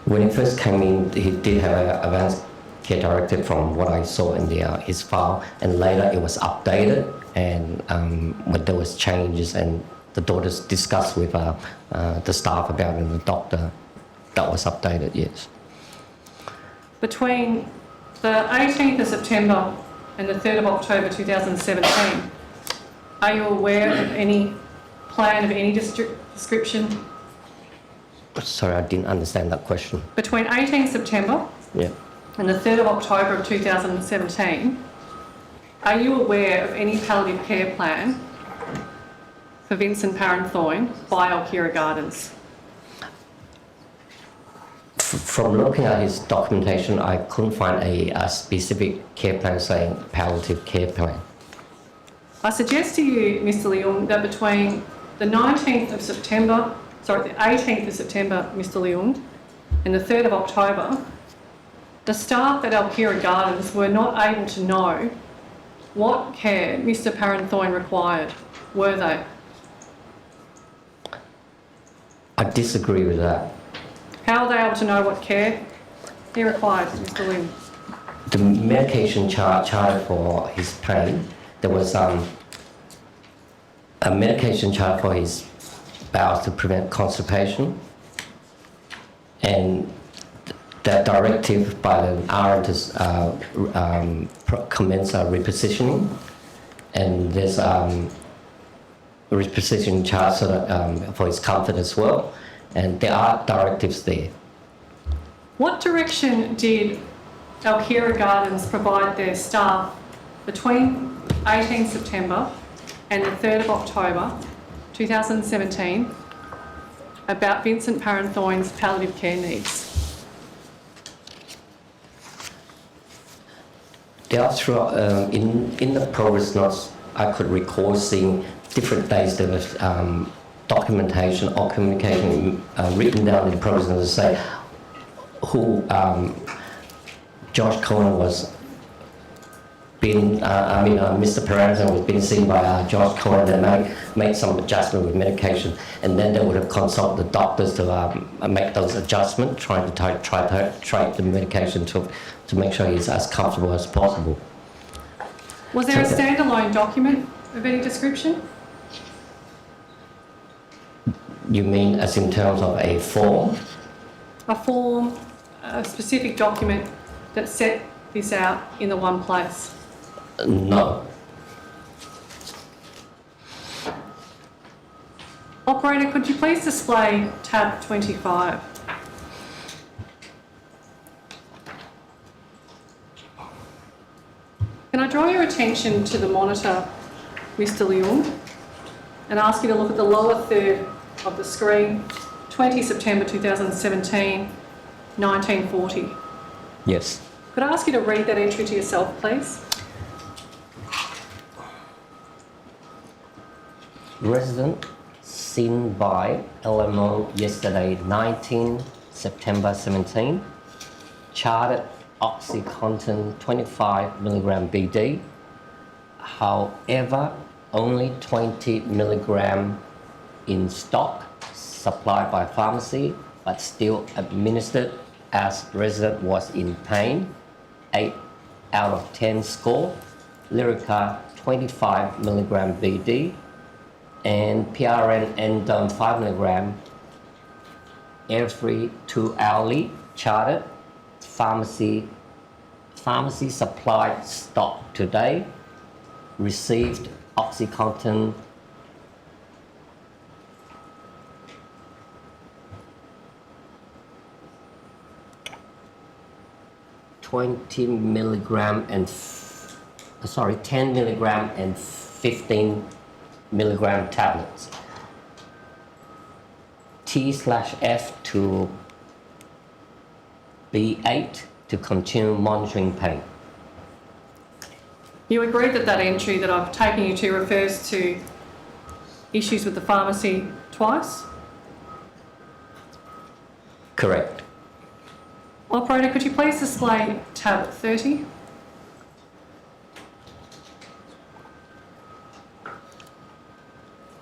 When he first came in, he did have an advanced care directive from what I saw in his file, and later it was updated, and when there was changes and the daughters discussed with the staff about it and the doctor, that was updated, yes. Between the 18th of September and the 3rd of October 2017, are you aware of any plan of any description? Sorry, I didn't understand that question. Between 18th September Yeah. and the 3rd of October of 2017, are you aware of any palliative care plan for Vincent Parenthorn by Alkira Gardens? From looking at his documentation, I couldn't find a specific care plan saying palliative care plan. I suggest to you, Mr. Leung, that between the 18th of September, Mr. Leung, and the 3rd of October, the staff at Alkira Gardens were not able to know what care Mr. Parenthorn required, were they? I disagree with that. How are they able to know what care he required, Mr. Leung? The medication charted for his pain, there was a medication chart for his bowels to prevent constipation, and the directive by the RN to commence repositioning, and there's a repositioning chart so that, for his comfort as well, and there are directives there. What direction did Alkira Gardens provide their staff between 18 September and the 3rd of October 2017 about Vincent Parenthorn's palliative care needs? There are throughout, in the progress notes, I could recall seeing different days there was documentation or communication written down in the progress notes to say who Josh Cohen was been, Mr. Perez was being seen by George Cohen and made some adjustment with medication, and then they would have consulted the doctors to make those adjustments, trying to titrate the medication to make sure he's as comfortable as possible. Was there a standalone document of any description? You mean as in terms of a form? A form, a specific document that set this out in the one place? No. Operator, could you please display tab 25? Can I draw your attention to the monitor, Mr. Leung, and ask you to look at the lower third of the screen, 20 September 2017, 1940. Yes. Could I ask you to read that entry to yourself, please? Resident seen by LMO yesterday, 19 September 17. Charted OxyContin 25 milligram BD. However, only 20 milligram in stock, supplied by pharmacy, but still administered as resident was in pain. 8 out of 10 score. Lyrica 25 milligram BD. And PRN Endone 5 milligram every 2 hourly, charted. Pharmacy supplied stock today. Received OxyContin 10 milligram and 15 milligram tablets. T/F to B8 to continue monitoring pain. You agree that that entry that I've taken you to refers to issues with the pharmacy twice? Correct. Operator, could you please display tab 30?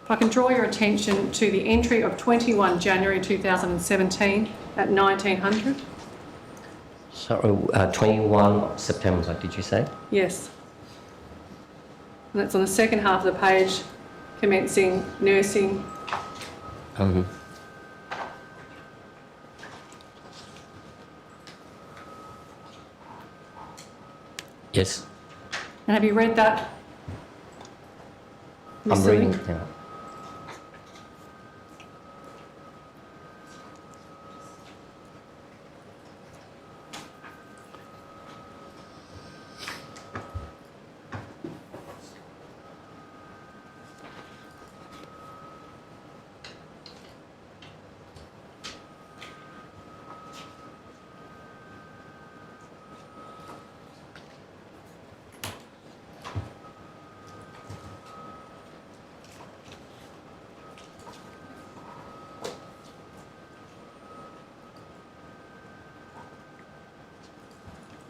If I can draw your attention to the entry of 21 January 2017 at 1900. Sorry, 21 September, did you say? Yes. And that's on the second half of the page, commencing nursing. Yes. And have you read that? I'm Mr. reading Lee? it now.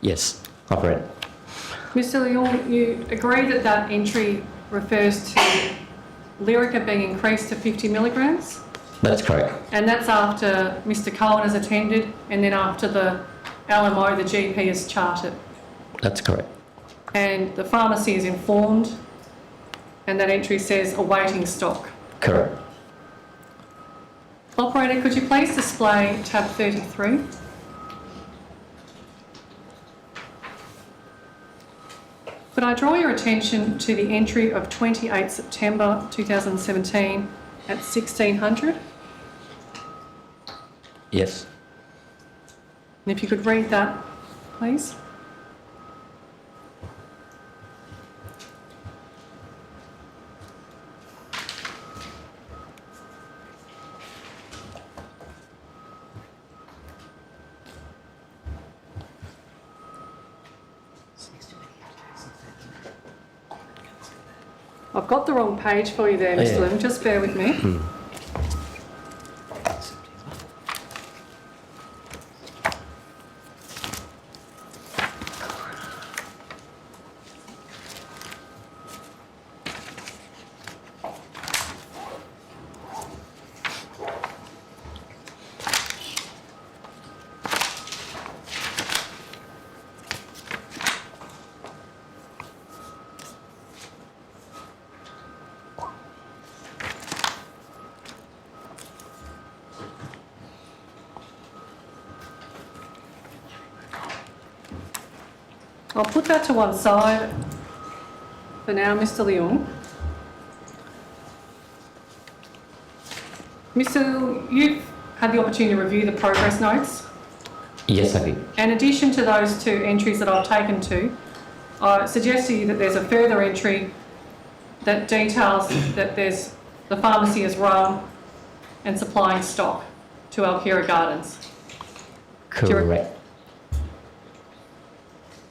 Yes, I've read it. Mr. Leung, you agree that that entry refers to Lyrica being increased to 50 milligrams? That's correct. And that's after Mr. Cohen has attended and then after the LMO, the GP, has charted. That's correct. And the pharmacy is informed and that entry says awaiting stock. Correct. Operator, could you please display tab 33? Could I draw your attention to the entry of 28 September 2017 at 1600? Yes. And if you could read that, please. I've got the wrong page for you there, Mr. Lim. Just bear with me. I'll put that to one side for now, Mr. Leung. Mr. Leung, you've had the opportunity to review the progress notes. Yes, I did. In addition to those two entries that I've taken to, I suggest to you that there's a further entry that details that the pharmacy is run and supplying stock to Alkira Gardens. Correct.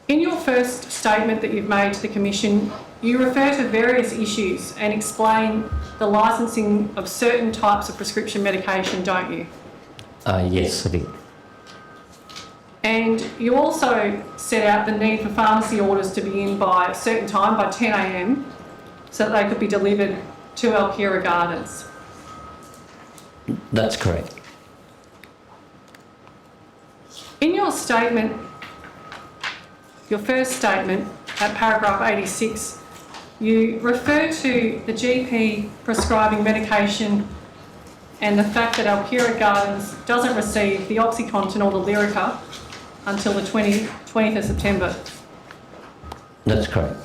In your first statement that you've made to the Commission, you refer to various issues and explain the licensing of certain types of prescription medication, don't you? Yes, I did. And you also set out the need for pharmacy orders to be in by a certain time, by 10 a.m, so that they could be delivered to Alkira Gardens. That's correct. In your statement, your first statement at paragraph 86, you refer to the GP prescribing medication and the fact that Alkira Gardens doesn't receive the OxyContin or the Lyrica until the 20th of September. That's correct.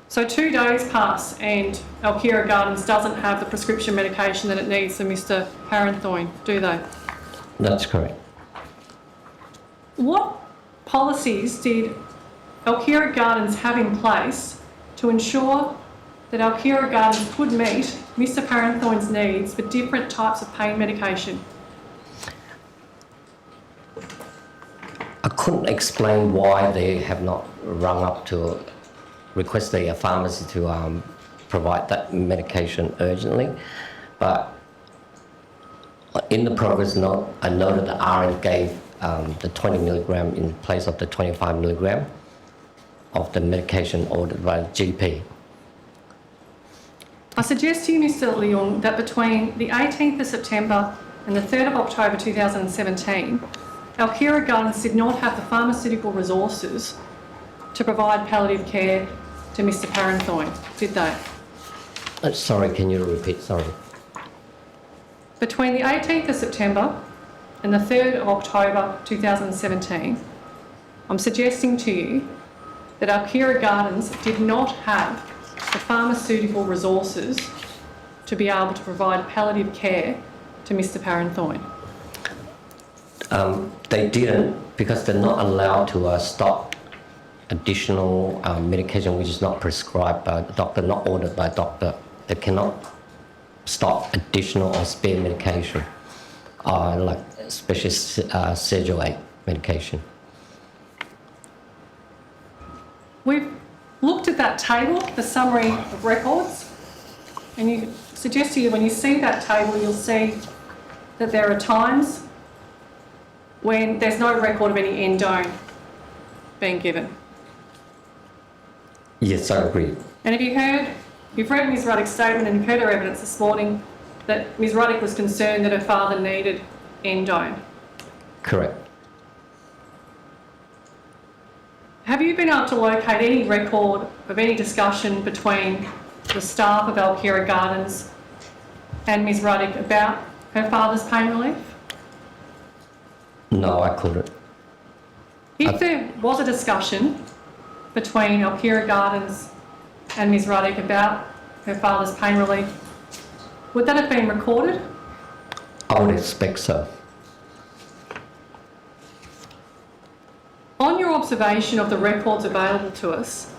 So 2 days pass and Alkira Gardens doesn't have the prescription medication that it needs for Mr. Parenthorn, do they? That's correct. What policies did Alkira Gardens have in place to ensure that Alkira Gardens could meet Mr. Parenthorn's needs for different types of pain medication? I couldn't explain why they have not rung up to request the pharmacy to provide that medication urgently, but in the progress note, I noted that RN gave the 20 milligram in place of the 25 milligram of the medication ordered by the GP. I suggest to you, Mr. Leung, that between the 18th of September and the 3rd of October 2017, Alkira Gardens did not have the pharmaceutical resources to provide palliative care to Mr. Parenthorn, did they? Sorry, can you repeat? Sorry. Between the 18th of September and the 3rd of October 2017, I'm suggesting to you that Alkira Gardens did not have the pharmaceutical resources to be able to provide palliative care to Mr. Parenthorn. They didn't, because they're not allowed to stop additional medication which is not prescribed by the doctor, not ordered by doctor. They cannot stop additional or spare medication, like especially Schedule 8 medication. We've looked at that table, the summary of records, and you suggest to you when you see that table, you'll see that there are times when there's no record of any endone being given. Yes, I agree. And you've read Ms. Ruddock's statement and you've heard her evidence this morning that Ms. Ruddock was concerned that her father needed endone. Correct. Have you been able to locate any record of any discussion between the staff of Alkira Gardens and Ms. Ruddock about her father's pain relief? No, I couldn't. If there was a discussion between Alkira Gardens and Ms. Ruddock about her father's pain relief, would that have been recorded? I would expect so. On your observation of the records available to us,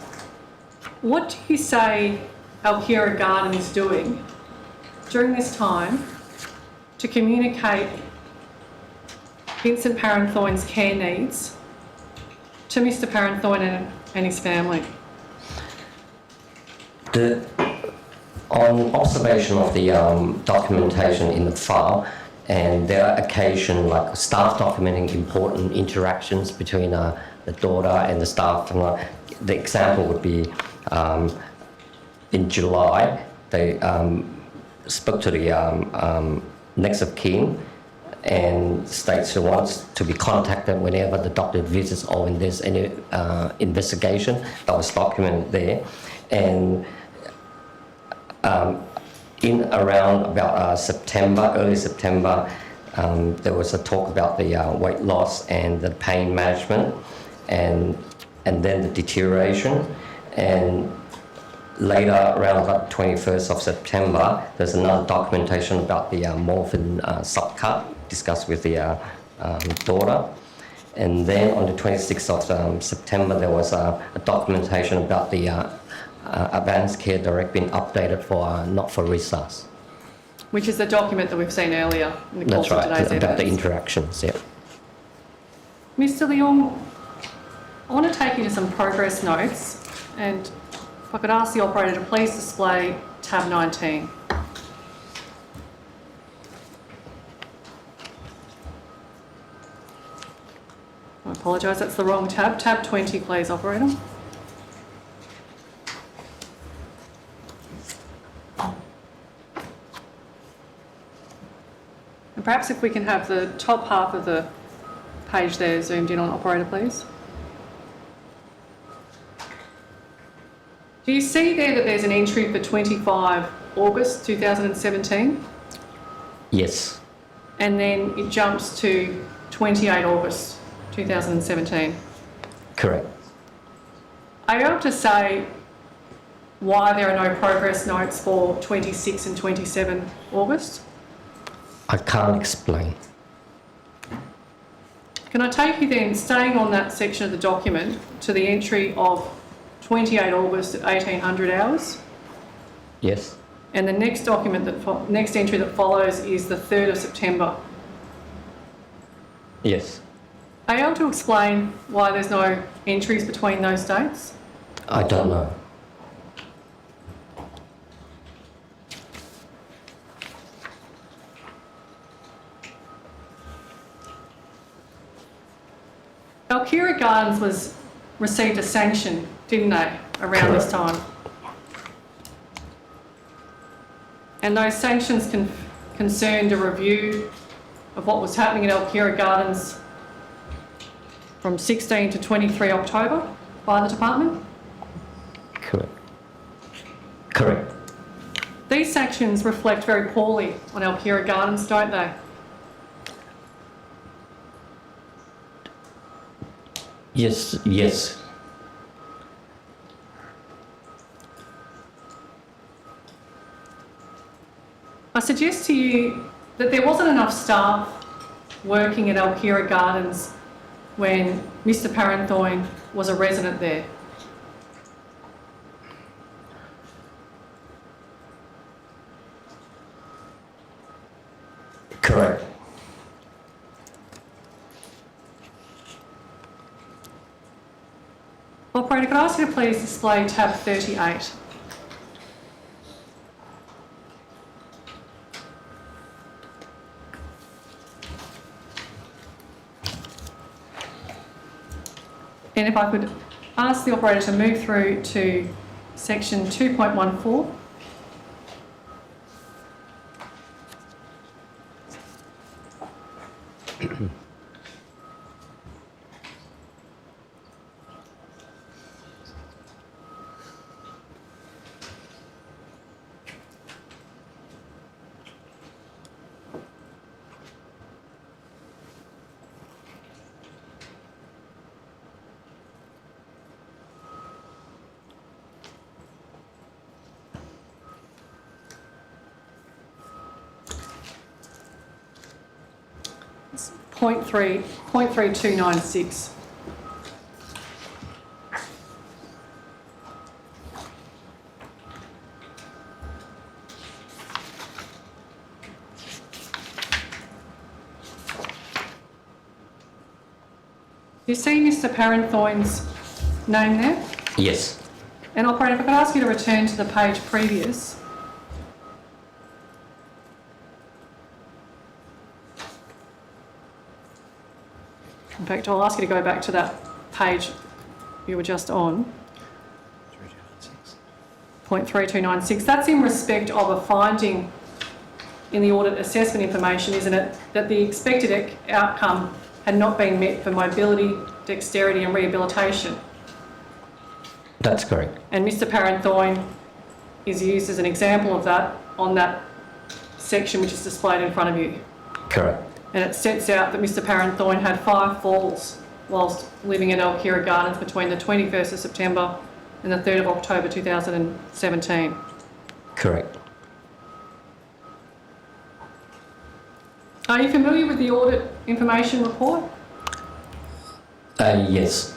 what do you say Alkira Garden is doing during this time to communicate Vincent Parenthorn's care needs to Mr. Parenthorn and his family? On observation of the documentation in the file, and there are occasions like staff documenting important interactions between the daughter and the staff. The example would be in July, they spoke to the next of kin and states she wants to be contacted whenever the doctor visits or when there's any investigation. That was documented there. And in around about September, early September, there was a talk about the weight loss and the pain management, and and then the deterioration, and later, around about 21st of September, there's another documentation about the morphine subcut discussed with the daughter. And then on the 26th of September, there was a documentation about the advanced care direct being updated for not for resus. Which is the document that we've seen earlier in the course That's of right, today's about the evidence. interactions, yeah. Mr. Leong, I want to take you to some progress notes, and if I could ask the operator to please display tab 19. I apologise, that's the wrong tab. Tab 20, please, operator. And perhaps if we can have the top half of the page there zoomed in on, operator, please. Do you see there that there's an entry for 25 August 2017? Yes, And then it jumps to 28 August 2017. correct. Are you able to say why there are no progress notes for 26 and 27 August? I can't explain. Can I take you then, staying on that section of the document, to the entry of 28 August at 1800 hours? Yes, And the next document, next entry that follows is the 3rd of September. yes. Are you able to explain why there's no entries between those dates? I don't know. Alkira Gardens received a sanction, didn't they, around this time? And those sanctions concerned a review of what was happening at Alkira Gardens from 16 to 23 October by the department? Correct. Correct. These sanctions reflect very poorly on Alkira Gardens, don't they? Yes, yes. I suggest to you that there wasn't enough staff working at Alkira Gardens when Mr. Parenthorn was a resident there. Correct. Operator, could I ask you to please display tab 38? And if I could ask the operator to move through to section 2.14. Point 3.3296. You see Mr. Parenthorn's name there? Yes. And operator, if I could ask you to return to the page previous. In fact, I'll ask you to go back to that page you were just on. 0.3296. That's in respect of a finding in the audit assessment information, isn't it, that the expected outcome had not been met for mobility, dexterity and rehabilitation. That's correct. And Mr. Parenthorn is used as an example of that on that section which is displayed in front of you. Correct. And it sets out that Mr. Parenthorn had 5 falls whilst living at Alkira Gardens between the 21st of September and the 3rd of October 2017. Correct. Are you familiar with the audit information report? Yes.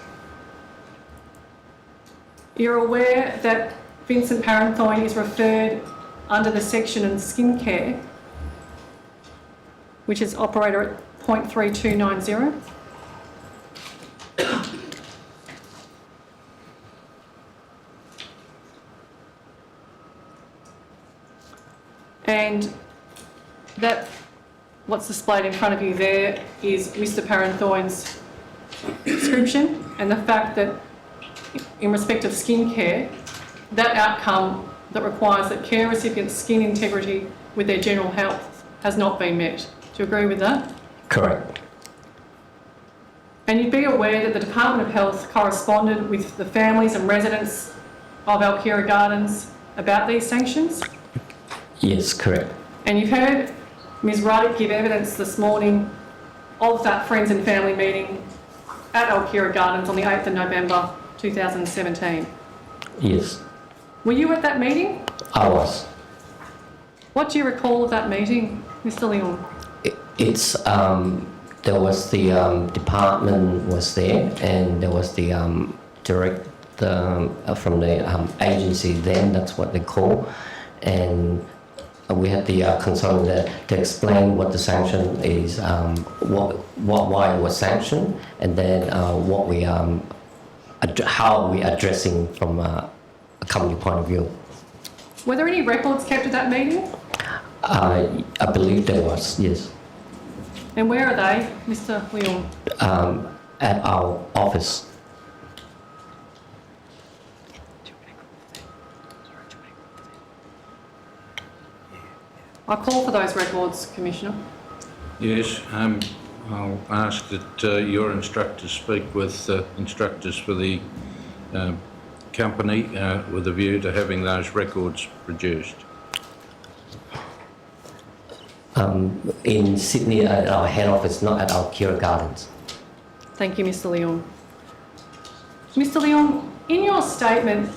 You're aware that Vincent Parenthoi is referred under the section in skincare, which is operator at 0.3290. And that what's displayed in front of you there is Mr. Parenthoin's description and the fact that in respect of skincare, that outcome that requires that care recipients' skin integrity with their general health has not been met. Do you agree with that? Correct. And you'd be aware that the Department of Health corresponded with the families and residents of Alkira Gardens about these sanctions? Yes, correct. And you've heard Ms. Ruddock give evidence this morning of that friends and family meeting at Alkira Gardens on the 8th of November 2017. Yes, Were you at that meeting? I was. What do you recall of that meeting, Mr. Leon? It's there was the department was there, and there was the director from the agency. Then that's what they call, and we had the consultant to explain what the sanction is, why it was sanctioned, and then what we how we addressing from a company point of view. Were there any records kept at that meeting? I believe there was, yes. And where are they, Mr. Leon? At our office. I call for those records, Commissioner. Yes, I'll ask that your instructors speak with instructors for the company with a view to having those records produced. In Sydney at our head office, not at Alkira Gardens. Thank you, Mr. Leon. Mr. Leon, in your statement,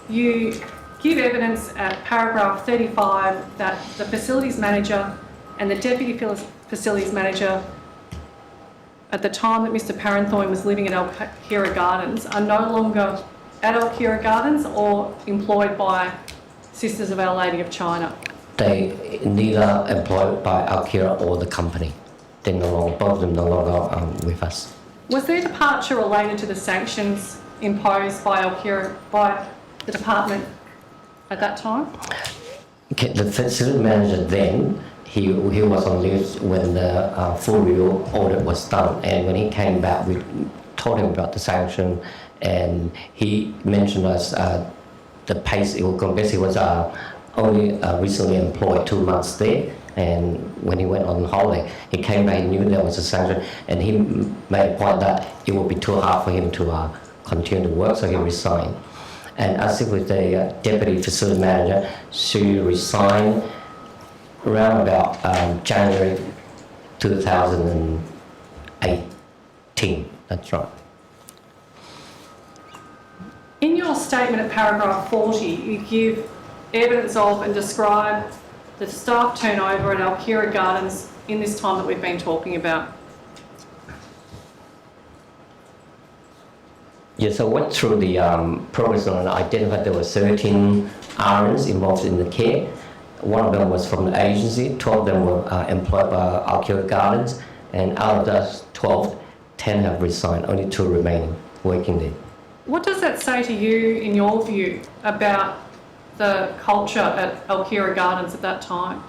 you give evidence at paragraph 35 that the facilities manager and the deputy facilities manager at the time that Mr. Parenthoin was living at Alkira Gardens are no longer at Alkira Gardens or employed by Sisters of Our Lady of China. They neither employed by Alkira or the company. They no longer, both of them no longer with us. Was their departure related to the sanctions imposed by Alkira, by the department at that time? Okay, the facility manager then, he was on leave when the full review audit was done, and when he came back, we told him about the sanction, and he mentioned us the pace. He was only recently employed 2 months there, and when he went on holiday, he came back, he knew there was a sanction, and he made a point that it would be too hard for him to continue to work, so he resigned. And as if with the deputy facility manager, she resigned around about January 2018. That's right. In your statement at paragraph 40, you give evidence of and describe the staff turnover at Alkira Gardens in this time that we've been talking about. Yes, I went through the progress and I identified there were 13 RNs involved in the care. One of them was from the agency, 12 of them were employed by Alkira Gardens, and out of those 12, 10 have resigned, only 2 remaining working there. What does that say to you, in your view, about the culture at Alkira Gardens at that time?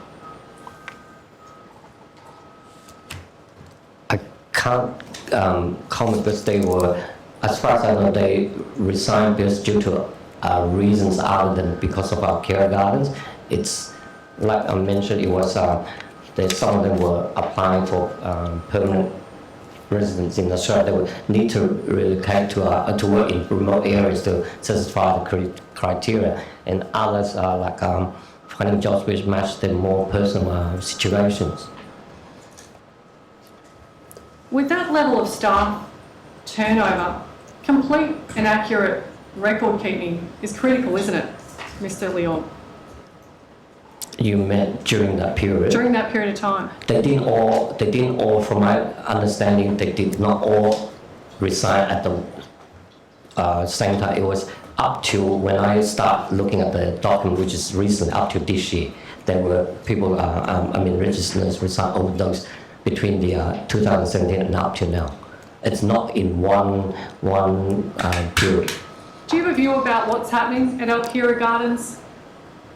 I can't comment because they were, as far as I know, they resigned because due to reasons other than because of Alkira Gardens. It's like I mentioned, it was some of them were applying for permanent residents in Australia. They would need to relocate to work in remote areas to satisfy the criteria, and others are like finding jobs which match their more personal situations. With that level of staff turnover, complete and accurate record keeping is critical, isn't it, Mr. Leon? You meant during that period? During that period of time. They didn't all, from my understanding, they did not all resign at the same time. It was up to when I start looking at the document, which is recently up to this year. There were people, registered nurses resign over those between the 2017 and up to now. It's not in one period. Do you have a view about what's happening at Alkira Gardens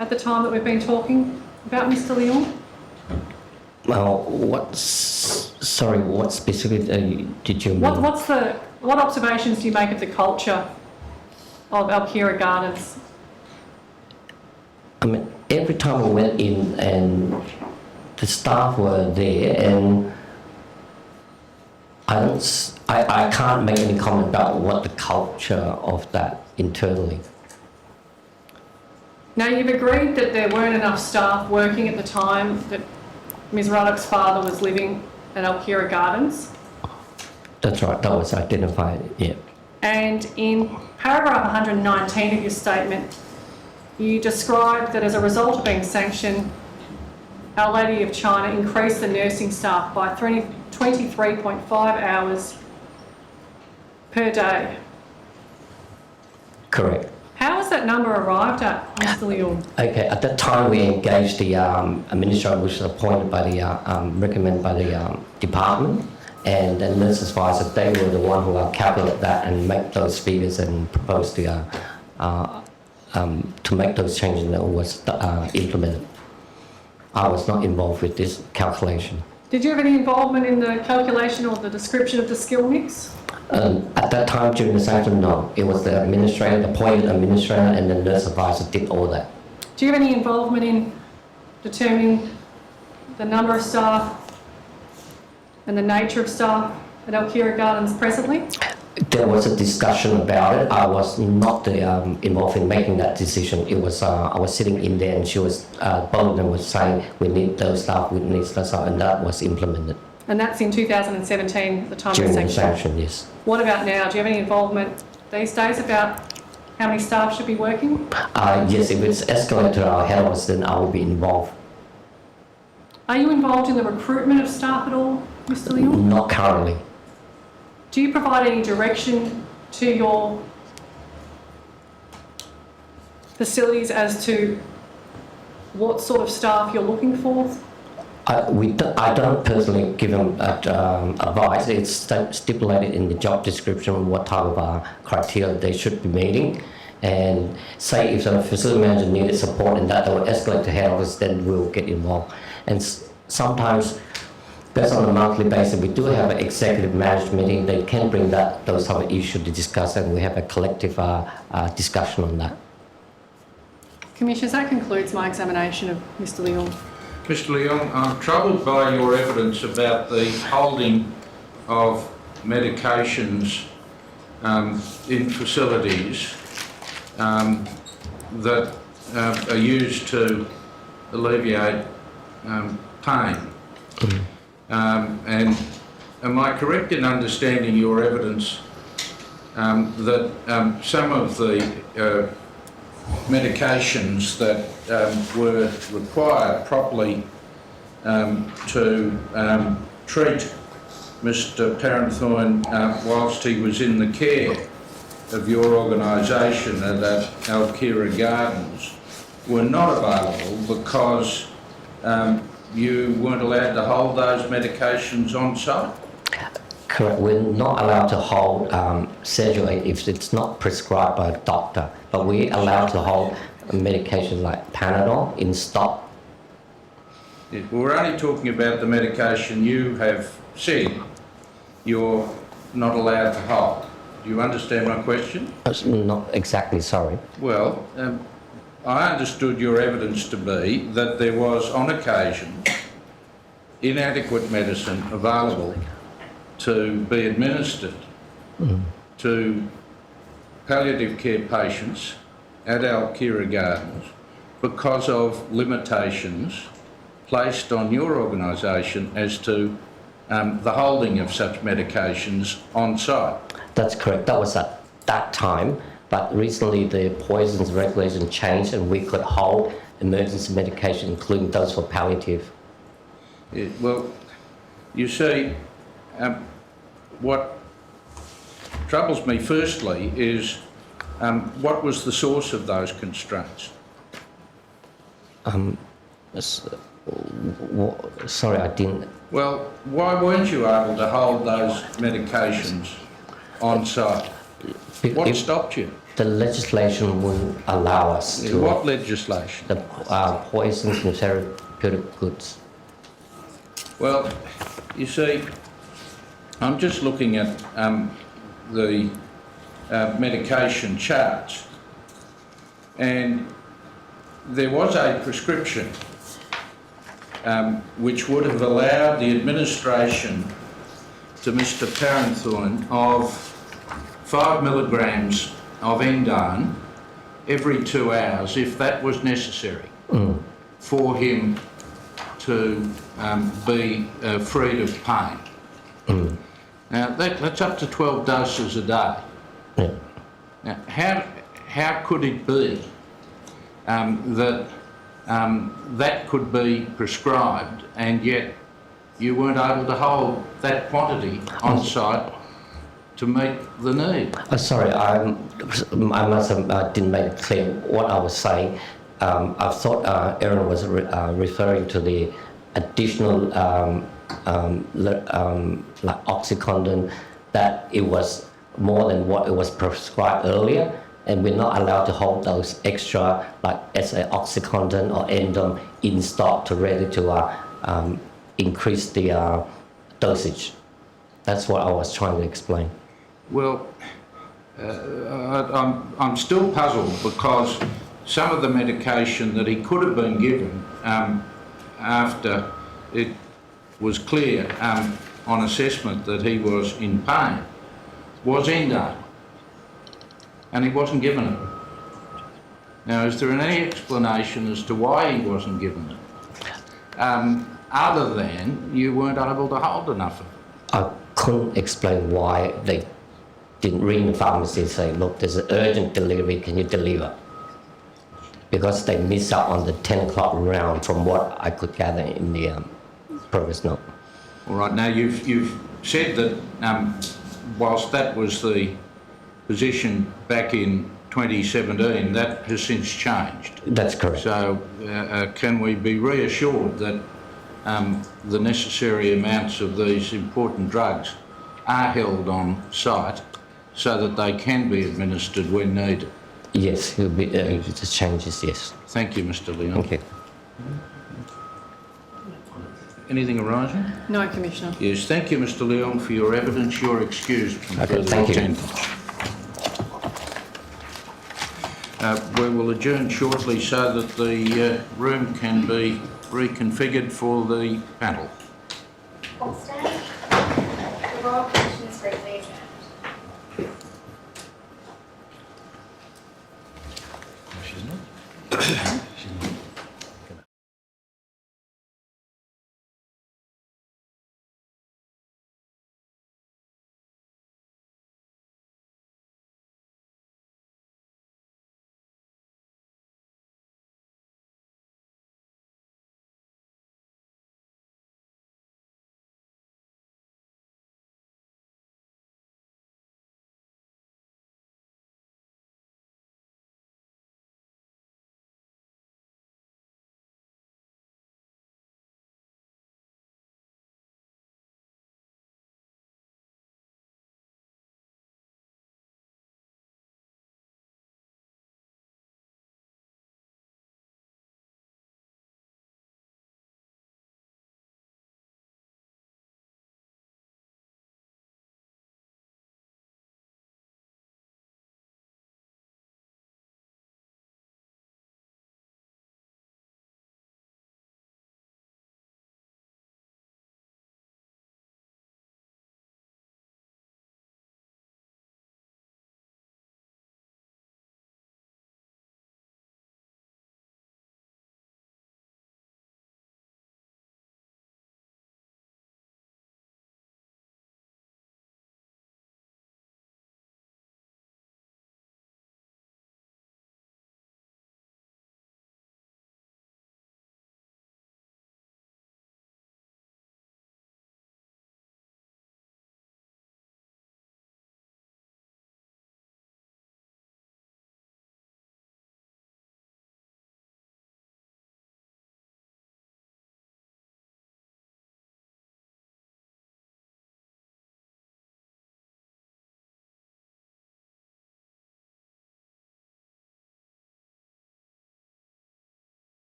at the time that we've been talking about, Mr. Leon? Well, what specifically did you mean? What observations do you make of the culture of Alkira Gardens? I mean, every time we went in and the staff were there, and I can't make any comment about what the culture of that internally. Now, you've agreed that there weren't enough staff working at the time that Ms. Ruddock's father was living at Alkira Gardens. That's right, that was identified, yeah. And in paragraph 119 of your statement, you described that as a result of being sanctioned, Our Lady of China increased the nursing staff by 23.5 hours per day. Correct. How was that number arrived at, Mr. Leon? Okay, at that time we engaged the administrator, which was appointed by the, recommended by the department, and the nurses advisor. They were the one who calculated that and make those figures and proposed the, to make those changes that was implemented. I was not involved with this calculation. Did you have any involvement in the calculation or the description of the skill mix? At that time during the sanction, no. It was the administrator, the appointed administrator, and the nurse advisor did all that. Do you have any involvement in determining the number of staff and the nature of staff at Alkira Gardens presently? There was a discussion about it. I was not involved in making that decision. It was I was sitting in there, and she was both of them was saying we need those staff, we need those staff, and that was implemented. And that's in 2017 at the time during of the sanction? sanction, yes. What about now? Do you have any involvement these days about how many staff should be working? Yes, if it's escalated to our head office, then I will be involved. Are you involved in the recruitment of staff at all, Mr. Leon? Not currently. Do you provide any direction to your facilities as to what sort of staff you're looking for? I don't personally give them advice. It's stipulated in the job description what type of criteria they should be meeting. And say if the facility manager needed support in that, they will escalate to head office, then we'll get involved. And sometimes, based on a monthly basis, we do have an executive management meeting. They can bring those type of issues to discuss, and we have a collective discussion on that. Commissioners, that concludes my examination of Mr. Leon. Mr. Leon, I'm troubled by your evidence about the holding of medications in facilities that are used to alleviate pain. And am I correct in understanding your evidence that some of the medications that were required properly to treat Mr. Parenthorn whilst he was in the care of your organisation at Alkira Gardens were not available because you weren't allowed to hold those medications on site? Correct. We're not allowed to hold surgery if it's not prescribed by a doctor, but we're allowed to hold medications like Panadol in stock. Yeah, we're only talking about the medication you have said you're not allowed to hold. Do you understand my question? Not exactly, sorry. Well, I understood your evidence to be that there was, on occasion, inadequate medicine available to be administered to palliative care patients at Alkira Gardens because of limitations placed on your organisation as to the holding of such medications on site. That's correct. That was at that time, but recently the poisons regulation changed and we could hold emergency medication, including those for palliative. Yeah, well, you see, what troubles me firstly is what was the source of those constraints? Sorry, I didn't. Well, why weren't you able to hold those medications on site? What stopped you? The legislation wouldn't allow us to. What legislation? The poisons and therapeutic goods. Well, you see, I'm just looking at the medication charts, and there was a prescription which would have allowed the administration to Mr. Parenthorn of 5 milligrams of endone every 2 hours, if that was necessary, for him to be freed of pain. Now, that's up to 12 doses a day. Now, how could it be that that could be prescribed and yet you weren't able to hold that quantity on site to meet the need? Sorry, I must have didn't make it clear what I was saying. I thought Erin was referring to the additional like oxycontin, that it was more than what it was prescribed earlier, and we're not allowed to hold those extra, like say oxycontin or endone in stock to ready to increase the dosage. That's what I was trying to explain. Well, I'm still puzzled because some of the medication that he could have been given after it was clear on assessment that he was in pain was endone, and he wasn't given it. Now, is there any explanation as to why he wasn't given it, other than you weren't able to hold enough of it? I couldn't explain why they didn't ring the pharmacy and say, look, there's an urgent delivery, can you deliver? Because they missed out on the 10 o'clock round from what I could gather in the progress note. All right, now you've said that whilst that was the position back in 2017, that has since changed. That's correct. So can we be reassured that the necessary amounts of these important drugs are held on site so that they can be administered when needed? Yes, it will be, the changes, yes. Thank you, Mr. Leon. Thank you. Anything arising? No, Commissioner. Yes, thank you, Mr. Leon, for your evidence. You're excused from further thank you. attendance. We will adjourn shortly so that the room can be reconfigured for the panel. Stand. The Royal Commission is briefly adjourned.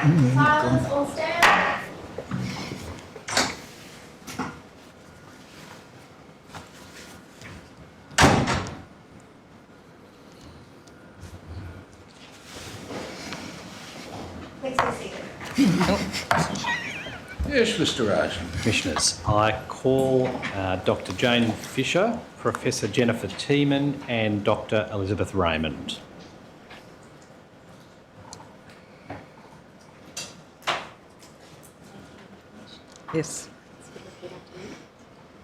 Silence, all stand. Please be seated. Yes, Mr. Rosen. Commissioners, I call Dr. Jane Fisher, Professor Jennifer Tiemann and Dr. Elizabeth Raymond. Yes.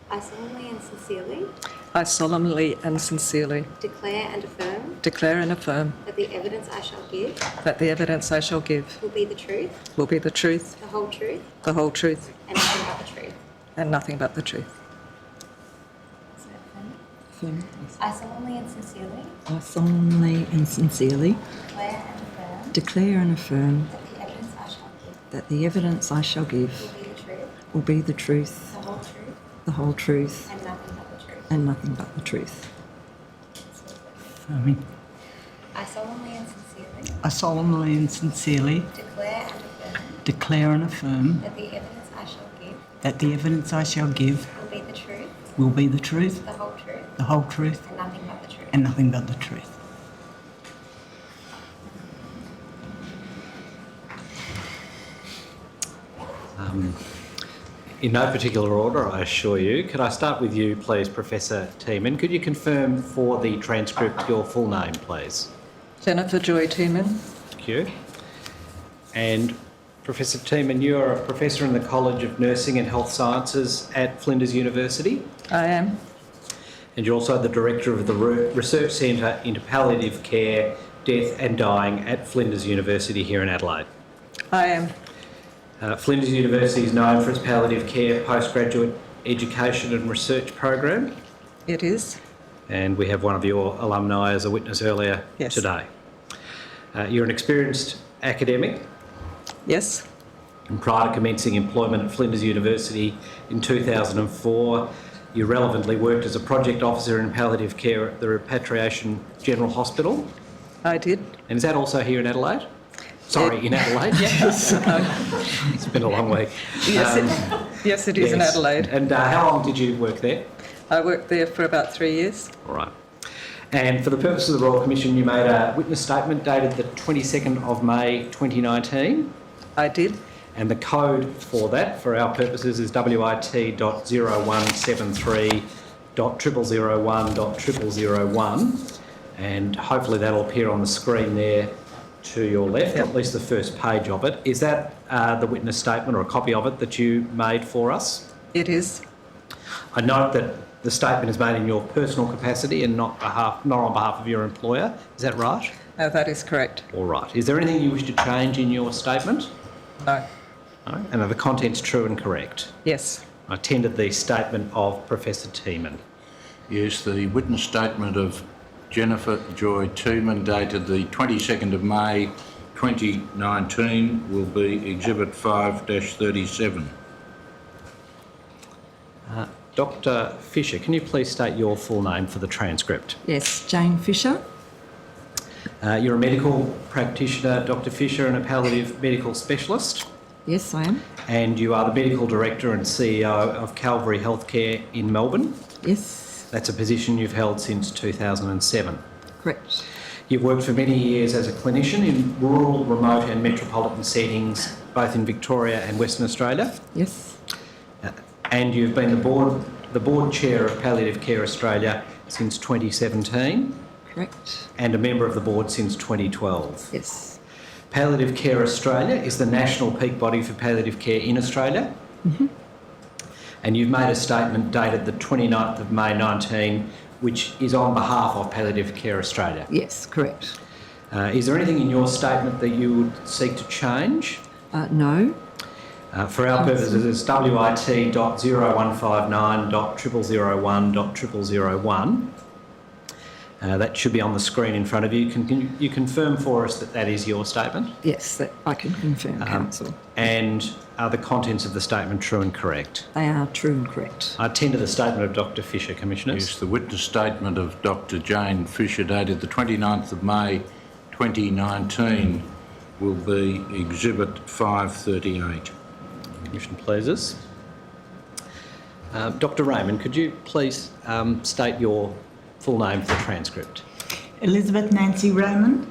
I solemnly and sincerely I solemnly and sincerely declare and affirm declare and affirm that the evidence I shall give that the evidence I shall give will be the truth, will be the truth, the whole truth, the whole truth, and nothing but the truth. and nothing but the truth. Affirm. I solemnly and sincerely I solemnly and sincerely declare and affirm declare and affirm that the evidence I shall give that the evidence I shall give will be the truth, will be the truth, the whole truth, the whole truth, and nothing but the truth. and nothing but the truth. I solemnly and sincerely I solemnly and sincerely declare and affirm declare and affirm that the evidence I shall give that the evidence I shall give will be the truth, will be the truth, the whole truth, the whole truth, and nothing but the truth. and nothing but the truth. In no particular order, I assure you. Could I start with you, please, Professor Tiemann? Could you confirm for the transcript your full name, please? Jennifer Joy Tiemann. Thank you. And Professor Tiemann, you are a professor in the College of Nursing and Health Sciences at Flinders University, I am. and you're also the director of the Research Centre into Palliative Care, Death and Dying at Flinders University here in Adelaide. I am. Flinders University is known for its palliative care postgraduate education and research program, It is. and we have one of your alumni as a witness earlier Yes. today. You're an experienced academic, Yes. and prior to commencing employment at Flinders University in 2004, you relevantly worked as a project officer in palliative care at the Repatriation General Hospital. I did. And is that also here in Adelaide? Sorry, in Adelaide, yes. It's been a long week. Yes, it is in Yes. Adelaide. And how long did you work there? I worked there for about 3 years. All right. And for the purpose of the Royal Commission, you made a witness statement dated the 22nd of May 2019. I did. And the code for that, for our purposes, is WIT.0173.0001.0001. And hopefully that'll appear on the screen there to your left, Yep. at least the first page of it. Is that the witness statement or a copy of it that you made for us? It is. I note that the statement is made in your personal capacity and not on behalf of your employer. Is that right? That is correct. All right. Is there anything you wish to change in your statement? No. No? And are the contents true and correct? Yes. I tendered the statement of Professor Tiemann. Yes, the witness statement of Jennifer Joy Tiemann dated the 22nd of May 2019 will be Exhibit 5-37. Dr. Fisher, can you please state your full name for the transcript? Yes, Jane Fisher. You're a medical practitioner, Dr. Fisher, and a palliative medical specialist. Yes, I am. And you are the medical director and CEO of Calvary Healthcare in Melbourne. Yes, That's a position you've held since 2007. correct. You've worked for many years as a clinician in rural, remote and metropolitan settings, both in Victoria and Western Australia. Yes, And you've been the board chair of Palliative Care Australia since 2017 correct. and a member of the board since 2012. Yes. Palliative Care Australia is the national peak body for palliative care in Australia. And you've made a statement dated the 29th of May 19, which is on behalf of Palliative Care Australia. Yes, correct. Is there anything in your statement that you would seek to change? No. For our purposes, it's WIT.0159.0001.0001. That should be on the screen in front of you. Can you confirm for us that that is your statement? Yes, that I can confirm, Council. And are the contents of the statement true and correct? They are true and correct. I tender the statement of Dr. Fisher, Commissioners. Yes, the witness statement of Dr. Jane Fisher dated the 29th of May 2019 will be Exhibit 538. Commission pleases. Dr. Raymond, could you please state your full name for the transcript? Elizabeth Nancy Raymond.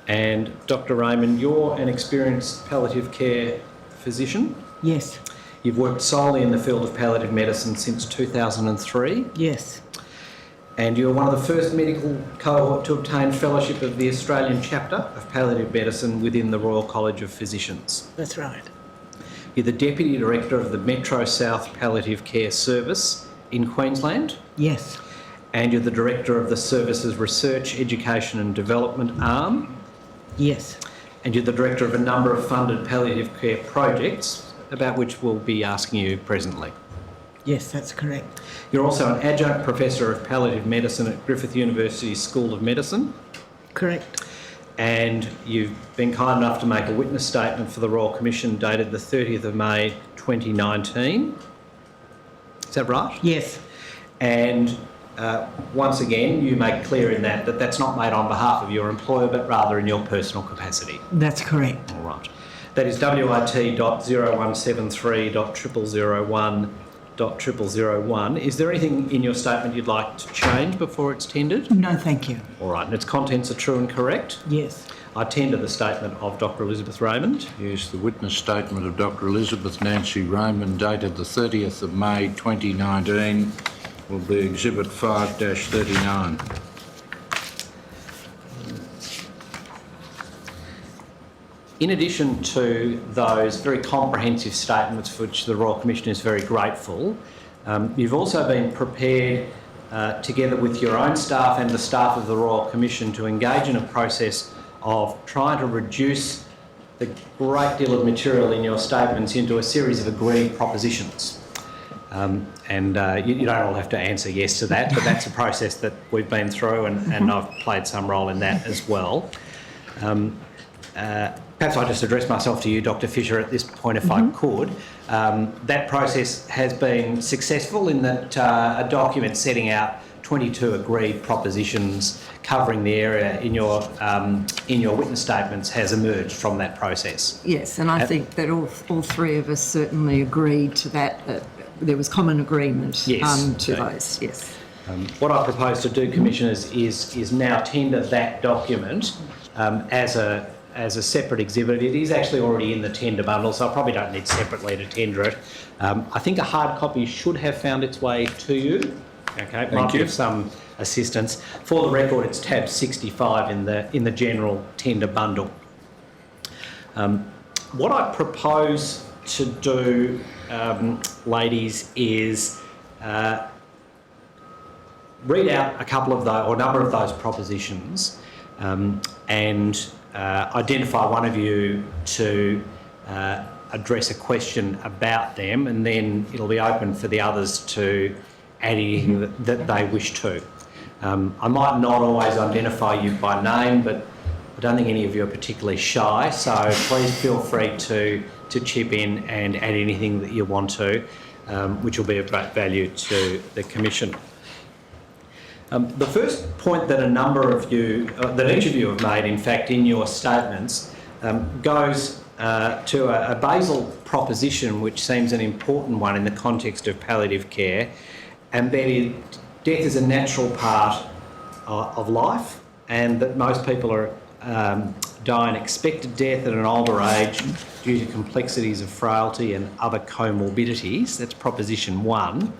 And Dr. Raymond, you're an experienced palliative care physician. Yes. You've worked solely in the field of palliative medicine since 2003. Yes. And you're one of the first medical cohort to obtain fellowship of the Australian chapter of palliative medicine within the Royal College of Physicians. That's right. You're the Deputy Director of the Metro South Palliative Care Service in Queensland. Yes. And you're the Director of the Service's Research, Education and Development arm. Yes. And you're the Director of a number of funded palliative care projects, about which we'll be asking you presently. Yes, that's correct. You're also an Adjunct Professor of Palliative Medicine at Griffith University School of Medicine. Correct. And you've been kind enough to make a witness statement for the Royal Commission dated the 30th of May 2019. Is that right? Yes. And once again, you make clear in that that's not made on behalf of your employer, but rather in your personal capacity. That's correct. All right. That is WIT.0173.0001.0001. Is there anything in your statement you'd like to change before it's tendered? No, thank you. All right. And its contents are true and correct? Yes. I tender the statement of Dr. Elizabeth Raymond. Yes, the witness statement of Dr. Elizabeth Nancy Raymond dated the 30th of May 2019 will be Exhibit 5-39. In addition to those very comprehensive statements for which the Royal Commission is very grateful, you've also been prepared together with your own staff and the staff of the Royal Commission to engage in a process of trying to reduce the great deal of material in your statements into a series of agreed propositions. You don't all have to answer yes to that, but that's a process that we've been through and I've played some role in that as well. Perhaps I'll just address myself to you, Dr. Fisher, at this point if I could. That process has been successful in that a document setting out 22 agreed propositions covering the area in your witness statements has emerged from that process. Yes, and I think that all three of us certainly agreed to that. There was common agreement to those. Yes. What I propose to do, Commissioners, is now tender that document as a separate exhibit. It is actually already in the tender bundle, so I probably don't need separately to tender it. I think a hard copy should have found its way to you. Okay, it might give some assistance. For the record, it's tab 65 in the general tender bundle. What I propose to do, ladies, is read out a couple of those, or a number of those propositions, and identify one of you to address a question about them, and then it'll be open for the others to add anything that they wish to. I might not always identify you by name, but I don't think any of you are particularly shy, so please feel free to chip in and add anything that you want to, which will be of great value to the Commission. The first point that a number of you, that each of you have made, in fact, in your statements, goes to a basal proposition which seems an important one in the context of palliative care, and that is death is a natural part of life, and that most people are die an expected death at an older age due to complexities of frailty and other comorbidities. That's proposition one.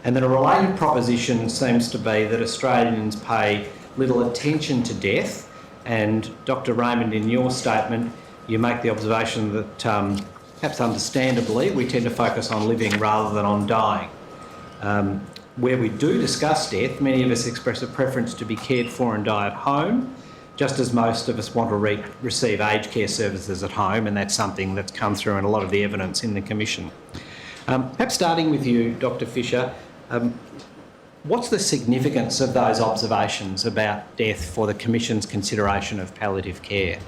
And then a related proposition seems to be that Australians pay little attention to death. And Dr. Raymond, in your statement, you make the observation that perhaps understandably we tend to focus on living rather than on dying. Where we do discuss death, many of us express a preference to be cared for and die at home, just as most of us want to receive aged care services at home, and that's something that's come through in a lot of the evidence in the Commission. Perhaps starting with you, Dr. Fisher, what's the significance of those observations about death for the Commission's consideration of palliative care?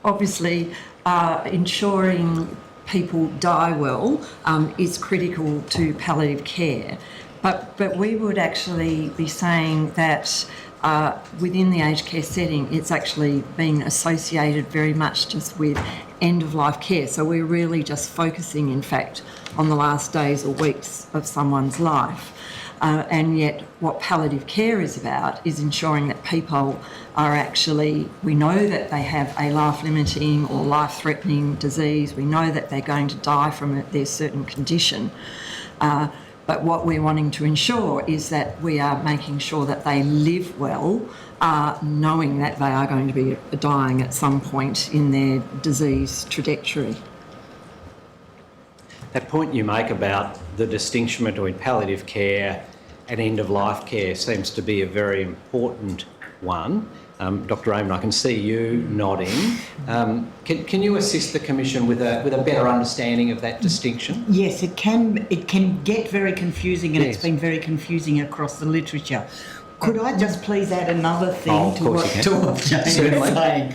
Obviously, ensuring people die well is critical to palliative care, But we would actually be saying that within the aged care setting, it's actually been associated very much just with end-of-life care. So we're really just focusing, in fact, on the last days or weeks of someone's life. And yet what palliative care is about is ensuring that people are actually, we know that they have a life-limiting or life-threatening disease, we know that they're going to die from their certain condition, but what we're wanting to ensure is that we are making sure that they live well, knowing that they are going to be dying at some point in their disease trajectory. That point you make about the distinction between palliative care and end-of-life care seems to be a very important one. Dr. Raymond, I can see you nodding. Can you assist the Commission with a better understanding of that distinction? Yes, it can get very confusing, and Yes. it's been very confusing across the literature. Could I just please add another thing to what Jane was saying?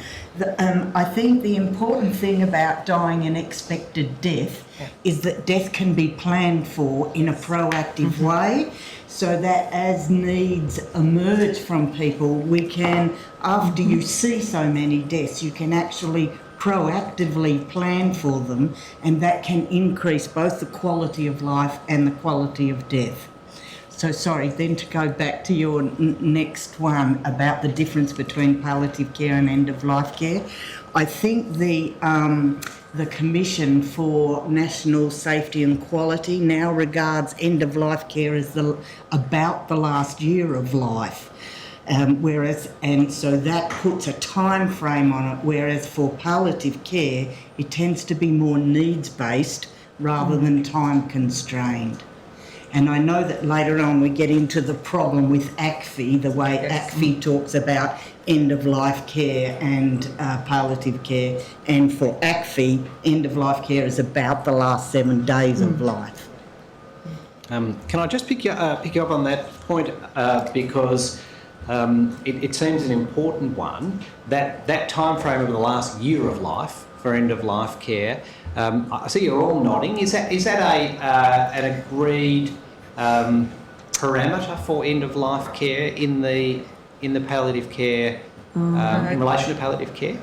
I think the important thing about dying an expected death is that death can be planned for in a proactive way, so that as needs emerge from people, we can, after you see so many deaths, you can actually proactively plan for them, and that can increase both the quality of life and the quality of death. So sorry, then to go back to your next one about the difference between palliative care and end-of-life care, I think the Commission for National Safety and Quality now regards end-of-life care as about the last year of life. So that puts a time frame on it, whereas for palliative care, it tends to be more needs-based rather than time-constrained. And I know that later on we get into the problem with ACFI, the way ACFI talks about end-of-life care and palliative care. And for ACFI, end-of-life care is about the last 7 days of life. Can I just pick you up on that point, because it seems an important one, that time frame of the last year of life for end-of-life care. I see you're all nodding. Is that an agreed parameter for end-of-life care in the palliative care, in relation to palliative care?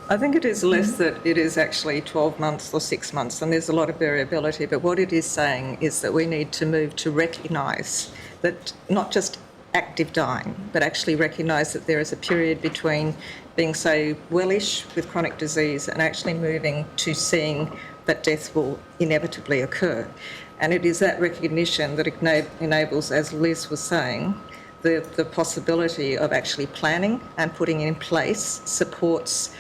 I think it is less that it is actually 12 months or 6 months, and there's a lot of variability, but what it is saying is that we need to move to recognise that not just active dying, but actually recognise that there is a period between being, say, wellish with chronic disease and actually moving to seeing that death will inevitably occur. And it is that recognition that enables, as Liz was saying, the possibility of actually planning and putting in place supports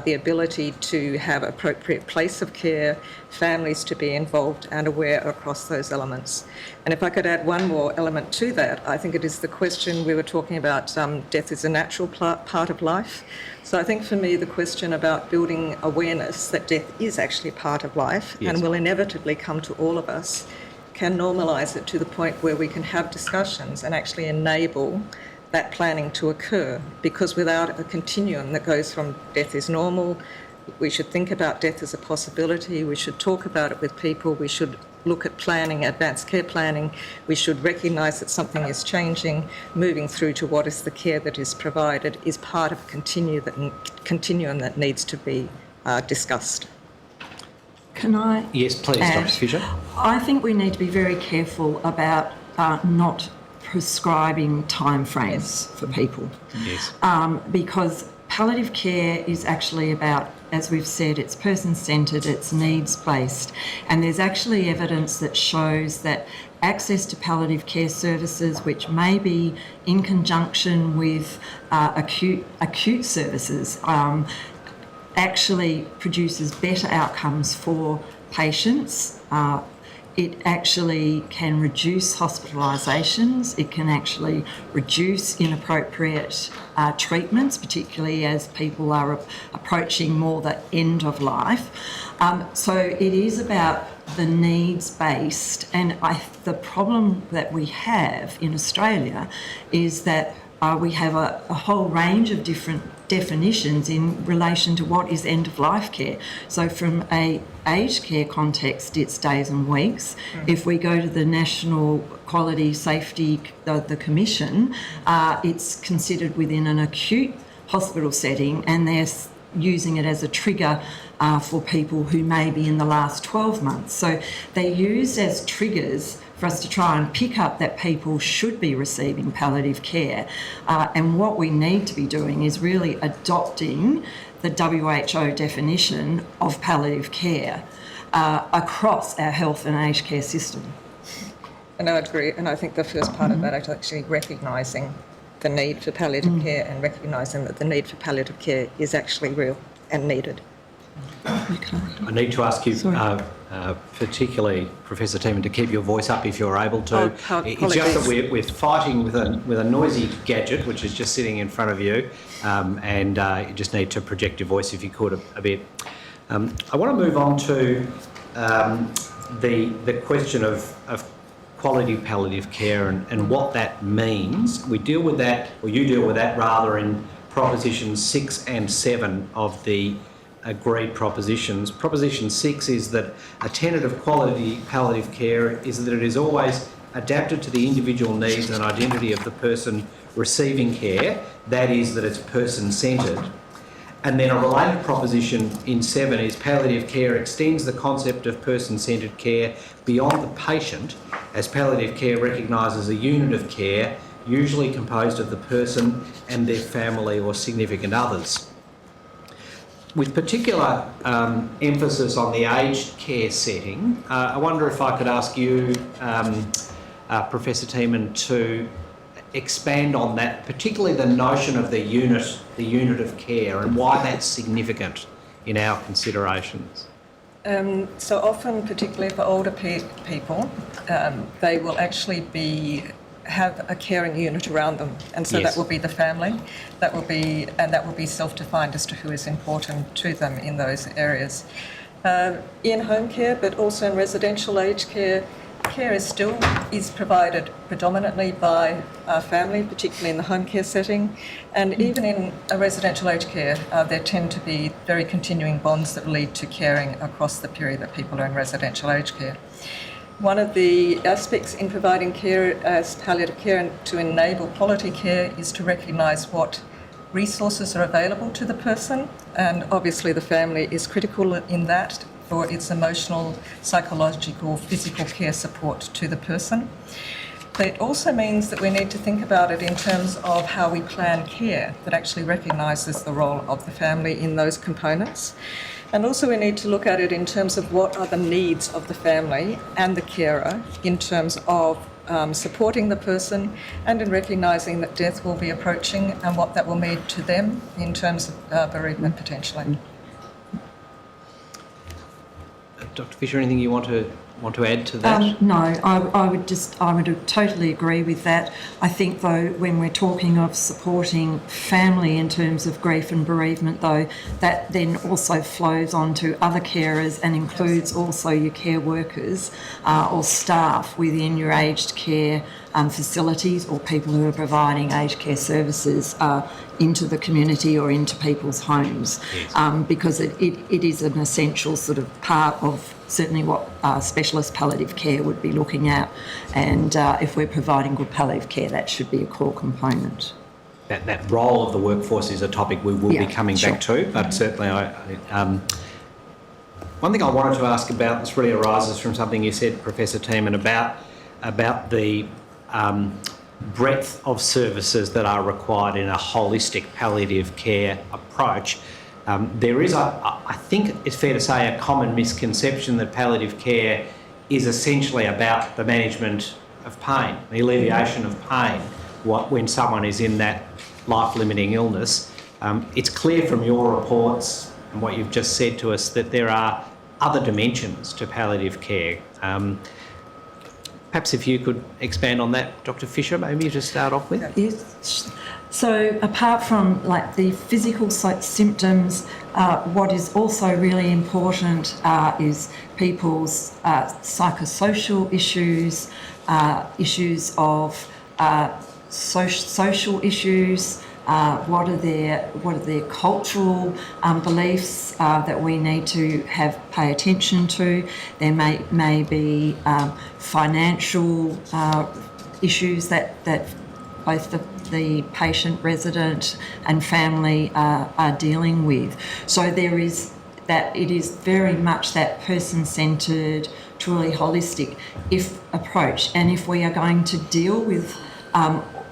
the ability to have appropriate place of care, families to be involved and aware across those elements. And if I could add one more element to that, I think it is the question we were talking about, death is a natural part of life. So I think for me the question about building awareness that death is actually part of life and will inevitably come to all of us, can normalise it to the point where we can have discussions and actually enable that planning to occur, because without a continuum that goes from death is normal, we should think about death as a possibility, we should talk about it with people, we should look at planning, advanced care planning, we should recognise that something is changing, moving through to what is the care that is provided is part of a continuum that needs to be discussed. Can I? Yes, please, Dr. Fisher. I think we need to be very careful about not prescribing timeframes for people. Yes. Because palliative care is actually about, as we've said, it's person-centred, it's needs-based, and there's actually evidence that shows that access to palliative care services, which may be in conjunction with acute services, actually produces better outcomes for patients. It actually can reduce hospitalisations, it can actually reduce inappropriate treatments, particularly as people are approaching more the end of life. So it is about the needs-based, and the problem that we have in Australia is that we have a whole range of different definitions in relation to what is end-of-life care. So from a aged care context, it's days and weeks. If we go to the National Quality Safety, the Commission, it's considered within an acute hospital setting, and they're using it as a trigger for people who may be in the last 12 months. So they're used as triggers for us to try and pick up that people should be receiving palliative care. And what we need to be doing is really adopting the WHO definition of palliative care across our health and aged care system. And I agree, and I think the first part of that is actually recognising the need for palliative care and recognising that the need for palliative care is actually real and needed. I need to ask you, particularly Professor Tiemann, to keep your voice up if you're able to. It's just that we're fighting with a noisy gadget which is just sitting in front of you, and you just need to project your voice if you could a bit. I want to move on to the question of quality palliative care and what that means. We deal with that, or you deal with that rather, in propositions 6 and 7 of the agreed propositions. Proposition 6 is that a tenet of quality palliative care is that it is always adapted to the individual needs and identity of the person receiving care, that is, that it's person-centred. And then a related proposition in 7 is palliative care extends the concept of person-centred care beyond the patient, as palliative care recognises a unit of care usually composed of the person and their family or significant others. With particular emphasis on the aged care setting, I wonder if I could ask you, Professor Tiemann, to expand on that, particularly the notion of the unit of care, and why that's significant in our considerations. So often, particularly for older people, they will actually have a caring unit around them, and so that will be the family. That will be self-defined as to who is important to them in those areas. In home care, but also in residential aged care, care is provided predominantly by family, particularly in the home care setting, and even in a residential aged care, there tend to be very continuing bonds that lead to caring across the period that people are in residential aged care. One of the aspects in providing care as palliative care and to enable quality care is to recognise what resources are available to the person, and obviously the family is critical in that for its emotional, psychological, physical care support to the person. But it also means that we need to think about it in terms of how we plan care that actually recognises the role of the family in those components. And also we need to look at it in terms of what are the needs of the family and the carer in terms of supporting the person and in recognising that death will be approaching and what that will mean to them in terms of bereavement potentially. Dr. Fisher, anything you want to add to that? No, I would totally agree with that. I think, though, when we're talking of supporting family in terms of grief and bereavement, though, that then also flows on to other carers and includes also your care workers or staff within your aged care facilities, or people who are providing aged care services into the community or into people's homes, because it is an essential sort of part of certainly what specialist palliative care would be looking at, and if we're providing good palliative care, that should be a core component. That role of the workforce is a topic we will be coming back to, but certainly one thing I wanted to ask about, this really arises from something you said, Professor Tiemann, about the breadth of services that are required in a holistic palliative care approach. There is, I think it's fair to say, a common misconception that palliative care is essentially about the management of pain, the alleviation of pain when someone is in that life-limiting illness. It's clear from your reports and what you've just said to us that there are other dimensions to palliative care. Perhaps if you could expand on that, Dr. Fisher, maybe to start off with. Yes. So apart from like the physical symptoms, what is also really important is people's psychosocial issues, issues of social issues? What are their cultural beliefs that we need to pay attention to? There may be financial issues that both the patient, resident, and family are dealing with. So there is that. It is very much that person-centred, truly holistic approach. And if we are going to deal with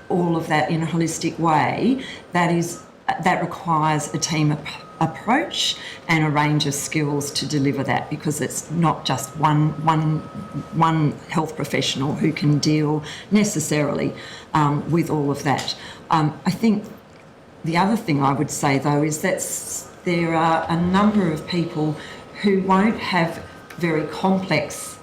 all of that in a holistic way, that requires a team approach and a range of skills to deliver that, because it's not just one health professional who can deal necessarily with all of that. I think the other thing I would say though is that there are a number of people who won't have very complex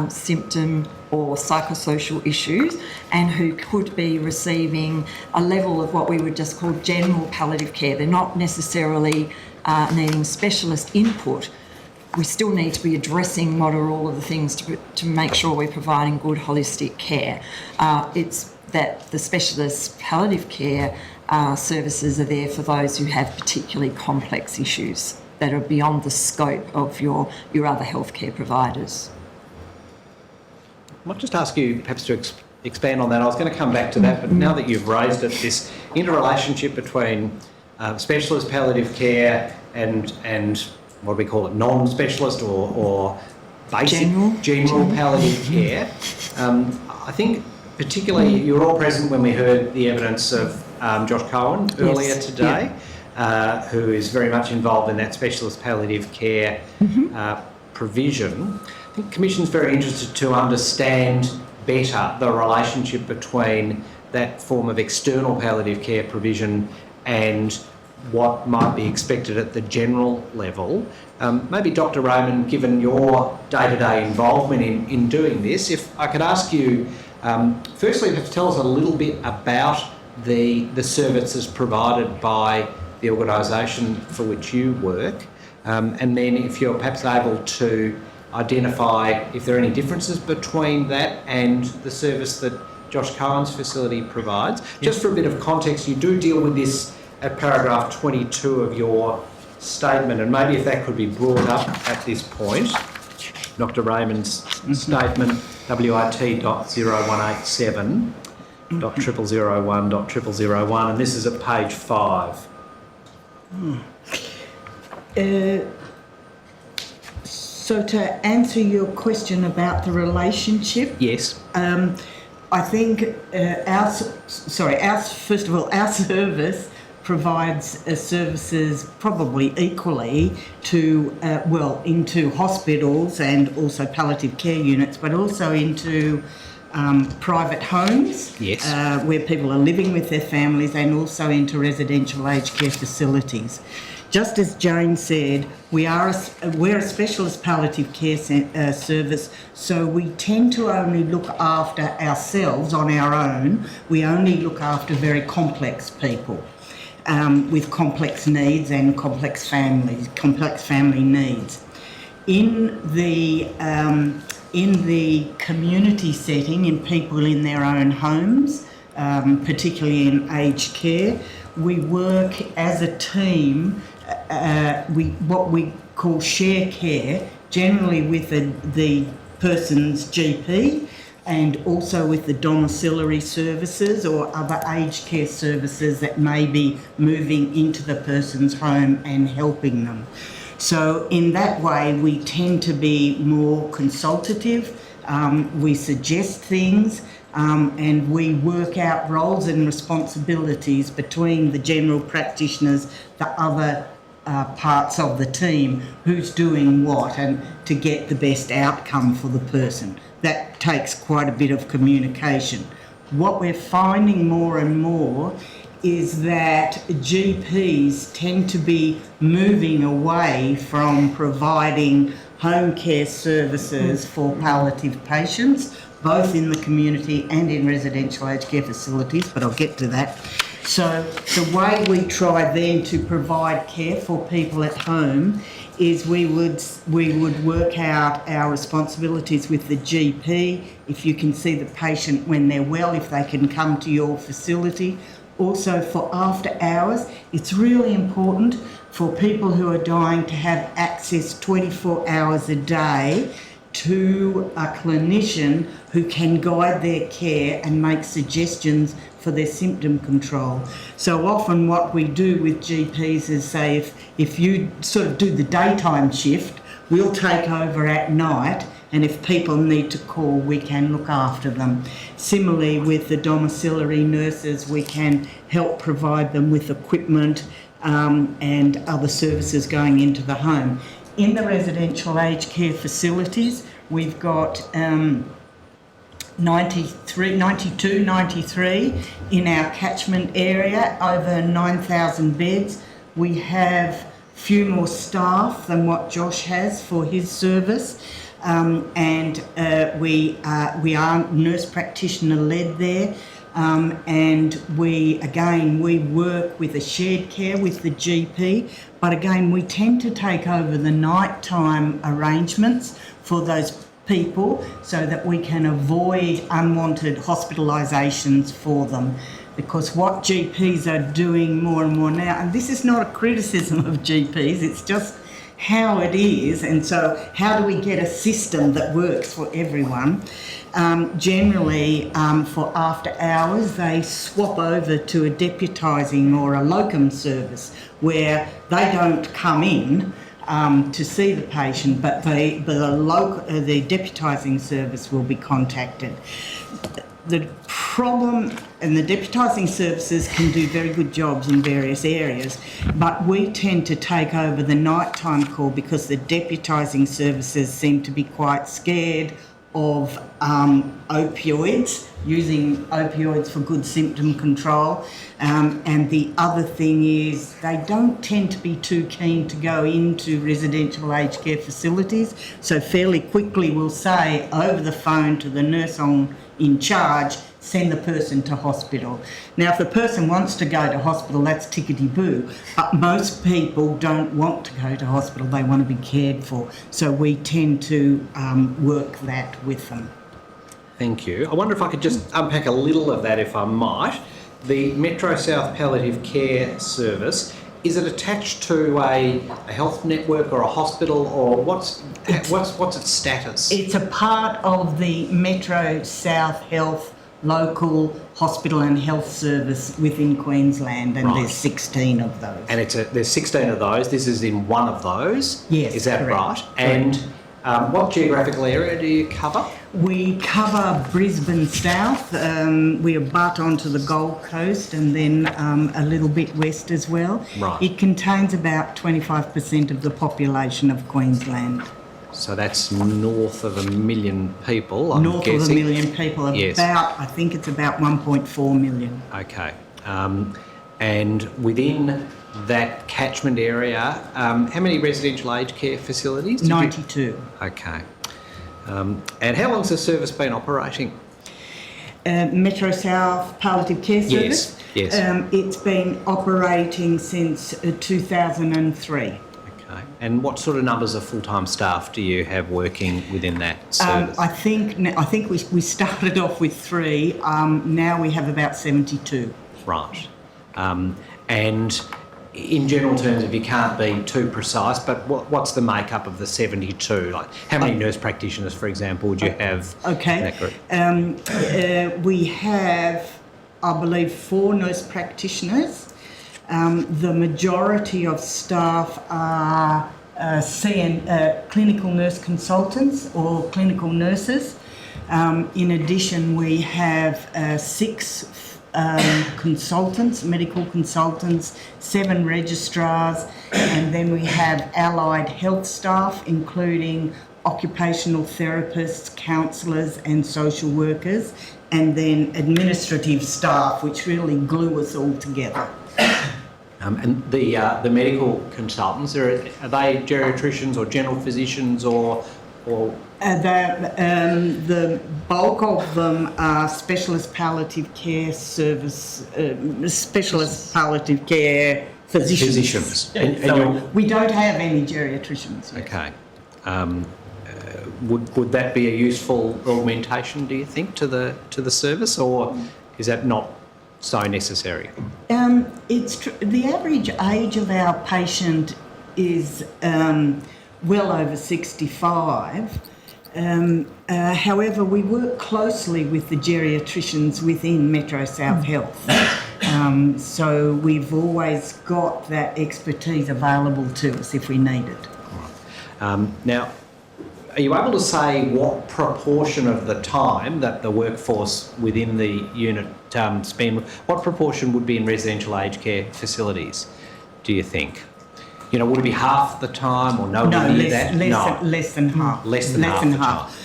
symptom or psychosocial issues, and who could be receiving a level of what we would just call general palliative care. They're not necessarily needing specialist input. We still need to be addressing what are all of the things to make sure we're providing good holistic care. It's that the specialist palliative care services are there for those who have particularly complex issues that are beyond the scope of your other healthcare providers. I might just ask you perhaps to expand on that. I was going to come back to that, but now that you've raised it, this interrelationship between specialist palliative care and what do we call it, non-specialist or basic general palliative care. I think particularly you were all present when we heard the evidence of Josh Cohen earlier today, who is very much involved in that specialist palliative care provision. I think the Commission's very interested to understand better the relationship between that form of external palliative care provision and what might be expected at the general level. Maybe Dr. Raymond, given your day-to-day involvement in doing this, if I could ask you, firstly, to tell us a little bit about the services provided by the organisation for which you work, and then if you're perhaps able to identify if there are any differences between that and the service that Josh Cohen's facility provides. Just for a bit of context, you do deal with this at paragraph 22 of your statement, and maybe if that could be brought up at this point, Dr. Raymond's statement, WIT.0187.0001.001, and this is at page 5. So to answer your question about the relationship, yes, I think our service provides services probably equally to into hospitals and also palliative care units, but also into private homes, where people are living with their families, and also into residential aged care facilities. Just as Jane said, we're a specialist palliative care service, so we tend to only look after ourselves on our own. We only look after very complex people with complex needs and complex family needs. In the community setting, in people in their own homes, particularly in aged care, we work as a team. What we call share care, generally with the person's GP, and also with the domiciliary services or other aged care services that may be moving into the person's home and helping them. So in that way, we tend to be more consultative. We suggest things, and we work out roles and responsibilities between the general practitioners, the other parts of the team, who's doing what, and to get the best outcome for the person. That takes quite a bit of communication. What we're finding more and more is that GPs tend to be moving away from providing home care services for palliative patients, both in the community and in residential aged care facilities, but I'll get to that. So the way we try then to provide care for people at home is we would work out our responsibilities with the GP, if you can see the patient when they're well, if they can come to your facility. Also for after hours, it's really important for people who are dying to have access 24 hours a day to a clinician who can guide their care and make suggestions for their symptom control. So often what we do with GPs is say if you sort of do the daytime shift, we'll take over at night, and if people need to call, we can look after them. Similarly with the domiciliary nurses, we can help provide them with equipment and other services going into the home. In the residential aged care facilities, we've got 93 in our catchment area, over 9,000 beds. We have few more staff than what Josh has for his service, and we are nurse practitioner led there. And we work with a shared care with the GP, but again, we tend to take over the nighttime arrangements for those people so that we can avoid unwanted hospitalisations for them. Because what GPs are doing more and more now, and this is not a criticism of GPs, it's just how it is, and so how do we get a system that works for everyone? Generally, for after hours, they swap over to a deputising or a locum service where they don't come in to see the patient, but the deputising service will be contacted. The problem, and the deputising services can do very good jobs in various areas, but we tend to take over the nighttime call because the deputising services seem to be quite scared of opioids, using opioids for good symptom control. And the other thing is they don't tend to be too keen to go into residential aged care facilities. So fairly quickly we'll say over the phone to the nurse in charge, send the person to hospital. Now, if the person wants to go to hospital, that's tickety-boo, but most people don't want to go to hospital, they want to be cared for. So we tend to work that with them. Thank you. I wonder if I could just unpack a little of that, if I might. The Metro South Palliative Care Service, is it attached to a health network or a hospital, or what's its status? It's a part of the Metro South Health local hospital and health service within Queensland, and there's 16 of those. And there's 16 of those. This is in one of those. Yes, is that correct. right? And what geographical area do you cover? We cover Brisbane South. We abut onto the Gold Coast, and then a little bit west as well. Right. It contains about 25% of the population of Queensland. So that's north of 1 million people, I'm north guessing. Of 1 million people, yes. I think it's about 1.4 million. Okay. And within that catchment area, how many residential aged care facilities? 92. Okay. And how long's the service been operating? Metro South Palliative Care Service? Yes. It's been operating since 2003. Okay. And what sort of numbers of full-time staff do you have working within that service? I think we started off with 3. Now we have about 72. Right. And in general terms, if you can't be too precise, but what's the makeup of the 72? Like, how many nurse practitioners, for example, would you have in that group? We have, I believe, 4 nurse practitioners. The majority of staff are clinical nurse consultants or clinical nurses. In addition, we have 6 consultants, medical consultants, 7 registrars, and then we have allied health staff, including occupational therapists, counsellors and social workers, and then administrative staff, which really glue us all together. And the medical consultants, are they geriatricians or general physicians or the bulk of them are specialist palliative care service, specialist palliative care Physicians. We don't have any geriatricians yet. Okay. Would that be a useful augmentation, do you think, to the service, or is that not so necessary? The average age of our patient is well over 65. However, we work closely with the geriatricians within Metro South Health. So we've always got that expertise available to us if we need it. Now, are you able to say what proportion of the time that the workforce within the unit spend, what proportion would be in residential aged care facilities, do you think? You know, would it be half the time or nowhere near that? Less than half. Less than half.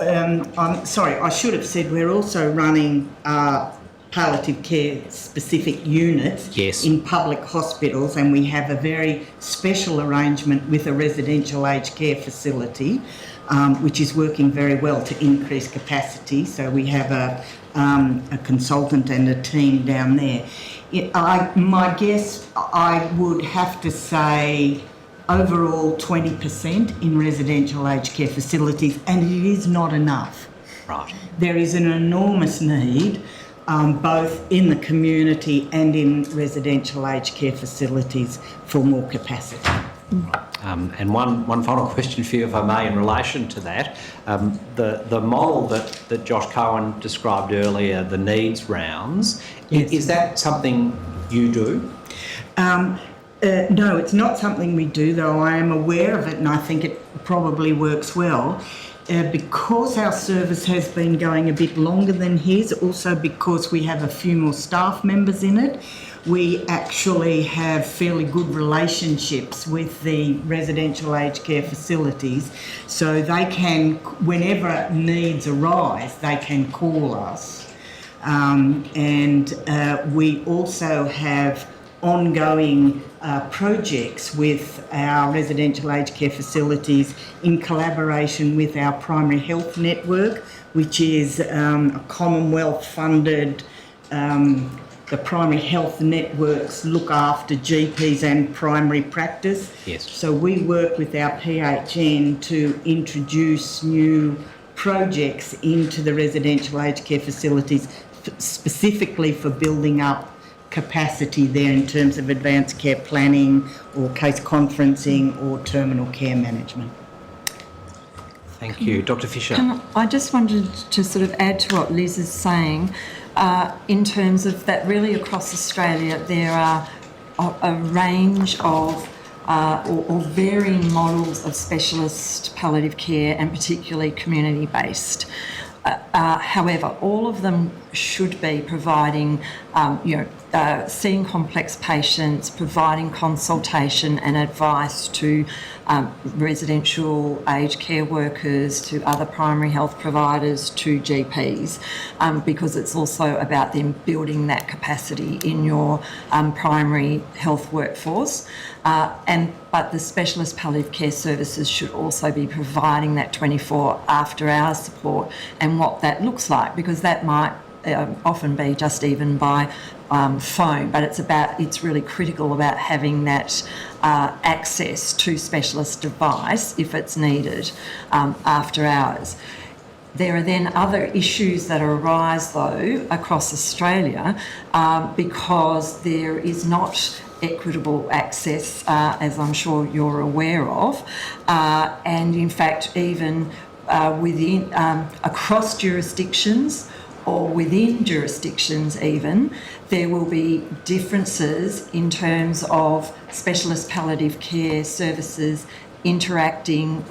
I'm sorry, I should have said we're also running palliative care specific units in public hospitals, and we have a very special arrangement with a residential aged care facility, which is working very well to increase capacity. So we have a consultant and a team down there. My guess, I would have to say overall 20% in residential aged care facilities, and it is not enough. Right. There is an enormous need, both in the community and in residential aged care facilities, for more capacity. And one final question for you, if I may, in relation to that. The model that Josh Cohen described earlier, the needs rounds, is that something you do? No, it's not something we do, though I am aware of it, and I think it probably works well. Because our service has been going a bit longer than his, also because we have a few more staff members in it, we actually have fairly good relationships with the residential aged care facilities, so they can, whenever needs arise, they can call us. We also have ongoing projects with our residential aged care facilities in collaboration with our primary health network, which is a Commonwealth funded, the primary health networks look after GPs and primary practice. Yes. So we work with our PHN to introduce new projects into the residential aged care facilities, specifically for building up capacity there in terms of advanced care planning or case conferencing or terminal care management. Thank you. Dr. Fisher. I just wanted to sort of add to what Liz is saying in terms of that really across Australia there are a range of or varying models of specialist palliative care and particularly community-based. However, all of them should be providing, seeing complex patients, providing consultation and advice to residential aged care workers, to other primary health providers, to GPs, because it's also about them building that capacity in your primary health workforce. But the specialist palliative care services should also be providing that 24 after-hours support, and what that looks like, because that might often be just even by phone, but it's really critical about having that access to specialist device if it's needed after hours. There are then other issues that arise though across Australia because there is not equitable access, as I'm sure you're aware of, and in fact even within across jurisdictions or within jurisdictions even, there will be differences in terms of specialist palliative care services interacting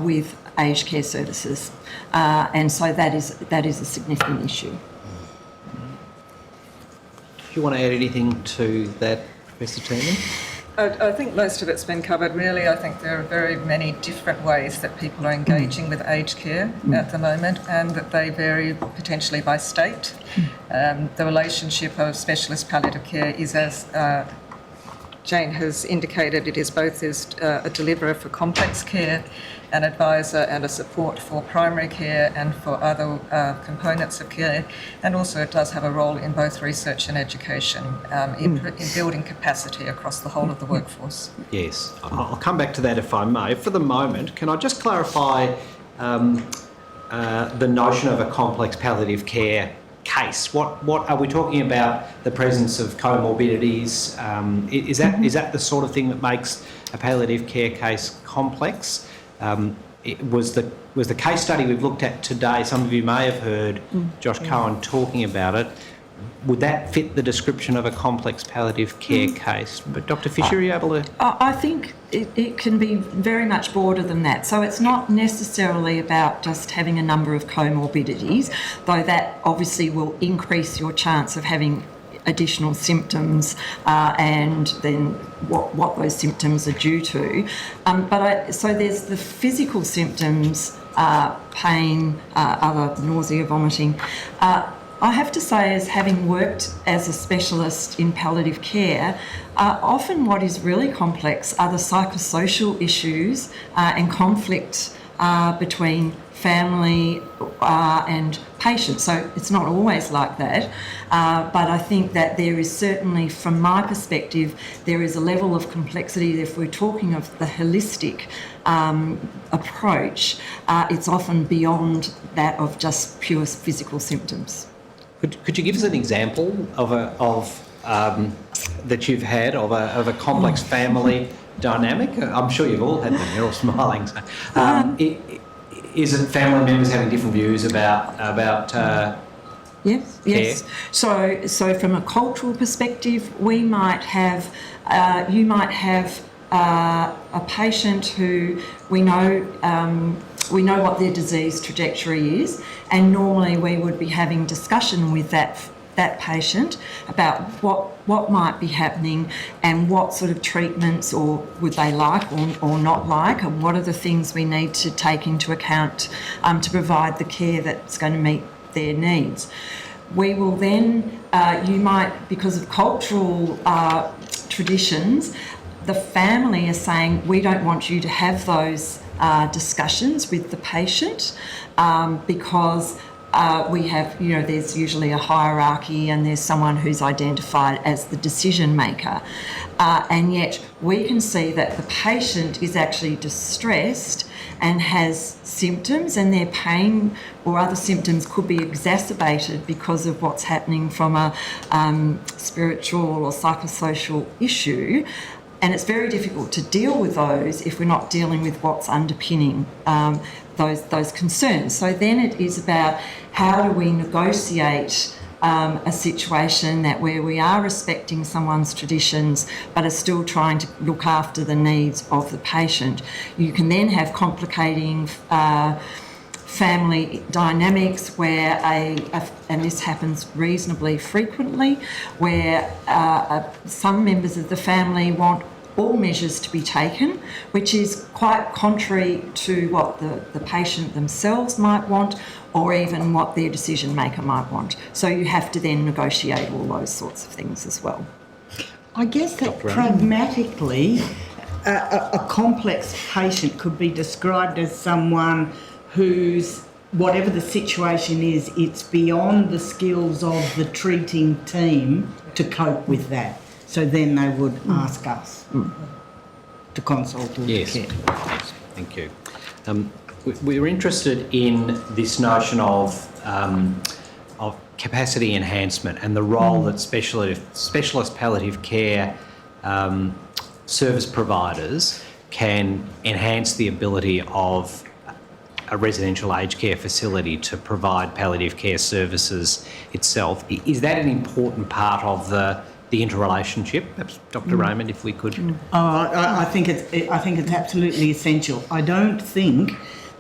with aged care services, and so that is a significant issue. Do you want to add anything to that, Professor Tiemann? I think most of it's been covered really. I think there are very many different ways that people are engaging with aged care at the moment, and that they vary potentially by state. The relationship of specialist palliative care is as Jane has indicated, it is both as a deliverer for complex care, an advisor and a support for primary care and for other components of care, and also it does have a role in both research and education in building capacity across the whole of the workforce. Yes, I'll come back to that if I may. For the moment, can I just clarify the notion of a complex palliative care case? What are we talking about? The presence of comorbidities? Is that the sort of thing that makes a palliative care case complex? Was the case study we've looked at today, some of you may have heard Josh Cohen talking about it. Would that fit the description of a complex palliative care case? But Dr. Fisher, are you able to? I think it can be very much broader than that. So it's not necessarily about just having a number of comorbidities, though that obviously will increase your chance of having additional symptoms and then what those symptoms are due to. So there's the physical symptoms, pain, other nausea, vomiting. I have to say, as having worked as a specialist in palliative care, often what is really complex are the psychosocial issues and conflict between family and patients. So it's not always like that, but I think that there is certainly, from my perspective, there is a level of complexity. If we're talking of the holistic approach, it's often beyond that of just pure physical symptoms. Could you give us an example that you've had of a complex family dynamic? I'm sure you've all had them. You're all smiling. Is it family members having different views about Yes. So from a cultural perspective, we might have, you might have a patient who we know what their disease trajectory is, and normally we would be having discussion with that patient about what might be happening and what sort of treatments or would they like or not like, and what are the things we need to take into account to provide the care that's going to meet their needs. We will then, you might, because of cultural traditions, the family is saying, we don't want you to have those discussions with the patient because we have, there's usually a hierarchy and there's someone who's identified as the decision maker. And yet we can see that the patient is actually distressed and has symptoms, and their pain or other symptoms could be exacerbated because of what's happening from a spiritual or psychosocial issue. And it's very difficult to deal with those if we're not dealing with what's underpinning those concerns. So then it is about how do we negotiate a situation where we are respecting someone's traditions but are still trying to look after the needs of the patient. You can then have complicating family dynamics where and this happens reasonably frequently, where some members of the family want all measures to be taken, which is quite contrary to what the patient themselves might want, or even what their decision maker might want. So you have to then negotiate all those sorts of things as well. I guess that pragmatically, a complex patient could be described as someone whose, whatever the situation is, it's beyond the skills of the treating team to cope with that. So then they would ask us to consult or to care. Yes, thank you. We're interested in this notion of capacity enhancement and the role that specialist palliative care service providers can enhance the ability of a residential aged care facility to provide palliative care services itself. Is that an important part of the interrelationship? Perhaps Dr. Raymond, if we could. I think it's absolutely essential. I don't think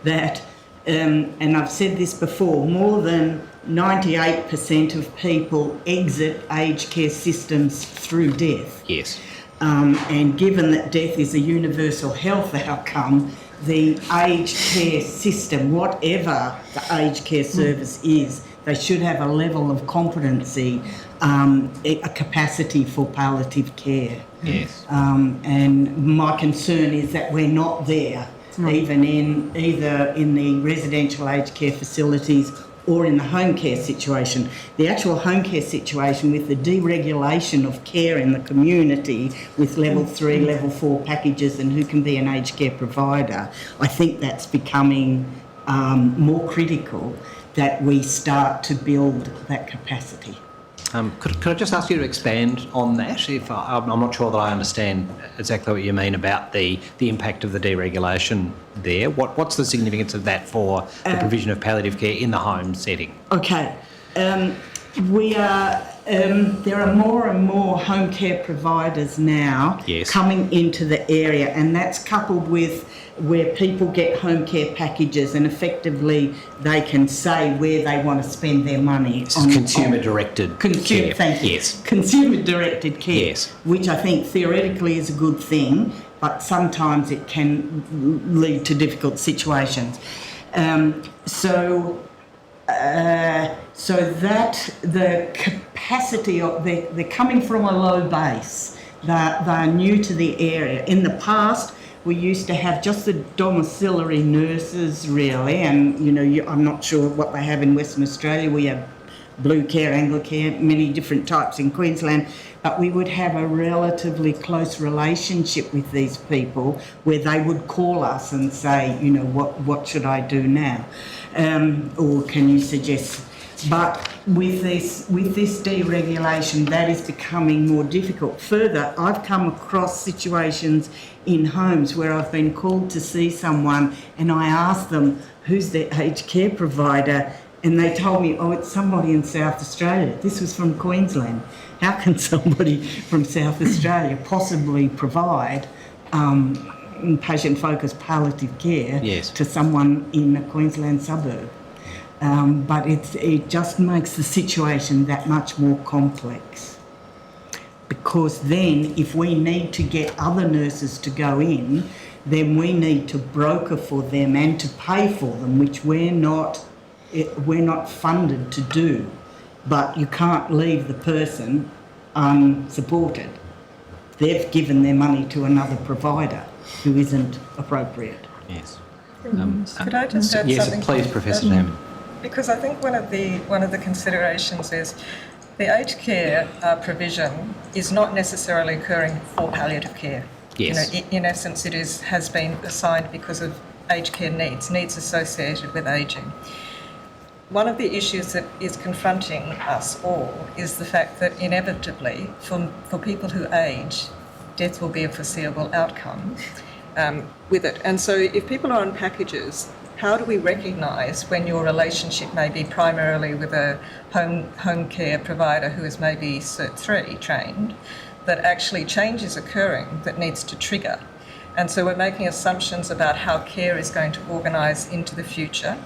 that, and I've said this before, more than 98% of people exit aged care systems through death. Yes. And given that death is a universal health outcome, the aged care system, whatever the aged care service is, they should have a level of competency, a capacity for palliative care. Yes. And my concern is that we're not there, even in either in the residential aged care facilities or in the home care situation. The actual home care situation, with the deregulation of care in the community with level 3, level 4 packages and who can be an aged care provider, I think that's becoming more critical, that we start to build that capacity. Could I just ask you to expand on that? I'm not sure that I understand exactly what you mean about the impact of the deregulation there. What's the significance of that for the provision of palliative care in the home setting? Okay. There are more and more home care providers now coming into the area, and that's coupled with where people get home care packages, and effectively they can say where they want to spend their money. Consumer-directed care. Thank you. Yes. Consumer-directed care, yes. Which I think theoretically is a good thing, but sometimes it can lead to difficult situations. So that the capacity of they're coming from a low base. They're new to the area. In the past, we used to have just the domiciliary nurses, really, and I'm not sure what they have in Western Australia. We have blue care, Anglicare, many different types in Queensland, but we would have a relatively close relationship with these people where they would call us and say, what should I do now? Or can you suggest? But with this deregulation, that is becoming more difficult. Further, I've come across situations in homes where I've been called to see someone and I asked them, who's their aged care provider? And they told me, it's somebody in South Australia. This was from Queensland. How can somebody from South Australia possibly provide patient-focused palliative care to someone in a Queensland suburb? But it just makes the situation that much more complex. Because then, if we need to get other nurses to go in, then we need to broker for them and to pay for them, which we're not funded to do. But you can't leave the person unsupported. They've given their money to another provider who isn't appropriate. Yes. Could I just add something? Yes, please, Professor Hammond. Because I think one of the considerations is the aged care provision is not necessarily occurring for palliative care. Yes. In essence, it has been assigned because of aged care needs associated with ageing. One of the issues that is confronting us all is the fact that inevitably, for people who age, death will be a foreseeable outcome with it. And so if people are on packages, how do we recognise when your relationship may be primarily with a home care provider who is maybe Cert 3 trained, that actually change is occurring that needs to trigger? And so we're making assumptions about how care is going to organise into the future,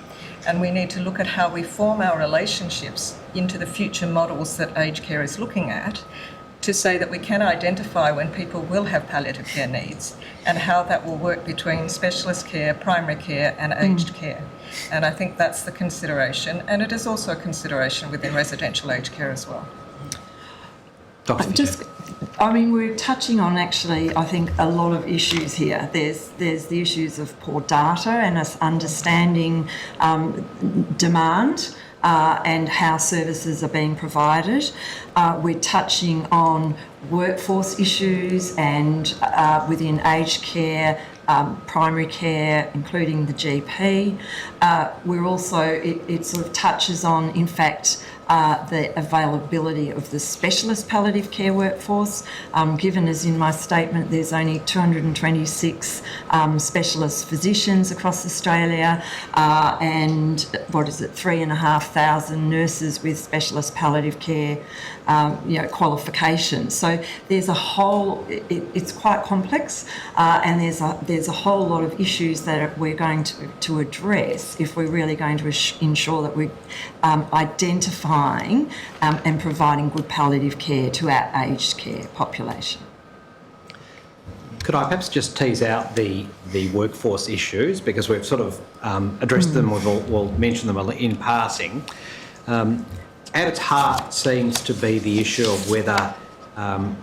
and we need to look at how we form our relationships into the future models that aged care is looking at, to say that we can identify when people will have palliative care needs and how that will work between specialist care, primary care and aged care. And I think that's the consideration, and it is also a consideration within residential aged care as well. We're touching on actually, I think, a lot of issues here. There's the issues of poor data and us understanding demand and how services are being provided. We're touching on workforce issues and within aged care, primary care, including the GP. We're also, it sort of touches on, in fact, the availability of the specialist palliative care workforce. Given as in my statement, there's only 226 specialist physicians across Australia and 3,500 nurses with specialist palliative care qualifications. So there's a whole, it's quite complex and there's a whole lot of issues that we're going to address if we're really going to ensure that we're identifying and providing good palliative care to our aged care population. Could I perhaps just tease out the workforce issues, because we've sort of addressed them, we'll mention them in passing. At its heart seems to be the issue of whether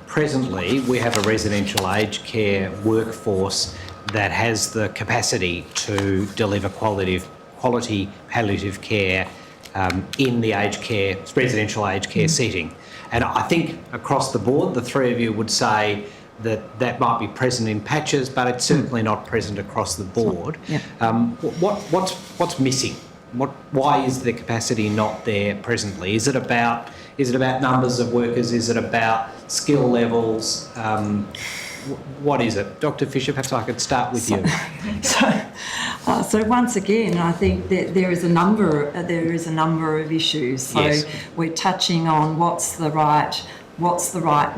presently we have a residential aged care workforce that has the capacity to deliver quality palliative care in the residential aged care setting. And I think across the board, the three of you would say that might be present in patches, but it's certainly not present across the board. Yeah. What's missing? Why is the capacity not there presently? Is it about numbers of workers? Is it about skill levels? What is it? Dr. Fisher, perhaps I could start with you. So once again, I think that there is a number of issues. So yes. We're touching on what's the right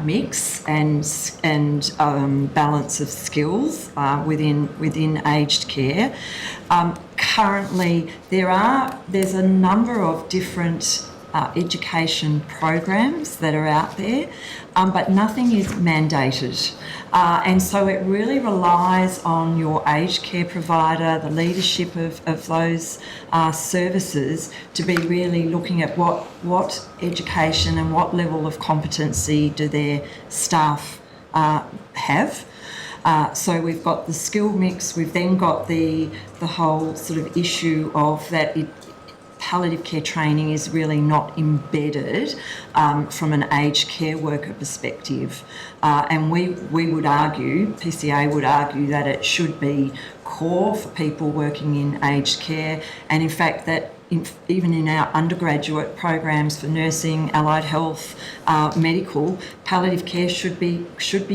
mix and balance of skills within aged care. Currently, there's a number of different education programs that are out there, but nothing is mandated. And so it really relies on your aged care provider, the leadership of those services, to be really looking at what education and what level of competency do their staff have. So we've got the skill mix, we've then got the whole sort of issue of that palliative care training is really not embedded from an aged care worker perspective. And we would argue, PCA would argue, that it should be core for people working in aged care, and in fact that even in our undergraduate programs for nursing, allied health, medical, palliative care should be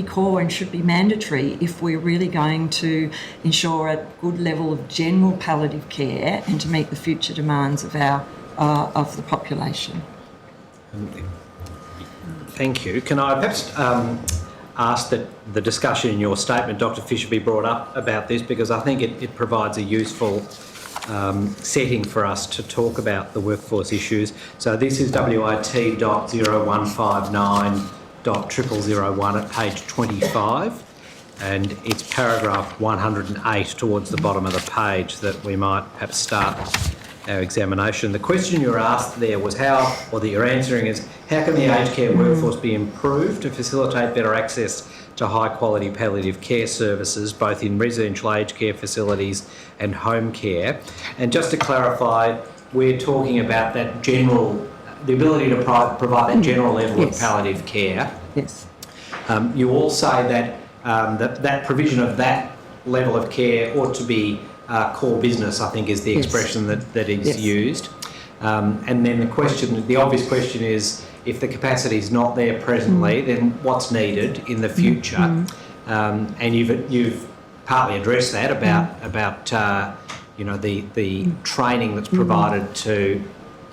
core and should be mandatory if we're really going to ensure a good level of general palliative care and to meet the future demands of of the population. Thank you. Can I perhaps ask that the discussion in your statement, Dr. Fisher, be brought up about this, because I think it provides a useful setting for us to talk about the workforce issues. So this is WIT.0159.0001 at page 25, and it's paragraph 108 towards the bottom of the page that we might perhaps start our examination. The question you were asked there was how can the aged care workforce be improved to facilitate better access to high quality palliative care services, both in residential aged care facilities and home care. And just to clarify, we're talking about the ability to provide that general level of palliative care. Yes. You all say that that provision of that level of care ought to be core business, I think is the expression that is used. And then the obvious question is, if the capacity is not there presently, then what's needed in the future? And you've partly addressed that about the training that's provided to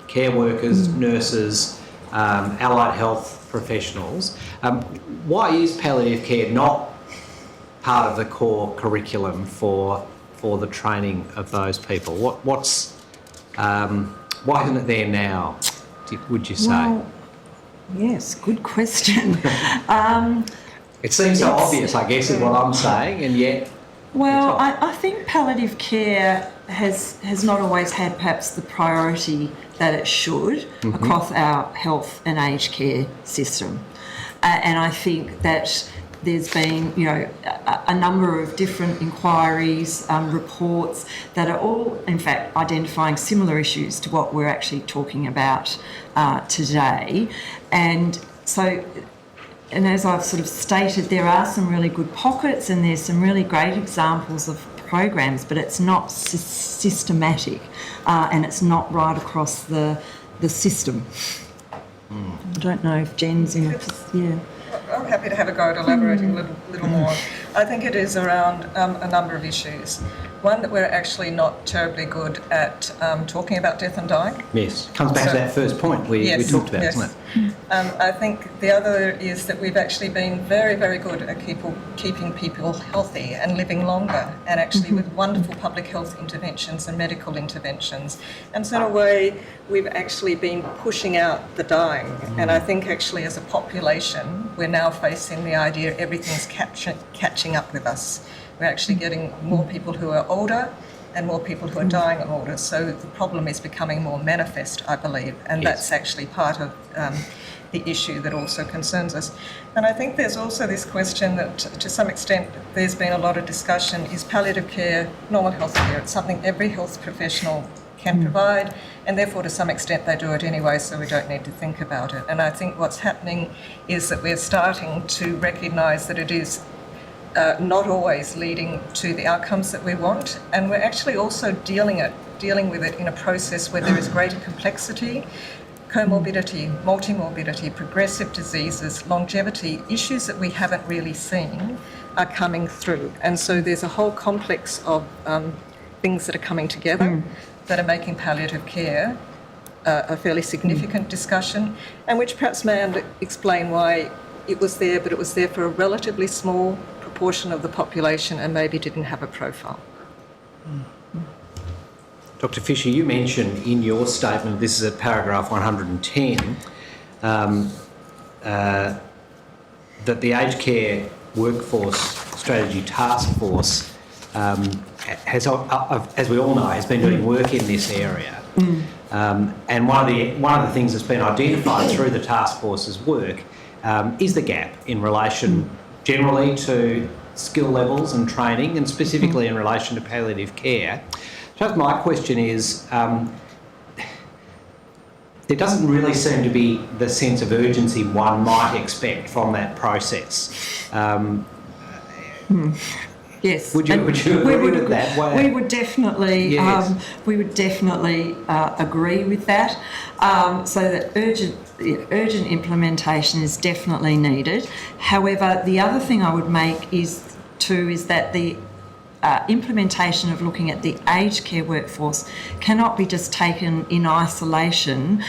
care workers, nurses, allied health professionals. Why is palliative care not part of the core curriculum for the training of those people? Why isn't it there now, would you say? Well, yes, good question. It seems so obvious, I guess, is what I'm saying, and yet... Well, I think palliative care has not always had perhaps the priority that it should across our health and aged care system. And I think that there's been, a number of different inquiries, reports that are all, in fact, identifying similar issues to what we're actually talking about today. And so, and as I've sort of stated, there are some really good pockets and there's some really great examples of programs, but it's not systematic and it's not right across the system. I don't know if Jen's in a... Yeah. I'm happy to have a go at elaborating a little more. I think it is around a number of issues. One, that we're actually not terribly good at talking about death and dying. Yes, comes back to that first point we talked about, isn't it? I think the other is that we've actually been very, very good at keeping people healthy and living longer, and actually with wonderful public health interventions and medical interventions. And so in a way, we've actually been pushing out the dying. And I think actually as a population, we're now facing the idea everything's catching catching up with us. We're actually getting more people who are older and more people who are dying older. So the problem is becoming more manifest, I believe, and that's actually part of the issue that also concerns us. And I think there's also this question that, to some extent, there's been a lot of discussion, is palliative care normal health care? It's something every health professional can provide, and therefore to some extent they do it anyway, so we don't need to think about it. And I think what's happening is that we're starting to recognise that it is not always leading to the outcomes that we want, and we're actually also dealing with it in a process where there is greater complexity, comorbidity, multimorbidity, progressive diseases, longevity, issues that we haven't really seen are coming through. And so there's a whole complex of things that are coming together that are making palliative care a fairly significant discussion, and which perhaps may explain why it was there, but it was there for a relatively small proportion of the population and maybe didn't have a profile. Dr. Fisher, you mentioned in your statement, this is at paragraph 110, that the Aged Care Workforce Strategy Task Force has, as we all know, has been doing work in this area. And one of the things that's been identified through the task force's work is the gap in relation generally to skill levels and training, and specifically in relation to palliative care. So my question is, there doesn't really seem to be the sense of urgency one might expect from that process. Yes. Would you agree with that? We would definitely, yes. Agree with that. So that urgent implementation is definitely needed. However, the other thing I would make is that the implementation of looking at the aged care workforce cannot be just taken in isolation.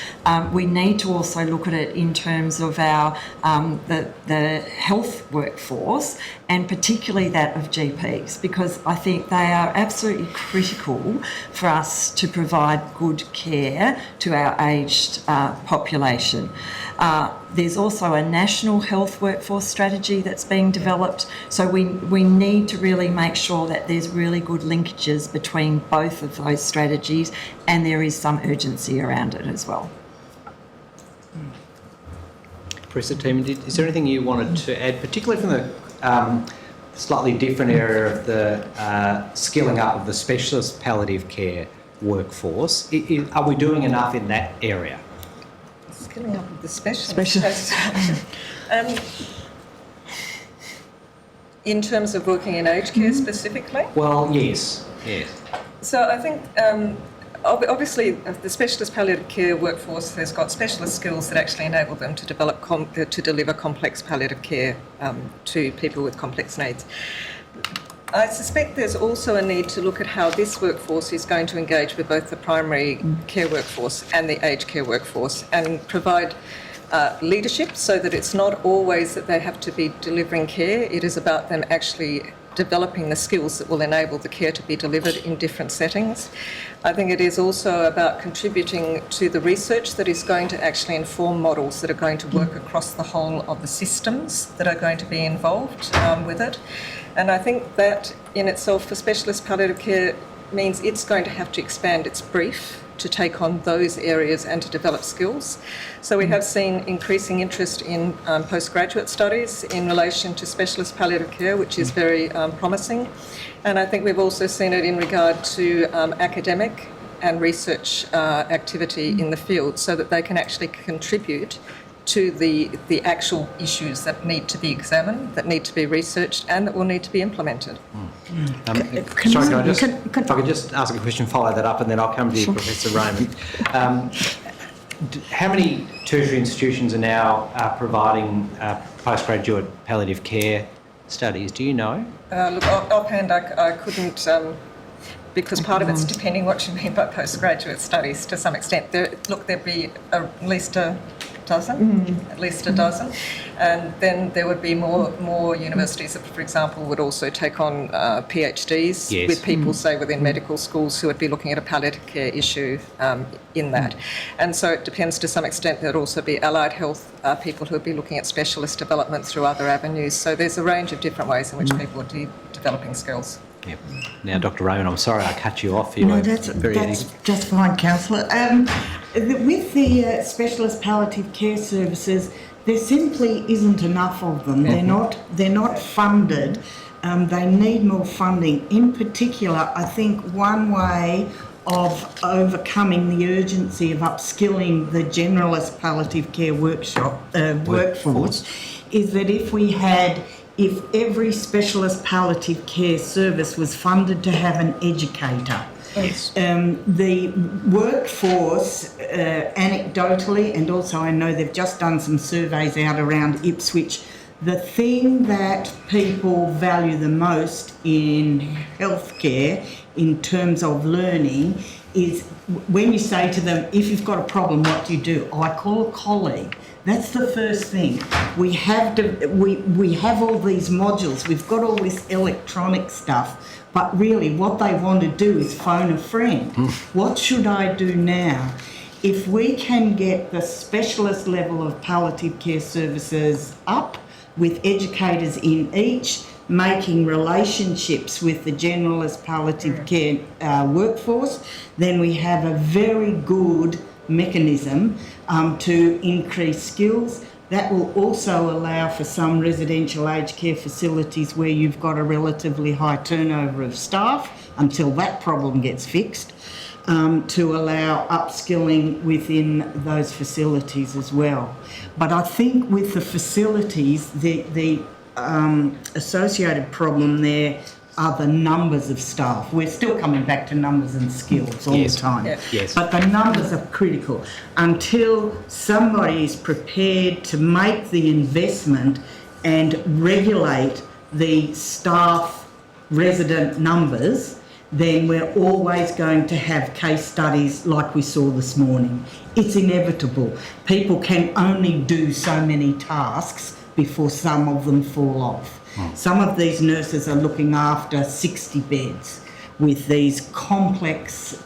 We need to also look at it in terms of our the health workforce, and particularly that of GPs, because I think they are absolutely critical for us to provide good care to our aged population. There's also a national health workforce strategy that's being developed, so we need to really make sure that there's really good linkages between both of those strategies, and there is some urgency around it as well. Professor Teeman, is there anything you wanted to add, particularly from the slightly different area of the skilling up of the specialist palliative care workforce? Are we doing enough in that area? Skilling up of the specialists. In terms of working in aged care specifically? Well, yes. So I think obviously the specialist palliative care workforce has got specialist skills that actually enable them to deliver complex palliative care to people with complex needs. I suspect there's also a need to look at how this workforce is going to engage with both the primary care workforce and the aged care workforce, and provide leadership so that it's not always that they have to be delivering care. It is about them actually developing the skills that will enable the care to be delivered in different settings. I think it is also about contributing to the research that is going to actually inform models that are going to work across the whole of the systems that are going to be involved with it. And I think that in itself for specialist palliative care means it's going to have to expand its brief to take on those areas and to develop skills. So we have seen increasing interest in postgraduate studies in relation to specialist palliative care, which is very promising. And I think we've also seen it in regard to academic and research activity in the field, so that they can actually contribute to the actual issues that need to be examined, that need to be researched, and that will need to be implemented. Sorry, if I could just ask a question, follow that up, and then I'll come to you, Professor Raymond. How many tertiary institutions are now providing postgraduate palliative care studies? Do you know? Look, offhand, I couldn't, because part of it's depending what you mean by postgraduate studies to some extent. There'd be at least dozen, at least a dozen. And then there would be more universities that, for example, would also take on PhDs with people, say, within medical schools who would be looking at a palliative care issue in that. And so it depends to some extent. There'd also be allied health people who would be looking at specialist development through other avenues. So there's a range of different ways in which people are developing skills. Yep. Now, Dr. Raymond, I'm sorry I cut you off. No, that's just fine, Councillor. With the specialist palliative care services, there simply isn't enough of them. They're not funded. They need more funding. In particular, I think one way of overcoming the urgency of upskilling the generalist palliative care workforce is that if every specialist palliative care service was funded to have an educator. Yes. The workforce, anecdotally, and also I know they've just done some surveys out around Ipswich, the thing that people value the most in healthcare in terms of learning is when you say to them, if you've got a problem, what do you do? Oh, I call a colleague. That's the first thing. We have all these modules. We've got all this electronic stuff, but really what they want to do is phone a friend. What should I do now? If we can get the specialist level of palliative care services up with educators in each, making relationships with the generalist palliative care workforce, then we have a very good mechanism to increase skills. That will also allow for some residential aged care facilities where you've got a relatively high turnover of staff until that problem gets fixed, to allow upskilling within those facilities as well. But I think with the facilities, the associated problem there are the numbers of staff. We're still coming back to numbers and skills all the time. Yes. But the numbers are critical. Until somebody is prepared to make the investment and regulate the staff resident numbers, then we're always going to have case studies like we saw this morning. It's inevitable. People can only do so many tasks before some of them fall off. Some of these nurses are looking after 60 beds with these complex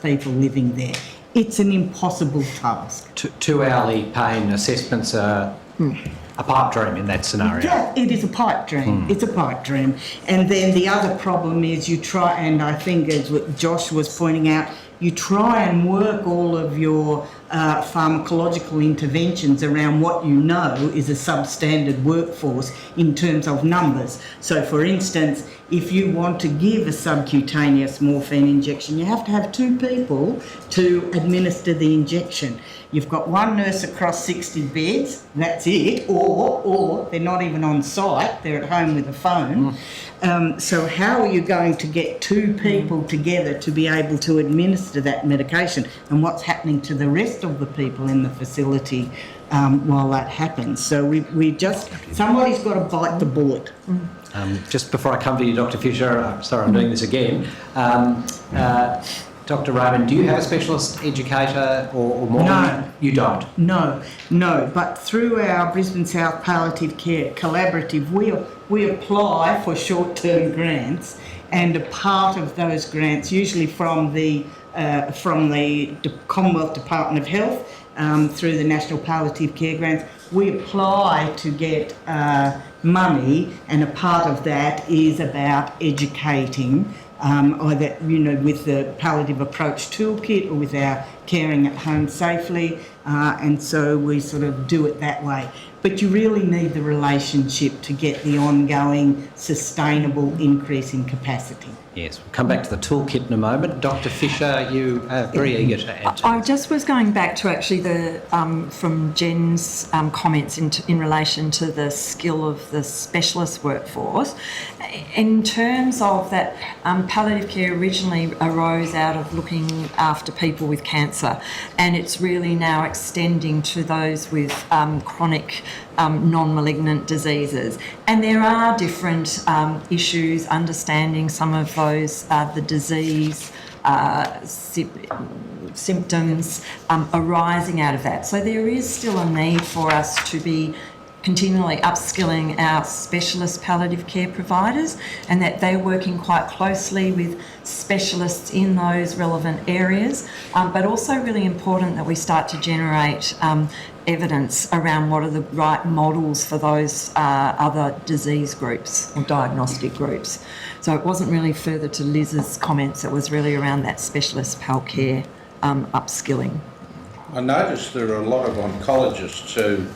people living there. It's an impossible task. 2 hourly pain assessments are a pipe dream in that scenario. Yeah, it is a pipe dream. It's a pipe dream. And then the other problem is you try, and I think as what Josh was pointing out, you try and work all of your pharmacological interventions around what you know is a substandard workforce in terms of numbers. So for instance, if you want to give a subcutaneous morphine injection, you have to have 2 people to administer the injection. You've got 1 nurse across 60 beds, that's it, or they're not even on site, they're at home with a phone. So how are you going to get 2 people together to be able to administer that medication? And what's happening to the rest of the people in the facility while that happens? So somebody's got to bite the bullet. Just before I come to you, Dr. Fisher, sorry I'm doing this again. Dr. Raymond, do you have a specialist educator or more? No. You don't? No. But through our Brisbane South Palliative Care Collaborative, we apply for short-term grants, and a part of those grants, usually from the Commonwealth Department of Health, through the National Palliative Care Grants, we apply to get money, and a part of that is about educating either with the palliative approach toolkit or with our caring at home safely, and so we sort of do it that way. But you really need the relationship to get the ongoing sustainable increase in capacity. Yes, we'll come back to the toolkit in a moment. Dr. Fisher, you are very eager to add to I just was going back to actually from Jen's comments in relation to the skill of the specialist workforce. In terms of that, palliative care originally arose out of looking after people with cancer, and it's really now extending to those with chronic non-malignant diseases. And there are different issues, understanding some of those, the disease symptoms arising out of that. So there is still a need for us to be continually upskilling our specialist palliative care providers, and that they're working quite closely with specialists in those relevant areas, but also really important that we start to generate evidence around what are the right models for those other disease groups or diagnostic groups. So it wasn't really further to Liz's comments, it was really around that specialist pal care upskilling. I noticed there are a lot of oncologists who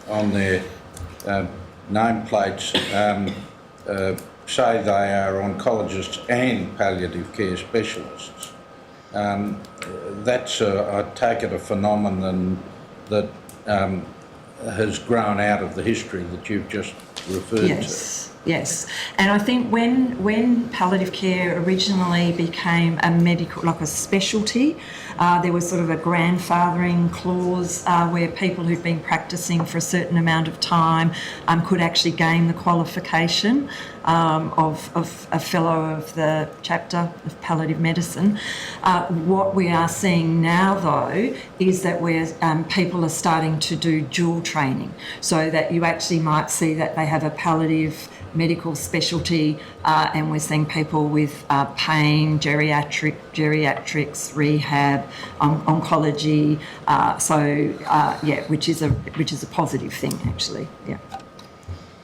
on their nameplates say they are oncologists and palliative care specialists. That's, I take it, a phenomenon that has grown out of the history that you've just referred to. Yes, and I think when palliative care originally became a medical, like a specialty, there was sort of a grandfathering clause where people who'd been practicing for a certain amount of time could actually gain the qualification of a fellow of the chapter of palliative medicine. What we are seeing now, though, is that people are starting to do dual training, so that you actually might see that they have a palliative medical specialty, and we're seeing people with pain, geriatrics, rehab, oncology. Which is a positive thing, actually. Yeah.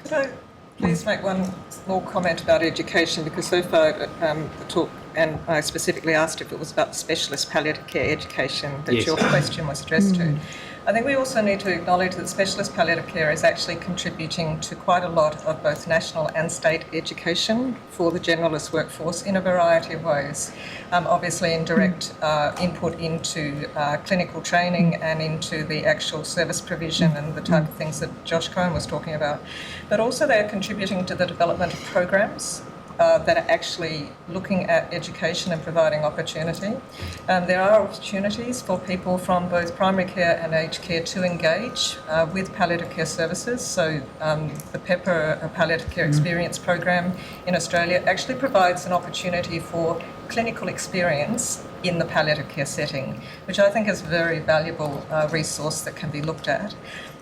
Could I please make one small comment about education, because so far the talk, and I specifically asked if it was about specialist palliative care education that your question was addressed to. I think we also need to acknowledge that specialist palliative care is actually contributing to quite a lot of both national and state education for the generalist workforce in a variety of ways. Obviously in direct input into clinical training and into the actual service provision and the type of things that Josh Cohen was talking about. But also they're contributing to the development of programs that are actually looking at education and providing opportunity. There are opportunities for people from both primary care and aged care to engage with palliative care services. So the PEPA Palliative Care Experience Program in Australia actually provides an opportunity for clinical experience in the palliative care setting, which I think is a very valuable resource that can be looked at.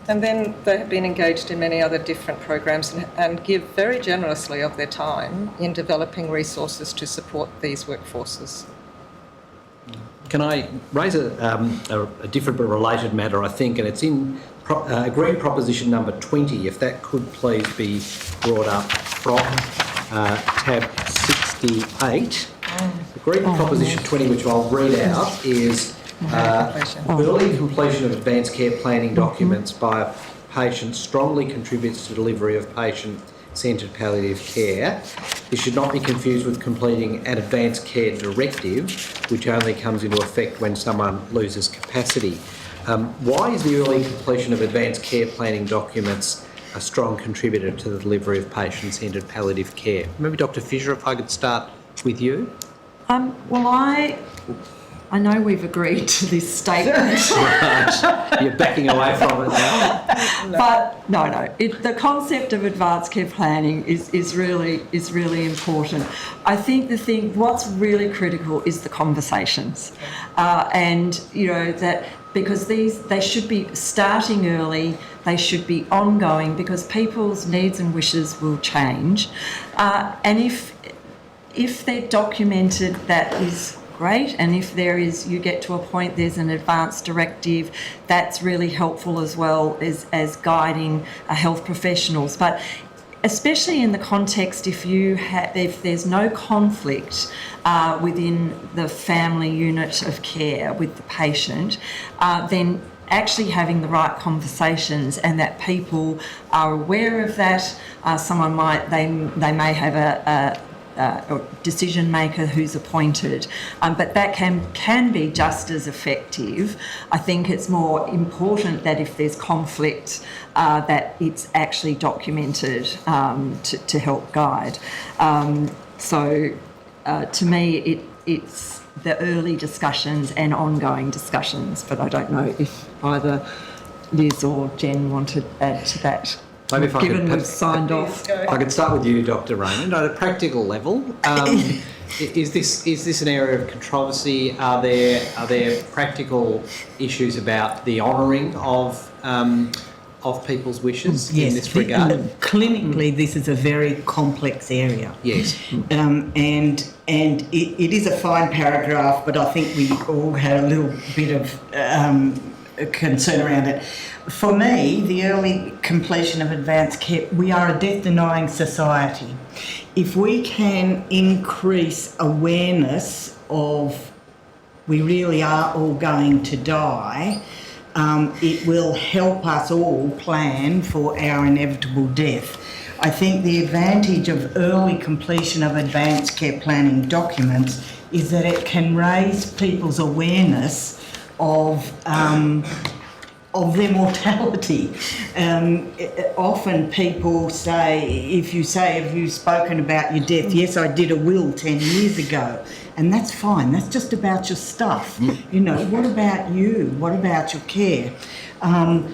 And then they have been engaged in many other different programs and give very generously of their time in developing resources to support these workforces. Can I raise a different but related matter, I think, and it's in Green Proposition number 20, if that could please be brought up from tab 68. The Green Proposition 20, which I'll read out, is early completion of advanced care planning documents by a patient strongly contributes to delivery of patient-centred palliative care. This should not be confused with completing an advanced care directive, which only comes into effect when someone loses capacity. Why is the early completion of advanced care planning documents a strong contributor to the delivery of patient-centred palliative care? Maybe Dr. Fisher, if I could start with you. I know we've agreed to this statement. You're backing away from it now. But the concept of advanced care planning is really important. I think what's really critical is the conversations, and that because they should be starting early, they should be ongoing, because people's needs and wishes will change, and if they're documented, that is great, and if you get to a point there's an advanced directive, that's really helpful as well as guiding health professionals. But especially in the context if there's no conflict within the family unit of care with the patient, then actually having the right conversations and that people are aware of that. They may have a decision maker who's appointed, but that can be just as effective. I think it's more important that if there's conflict, that it's actually documented to help guide. To me, it's the early discussions and ongoing discussions, but I don't know if either Liz or Jen want to add to that. Maybe if we've signed off. I could start with you, Dr. Raymond. At a practical level, Is this an area of controversy? Are there practical issues about the honouring of people's wishes in this regard? Clinically, this is a very complex area. Yes. And it is a fine paragraph, but I think we all had a little bit of concern around it. For me, the early completion of advanced care, we are a death-denying society. If we can increase awareness of we really are all going to die, it will help us all plan for our inevitable death. I think the advantage of early completion of advanced care planning documents is that it can raise people's awareness of their mortality. Often people say, if you say, have you spoken about your death? Yes, I did a will 10 years ago. And that's fine. That's just about your stuff. You know, what about you? What about your care?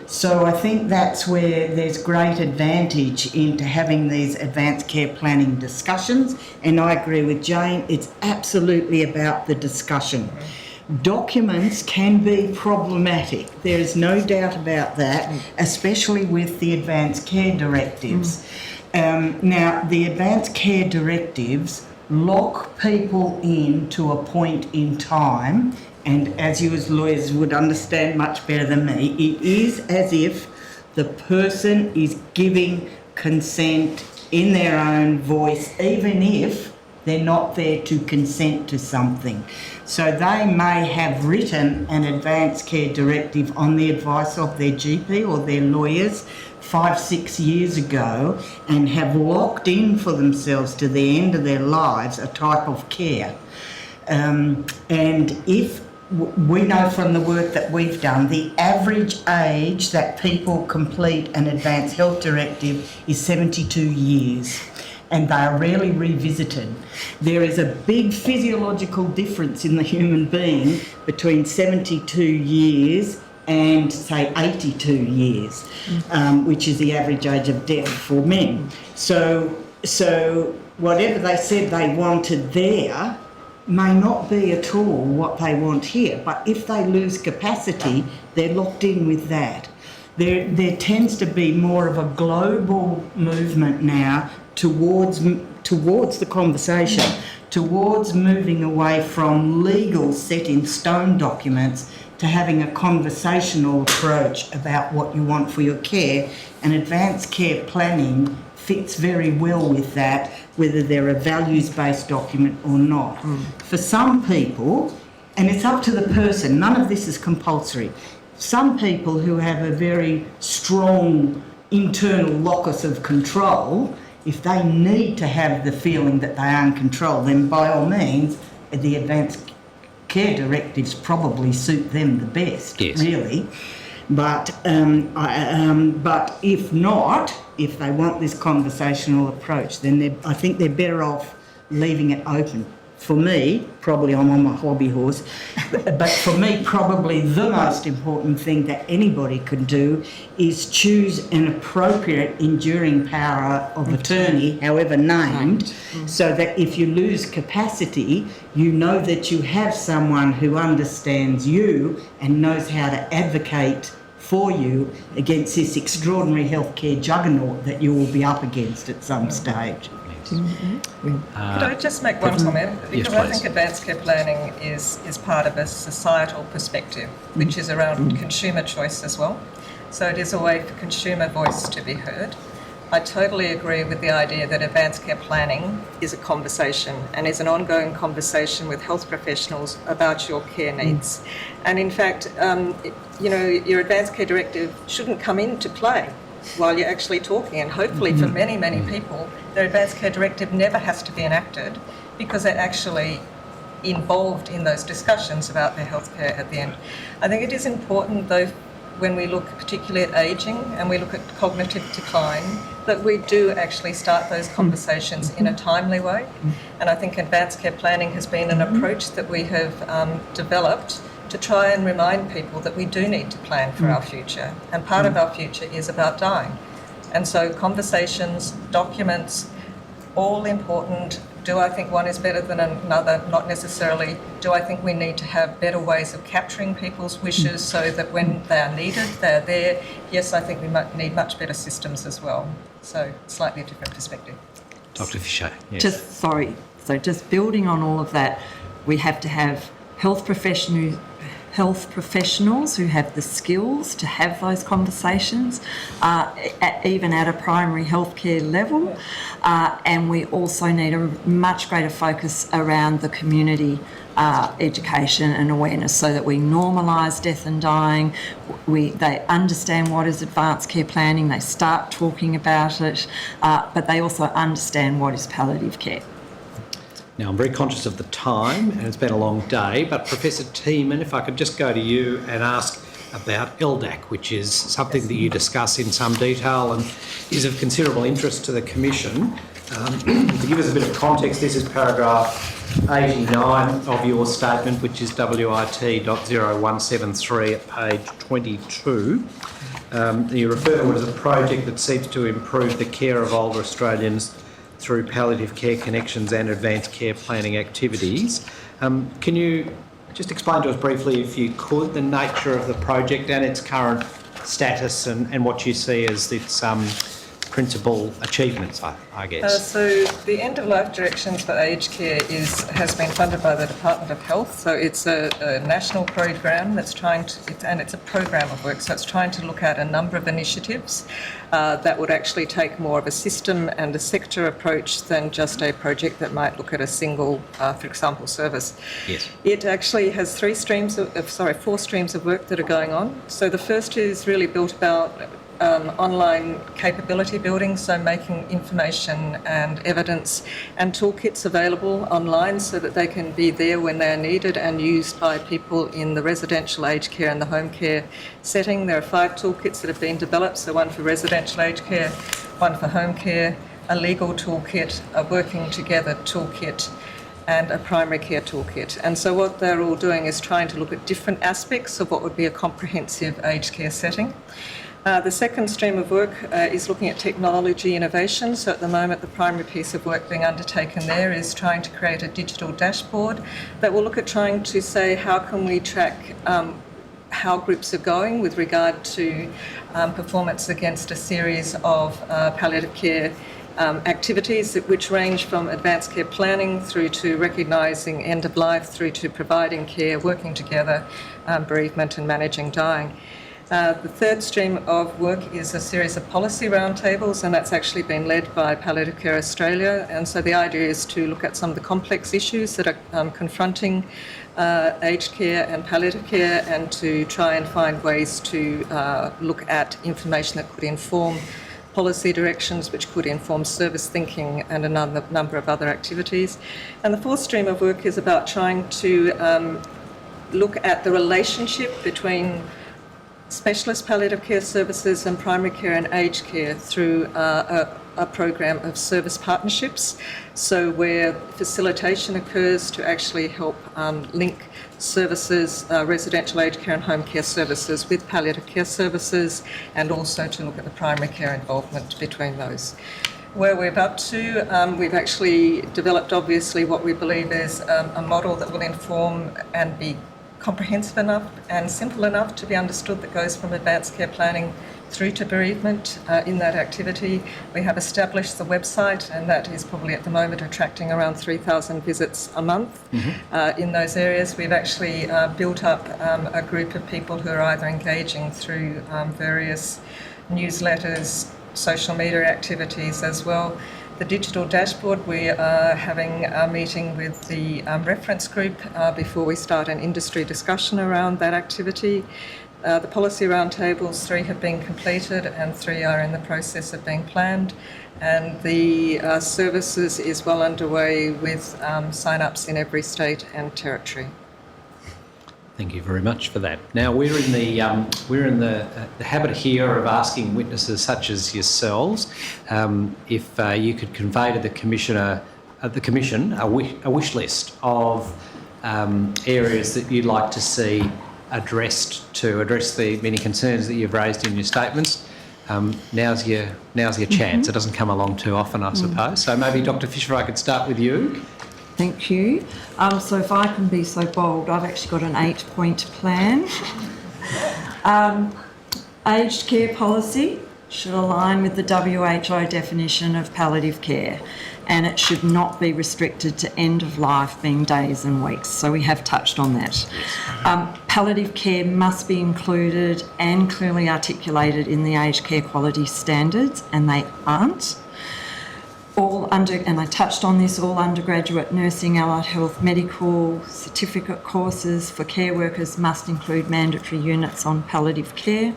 So I think that's where there's great advantage into having these advanced care planning discussions. And I agree with Jane, it's absolutely about the discussion. Documents can be problematic. There is no doubt about that, especially with the advanced care directives. Now, the advanced care directives lock people in to a point in time, and as you as lawyers would understand much better than me, it is as if the person is giving consent in their own voice, even if they're not there to consent to something. So they may have written an advanced care directive on the advice of their GP or their lawyers 5-6 years ago and have locked in for themselves to the end of their lives a type of care. And if we know from the work that we've done, the average age that people complete an advanced health directive is 72 years. And they are rarely revisited. There is a big physiological difference in the human being between 72 years and, say, 82 years, which is the average age of death for men. So whatever they said they wanted there may not be at all what they want here. But if they lose capacity, they're locked in with that. There tends to be more of a global movement now towards the conversation, towards moving away from legal set in stone documents to having a conversational approach about what you want for your care, and advanced care planning fits very well with that, whether they're a values-based document or not. For some people, and it's up to the person, none of this is compulsory, some people who have a very strong internal locus of control, if they need to have the feeling that they are in control, then by all means, the advanced care directives probably suit them the best, really. But if not, if they want this conversational approach, then I think they're better off leaving it open. For me, probably I'm on my hobby horse, but for me, probably the most important thing that anybody can do is choose an appropriate enduring power of attorney, however named, so that if you lose capacity, you know that you have someone who understands you and knows how to advocate for you against this extraordinary healthcare juggernaut that you will be up against at some stage. Could I just make one comment? Because I think advanced care planning is part of a societal perspective, which is around consumer choice as well. So it is a way for consumer voice to be heard. I totally agree with the idea that advanced care planning is a conversation and is an ongoing conversation with health professionals about your care needs. And in fact, your advanced care directive shouldn't come into play while you're actually talking, and hopefully for many, many people, their advanced care directive never has to be enacted because they're actually involved in those discussions about their healthcare at the end. I think it is important, though, when we look particularly at ageing and we look at cognitive decline, that we do actually start those conversations in a timely way. And I think advanced care planning has been an approach that we have developed to try and remind people that we do need to plan for our future. And part of our future is about dying. And so conversations, documents, all important Do I think one is better than another? Not necessarily. Do I think we need to have better ways of capturing people's wishes so that when they are needed, they're there? Yes, I think we might need much better systems as well. So slightly different perspective. Dr. Fisher, yes. Just building on all of that, we have to have health professionals who have the skills to have those conversations, even at a primary healthcare level. And we also need a much greater focus around the community education and awareness so that we normalise death and dying. They understand what is advanced care planning, they start talking about it, but they also understand what is palliative care. Now, I'm very conscious of the time, and it's been a long day, but Professor Tiemann, if I could just go to you and ask about LDAC, which is something that you discuss in some detail and is of considerable interest to the Commission. To give us a bit of context, this is paragraph 89 of your statement, which is WIT.0173 at page 22. You refer to it as a project that seeks to improve the care of older Australians through palliative care connections and advanced care planning activities. Can you just explain to us briefly, if you could, the nature of the project and its current status and what you see as its principal achievements, I guess? So the end-of-life directions for aged care has been funded by the Department of Health. So it's a national program that's and it's a program of work. So it's trying to look at a number of initiatives that would actually take more of a system and a sector approach than just a project that might look at a single, for example, service. Yes. It actually has four streams of work that are going on. So the first is really built about online capability building, so making information and evidence and toolkits available online so that they can be there when they are needed and used by people in the residential aged care and the home care setting. There are 5 toolkits that have been developed, so one for residential aged care, one for home care, a legal toolkit, a working together toolkit, and a primary care toolkit. And so what they're all doing is trying to look at different aspects of what would be a comprehensive aged care setting. The second stream of work is looking at technology innovation. So at the moment, the primary piece of work being undertaken there is trying to create a digital dashboard that will look at trying to say how can we track how groups are going with regard to performance against a series of palliative care activities which range from advanced care planning through to recognising end of life, through to providing care, working together, bereavement and managing dying. The third stream of work is a series of policy roundtables, and that's actually been led by Palliative Care Australia. And so the idea is to look at some of the complex issues that are confronting aged care and palliative care, and to try and find ways to look at information that could inform policy directions, which could inform service thinking and a number of other activities. And the fourth stream of work is about trying to look at the relationship between specialist palliative care services and primary care and aged care through a program of service partnerships, so where facilitation occurs to actually help link services, residential aged care and home care services with palliative care services, and also to look at the primary care involvement between those. Where we're up to, we've actually developed obviously what we believe is a model that will inform and be comprehensive enough and simple enough to be understood, that goes from advanced care planning through to bereavement in that activity. We have established the website, and that is probably at the moment attracting around 3,000 visits a month in those areas. We've actually built up a group of people who are either engaging through various newsletters, social media activities as well. The digital dashboard, we are having a meeting with the reference group before we start an industry discussion around that activity. The policy roundtables, 3 have been completed and 3 are in the process of being planned. And the services is well underway with sign-ups in every state and territory. Thank you very much for that. Now we're in the habit here of asking witnesses such as yourselves if you could convey to the Commission a wish list of areas that you'd like to see addressed to address the many concerns that you've raised in your statements. now's your chance. It doesn't come along too often, I suppose. So maybe Dr. Fisher, I could start with you. Thank you. So if I can be so bold, I've actually got an 8-point plan. Aged care policy should align with the WHO definition of palliative care, and it should not be restricted to end of life being days and weeks. So we have touched on that. Palliative care must be included and clearly articulated in the aged care quality standards, and they aren't. And I touched on this, all undergraduate nursing, allied health, medical certificate courses for care workers must include mandatory units on palliative care.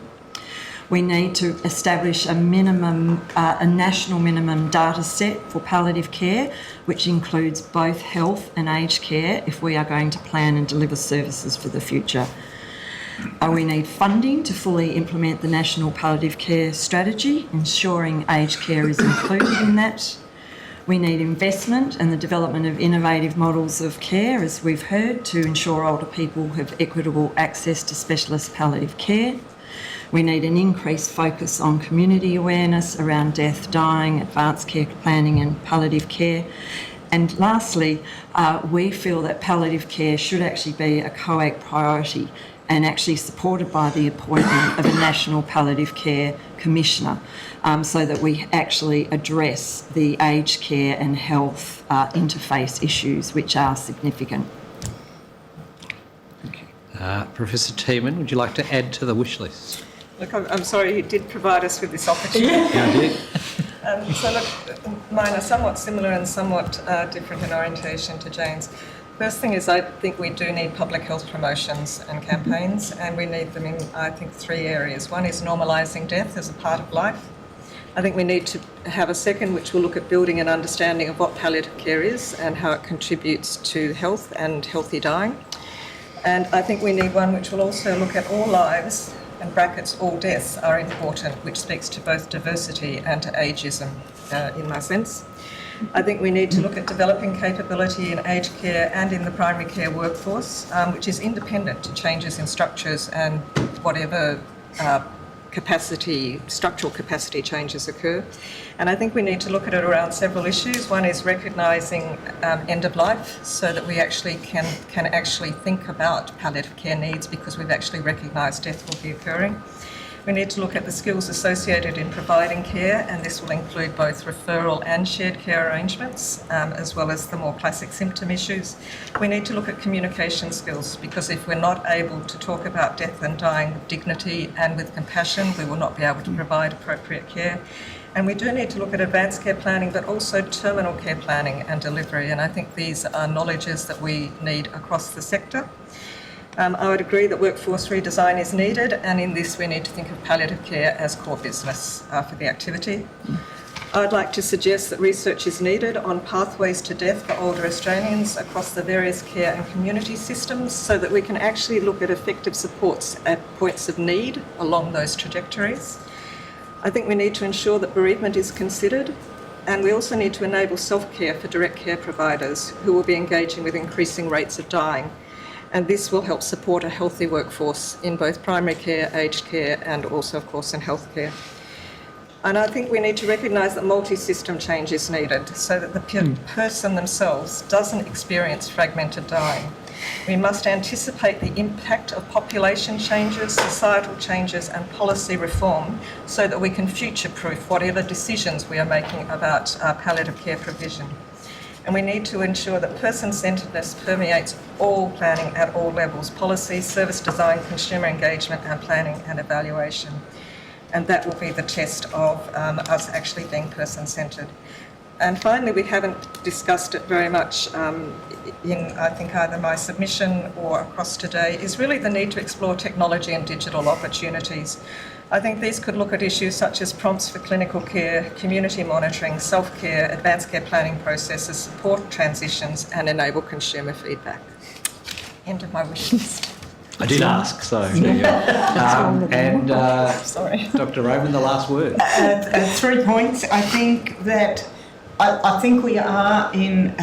We need to establish a national minimum data set for palliative care, which includes both health and aged care if we are going to plan and deliver services for the future. We need funding to fully implement the National Palliative Care Strategy, ensuring aged care is included in that. We need investment and the development of innovative models of care, as we've heard, to ensure older people have equitable access to specialist palliative care. We need an increased focus on community awareness around death, dying, advanced care planning and palliative care. And lastly, we feel that palliative care should actually be a COAG priority and actually supported by the appointment of a National Palliative Care Commissioner, so that we actually address the aged care and health interface issues, which are significant. Professor Tiemann, would you like to add to the wish list? Look, I'm sorry, you did provide us with this opportunity. Yeah, I did. So look, mine are somewhat similar and somewhat different in orientation to Jane's. First thing is, I think we do need public health promotions and campaigns, and we need them in, I think, 3 areas. One is normalising death as a part of life. I think we need to have a second which will look at building an understanding of what palliative care is and how it contributes to health and healthy dying. And I think we need one which will also look at all lives, and brackets, all deaths are important, which speaks to both diversity and to ageism, in my sense. I think we need to look at developing capability in aged care and in the primary care workforce, which is independent to changes in structures and whatever structural capacity changes occur. And I think we need to look at it around several issues. One is recognising end of life, so that we actually can actually think about palliative care needs, because we've actually recognised death will be occurring. We need to look at the skills associated in providing care, and this will include both referral and shared care arrangements, as well as the more classic symptom issues. We need to look at communication skills, because if we're not able to talk about death and dying with dignity and with compassion, we will not be able to provide appropriate care. And we do need to look at advanced care planning, but also terminal care planning and delivery, and I think these are knowledges that we need across the sector. I would agree that workforce redesign is needed, and in this we need to think of palliative care as core business for the activity. I would like to suggest that research is needed on pathways to death for older Australians across the various care and community systems, so that we can actually look at effective supports at points of need along those trajectories. I think we need to ensure that bereavement is considered, and we also need to enable self-care for direct care providers who will be engaging with increasing rates of dying. And this will help support a healthy workforce in both primary care, aged care, and also, of course, in healthcare. And I think we need to recognise that multi-system change is needed, so that the person themselves doesn't experience fragmented dying. We must anticipate the impact of population changes, societal changes, and policy reform, so that we can future-proof whatever decisions we are making about palliative care provision. And we need to ensure that person-centredness permeates all planning at all levels: policy, service design, consumer engagement, and planning and evaluation. And that will be the test of us actually being person-centred. And finally, we haven't discussed it very much in, I think, either my submission or across today, is really the need to explore technology and digital opportunities. I think these could look at issues such as prompts for clinical care, community monitoring, self-care, advanced care planning processes, support transitions, and enable consumer feedback. End of my wish list. I did ask, so there you are. Sorry. Dr. Roman, the last word. 3 points. I think that I think we are in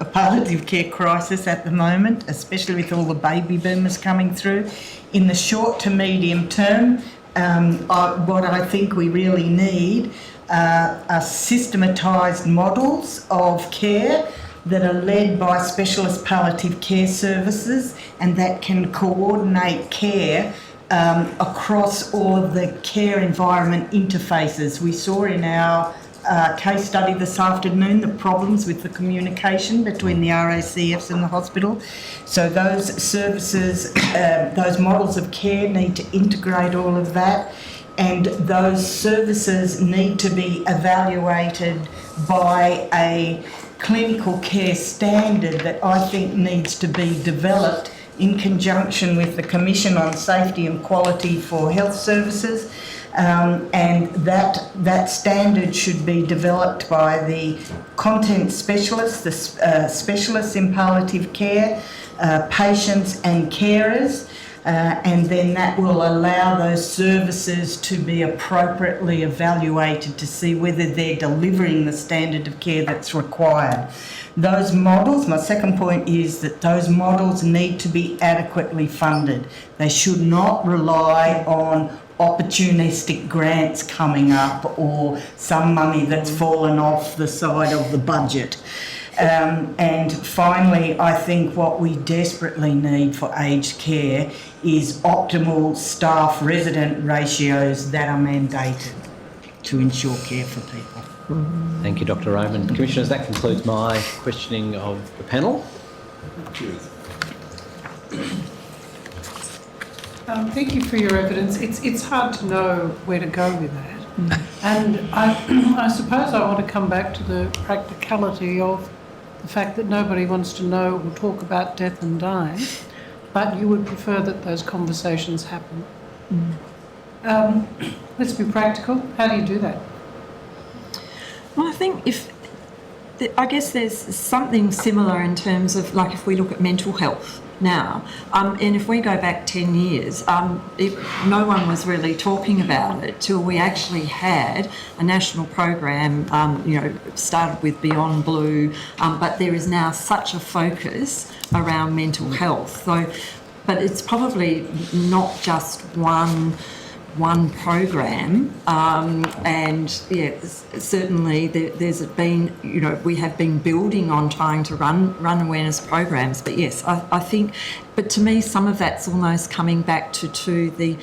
a palliative care crisis at the moment, especially with all the baby boomers coming through. In the short to medium term, what I think we really need are systematised models of care that are led by specialist palliative care services and that can coordinate care across all of the care environment interfaces. We saw in our case study this afternoon the problems with the communication between the RACFs and the hospital. So those services, those models of care need to integrate all of that, and those services need to be evaluated by a clinical care standard that I think needs to be developed in conjunction with the Commission on Safety and Quality for Health Services, and that standard should be developed by the content specialists, the specialists in palliative care, patients and carers, and then that will allow those services to be appropriately evaluated to see whether they're delivering the standard of care that's required. Those models, my second point is that those models need to be adequately funded. They should not rely on opportunistic grants coming up or some money that's fallen off the side of the budget. And finally, I think what we desperately need for aged care is optimal staff-resident ratios that are mandated to ensure care for people. Thank you, Dr. Raymond. Commissioners, that concludes my questioning of the panel. Thank you for your evidence. It's hard to know where to go with that. And I suppose I want to come back to the practicality of the fact that nobody wants to know or talk about death and dying, but you would prefer that those conversations happen. Let's be practical. How do you do that? Well, I think I guess there's something similar in terms of, like, if we look at mental health now, and if we go back 10 years, no one was really talking about it till we actually had a national program, started with Beyond Blue, but there is now such a focus around mental health. So, but it's probably not just one program, and yeah, certainly there's been, we have been building on trying to run awareness programs, but yes, I think, but to me some of that's almost coming back to the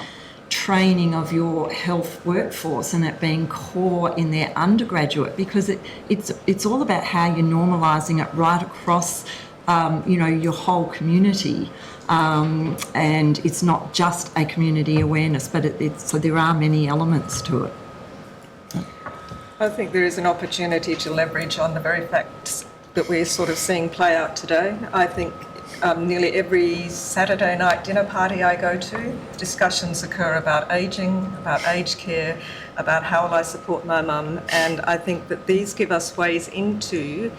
training of your health workforce and it being core in their undergraduate, because it's all about how you're normalising it right across your whole community. And it's not just a community awareness, but so there are many elements to it. I think there is an opportunity to leverage on the very facts that we're sort of seeing play out today. I think nearly every Saturday night dinner party I go to, discussions occur about ageing, about aged care, about how will I support my mum, and I think that these give us ways into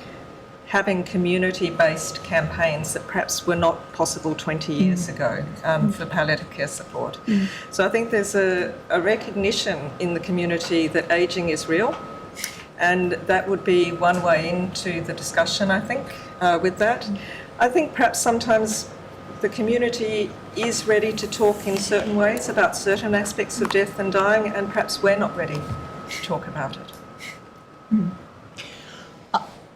having community-based campaigns that perhaps were not possible 20 years ago for palliative care support. So I think there's a recognition in the community that ageing is real, and that would be one way into the discussion, I think, with that. I think perhaps sometimes the community is ready to talk in certain ways about certain aspects of death and dying, and perhaps we're not ready to talk about it.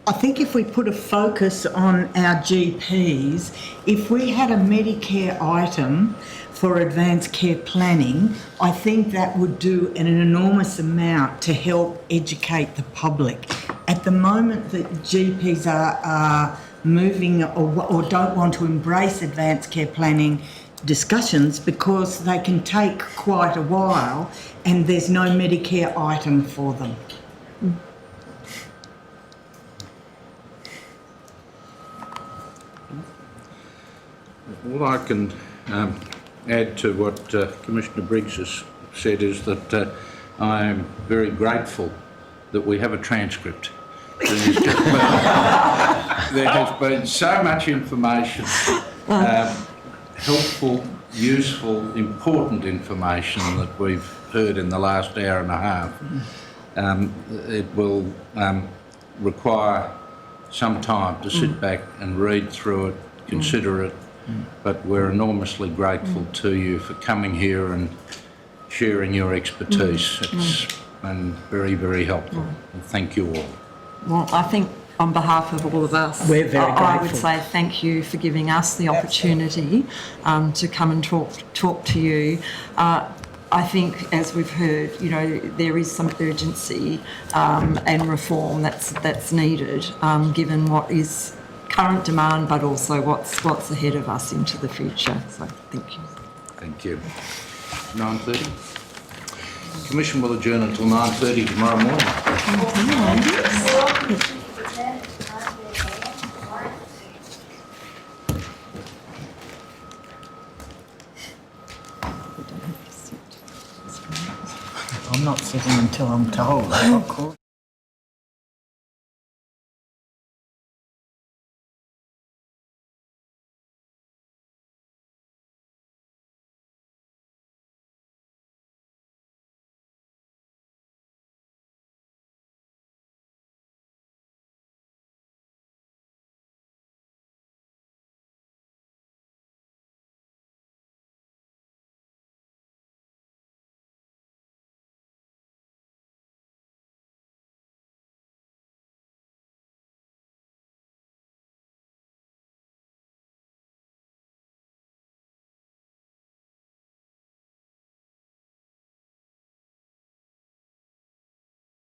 I think if we put a focus on our GPs, if we had a Medicare item for advanced care planning, I think that would do an enormous amount to help educate the public. At the moment that GPs are moving or don't want to embrace advanced care planning discussions because they can take quite a while and there's no Medicare item for them. All I can add to what Commissioner Briggs has said is that I am very grateful that we have a transcript. There has been so much information, helpful, useful, important information that we've heard in the last hour and a half. It will require some time to sit back and read through it, consider it, but we're enormously grateful to you for coming here and sharing your expertise. It's been very, very helpful. And thank you all. Well, I think on behalf of all of us, We're very I would grateful. say thank you for giving us the opportunity to come and talk to you. I think, as we've heard, you know, there is some urgency and reform that's needed, given what is current demand, but also what's ahead of us into the future. So, thank you. Thank you. 9:30. Commission will adjourn until 9:30 tomorrow morning. I'm not sitting until I'm told.